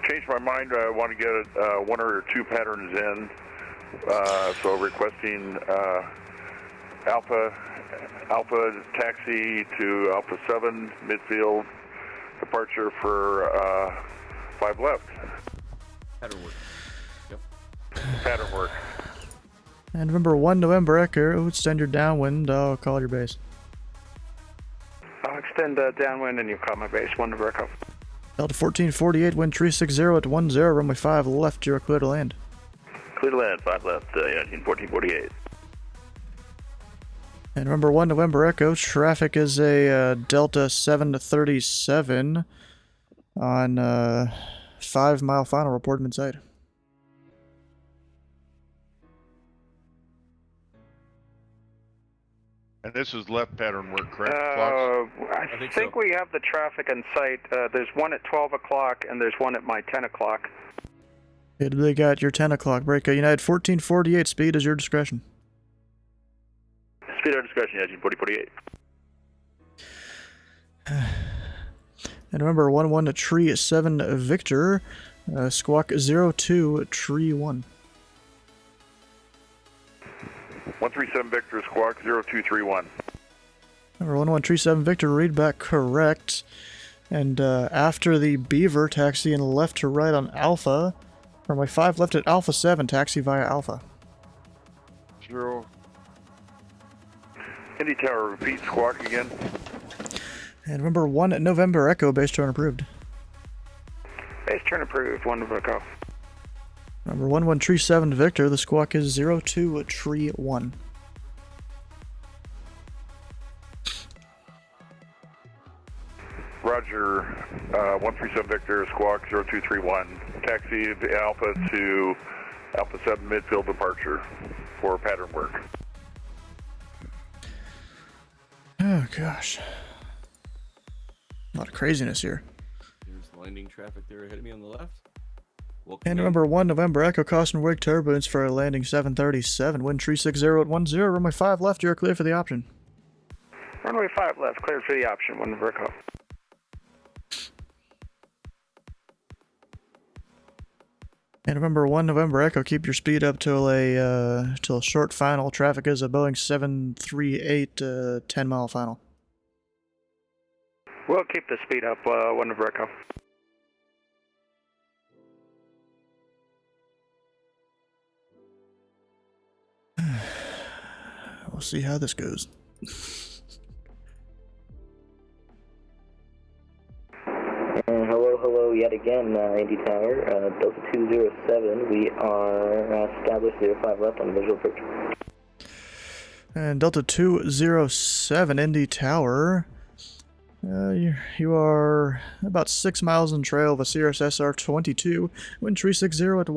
S2: changed my mind. I want to get 1 or 2 patterns in. So requesting Alpha taxi to Alpha 7 midfield departure for 5 left.
S20: Pattern work. Yep.
S2: Pattern work.
S1: And November 1 November Echo, extend your downwind. I'll call your base.
S22: I'll extend downwind and you call my base. 1 November Echo.
S1: Delta 1448, wind 360 at 10, runway 5 left, you're clear to land.
S5: Clear to land, 5 left, United 1448.
S1: And November 1 November Echo, traffic is a Delta 737 on 5 mile final, report inside.
S21: And this is left pattern work, correct?
S22: I think we have the traffic in sight. There's one at 12 o'clock and there's one at my 10 o'clock.
S1: They got your 10 o'clock break. United 1448, speed is your discretion.
S5: Speed at discretion, United 1448.
S1: And remember, 11 to Tree 7 Victor, squawk 02 Tree 1.
S2: 137 Victor, squawk 0231.
S1: Number 11 Tree 7 Victor, read back correct. And after the Beaver, taxi and left to right on Alpha. Runway 5 left at Alpha 7, taxi via Alpha.
S21: 0.
S2: Indy Tower, repeat squawk again.
S1: And remember, 1 November Echo, base turn approved.
S22: Base turn approved, 1 November Echo.
S1: Number 11 Tree 7 Victor, the squawk is 02 Tree 1.
S2: Roger, 137 Victor, squawk 0231. Taxi Alpha to Alpha 7 midfield departure for pattern work.
S1: Oh gosh. A lot of craziness here.
S20: There's landing traffic there ahead of me on the left.
S1: And remember, 1 November Echo, caution wake turbulence for a landing 737. Wind 360 at 10, runway 5 left, you're clear for the option.
S22: Runway 5 left, cleared for the option, 1 November Echo.
S1: And remember, 1 November Echo, keep your speed up till a short final. Traffic is a Boeing 738 10 mile final.
S22: We'll keep the speed up, 1 November Echo.
S1: We'll see how this goes.
S3: Hello yet again, Indy Tower, Delta 207. We are established 05 left on the visual picture.
S1: And Delta 207, Indy Tower. You are about 6 miles in trail of a Cirrus SR-22. Wind 360 at 10,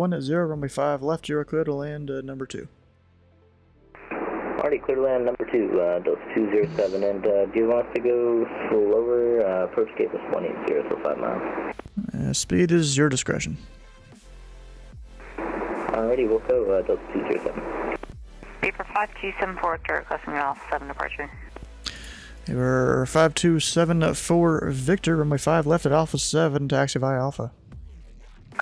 S1: runway 5 left. You're clear to land number 2.
S3: Already clear to land number 2, Delta 207. And do you want us to go slower? Approach gate was 180, so 5 miles.
S1: Speed is your discretion.
S3: Alrighty, we'll go Delta 207.
S4: Paper 5274, requesting Alpha 7 departure.
S1: We're 5274 Victor, runway 5 left at Alpha 7, taxi via Alpha.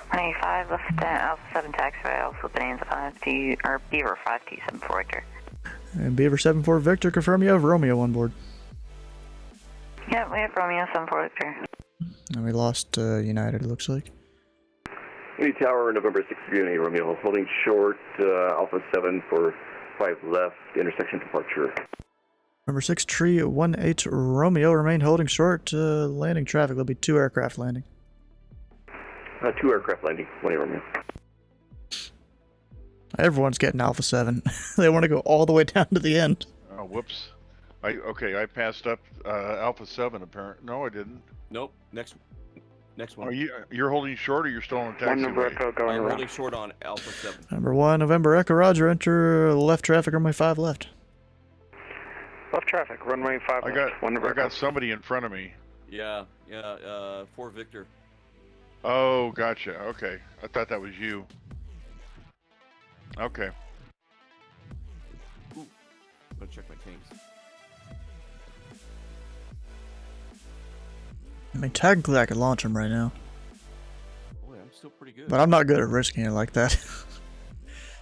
S4: 185 left at Alpha 7, taxi via Alpha, Bonanza 52, or Beaver 5274 Victor.
S1: And Beaver 74 Victor, confirm you have Romeo on board.
S4: Yep, we have Romeo 74 Victor.
S1: And we lost United, it looks like.
S7: Indy Tower, November 6 Unity, Romeo, holding short, Alpha 7 for 5 left, intersection departure.
S1: Number 6, Tree 18 Romeo, remain holding short. Landing traffic. There'll be 2 aircraft landing.
S7: 2 aircraft landing, 1 Romeo.
S1: Everyone's getting Alpha 7. They want to go all the way down to the end.
S21: Oh, whoops. I passed up Alpha 7 apparently. No, I didn't.
S20: Nope. Next one.
S21: Are you're holding short or you're still on
S22: One November
S21: taxiway?
S22: Echo going
S20: I'm
S22: around.
S20: holding short on Alpha 7.
S1: Number 1, November Echo, roger. Enter left traffic, runway 5 left.
S22: Left traffic, runway 5 left. One November
S21: I got
S22: Echo.
S21: somebody in front of me.
S20: Yeah, 4 Victor.
S21: Oh, gotcha. Okay. I thought that was you. Okay.
S20: Ooh. I'm gonna check my tanks.
S1: I mean, technically I could launch him right now.
S20: Boy, I'm still pretty good.
S1: But I'm not good at risking it like that.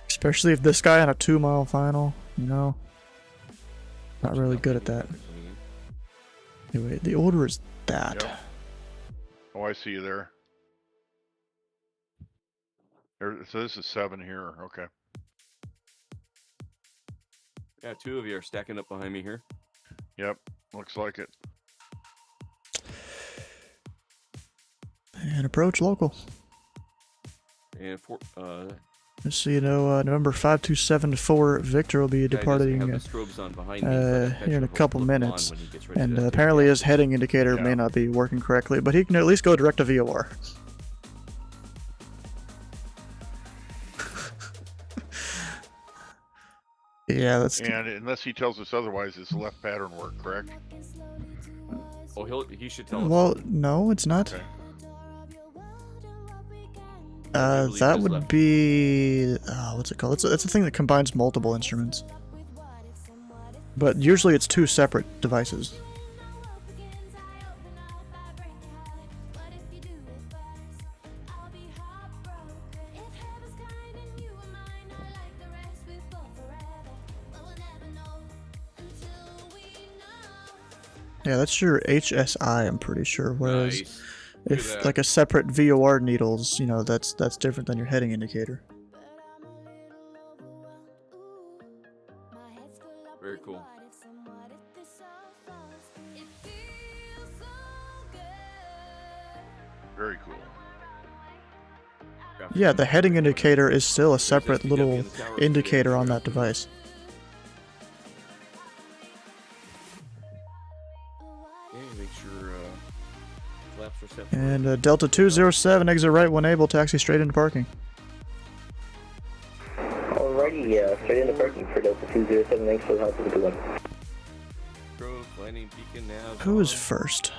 S1: Especially if this guy on a 2-mile final, you know. Not really good at that. Anyway, the order is that.
S21: Yep. Oh, I see you there. So this is 7 here. Okay.
S20: Yeah, 2 of you are stacking up behind me here.
S21: Yep. Looks like it.
S1: And approach local.
S20: And
S1: Just so you know, November 5274 Victor will be departing
S20: have the strobes on behind me, but
S1: here in a couple minutes.
S20: when he gets ready
S1: And
S20: to
S1: apparently his heading indicator may not be working correctly, but he can at least go direct to VOR. Yeah, that's.
S21: And unless he tells us otherwise, it's left pattern work, correct?
S20: Oh, he should tell us.
S1: Well, no, it's not.
S21: Okay.
S1: That would be what's it called? It's a thing that combines multiple instruments. But usually it's 2 separate devices. Yeah, that's your HSI, I'm pretty sure. Whereas
S20: Nice.
S1: if like a separate VOR needles, you know, that's different than your heading indicator.
S20: Very cool.
S21: Very cool.
S1: Yeah, the heading indicator is still a separate little indicator on that device.
S20: Yeah, make sure flaps are set.
S1: And Delta 207, exit right when able, taxi straight into parking.
S3: Alrighty, straight into parking for Delta 207, thanks for the help with the good one.
S20: Grove, landing beacon now.
S1: Who is first?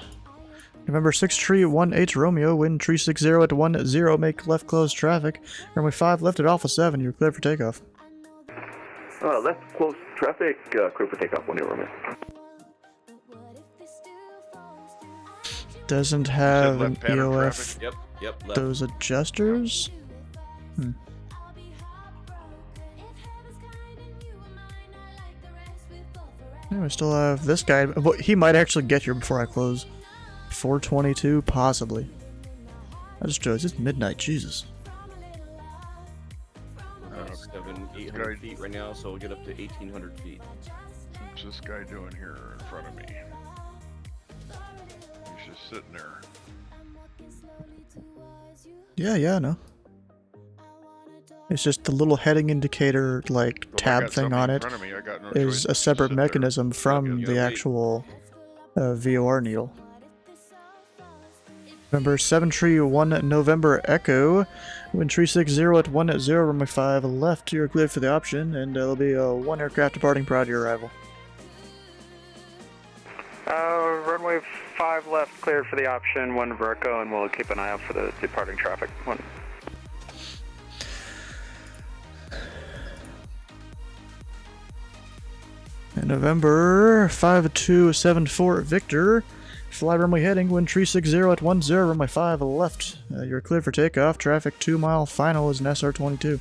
S1: November 6 Tree 18 Romeo, wind tree 60 at 10, make left close traffic. Runway 5 left at Alpha 7, you're cleared for takeoff.
S7: Left close traffic, clear for takeoff, 1 Romeo.
S1: Doesn't have an
S21: pattern
S1: EOF.
S20: Yep, left.
S1: Those adjusters? Yeah, we still have this guy. Well, he might actually get here before I close. 422, possibly. I just realized it's midnight, Jesus.
S20: 800 feet right now, so we'll get up to 1,800 feet.
S21: What's this guy doing here in front of me? He's just sitting there.
S1: Yeah, no. It's just the little heading indicator, like, tab thing on it is a separate mechanism from the actual VOR needle. Number 7 Tree 1 November Echo, wind tree 60 at 10, runway 5 left, you're cleared for the option, and there'll be 1 aircraft departing prior to your arrival.
S22: Runway 5 left, cleared for the option, 1 November Echo, and we'll keep an eye out for the departing traffic. 1.
S1: And November 5274 Victor, fly runway heading, wind tree 60 at 10, runway 5 left. You're cleared for takeoff. Traffic 2 mile final is an SR-22.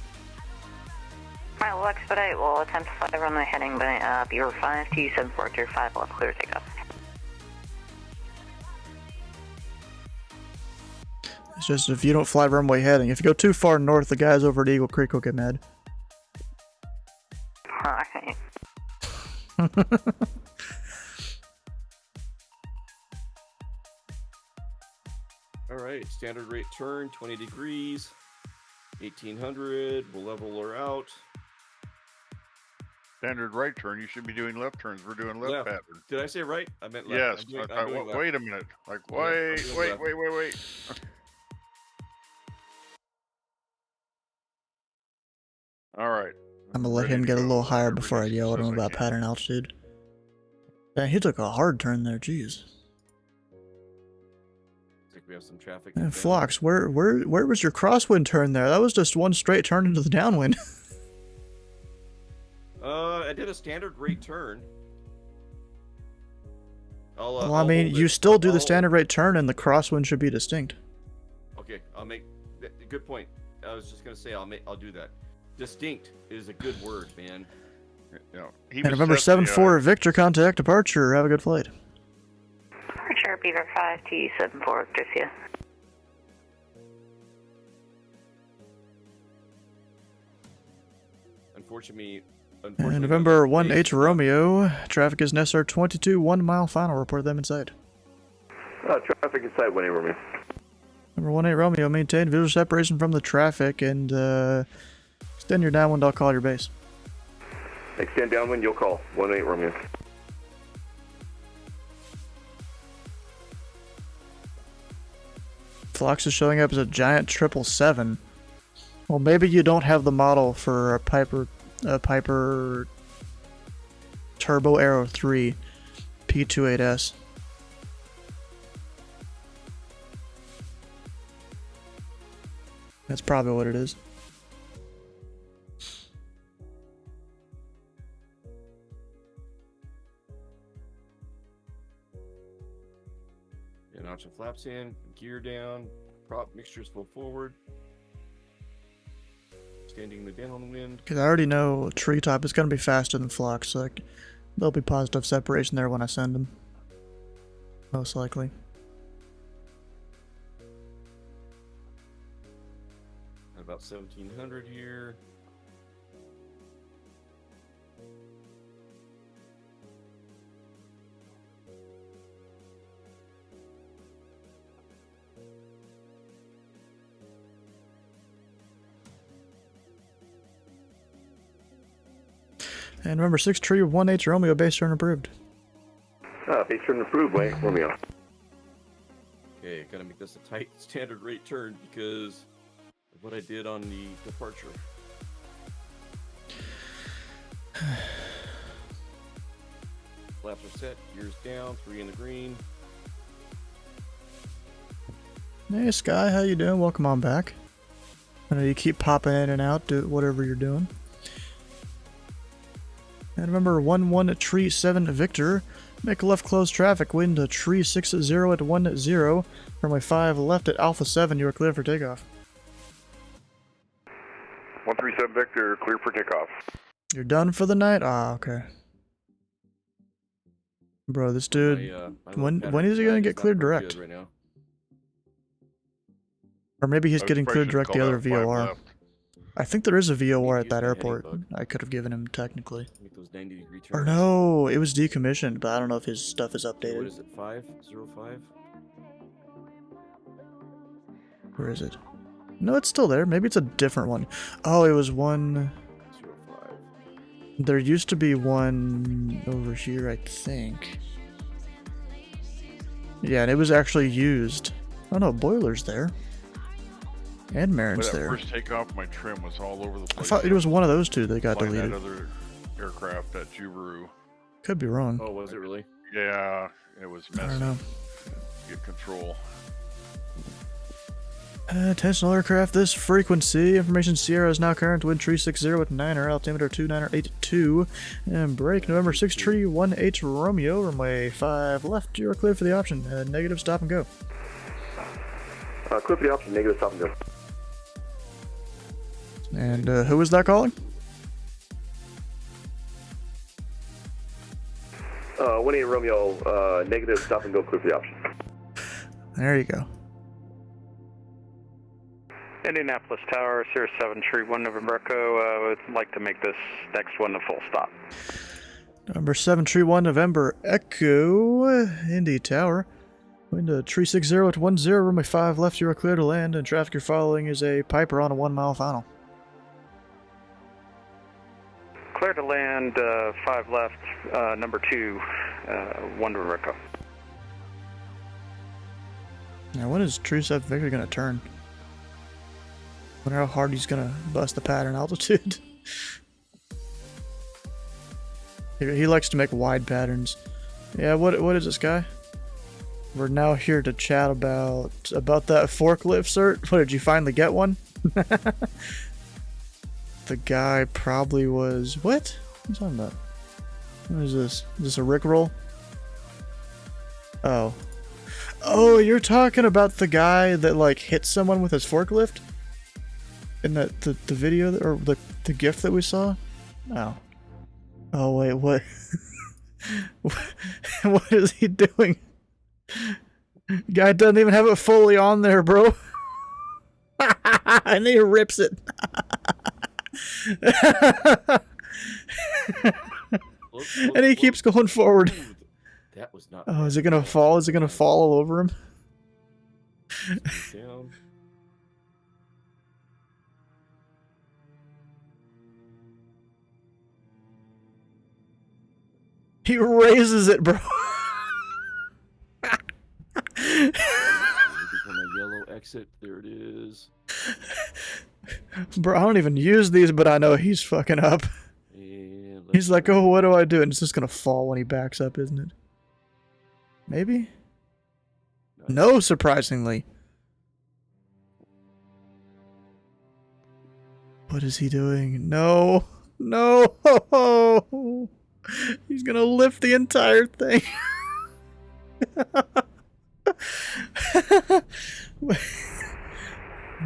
S4: Alright, we'll expedite. We'll attempt to fly runway heading, but Bureau 5274 5 left, clear takeoff.
S1: It's just if you don't fly runway heading, if you go too far north, the guys over at Eagle Creek will get mad.
S4: Alright.
S20: All right, standard rate turn, 20 degrees, 1800. We'll level her out.
S21: Standard right turn. You should be doing left turns. We're doing left pattern.
S20: Did I say right? I meant left.
S21: Yes.
S20: I'm doing left.
S21: Wait a minute. Like,
S20: Yeah,
S21: wait. All right.
S1: I'm gonna let him get a little higher before I yell at him about pattern altitude. Yeah, he took a hard turn there, jeez.
S20: Looks like we have some traffic.
S1: And Phlox, where was your crosswind turn there? That was just one straight turn into the downwind.
S20: I did a standard rate turn.
S1: Well, I mean, you still do the standard rate turn, and the crosswind should be distinct.
S20: Okay, I'll make. Good point. I was just gonna say I'll do that. Distinct is a good word, man.
S1: And November 7-4 Victor, contact departure. Have a good flight.
S4: Departure Beaver 5 to 74 Victor.
S20: Unfortunately,
S1: And November 1-8 Romeo, traffic is SR 22, 1 mile final. Report them inside.
S7: Traffic inside 1-8 Romeo.
S1: Number 1-8 Romeo, maintain visual separation from the traffic and extend your downwind. I'll call your base.
S7: Extend downwind, you'll call 1-8 Romeo.
S1: Phlox is showing up as a giant 777. Well, maybe you don't have the model for a Piper Turbo Aero 3 P28S. That's probably what it is.
S20: Yeah, notch and flaps in, gear down, prop mixtures full forward. Standing the downwind.
S1: Because I already know Treetop is going to be faster than Phlox, so there'll be positive separation there when I send them. Most likely.
S20: About 1700 here.
S1: And remember, 6 tree 1-8 Romeo, base turn approved.
S7: Base turn approved, wait, Romeo.
S20: Okay, gotta make this a tight standard rate turn because of what I did on the departure. Flaps are set, gears down, 3 in the green.
S1: Hey Sky, how you doing? Welcome on back. I know you keep popping in and out, do whatever you're doing. And remember, 1-1 tree 7 Victor. Make a left close traffic, wind to tree 60 at 10. Runway 5 left at Alpha 7, you are clear for takeoff.
S2: 137 Victor, clear for takeoff.
S1: You're done for the night? Ah, okay. Bro, this dude, when is he gonna get cleared direct?
S20: Right now.
S1: Or maybe he's getting cleared direct the other VOR. I think there is a VOR at that airport. I could have given him technically.
S20: Make those 90-degree turns.
S1: Or no, it was decommissioned, but I don't know if his stuff is updated.
S20: What is it, 505?
S1: Where is it? No, it's still there. Maybe it's a different one. Oh, it was 105. There used to be one over here, I think. Yeah, and it was actually used. Oh no, Boiler's there. And Marin's
S21: But at
S1: there.
S21: first takeoff, my trim was all over the
S1: I
S21: place.
S1: thought it was one of those two that got
S21: Flying
S1: deleted.
S21: that other aircraft at Jubaru.
S1: Could be wrong.
S20: Oh, was it really?
S21: Yeah, it was messy.
S1: I don't know.
S21: Get control.
S1: Attention all aircraft, this frequency. Information Sierra is now current. Wind tree 60 at 9er, altimeter 2982. And break November 6 tree 18 Romeo, runway 5 left. You are clear for the option. Negative, stop and go.
S7: Clear for the option, negative, stop and go.
S1: And who was that calling?
S7: 1-8 Romeo, negative, stop and go, clear for the option.
S1: There you go.
S22: Indianapolis Tower, Sierra 7 Tree 1 November Echo. Would like to make this next one a full stop.
S1: Number 7 tree 1 November Echo, Indy Tower. Wind 360 at 10, runway 5 left, you are clear to land, and traffic you're following is a Piper on a 1 mile final.
S22: Clear to land, 5 left, number 2, 1 to Rico.
S1: Now, when is True 7 Victor gonna turn? Wonder how hard he's gonna bust the pattern altitude. He likes to make wide patterns. Yeah, what is this guy? We're now here to chat about that forklift cert. What, did you finally get one? The guy probably was... What? What are you talking about? What is this? Is this a Rickroll? Oh. Oh, you're talking about the guy that, like, hit someone with his forklift? In the video, or the GIF that we saw? Oh. Oh, wait, what? What is he doing? Guy doesn't even have it fully on there, bro. And he rips it. And he keeps going forward.
S20: That was not.
S1: Oh, is it gonna fall? Is it gonna fall all over him?
S20: Down.
S1: He raises it, bro.
S20: Become a yellow exit. There it is.
S1: Bro, I don't even use these, but I know he's fucking up. He's like, oh, what do I do? And it's just gonna fall when he backs up, isn't it? Maybe? No, surprisingly. What is he doing? No. No. He's gonna lift the entire thing.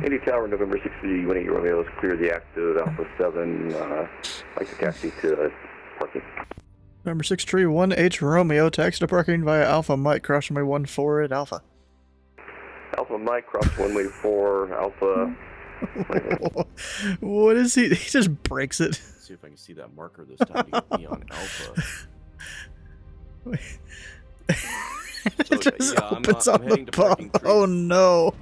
S7: Indy Tower, November 60, 18 Romeo is clear the active Alpha 7, like the taxi to parking.
S1: Number 631H Romeo, taxi to parking via Alpha Mike, cross runway 14 at Alpha.
S7: Alpha Mike, cross runway 4, Alpha.
S1: What is he? He just breaks it.
S20: Let's see if I can see that marker this time. You got me on Alpha.
S1: It just opens on the bump. Oh no.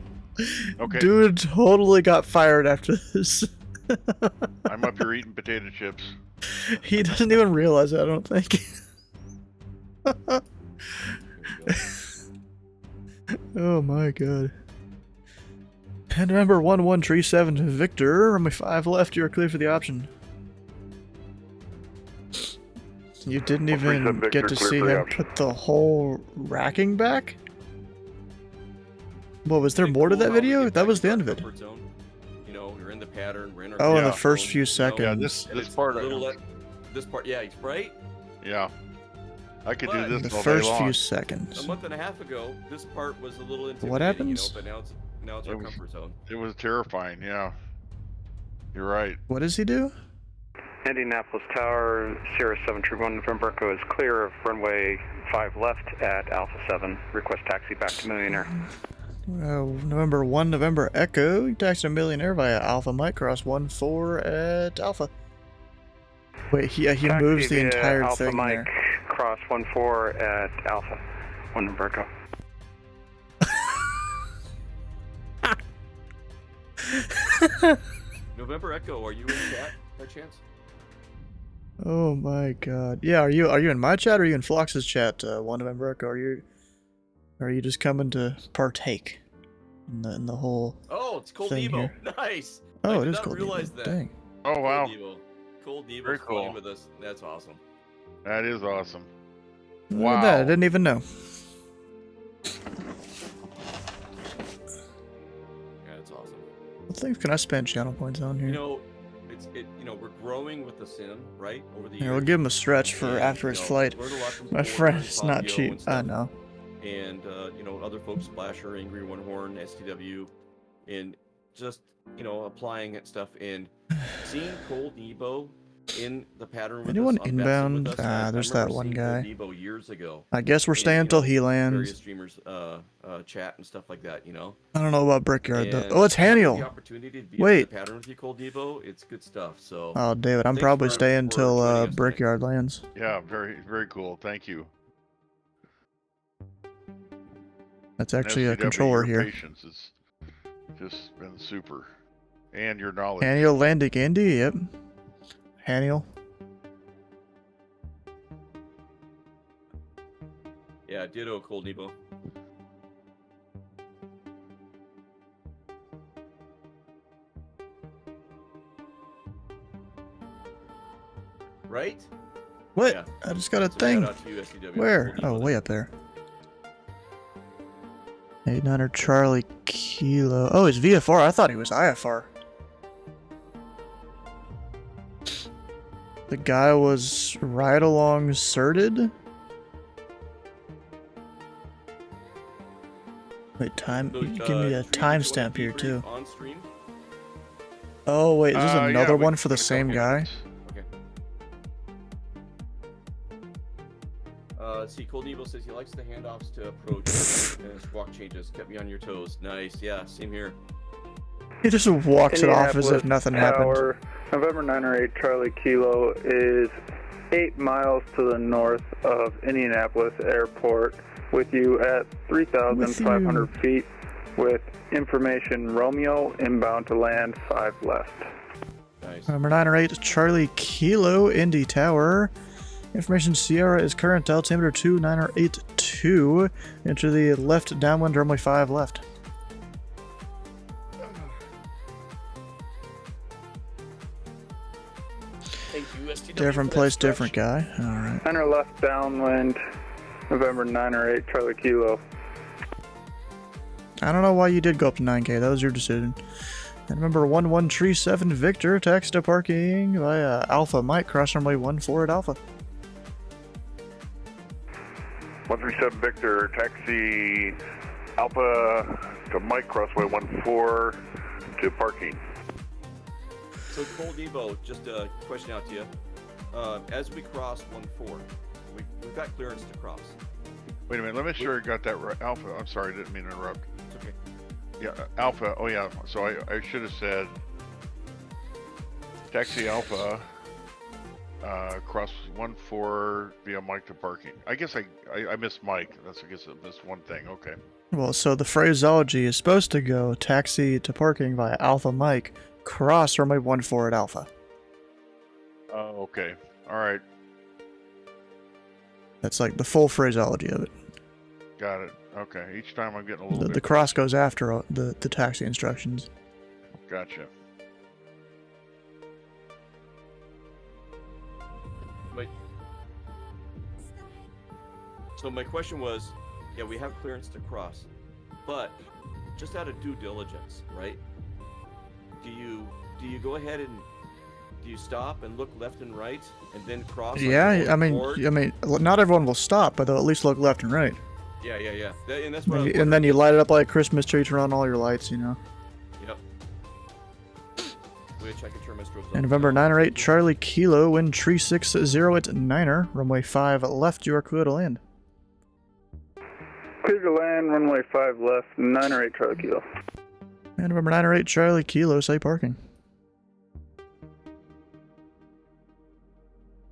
S21: Okay.
S1: Dude totally got fired after this.
S21: I'm up here eating potato chips.
S1: He doesn't even realize it, I don't think. Oh my god. And remember 1137 Victor, runway 5 left, you are clear for the option. You didn't even get to see him put the whole racking back? What, was there more to that video? That was the end of it.
S20: You know, you're in the pattern, we're in our
S1: Oh, in the first few seconds.
S21: Yeah, this part.
S20: This part, yeah, right?
S21: Yeah. I could do this
S1: the
S21: all
S1: first
S21: day long.
S1: few seconds.
S20: A month and a half ago, this part was a little intimidating,
S1: What happens?
S20: you know, but now it's our comfort zone.
S21: It was terrifying, yeah. You're right.
S1: What does he do?
S22: Indianapolis Tower, Sierra 731 November Echo is clear of runway 5 left at Alpha 7. Request taxi back to Millionaire.
S1: November 1, November Echo, you taxi to Millionaire via Alpha Mike, cross 14 at Alpha. Wait, he moves the entire
S22: Alpha
S1: thing
S22: Mike,
S1: there.
S22: cross 14 at Alpha. 1 November Echo.
S20: November Echo, are you in chat by chance?
S1: Oh my god. Yeah, are you in my chat or are you in Flox's chat, 1 November Echo? Are you just coming to partake in the whole
S20: Oh, it's Cold
S1: thing
S20: Evo.
S1: here?
S20: Nice.
S1: Oh,
S20: I
S1: it
S20: did
S1: is
S20: not
S1: Cold
S20: realize
S1: Evo.
S20: that.
S1: Dang.
S21: Oh wow.
S20: Cold Evo.
S21: Very cool.
S20: With us. That's awesome.
S21: That is awesome.
S1: Look
S21: Wow.
S1: at that, I didn't even know.
S20: Yeah, it's awesome.
S1: What things can I spend channel points on here?
S20: You know, we're growing with the sim, right? Over the years.
S1: Yeah, we'll give him a stretch for after his flight.
S20: Learned a lot from
S1: My
S20: Ford
S1: friend,
S20: and
S1: it's not
S20: Fabio
S1: cheap.
S20: and stuff.
S1: I know.
S20: And other folks, Splasher, Angry One Horn, STW, and just applying that stuff and seeing Cold Evo in the pattern with
S1: Anyone
S20: us on
S1: inbound?
S20: Vessel with us.
S1: There's
S20: I remember
S1: that one
S20: seeing
S1: guy.
S20: Cold Evo years ago.
S1: I guess we're staying till he lands.
S20: Various streamers chat and stuff like that,
S1: I don't know about Brickyard though.
S20: And
S1: Oh, it's
S20: if you have
S1: Haniel.
S20: the opportunity to be
S1: Wait.
S20: in the pattern with you, Cold Evo, it's good stuff. So.
S1: Oh, David, I'm
S20: thanks
S1: probably
S20: for
S1: staying till
S20: joining us today.
S1: Brickyard lands.
S21: Yeah, very, very cool. Thank you.
S1: That's actually a
S21: SCW,
S1: controller
S21: your
S1: here.
S21: patience has just been super. And your knowledge.
S1: Haniel landing Indy, yep. Haniel.
S20: Yeah, ditto, Cold Nebo. Right?
S1: What?
S20: Yeah.
S1: I just got a
S20: So
S1: thing.
S20: shout out to you, SCW.
S1: Where?
S20: Cold
S1: Oh, way up there. 89er Charlie Kilo. Oh, he's VFR. I thought he was IFR. The guy was right along certed. Wait, time.
S20: So,
S1: You give me a timestamp here too.
S20: On stream?
S1: Oh wait, is this
S21: yeah,
S1: another
S21: we
S1: one for the
S21: got a
S1: same
S21: couple
S1: guy?
S21: minutes.
S20: Okay. Let's see, Cold Nebo says he likes the handoffs to approach and squawk changes. Kept me on your toes. Nice, yeah, same here.
S1: He just walks it off as if
S14: Indianapolis
S1: nothing
S14: Tower,
S1: happened.
S14: November 908 Charlie Kilo is 8 miles to the north of Indianapolis Airport with you at 3,500 feet with information Romeo inbound to land 5 left.
S20: Nice.
S1: Number 908 Charlie Kilo Indy Tower. Information Sierra is current altimeter 2982. Enter the left downwind runway 5 left.
S20: Thank you, STW.
S1: Different place, different guy. Alright.
S14: Enter left downwind, November 908 Charlie Kilo.
S1: I don't know why you did go up to 9K. That was your decision. And remember 1137 Victor, taxi to parking via Alpha Mike, cross runway 14 at Alpha.
S2: 137 Victor, taxi Alpha to Mike, crossway 14 to parking.
S20: So, Cold Nebo, just a question out to you. As we cross 14, we've got clearance to cross.
S21: Wait a minute, let me make sure I got that right. Alpha, I'm sorry, I didn't mean to interrupt.
S20: It's okay.
S21: Yeah, Alpha, oh yeah, so I should have said taxi Alpha, cross 14 via Mike to parking. I guess I missed Mike. I guess I missed one thing, okay.
S1: Well, so the phraseology is supposed to go taxi to parking via Alpha Mike, cross runway 14 at Alpha.
S21: Oh, okay. Alright,
S1: That's like the full phraseology of it.
S21: got it. Okay, each time I'm getting a little
S1: The
S21: bit.
S1: cross goes after the taxi instructions.
S21: Gotcha.
S20: Wait. So my question was, yeah, we have clearance to cross, but just out of due diligence, right? Do you go ahead and do you stop and look left and right and then cross?
S1: Yeah, I mean, not everyone will stop, but they'll at least look left and right.
S20: Yeah. And that's what.
S1: And then you light it up like a Christmas tree, turn on all your lights, you know.
S20: Yep. Which I can turn my strobes off.
S1: And November 908 Charlie Kilo, wind 360 at 9er, runway 5 left, you are clear to land.
S14: Clear to land, runway 5 left, 908 Charlie Kilo.
S1: And November 908 Charlie Kilo, say parking.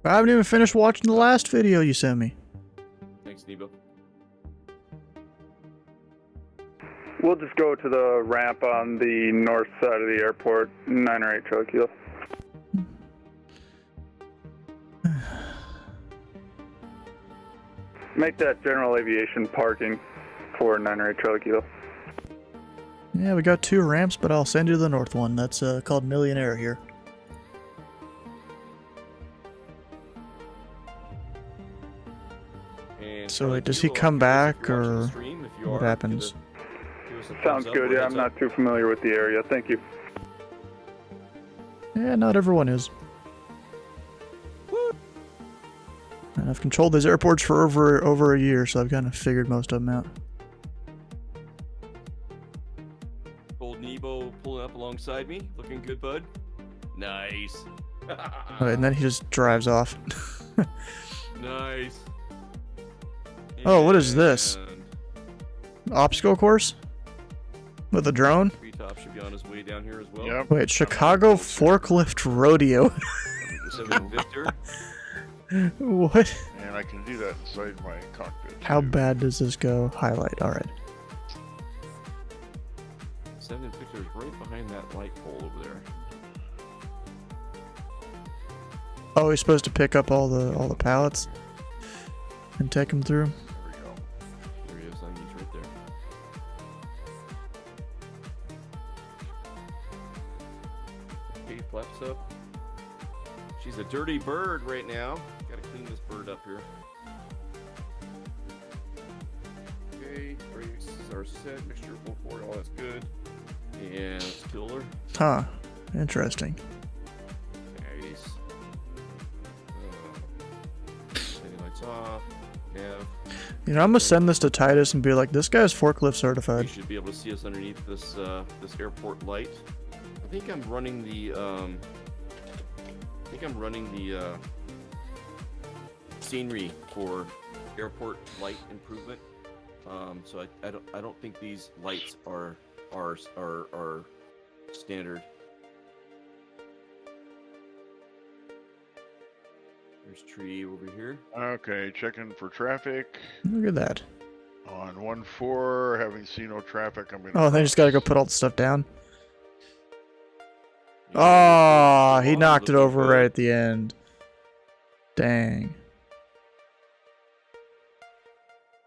S1: I haven't even finished watching the last video you sent me.
S20: Thanks, Nebo.
S14: We'll just go to the ramp on the north side of the airport, 908 Charlie Kilo. Make that general aviation parking for 908 Charlie Kilo.
S1: Yeah, we got 2 ramps, but I'll send you the north one. That's called Millionaire here.
S20: And
S1: So wait, does he come back, or what happens?
S14: Sounds good, yeah, I'm not too familiar with the area. Thank you.
S1: Yeah, not everyone is. And I've controlled these airports for over a year, so I've kind of figured most of them out.
S20: Old Nebo pulling up alongside me, looking good, bud. Nice.
S1: Right, and then he just drives off.
S20: Nice.
S1: Oh, what is this? Obstacle course? With a drone?
S20: Treetop should be on his way down here as well.
S21: Yep.
S1: Wait, Chicago Forklift Rodeo.
S20: 7 Victor.
S1: What?
S21: And I can do that inside my cockpit.
S1: How bad does this go? Highlight, alright.
S20: sending pictures right behind that light pole over there.
S1: Oh, he's supposed to pick up all the pallets and take them through.
S20: There we go. There he is. I think he's right there. Okay, flaps up. She's a dirty bird right now. Gotta clean this bird up here. Okay, brakes are set. Mixture full forward. All that's good. And let's kill her.
S1: Huh. Interesting.
S20: Nice. Setting lights off. Nav.
S1: You know, I'm gonna send this to Titus and be like, this guy's forklift certified.
S20: You should be able to see us underneath this this airport light. I think I'm running the scenery for airport light improvement. So I don't think these lights are standard. There's tree over here.
S21: Okay, checking for traffic.
S1: Look at that.
S21: On 1-4, having seen no traffic, I'm gonna.
S1: Oh, they just gotta go put all the stuff down. Oh, he knocked it over right at the end. Dang.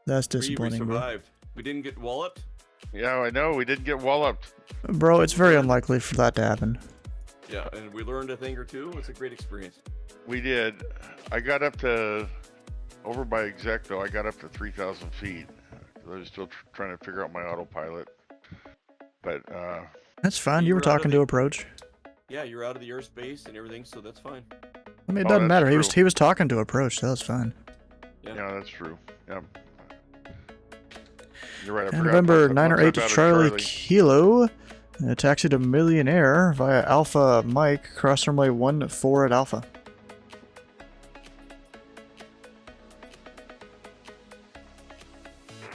S1: That's
S20: We
S1: disappointing, bro.
S20: survived. We didn't get walloped.
S21: Yeah, I know. We didn't get walloped.
S1: Bro, it's very unlikely for that to happen.
S20: Yeah, and we learned a thing or two. It's a great experience.
S21: We did. I got up to, over by Exacto, I got up to 3,000 feet. I was still trying to figure out my autopilot. But,
S1: That's fine. You were talking to approach.
S20: Yeah, you're out of the airspace and everything, so that's fine.
S1: I mean, it doesn't matter. He was talking to approach, so that's fine.
S21: yeah, that's true. Yeah. You're right. I
S1: And
S21: forgot
S1: November
S21: about
S1: 9 or 8 to
S21: about
S1: Charlie Kilo. A taxi to Millionaire via Alpha Mike, cross runway 14 at Alpha.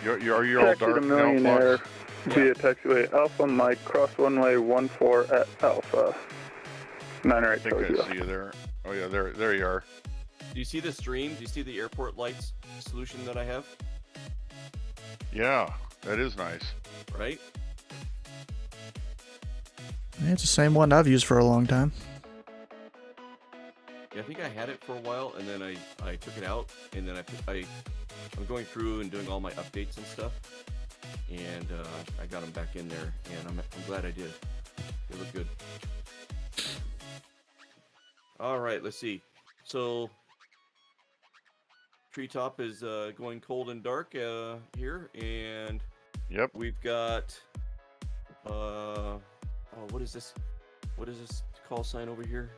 S21: You're all
S6: Taxi
S21: dark
S6: to
S21: now,
S6: Millionaire
S21: Fox?
S6: via taxiway Alpha Mike, cross runway 14 at Alpha. 9 or 8
S21: I think I see you there. Oh yeah, there you are.
S20: Do you see the stream? Do you see the airport lights solution that I have?
S21: Yeah, that is nice.
S20: Right?
S1: Yeah, it's the same one I've used for a long time.
S20: Yeah, I think I had it for a while, and then I took it out, and then I'm going through and doing all my updates and stuff, and I got them back in there, and I'm glad I did. They look good. All right, let's see. So treetop is going cold and dark here, and
S21: yep,
S20: we've got oh, what is this? What is this call sign over here?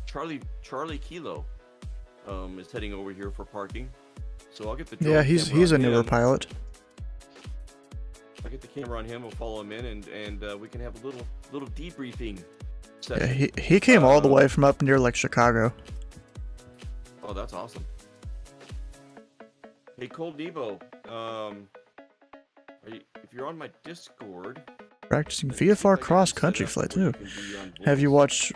S20: Charlie Kilo is heading over here for parking. So I'll get the
S1: Yeah, he's a newer pilot.
S20: I'll get the camera on him. We'll follow him in, and we can have a little debriefing
S1: Yeah,
S20: session.
S1: he came all the way from up near like Chicago.
S20: Oh, that's awesome. Hey, Cold Nebo, if you're on my Discord,
S1: Practicing VFR cross country flight too. Have you watched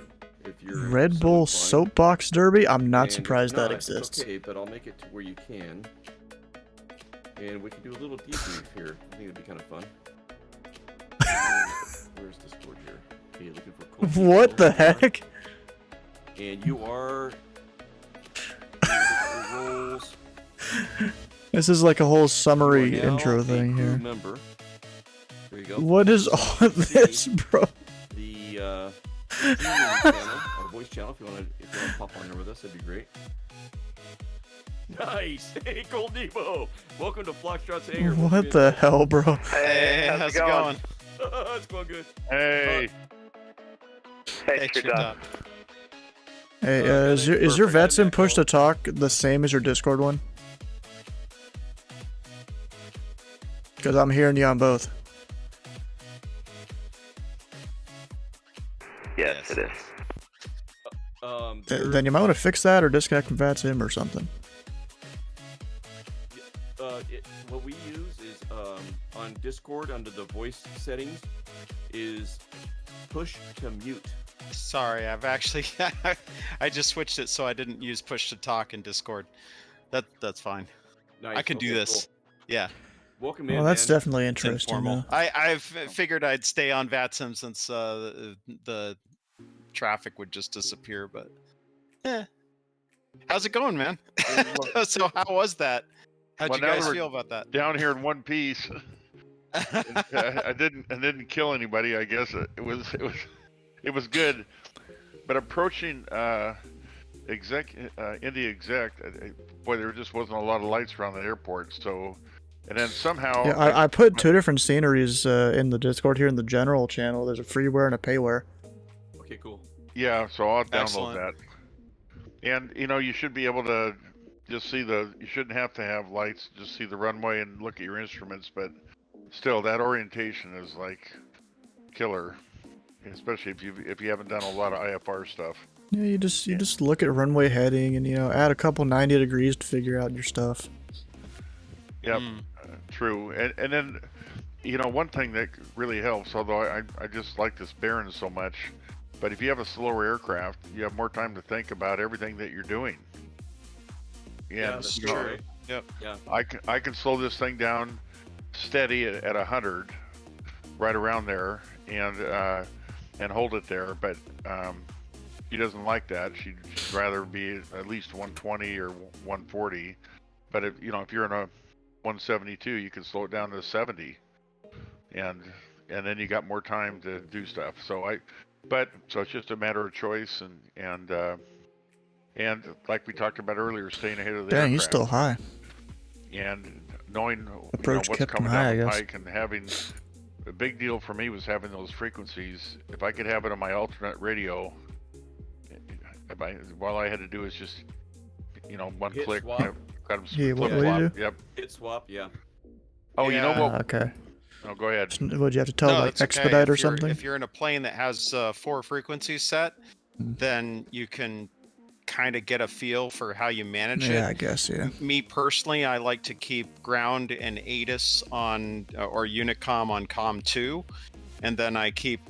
S1: Red Bull Soapbox Derby? I'm not surprised that exists.
S20: Okay, but I'll make it to where you can, and we can do a little debrief here. I think it'd be kind of fun. Where's Discord here? Okay, looking for Cold
S1: What
S20: Nebo.
S1: the heck?
S20: And you are roles.
S1: This is like a whole summary
S20: You are now
S1: intro
S20: a
S1: thing
S20: crew
S1: here.
S20: member. There you go.
S1: What is all of this, bro?
S20: The streaming channel, our voice channel. If you want to pop on there with us, that'd be great. Nice. Hey, Cold Nebo. Welcome to Foxtrot's Hangar.
S1: What the hell, bro?
S10: Hey, how's it going?
S20: It's going good.
S21: Hey.
S10: Hey, Treetop.
S1: Hey, is your VetSim push to talk the same as your Discord one? Because I'm hearing you on both.
S5: Yes, it is.
S1: Then you might want to fix that or disconnect from VetSim or something.
S20: What we use is on Discord under the voice settings is push to mute.
S10: Sorry, I've actually I just switched it so I didn't use push to talk in Discord. That's fine.
S20: Nice.
S10: I can do
S20: Okay,
S10: this.
S20: cool.
S10: Yeah.
S20: welcome in.
S1: Well, that's
S20: man.
S1: definitely interesting.
S10: Informal. I've figured I'd stay on VATSIM since the traffic would just disappear, but how's it going, man? So how was that? How'd
S21: Well,
S10: you
S21: now
S10: guys
S21: we're
S10: feel about that?
S21: Down here in one piece. I didn't kill anybody. I guess it was good, but approaching Indy exec, boy, there just wasn't a lot of lights around the airport. So, and then somehow
S1: Yeah, I put two different sceneries in the Discord here in the general channel. There's a freeware and a payware.
S20: Okay, cool.
S21: Yeah, so I'll download
S10: Excellent.
S21: that. And you should be able to just see you shouldn't have to have lights, just see the runway and look at your instruments, but still that orientation is like killer, especially if you haven't done a lot of IFR stuff.
S1: Yeah, you just look at runway heading and add a couple 90 degrees to figure out your stuff.
S21: Yep, true. And then one thing that really helps, although I just like this bearing so much, but if you have a slower aircraft, you have more time to think about everything that you're doing.
S20: Yeah, that's true.
S10: Yep.
S21: Yeah. I can slow this thing down steady at 100, right around there, and hold it there. But she doesn't like that. She'd rather be at least 120 or 140. But if you're in a 172, you can slow it down to 70, and then you got more time to do stuff. So it's just a matter of choice and like we talked about earlier, staying ahead of the
S1: Dang,
S21: aircraft.
S1: he's still high.
S21: And knowing
S1: Approach
S21: what's
S1: kept him
S21: coming
S1: high, I
S21: down the
S1: guess.
S21: pike, and having a big deal for me was having those frequencies. If I could have it on my alternate radio, all I had to do is just one
S20: Hit
S21: click.
S20: swap.
S21: Got 'em
S1: Yeah, what do you
S21: flip-flop.
S1: do?
S21: Yep.
S20: Hit swap, yeah.
S21: Oh, you know what?
S1: Okay.
S21: No, go ahead.
S1: Would you have to tell
S10: No,
S1: like
S10: that's okay.
S1: expedite or
S10: If you're-
S1: something?
S10: If you're in a plane that has 4 frequencies set, then you can kind of get a feel for how you manage it.
S1: Yeah, I guess, yeah.
S10: Me personally, I like to keep ground and ATIS on, or Unicom on COM 2, and then I keep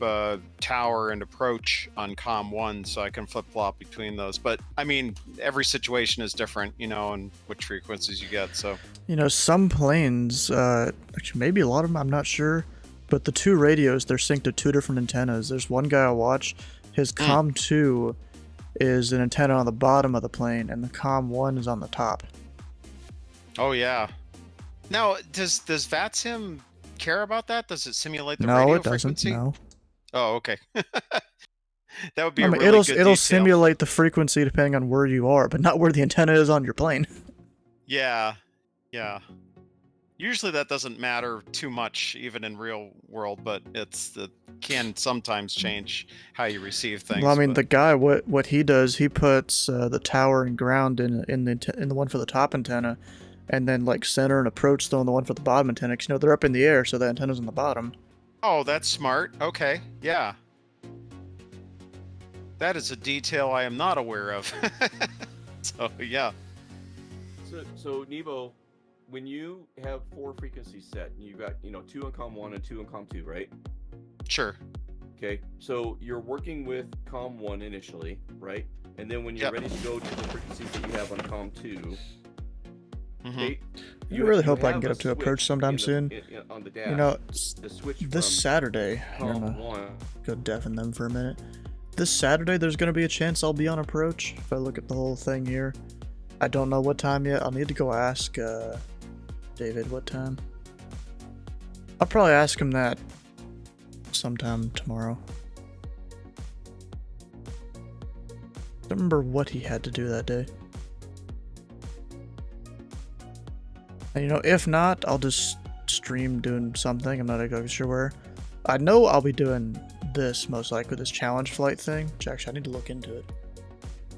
S10: tower and approach on COM 1, so I can flip-flop between those. But, I mean, every situation is different, and which frequencies you get, so...
S1: Some planes, actually maybe a lot of them, I'm not sure, but the two radios, they're synced to two different antennas. There's one guy I watch, his COM 2 is an antenna on the bottom of the plane, and the COM 1 is on the top.
S10: Oh, yeah. Now, does VATSIM care about that? Does it simulate the
S1: No,
S10: radio
S1: it doesn't,
S10: frequency?
S1: no.
S10: Oh, okay. That would be
S1: I
S10: a
S1: mean,
S10: really good
S1: it'll
S10: detail.
S1: simulate the frequency depending on where you are, but not where the antenna is on your plane.
S10: Yeah. Usually that doesn't matter too much, even in real world, but it can sometimes change how you receive things.
S1: Well, I mean,
S10: but-
S1: the guy, what he does, he puts the tower and ground in the one for the top antenna, and then like center and approach though on the one for the bottom antenna. 'Cause, they're up in the air, so the antenna's on the bottom.
S10: Oh, that's smart. Okay, yeah. That is a detail I am not aware of. So, yeah.
S20: So Nebo, when you have 4 frequencies set, and you've got 2 on COM 1 and 2 on COM 2, right?
S10: Sure.
S20: Okay, so you're working with COM 1 initially, right? And then when you're ready to go to the frequencies that you have on COM 2,
S1: I really hope I can get up to approach sometime soon.
S20: on the dash.
S1: The
S20: switch
S1: this
S20: from
S1: Saturday, I'm
S20: COM
S1: gonna
S20: 1.
S1: go deafen them for a minute. This Saturday, there's gonna be a chance I'll be on approach if I look at the whole thing here. I don't know what time yet. I'll need to go ask David what time. I'll probably ask him that sometime tomorrow. Don't remember what he had to do that day. And if not, I'll just stream doing something. I'm not exactly sure where. I know I'll be doing this most likely, this challenge flight thing, which actually I need to look into it.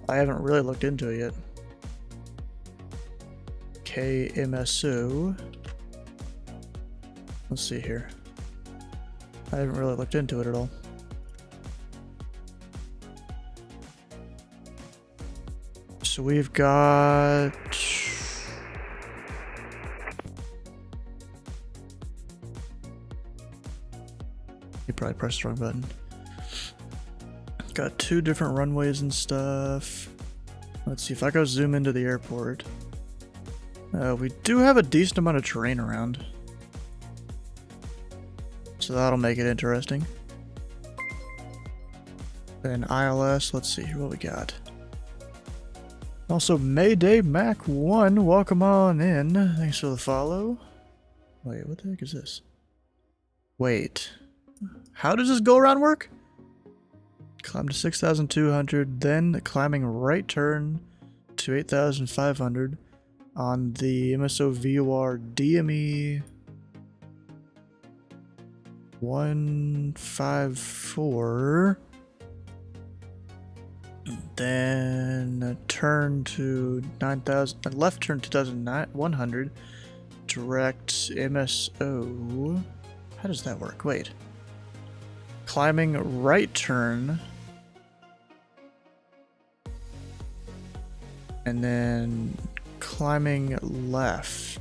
S1: I haven't really looked into it yet. KMSO. Let's see here. I haven't really looked into it at all. So we've got... You probably pressed the wrong button. Got 2 different runways and stuff. Let's see if I go zoom into the airport. We do have a decent amount of terrain around. So that'll make it interesting. Then ILS, let's see what we got. Also, Mayday Mac 1, welcome on in. Thanks for the follow. Wait, what the heck is this? Wait. How does this go-around work? Climb to 6,200, then climbing right turn to 8,500 on the MSO VOR DME 154. Then turn to 9,000, left turn 2,100, direct MSO. How does that work? Wait. Climbing right turn. And then climbing left.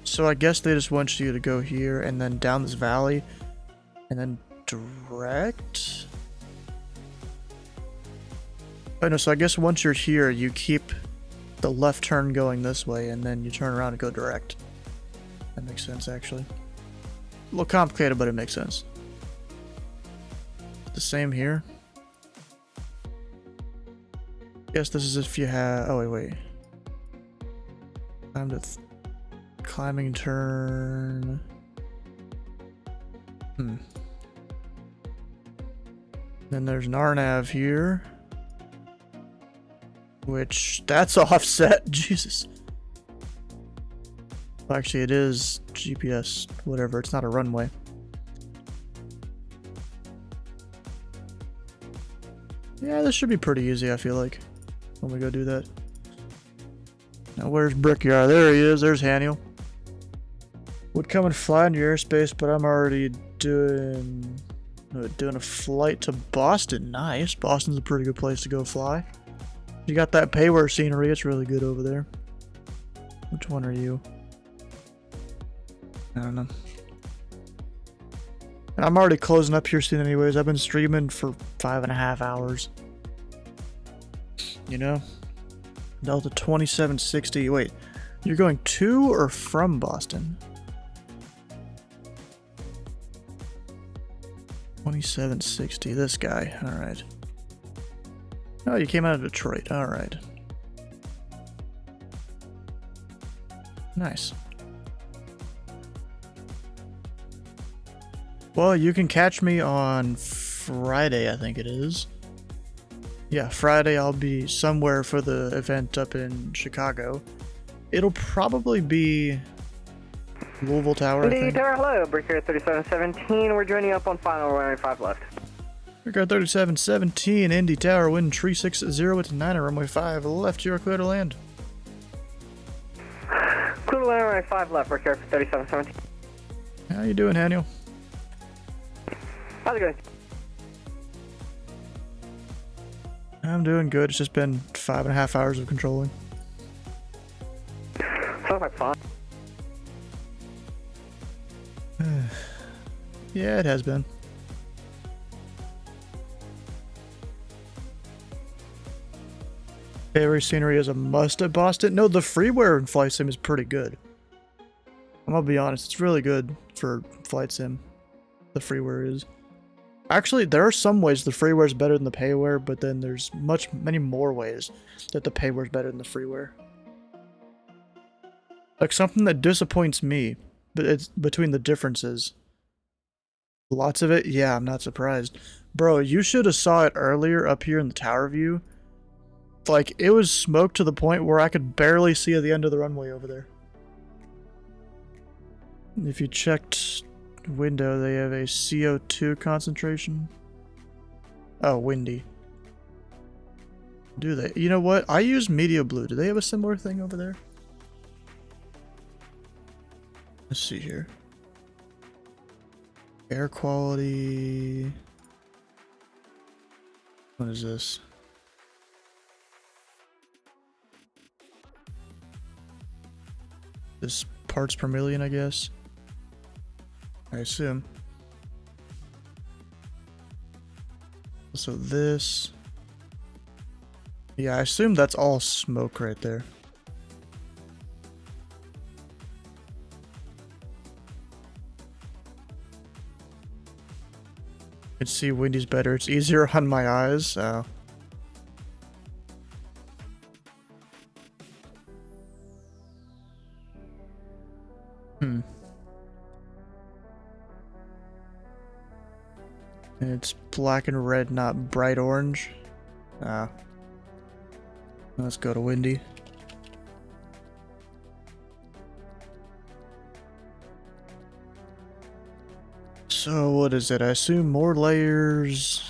S1: So I guess they just want you to go here and then down this valley and then direct. Oh no, so I guess once you're here, you keep the left turn going this way and then you turn around and go direct. That makes sense, actually. A little complicated, but it makes sense. The same here. Guess this is if you have... Oh, wait. Time to... Climbing turn. Then there's an RNAV here. Which, that's offset. Jesus. Well, actually, it is GPS, whatever. It's not a runway. Yeah, this should be pretty easy, I feel like, when we go do that. Now, where's Brickyard? There he is. There's Haniel. Would come and fly into your airspace, but I'm already doing a flight to Boston. Nice. Boston's a pretty good place to go fly. You got that payware scenery. It's really good over there. Which one are you? I don't know. And I'm already closing up here soon anyways. I've been streaming for 5.5 hours. You know? Delta 2760. Wait, you're going to or from Boston? 2760. This guy. Alright. Oh, you came out of Detroit. Alright. Nice. Well, you can catch me on Friday, I think it is. Yeah, Friday I'll be somewhere for the event up in Chicago. It'll probably be Louisville Tower, I think.
S11: Tower, hello. Breaker 3717. We're joining you up on final runway 5 left.
S1: Breaker 3717, Indy Tower, wind 360 at 9 runway 5 left. You're clear to land.
S11: Clear to land runway 5 left. Breaker 3717.
S1: How you doing, Haniel?
S11: How's it going?
S1: I'm doing good. It's just been 5.5 hours of controlling.
S11: Sounds like fun.
S1: Yeah, it has been. Favorite scenery is a must at Boston. No, the freeware in Flight Sim is pretty good. I'm gonna be honest, it's really good for Flight Sim. The freeware is. Actually, there are some ways the freeware is better than the payware, but then there's many more ways that the payware is better than the freeware. Like something that disappoints me, but it's between the differences. Lots of it, yeah, I'm not surprised. Bro, you should have saw it earlier up here in the tower view. Like, it was smoke to the point where I could barely see the end of the runway over there. If you checked window, they have a CO2 concentration. Oh, windy. Do they? You know what? I use Media Blue. Do they have a similar thing over there? Let's see here. Air quality. What is this? This parts per million, I guess. I assume. So this. Yeah, I assume that's all smoke right there. can see Windy's better. It's easier on my eyes, so. It's black and red, not bright orange. Let's go to Windy. So what is it? I assume more layers.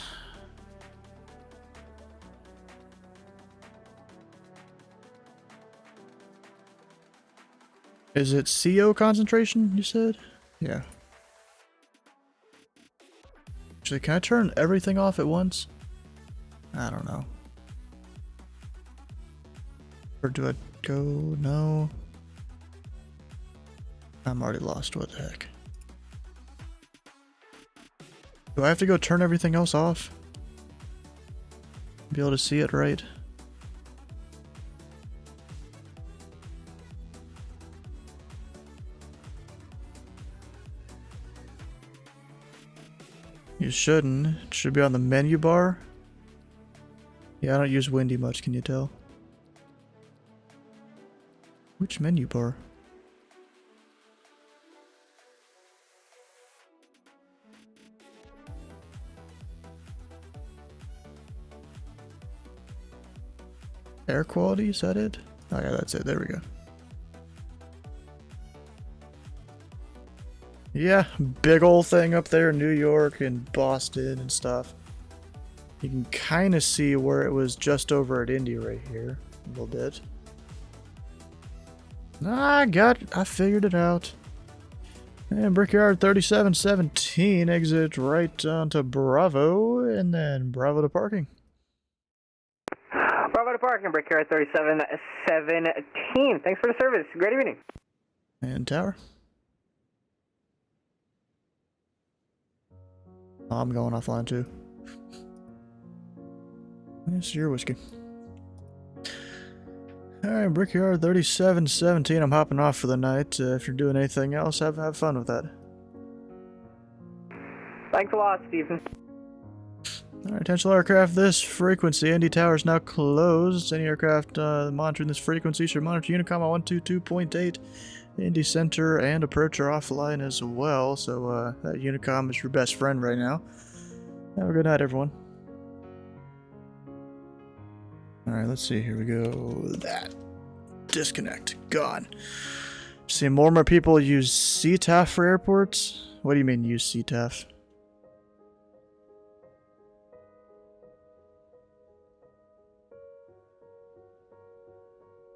S1: Is it CO concentration, you said? Yeah. Actually, can I turn everything off at once? I don't know. Or do I go? No. I'm already lost. What the heck? Do I have to go turn everything else off? Be able to see it right? You shouldn't. It should be on the menu bar. Yeah, I don't use Windy much, can you tell? Which menu bar? Air quality, is that it? Oh yeah, that's it. There we go. Yeah, big old thing up there in New York and Boston and stuff. You can kind of see where it was just over at Indy right here. A little bit. I figured it out. And Brickyard 3717 exit right onto Bravo and then Bravo to parking.
S11: Bravo to parking, Brickyard 3717. Thanks for the service. Great evening.
S1: And Tower. Oh, I'm going offline too. It's your whiskey. Alright, Brickyard 3717. I'm hopping off for the night. If you're doing anything else, have fun with that.
S11: Thanks a lot, Stephen.
S1: Alright, potential aircraft this frequency. Indy Tower is now closed. Any aircraft monitoring this frequency should monitor Unicom on 122.8. Indy Center and approach are offline as well, so that Unicom is your best friend right now. Have a good night, everyone. Alright, let's see. Here we go. That. Disconnect. Gone. See, more and more people use CTAF for airports? What do you mean use CTAF?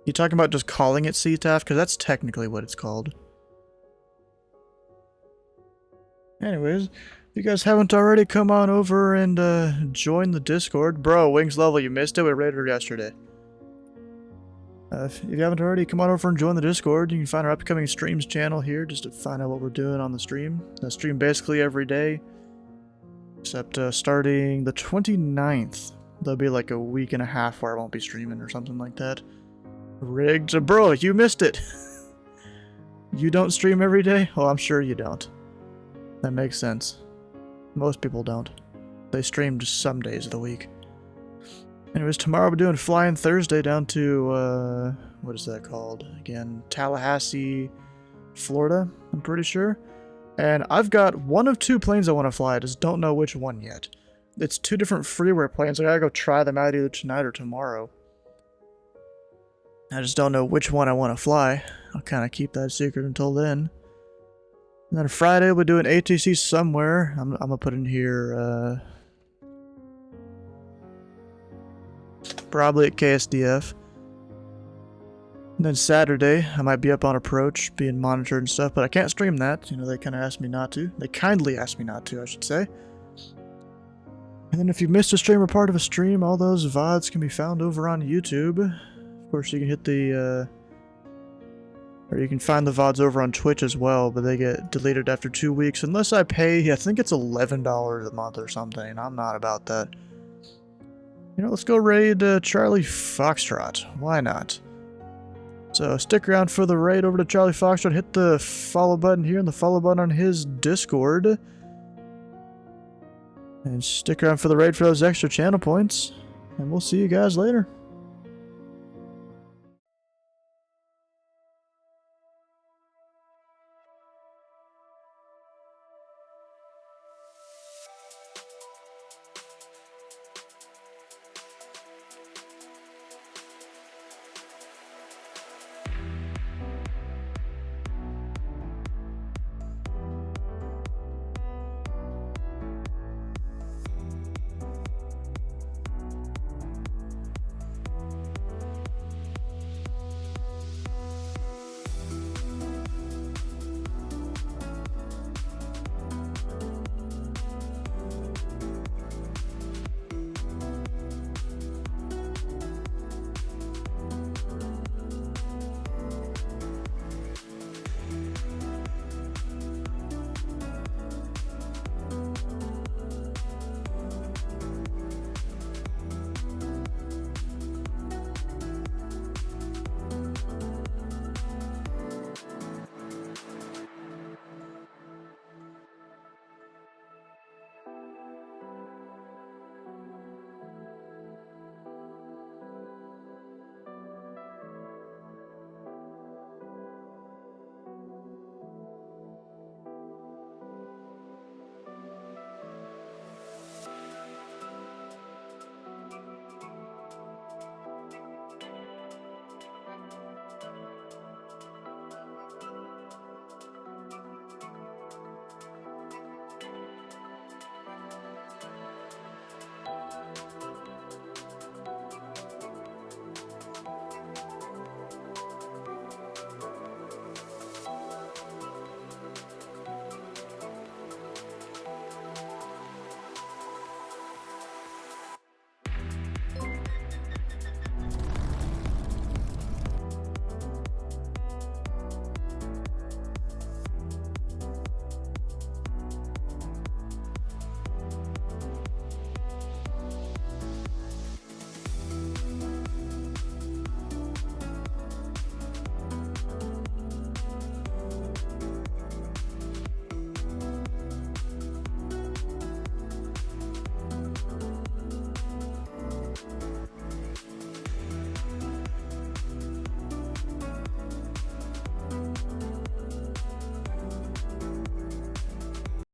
S1: You talking about just calling it CTAF? Because that's technically what it's called. Anyways, if you guys haven't already, come on over and join the Discord. Bro, Wings Level, you missed it. We rated her yesterday. If you haven't already, come on over and join the Discord. You can find our upcoming streams channel here just to find out what we're doing on the stream. I stream basically every day, except starting the 29th. There'll be like a week and a half where I won't be streaming or something like that. Rigged. Bro, you missed it. You don't stream every day? Oh, I'm sure you don't. That makes sense. Most people don't. They stream just some days of the week. Anyways, tomorrow we're doing Flying Thursday down to, what is that called? Again, Tallahassee, Florida, I'm pretty sure. And I've got one of two planes I want to fly. I just don't know which one yet. It's two different freeware planes. I gotta go try them out either tonight or tomorrow. I just don't know which one I want to fly. I'll kind of keep that secret until then. And then Friday we'll do an ATC somewhere. I'm gonna put in here, probably at KSDF. And then Saturday, I might be up on approach, being monitored and stuff, but I can't stream that. You know, they kind of asked me not to. They kindly asked me not to, I should say. And then if you missed a stream or part of a stream, all those VODs can be found over on YouTube. Of course, you can hit the, or you can find the VODs over on Twitch as well, but they get deleted after 2 weeks, unless I pay, I think it's $11 a month or something. I'm not about that. You know, let's go raid Charlie Foxtrot. Why not? So stick around for the raid over to Charlie Foxtrot. Hit the follow button here and the follow button on his Discord. And stick around for the raid for those extra channel points. And we'll see you guys later.